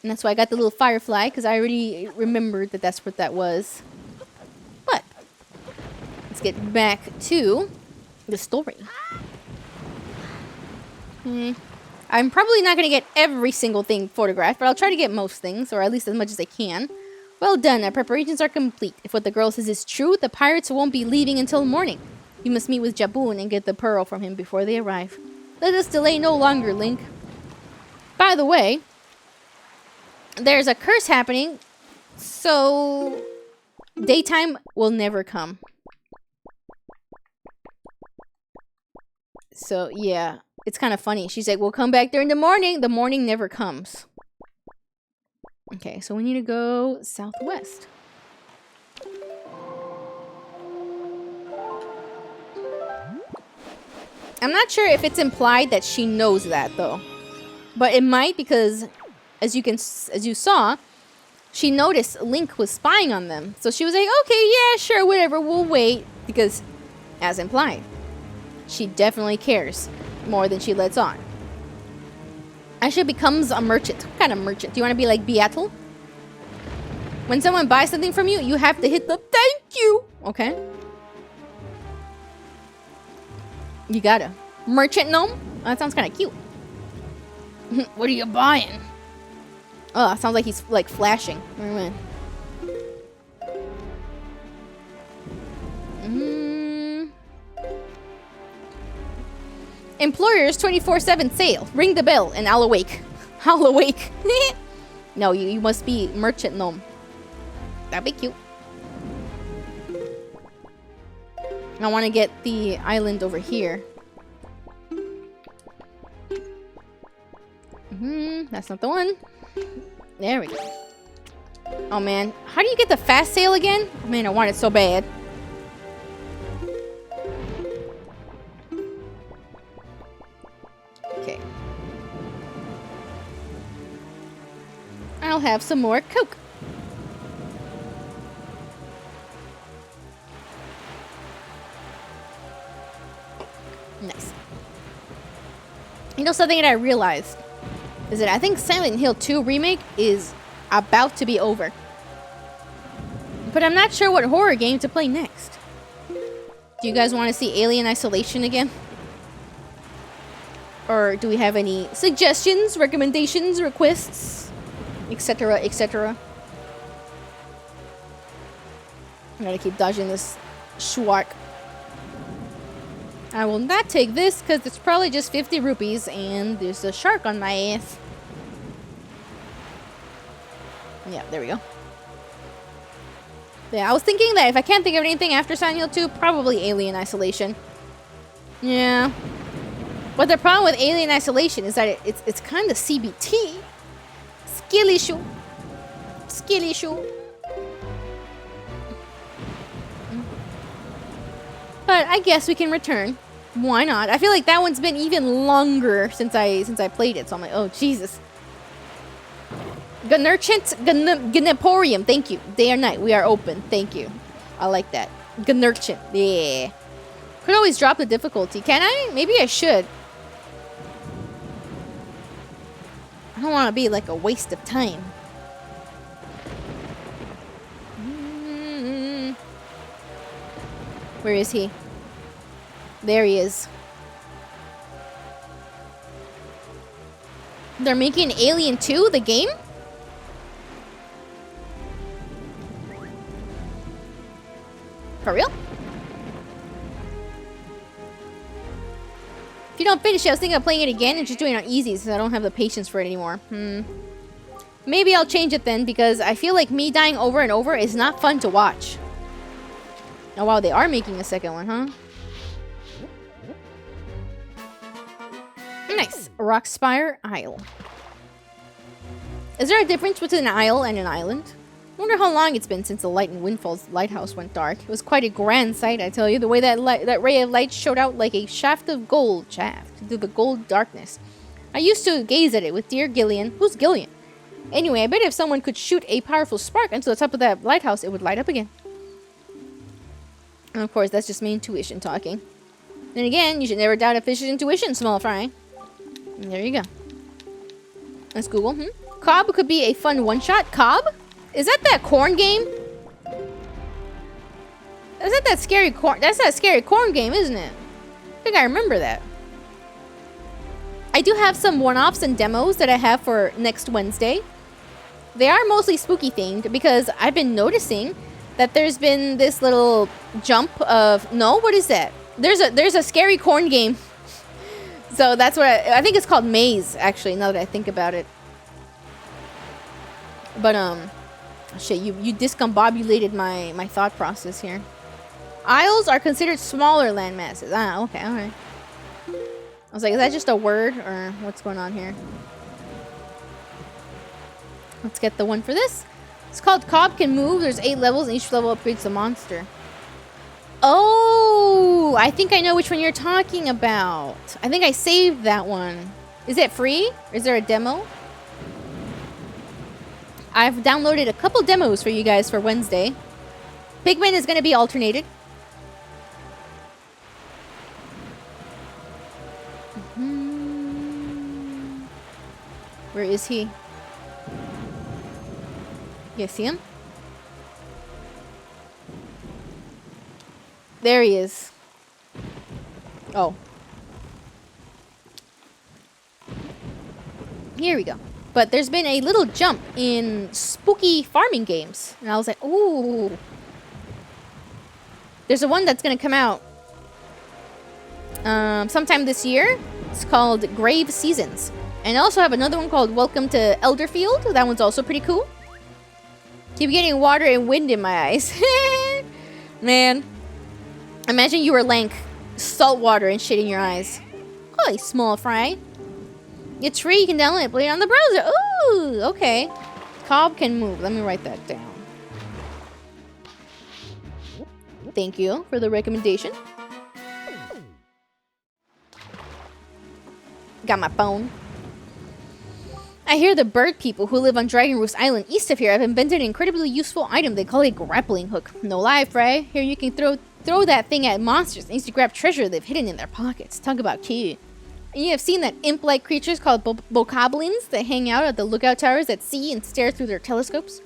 And that's why I got the little firefly, because I already remembered that that's what that was. But let's get back to the story. I'm probably not going to get every single thing photographed, but I'll try to get most things, or at least as much as I can. Well done, our preparations are complete. If what the girl says is true, the pirates won't be leaving until morning. You must meet with Jaboon and get the pearl from him before they arrive. Let us delay no longer, Link. By the way, there's a curse happening, so daytime will never come. So, yeah. It's kind of funny. She's like, we'll come back during the morning. The morning never comes. Okay, so we need to go southwest. I'm not sure if it's implied that she knows that, though. But it might, because as you saw, she noticed Link was spying on them. So she was like, okay, yeah, sure, whatever, we'll wait. Because, as implied, she definitely cares more than she lets on. Asha becomes a merchant. What kind of merchant? Do you want to be like Beatle? When someone buys something from you, you have to hit the thank you. Okay? You gotta. Merchant gnome? Oh, that sounds kind of cute. What are you buying? Oh, it sounds like he's like flashing. Wait a minute. Employers 24/7 sale. Ring the bell and I'll awake. I'll awake. No, you must be merchant gnome. That'd be cute. I want to get the island over here. That's not the one. There we go. Oh man, how do you get the fast sale again? Man, I want it so bad. Okay. I'll have some more Coke. Nice. You know something that I realized is that I think Silent Hill 2 remake is about to be over. But I'm not sure what horror game to play next. Do you guys want to see Alien Isolation again? Or do we have any suggestions, recommendations, requests, etc., etc.? I gotta keep dodging this schwark. I will not take this because it's probably just 50 rupees and there's a shark on my ass. Yeah, there we go. Yeah, I was thinking that if I can't think of anything after Silent Hill 2, probably Alien Isolation. Yeah. But the problem with Alien Isolation is that it's kind of CBT. Skill issue. Skill issue. But I guess we can return. Why not? I feel like that one's been even longer since I played it. So I'm like, oh Jesus. Gnurchant, thank you. Day or night, we are open. Thank you. I like that. Gnurchant, yeah. Could always drop the difficulty. Can I? Maybe I should. I don't want to be like a waste of time. Where is he? There he is. They're making Alien 2, the game? For real? If you don't finish it, I was thinking of playing it again and just doing it on easy since I don't have the patience for it anymore. Maybe I'll change it then because I feel like me dying over and over is not fun to watch. Oh wow, they are making a second one, huh? Nice. Rockspire Isle. Is there a difference between an isle and an island? I wonder how long it's been since the light in Windfall's lighthouse went dark. It was quite a grand sight, I tell you. The way that ray of light showed out like a shaft of gold through the gold darkness. I used to gaze at it with dear Gillian. Who's Gillian? Anyway, I bet if someone could shoot a powerful spark into the top of that lighthouse, it would light up again. And of course, that's just my intuition talking. Then again, you should never doubt a fish's intuition, small fry. And there you go. Let's Google. Cobb could be a fun one-shot. Cobb? Is that corn game? Is that scary corn? That's that scary corn game, isn't it? I think I remember that. I do have some one-offs and demos that I have for next Wednesday. They are mostly spooky themed because I've been noticing that there's been this little jump of what is that? There's a scary corn game. So that's what I think it's called Maze, actually, now that I think about it. But shit, you discombobulated my thought process here. Isles are considered smaller land masses. Ah, okay, alright. I was like, is that just a word or what's going on here? Let's get the one for this. It's called Cobb Can Move. There's 8 levels and each level upgrades the monster. Oh, I think I know which one you're talking about. I think I saved that one. Is it free? Is there a demo? I've downloaded a couple demos for you guys for Wednesday. Pigman is going to be alternated. Where is he? You see him? There he is. Oh. Here we go. But there's been a little jump in spooky farming games. And I was like, ooh. There's a one that's going to come out sometime this year. It's called Grave Seasons. And I also have another one called Welcome to Elderfield. That one's also pretty cool. Keep getting water and wind in my eyes. Man. Imagine you were Lank. Salt water and shit in your eyes. Holy small fry. It's free. You can download it. Play it on the browser. Ooh, okay. Cobb can move. Let me write that down. Thank you for the recommendation. Got my phone. I hear the bird people who live on Dragon Roost Island east of here have invented an incredibly useful item. They call it a grappling hook. No lie, Frey. Here you can throw that thing at monsters and use to grab treasure they've hidden in their pockets. Talk about cute. And you have seen that imp-like creatures called bokoblins that hang out at the lookout towers at sea and stare through their telescopes?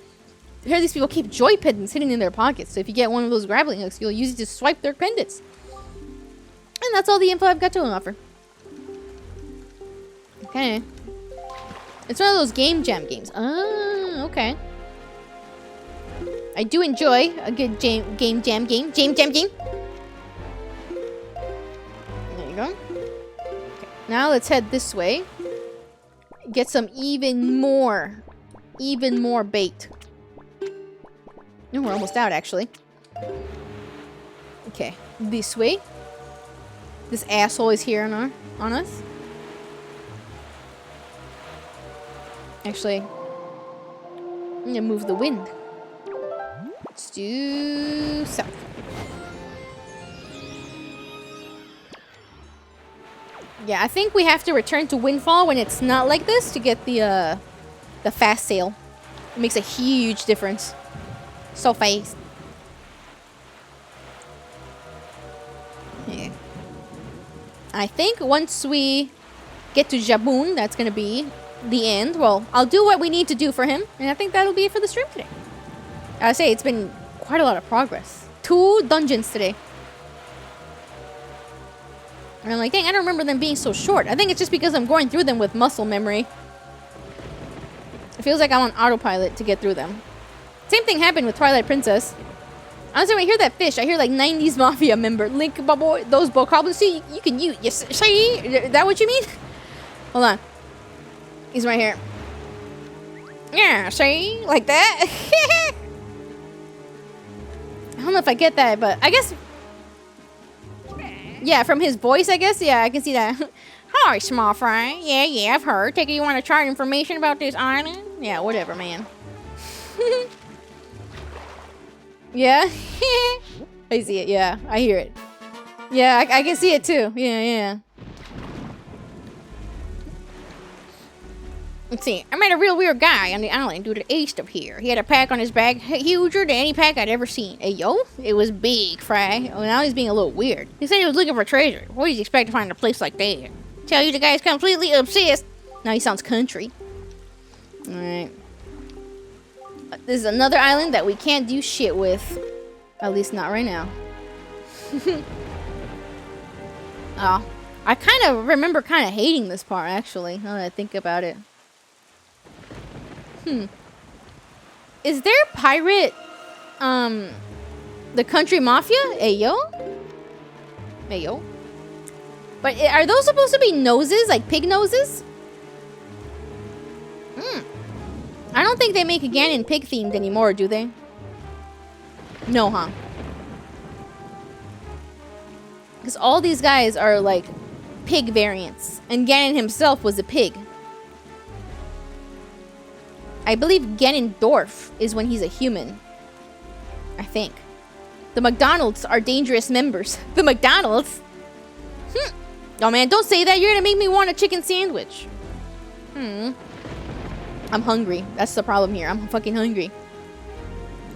Here these people keep joy pendants hidden in their pockets, so if you get one of those grappling hooks, you'll use it to swipe their pendants. And that's all the info I've got to offer. Okay. It's one of those game jam games. Oh, okay. I do enjoy a good game jam game. Game jam game. There you go. Okay. Now let's head this way. Get some even more bait. No, we're almost out, actually. Okay, this way. This asshole is here on us. Actually, I'm gonna move the wind. Let's do south. Yeah, I think we have to return to Windfall when it's not like this to get the fast sail. It makes a huge difference. So fast. Yeah. I think once we get to Jabun, that's gonna be the end. Well, I'll do what we need to do for him, and I think that'll be it for the stream today. I say it's been quite a lot of progress. 2 dungeons today. And I'm like, dang, I don't remember them being so short. I think it's just because I'm going through them with muscle memory. It feels like I'm on autopilot to get through them. Same thing happened with Twilight Princess. Honestly, when I hear that fish, I hear like 90s Mafia member. Link, boy, those bokoblins. See, you can use. Yes, see? Is that what you mean? Hold on. He's right here. Yeah, see? Like that? I don't know if I get that, but I guess... Yeah, from his voice, I guess. Yeah, I can see that. Hi, small fry. Yeah, I've heard. Take it you want to try information about this island? Yeah, whatever, man. Yeah? I see it, yeah. I hear it. Yeah, I can see it too. Yeah. Let's see. I met a real weird guy on the island due to the east of here. He had a pack on his back huger than any pack I'd ever seen. Hey, yo, it was big, Fry. Oh, now he's being a little weird. He said he was looking for treasure. What did you expect to find in a place like that? Tell you the guy's completely obsessed. Now he sounds country. Alright. This is another island that we can't do shit with. At least not right now. Oh. I kind of remember kind of hating this part, actually, now that I think about it. Is there pirate, the country mafia? Ayo? Ayo? But are those supposed to be noses? Like pig noses? I don't think they make Ganon pig themed anymore, do they? No, huh? Because all these guys are like pig variants. And Ganon himself was a pig. I believe Ganondorf is when he's a human. I think. The McDonald's are dangerous members. The McDonald's? Oh man, don't say that. You're gonna make me want a chicken sandwich. I'm hungry. That's the problem here. I'm fucking hungry.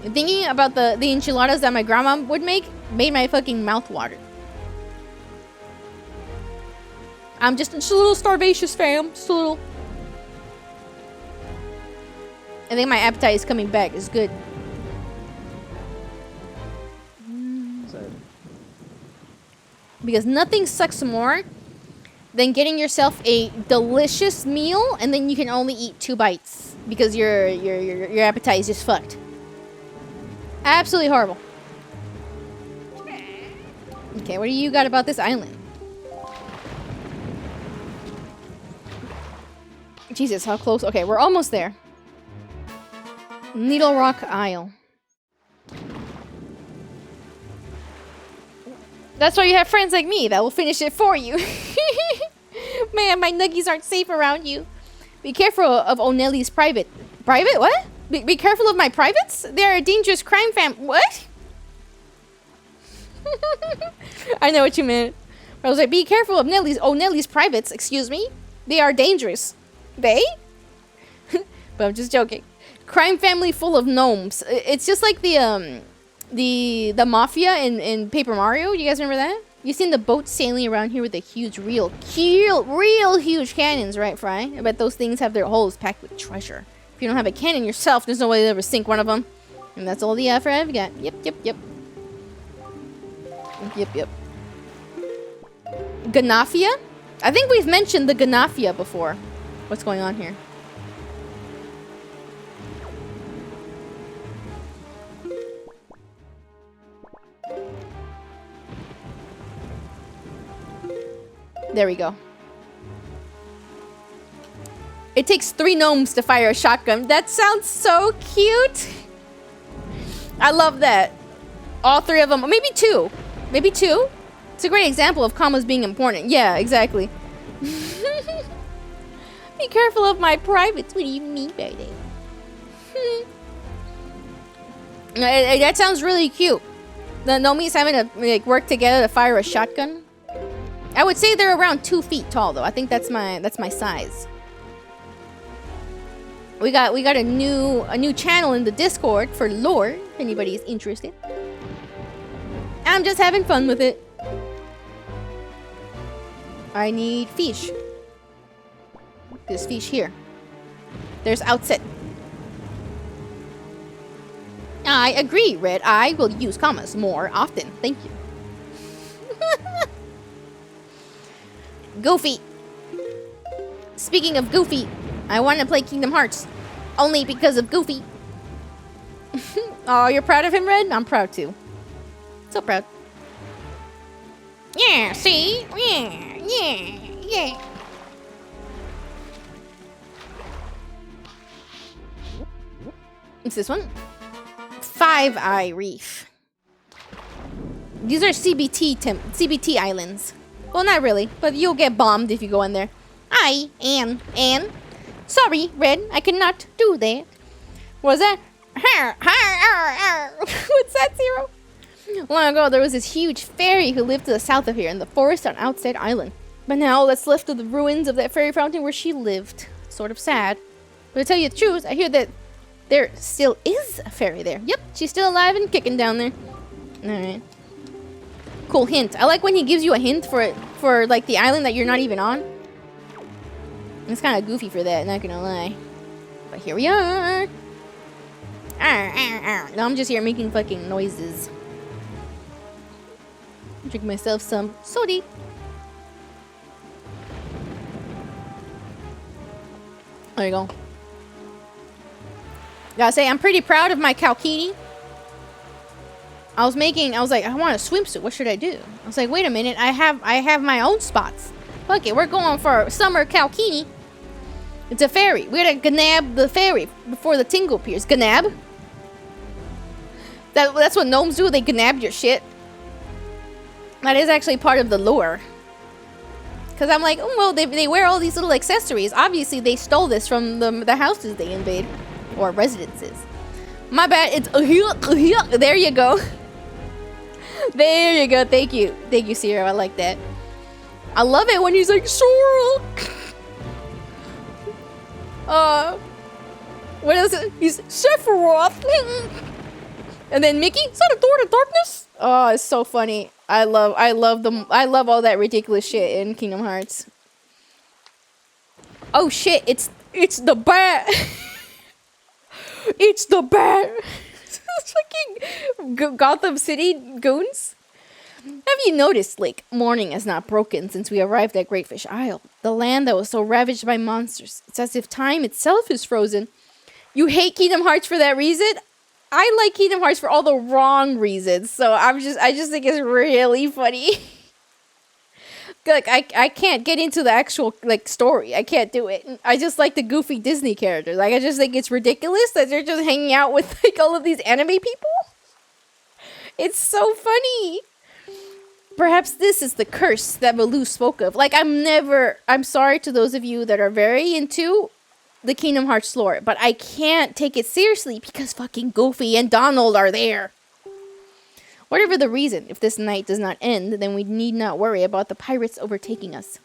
Thinking about the enchiladas that my grandma would make made my fucking mouth water. I'm just a little starvacious, fam. Just a little. I think my appetite is coming back. It's good. Because nothing sucks more than getting yourself a delicious meal and then you can only eat 2 bites because your appetite is just fucked. Absolutely horrible. Okay, what do you got about this island? Jesus, how close? Okay, we're almost there. Needle Rock Isle. That's why you have friends like me that will finish it for you. Man, my nuggies aren't safe around you. Be careful of O'Neilla's private. Private? What? Be careful of my privates? They're a dangerous crime What? I know what you meant. I was like, be careful of Nellie's privates, excuse me. They are dangerous. They? But I'm just joking. Crime family full of gnomes. It's just like the mafia in Paper Mario. You guys remember that? You seen the boat sailing around here with the huge, real huge cannons, right, Fry? I bet those things have their holes packed with treasure. If you don't have a cannon yourself, there's no way you'll ever sink one of them. And that's all the effort I've got. Yep. Ganafia? I think we've mentioned the Ganafia before. What's going on here? There we go. It takes 3 gnomes to fire a shotgun. That sounds so cute. I love that. All 3 of them. Maybe 2. Maybe 2. It's a great example of commas being important. Yeah, exactly. Be careful of my privates. What do you mean by that? That sounds really cute. The gnomies having to work together to fire a shotgun. I would say they're around 2 feet tall, though. I think that's my size. We got a new channel in the Discord for lore, if anybody's interested. I'm just having fun with it. I need fish. There's fish here. There's outset. I agree, Red. I will use commas more often. Thank you. Goofy. Speaking of Goofy, I want to play Kingdom Hearts. Only because of Goofy. Oh, you're proud of him, Red? I'm proud too. So proud. Yeah, see? Yeah. What's this one? 5-Eye Reef. These are CBT islands. Well, not really, but you'll get bombed if you go in there. Anne. Sorry, Red, I cannot do that. What's that? What's that, Zero? Long ago, there was this huge fairy who lived to the south of here in the forest on Outset Island. But now, all that's left of the ruins of that fairy fountain where she lived. Sort of sad. But to tell you the truth, I hear that there still is a fairy there. Yep, she's still alive and kicking down there. Alright. Cool hint. I like when he gives you a hint for like the island that you're not even on. It's kind of goofy for that, not gonna lie. But here we are. Now I'm just here making fucking noises. Drink myself some soda. There you go. Gotta say, I'm pretty proud of my Kalkini. I was like, I want a swimsuit. What should I do? I was like, wait a minute. I have my own spots. Fuck it, we're going for summer Kalkini. It's a fairy. We gotta gnab the fairy before the tingle appears. Gnab? That's what gnomes do. They gnab your shit. That is actually part of the lore. Because I'm like, oh, well, they wear all these little accessories. Obviously, they stole this from the houses they invade. Or residences. My bad. It's... There you go. There you go. Thank you. Thank you, Sierra. I like that. I love it when he's like, Sora. What else? He's Sephiroth. And then Mickey, is that a door to darkness? Oh, it's so funny. I love all that ridiculous shit in Kingdom Hearts. Oh shit, it's the bat. It's the bat. Fucking Gotham City goons. Have you noticed, like, morning has not broken since we arrived at Greatfish Isle? The land that was so ravaged by monsters. It's as if time itself is frozen. You hate Kingdom Hearts for that reason? I like Kingdom Hearts for all the wrong reasons. So I just think it's really funny. Like, I can't get into the actual, like, story. I can't do it. I just like the goofy Disney characters. Like, I just think it's ridiculous that they're just hanging out with, like, all of these anime people. It's so funny. Perhaps this is the curse that Baloo spoke of. Like, I'm sorry to those of you that are very into the Kingdom Hearts lore, but I can't take it seriously because fucking Goofy and Donald are there. Whatever the reason, if this night does not end, then we need not worry about the pirates overtaking us.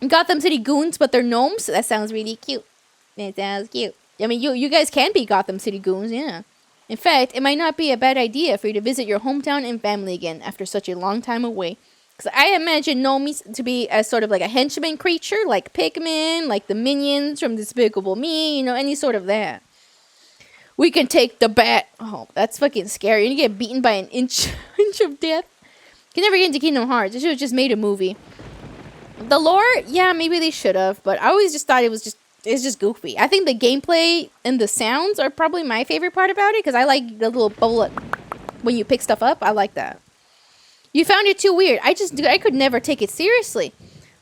Gotham City goons, but they're gnomes? That sounds really cute. That sounds cute. I mean, you guys can be Gotham City goons, yeah. In fact, it might not be a bad idea for you to visit your hometown and family again after such a long time away. Because I imagine gnomes to be as sort of like a henchman creature, like Pikmin, like the minions from Despicable Me, you know, any sort of that. We can take the bat. Oh, that's fucking scary. You get beaten by an inch of death. You can never get into Kingdom Hearts. They should have just made a movie. The lore, yeah, maybe they should have, but I always just thought it's just goofy. I think the gameplay and the sounds are probably my favorite part about it, because I like the little bubble when you pick stuff up. I like that. You found it too weird. I could never take it seriously.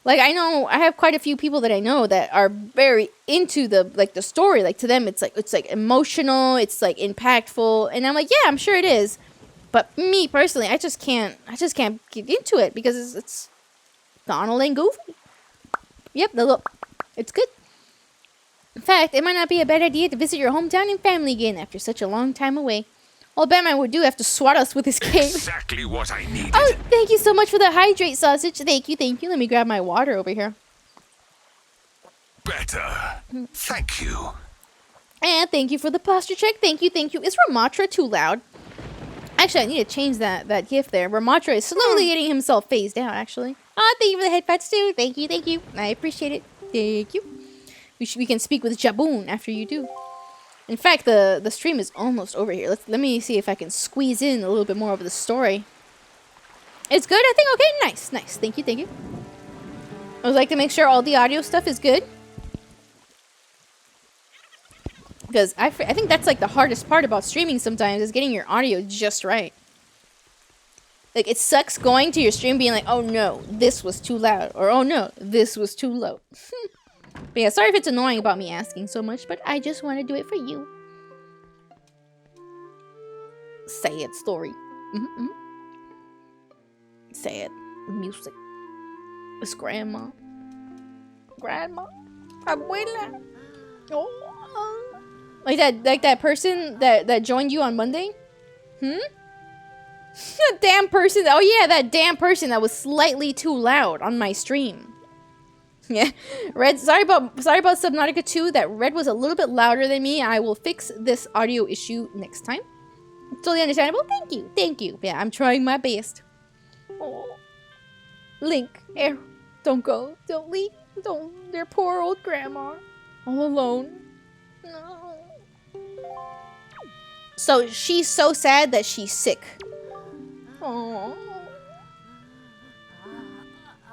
Like, I know, I have quite a few people that I know that are very into the story. Like, to them, it's like emotional, it's like impactful, and I'm like, yeah, I'm sure it is. But me, personally, I just can't get into it, because it's Donald and Goofy. Yep, it's good. In fact, it might not be a bad idea to visit your hometown and family again after such a long time away. All Batman would do after swat us with his cane. Exactly what I needed. Oh, thank you so much for the hydrate sausage. Thank you. Let me grab my water over here. Better. Thank you. And thank you for the posture check. Thank you. Is Ramatra too loud? Actually, I need to change that gift there. Ramatra is slowly getting himself phased out, actually. Oh, thank you for the headphones, too. Thank you. I appreciate it. Thank you. We can speak with Jaboon after you do. In fact, the stream is almost over here. Let me see if I can squeeze in a little bit more of the story. It's good, I think. Okay, nice. Thank you. I would like to make sure all the audio stuff is good. Because I think that's like the hardest part about streaming sometimes, is getting your audio just right. Like, it sucks going to your stream being like, oh no, this was too loud. Or, oh no, this was too low. But yeah, sorry if it's annoying about me asking so much, but I just want to do it for you. Say it, story. Say it. Music. It's grandma. Abuela. Oh. Like that person that joined you on Monday? That damn person. Oh yeah, that damn person that was slightly too loud on my stream. Yeah, Red. Sorry about Subnautica 2. That Red was a little bit louder than me. I will fix this audio issue next time. Totally understandable. Thank you. Yeah, I'm trying my best. Oh, Link, don't go. Don't leave. Don't. Their poor old grandma, all alone. No. So she's so sad that she's sick. Oh.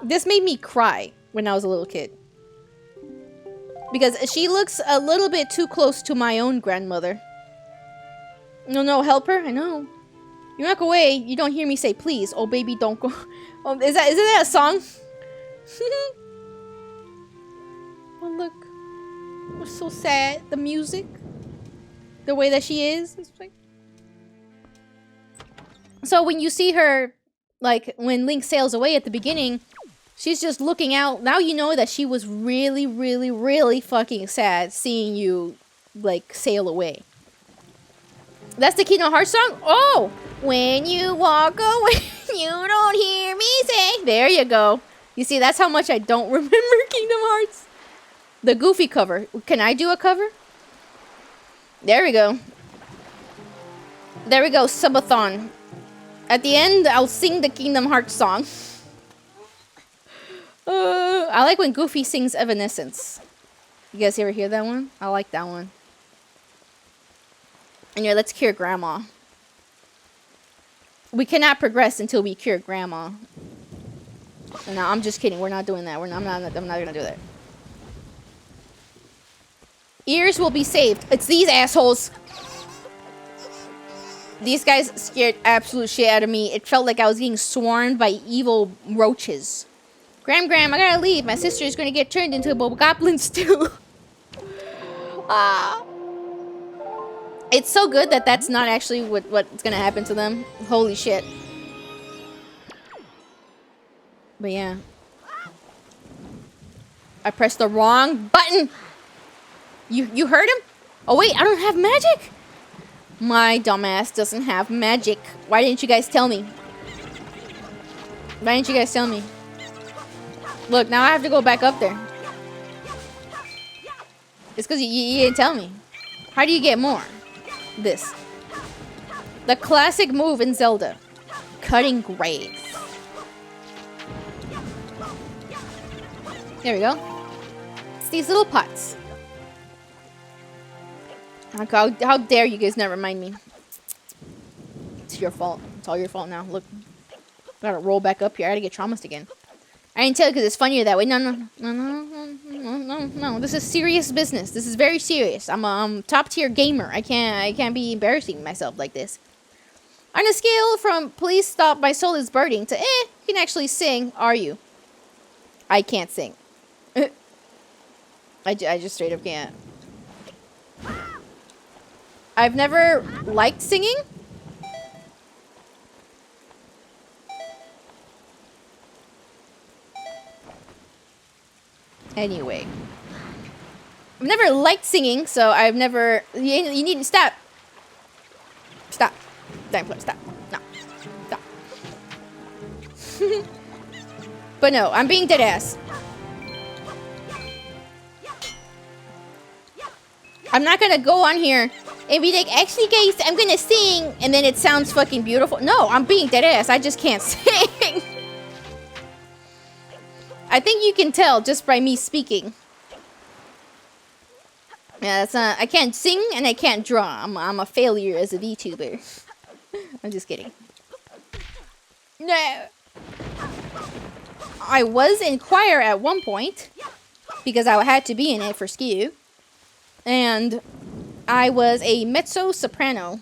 This made me cry when I was a little kid. Because she looks a little bit too close to my own grandmother. No, help her? I know. You walk away, you don't hear me say please. Oh baby, don't go. Oh, isn't that a song? Oh look. We're so sad. The music. The way that she is. It's like... So when you see her, like when Link sails away at the beginning, she's just looking out. Now you know that she was really, really, really fucking sad seeing you, like, sail away. That's the Kingdom Hearts song? Oh! When you walk away, you don't hear me say. There you go. You see, that's how much I don't remember Kingdom Hearts. The Goofy cover. Can I do a cover? There we go. There we go, subathon. At the end, I'll sing the Kingdom Hearts song. I like when Goofy sings Evanescence. You guys ever hear that one? I like that one. And yeah, let's cure Grandma. We cannot progress until we cure Grandma. No, I'm just kidding. We're not doing that. I'm not gonna do that. Ears will be saved. It's these assholes. These guys scared absolute shit out of me. It felt like I was getting swarmed by evil roaches. Gram, I gotta leave. My sister is gonna get turned into a goblin stew. It's so good that that's not actually what's gonna happen to them. Holy shit. But yeah. I pressed the wrong button. You heard him? Oh wait, I don't have magic. My dumbass doesn't have magic. Why didn't you guys tell me? Why didn't you guys tell me? Look, now I have to go back up there. It's because you didn't tell me. How do you get more? This. The classic move in Zelda. Cutting grass. There we go. It's these little pots. How dare you guys not remind me? It's your fault. It's all your fault now. Look. Gotta roll back up here. I gotta get traumatized again. I didn't tell you because it's funnier that way. No. This is serious business. This is very serious. I'm a top tier gamer. I can't be embarrassing myself like this. On a scale from please stop my soul is burning to you can actually sing, are you? I can't sing. I just straight up can't. I've never liked singing. Anyway. I've never liked singing, so I've never... You need to stop. Stop. Stop. No. Stop. But no, I'm being dead ass. I'm not gonna go on here and be like, actually guys, I'm gonna sing, and then it sounds fucking beautiful. No, I'm being dead ass. I just can't sing. I think you can tell just by me speaking. Yeah, that's not. I can't sing and I can't draw. I'm a failure as a VTuber. I'm just kidding. No. I was in choir at one point because I had to be in it for skew, and I was a mezzo soprano.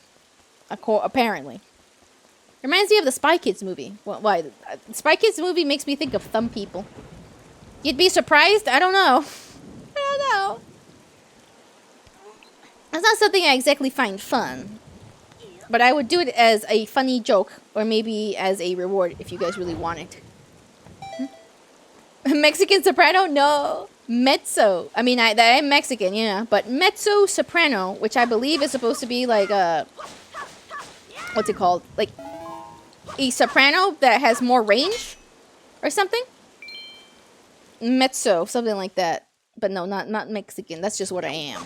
Apparently, reminds me of the Spy Kids movie. Well, why? The Spy Kids movie makes me think of Thumb People. You'd be surprised? I don't know. I don't know. It's not something I exactly find fun. But I would do it as a funny joke, or maybe as a reward if you guys really want it. Mexican soprano? No. Mezzo. I mean, I am Mexican, yeah. But mezzo soprano, which I believe is supposed to be like a... What's it called? Like a soprano that has more range? Or something? Mezzo, something like that. But no, not Mexican. That's just what I am.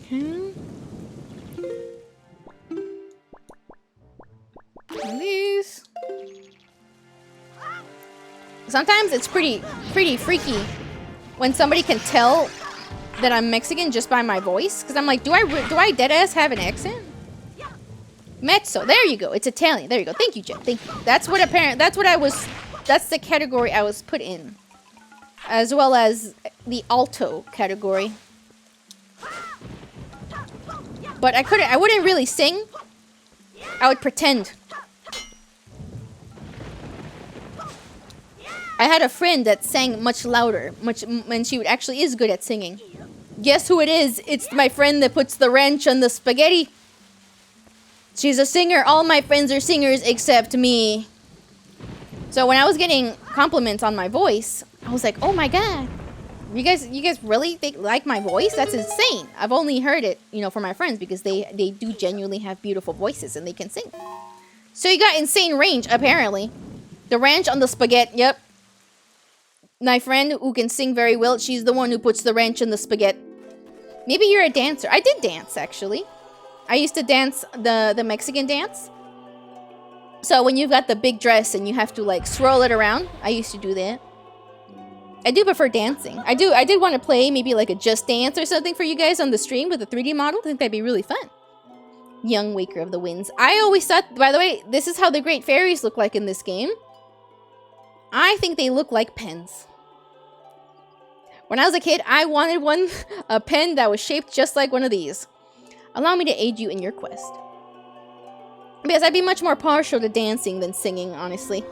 Okay. And these. Sometimes it's pretty freaky when somebody can tell that I'm Mexican just by my voice. Because I'm like, do I deadass have an accent? Mezzo. There you go. It's Italian. There you go. Thank you, Jen. Thank you. That's the category I was put in. As well as the alto category. But I wouldn't really sing. I would pretend. I had a friend that sang much louder, and she actually is good at singing. Guess who it is? It's my friend that puts the wrench on the spaghetti. She's a singer. All my friends are singers except me. So when I was getting compliments on my voice, I was like, oh my god. You guys really like my voice? That's insane. I've only heard it, from my friends because they do genuinely have beautiful voices and they can sing. So you got insane range, apparently. The wrench on the spaghetti, yep. My friend who can sing very well, she's the one who puts the wrench in the spaghetti. Maybe you're a dancer. I did dance, actually. I used to dance the Mexican dance. So when you've got the big dress and you have to like swirl it around, I used to do that. I do prefer dancing. I did want to play maybe like a Just Dance or something for you guys on the stream with a 3D model. I think that'd be really fun. Young Waker of the Winds. I always thought, by the way, this is how the Great Fairies look like in this game. I think they look like pens. When I was a kid, I wanted a pen that was shaped just like one of these. Allow me to aid you in your quest. Because I'd be much more partial to dancing than singing, honestly.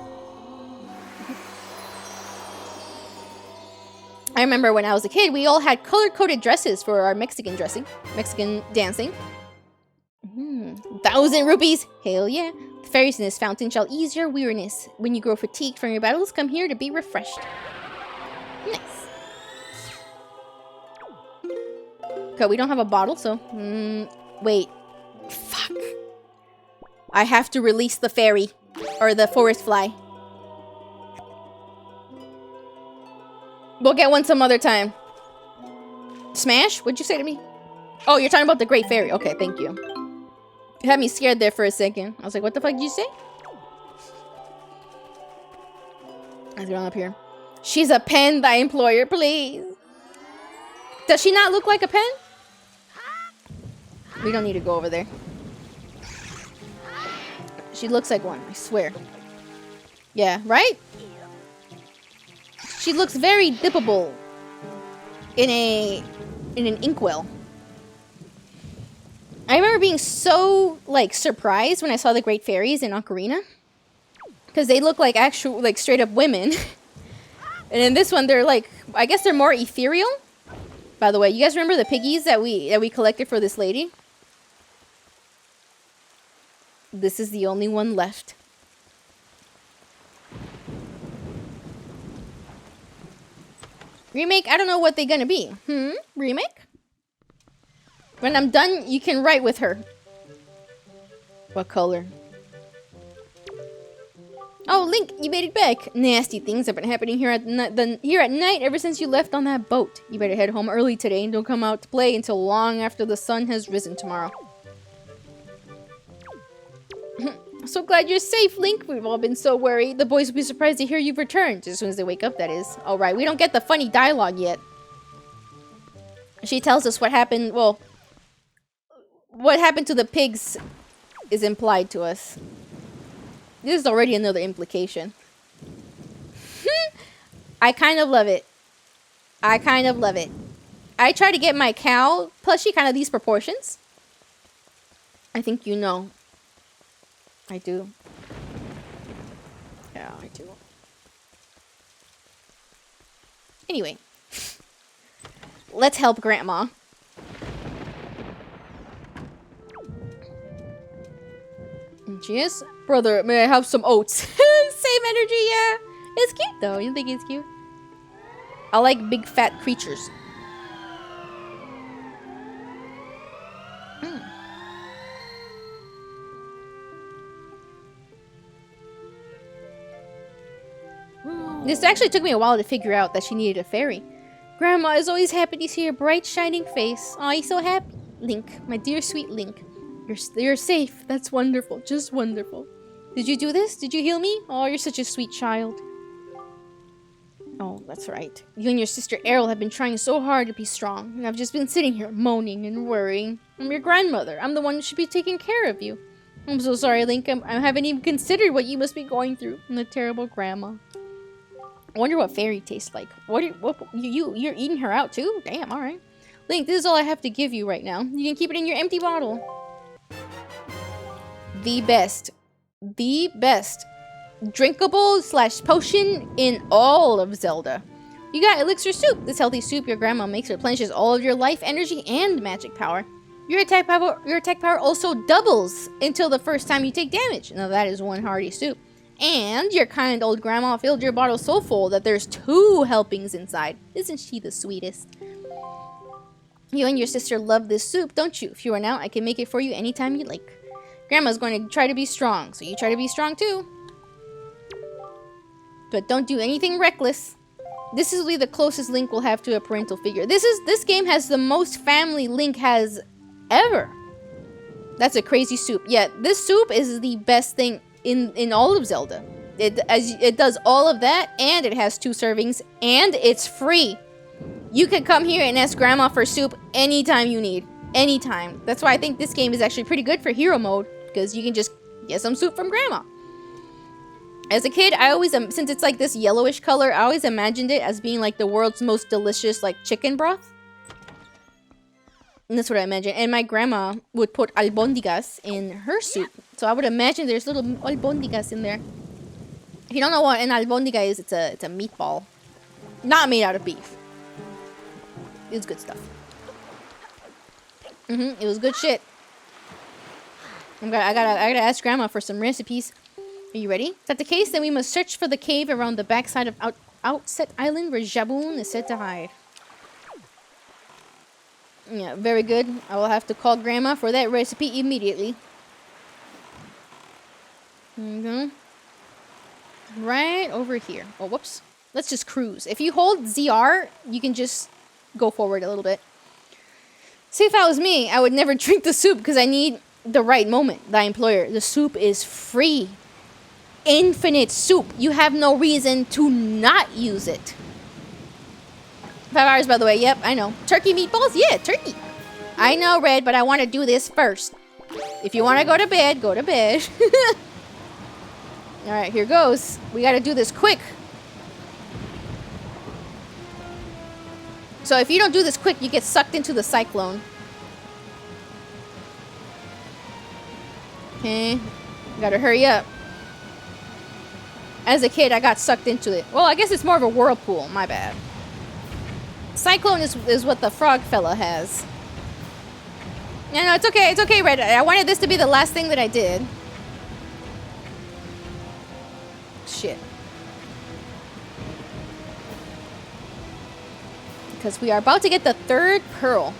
I remember when I was a kid, we all had color-coded dresses for our Mexican dancing. 1,000 rupees! Hell yeah! The fairies in this fountain shall ease your weariness. When you grow fatigued from your battles, come here to be refreshed. Nice. Okay, we don't have a bottle, so... wait. Fuck. I have to release the fairy. Or the forest fly. We'll get one some other time. Smash? What'd you say to me? Oh, you're talking about the Great Fairy. Okay, thank you. You had me scared there for a second. I was like, what the fuck did you say? Let's go up here. She's a pen, thy employer, please. Does she not look like a pen? We don't need to go over there. She looks like one, I swear. Yeah, right? She looks very dippable in an inkwell. I remember being so like surprised when I saw the Great Fairies in Ocarina, because they look like actual like straight up women. And in this one, they're like, I guess they're more ethereal. By the way, you guys remember the piggies that we collected for this lady? This is the only one left. Remake? I don't know what they're gonna be. Remake? When I'm done, you can write with her. What color? Oh, Link, you made it back. Nasty things have been happening here at night ever since you left on that boat. You better head home early today and don't come out to play until long after the sun has risen tomorrow. So glad you're safe, Link. We've all been so worried. The boys will be surprised to hear you've returned. As soon as they wake up, that is. Alright, we don't get the funny dialogue yet. She tells us what happened, well... What happened to the pigs is implied to us. This is already another implication. I kind of love it. I kind of love it. I try to get my cow plushie kind of these proportions. I think you know. I do. Yeah, I do. Anyway. Let's help Grandma. And she is. Brother, may I have some oats? Same energy, yeah. It's cute though. You think it's cute? I like big fat creatures. This actually took me a while to figure out that she needed a fairy. Grandma is always happy to see your bright, shining face. Aw, he's so happy. Link, my dear sweet Link. You're safe. That's wonderful. Just wonderful. Did you do this? Did you heal me? Oh, you're such a sweet child. Oh, that's right. You and your sister Errol have been trying so hard to be strong, and I've just been sitting here moaning and worrying. I'm your grandmother. I'm the one who should be taking care of you. I'm so sorry, Link. I haven't even considered what you must be going through. I'm the terrible grandma. I wonder what fairy tastes like. You're eating her out too? Damn, alright. Link, this is all I have to give you right now. You can keep it in your empty bottle. The best. The best. Drinkable / potion in all of Zelda. You got Elixir Soup. This healthy soup your grandma makes replenishes all of your life energy and magic power. Your attack power also doubles until the first time you take damage. Now that is one hearty soup. And your kind old grandma filled your bottle so full that there's 2 helpings inside. Isn't she the sweetest? You and your sister love this soup, don't you? If you are now, I can make it for you anytime you like. Grandma's going to try to be strong, so you try to be strong too. But don't do anything reckless. This is really the closest Link will have to a parental figure. This game has the most family Link has ever. That's a crazy soup. Yeah, this soup is the best thing in all of Zelda. It does all of that, and it has 2 servings, and it's free. You can come here and ask Grandma for soup anytime you need. Anytime. That's why I think this game is actually pretty good for hero mode, because you can just get some soup from Grandma. As a kid, I always, since it's like this yellowish color, I always imagined it as being like the world's most delicious like chicken broth. And that's what I imagine. And my grandma would put albondigas in her soup. So I would imagine there's little albondigas in there. If you don't know what an albondiga is, it's a meatball. Not made out of beef. It was good stuff. It was good shit. I gotta ask Grandma for some recipes. Are you ready? Is that the case? Then we must search for the cave around the backside of Outset Island where Jaboon is said to hide. Yeah, very good. I will have to call Grandma for that recipe immediately. There you go. Right over here. Oh, whoops. Let's just cruise. If you hold ZR, you can just go forward a little bit. See, if that was me, I would never drink the soup because I need the right moment. Thy employer. The soup is free. Infinite soup. You have no reason to not use it. 5 hours, by the way. Yep, I know. Turkey meatballs? Yeah, turkey. I know, Red, but I want to do this first. If you want to go to bed, go to bed. Alright, here goes. We gotta do this quick. So if you don't do this quick, you get sucked into the cyclone. Okay. Gotta hurry up. As a kid, I got sucked into it. Well, I guess it's more of a whirlpool. My bad. Cyclone is what the frog fella has. Yeah, no, it's okay. It's okay, Red. I wanted this to be the last thing that I did. Shit. Because we are about to get the 3rd pearl.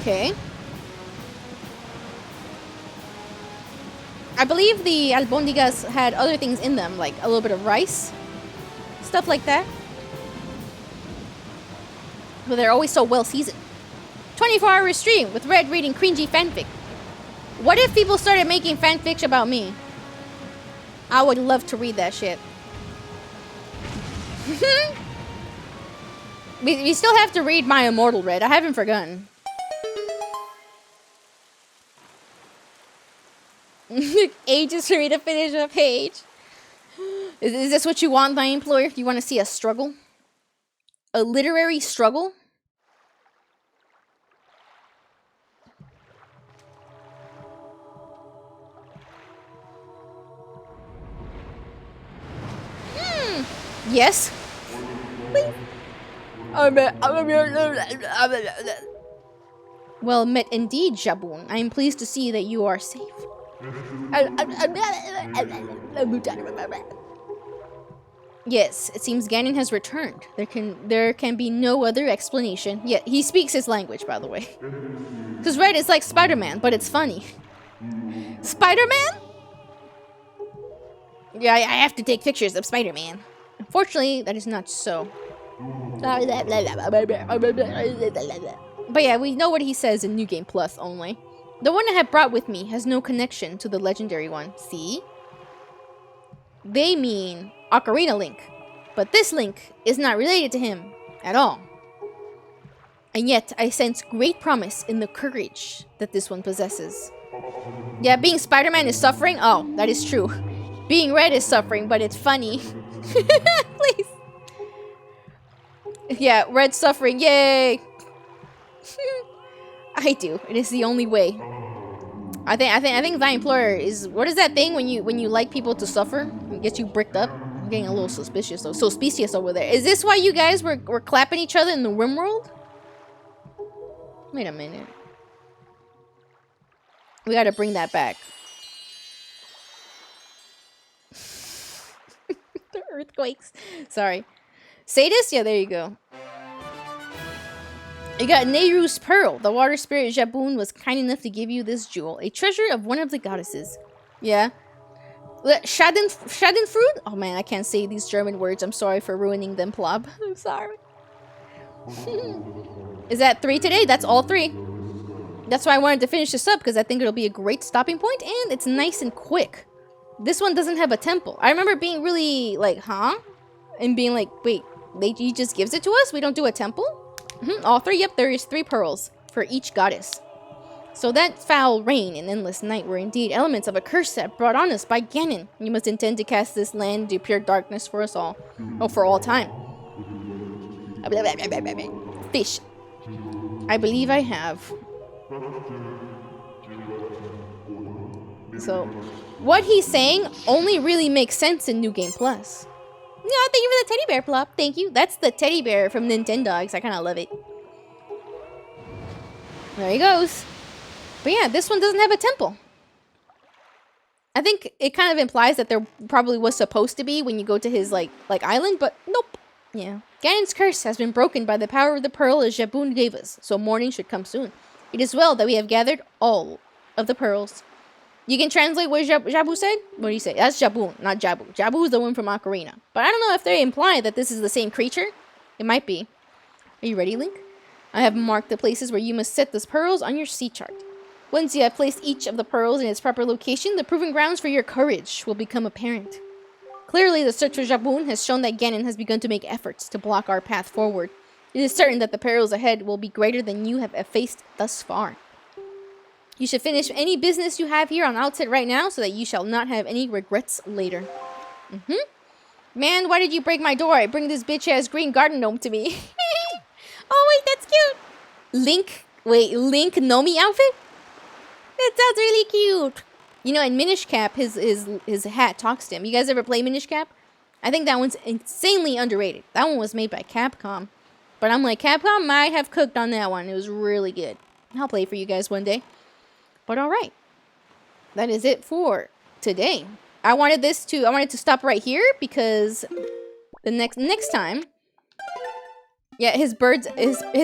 Okay. I believe the albondigas had other things in them, like a little bit of rice. Stuff like that. But they're always so well seasoned. 24-hour stream with Red reading cringy fanfic. What if people started making fanfics about me? I would love to read that shit. we still have to read My Immortal, Red. I haven't forgotten. Ages for me to finish a page. Is this what you want, my employer? You want to see a struggle? A literary struggle? Yes. Well met indeed, Jaboon. I am pleased to see that you are safe. Yes, it seems Ganon has returned. There can be no other explanation. Yeah, he speaks his language, by the way. Because Red is like Spider-Man, but it's funny. Spider-Man? Yeah, I have to take pictures of Spider-Man. Unfortunately, that is not so. But yeah, we know what he says in New Game Plus only. The one I have brought with me has no connection to the legendary one. See? They mean Ocarina Link. But this Link is not related to him at all. And yet, I sense great promise in the courage that this one possesses. Yeah, being Spider-Man is suffering? Oh, that is true. Being Red is suffering, but it's funny. Please. Yeah, Red's suffering. Yay! I do. It is the only way. I think Thy Employer is, what is that thing when you like people to suffer? It gets you bricked up. I'm getting a little suspicious though. Suspicious over there. Is this why you guys were clapping each other in the Rimworld? Wait a minute. We gotta bring that back. The earthquakes. Sorry. Sadist? Yeah, there you go. You got Nehru's Pearl. The water spirit Jaboon was kind enough to give you this jewel. A treasure of one of the goddesses. Yeah. Schadenfreude? Oh man, I can't say these German words. I'm sorry for ruining them, Plob. I'm sorry. Is that 3 today? That's all 3. That's why I wanted to finish this up, because I think it'll be a great stopping point, and it's nice and quick. This one doesn't have a temple. I remember being really like, huh? And being like, wait, he just gives it to us? We don't do a temple? All 3, yep, there is 3 pearls for each goddess. So that foul rain and endless night were indeed elements of a curse that brought on us by Ganon. You must intend to cast this land into pure darkness for us all. Oh, for all time. Fish. I believe I have. So, what he's saying only really makes sense in New Game Plus. Yeah, thank you for the teddy bear, Plop. Thank you. That's the teddy bear from Nintendogs. I kind of love it. There he goes. But yeah, this one doesn't have a temple. I think it kind of implies that there probably was supposed to be when you go to his, like island, but nope. Yeah. Ganon's curse has been broken by the power of the pearl as Jabun gave us, so morning should come soon. It is well that we have gathered all of the pearls. You can translate what Jabu said? What do you say? That's Jabun, not Jabu. Jabu is the one from Ocarina. But I don't know if they imply that this is the same creature. It might be. Are you ready, Link? I have marked the places where you must set those pearls on your sea chart. Once you have placed each of the pearls in its proper location, the proving grounds for your courage will become apparent. Clearly, the search for Jabun has shown that Ganon has begun to make efforts to block our path forward. It is certain that the perils ahead will be greater than you have faced thus far. You should finish any business you have here on Outset right now so that you shall not have any regrets later. Man, why did you break my door? Bring this bitch-ass green garden gnome to me. Oh, wait, that's cute. Link Nomi outfit? That sounds really cute. You know, in Minish Cap, his hat talks to him. You guys ever play Minish Cap? I think that one's insanely underrated. That one was made by Capcom. But I'm like, Capcom might have cooked on that one. It was really good. I'll play it for you guys one day. But alright. That is it for today. I wanted to stop right here because the next time. Yeah, his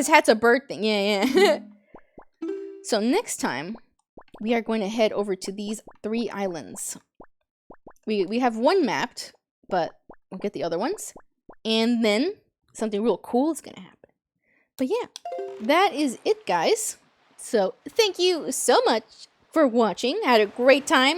hat's a bird thing. Yeah. So next time we are going to head over to these 3 islands. We have one mapped, but we'll get the other ones. And then something real cool is going to happen. But yeah, that is it, guys. So thank you so much for watching. I had a great time.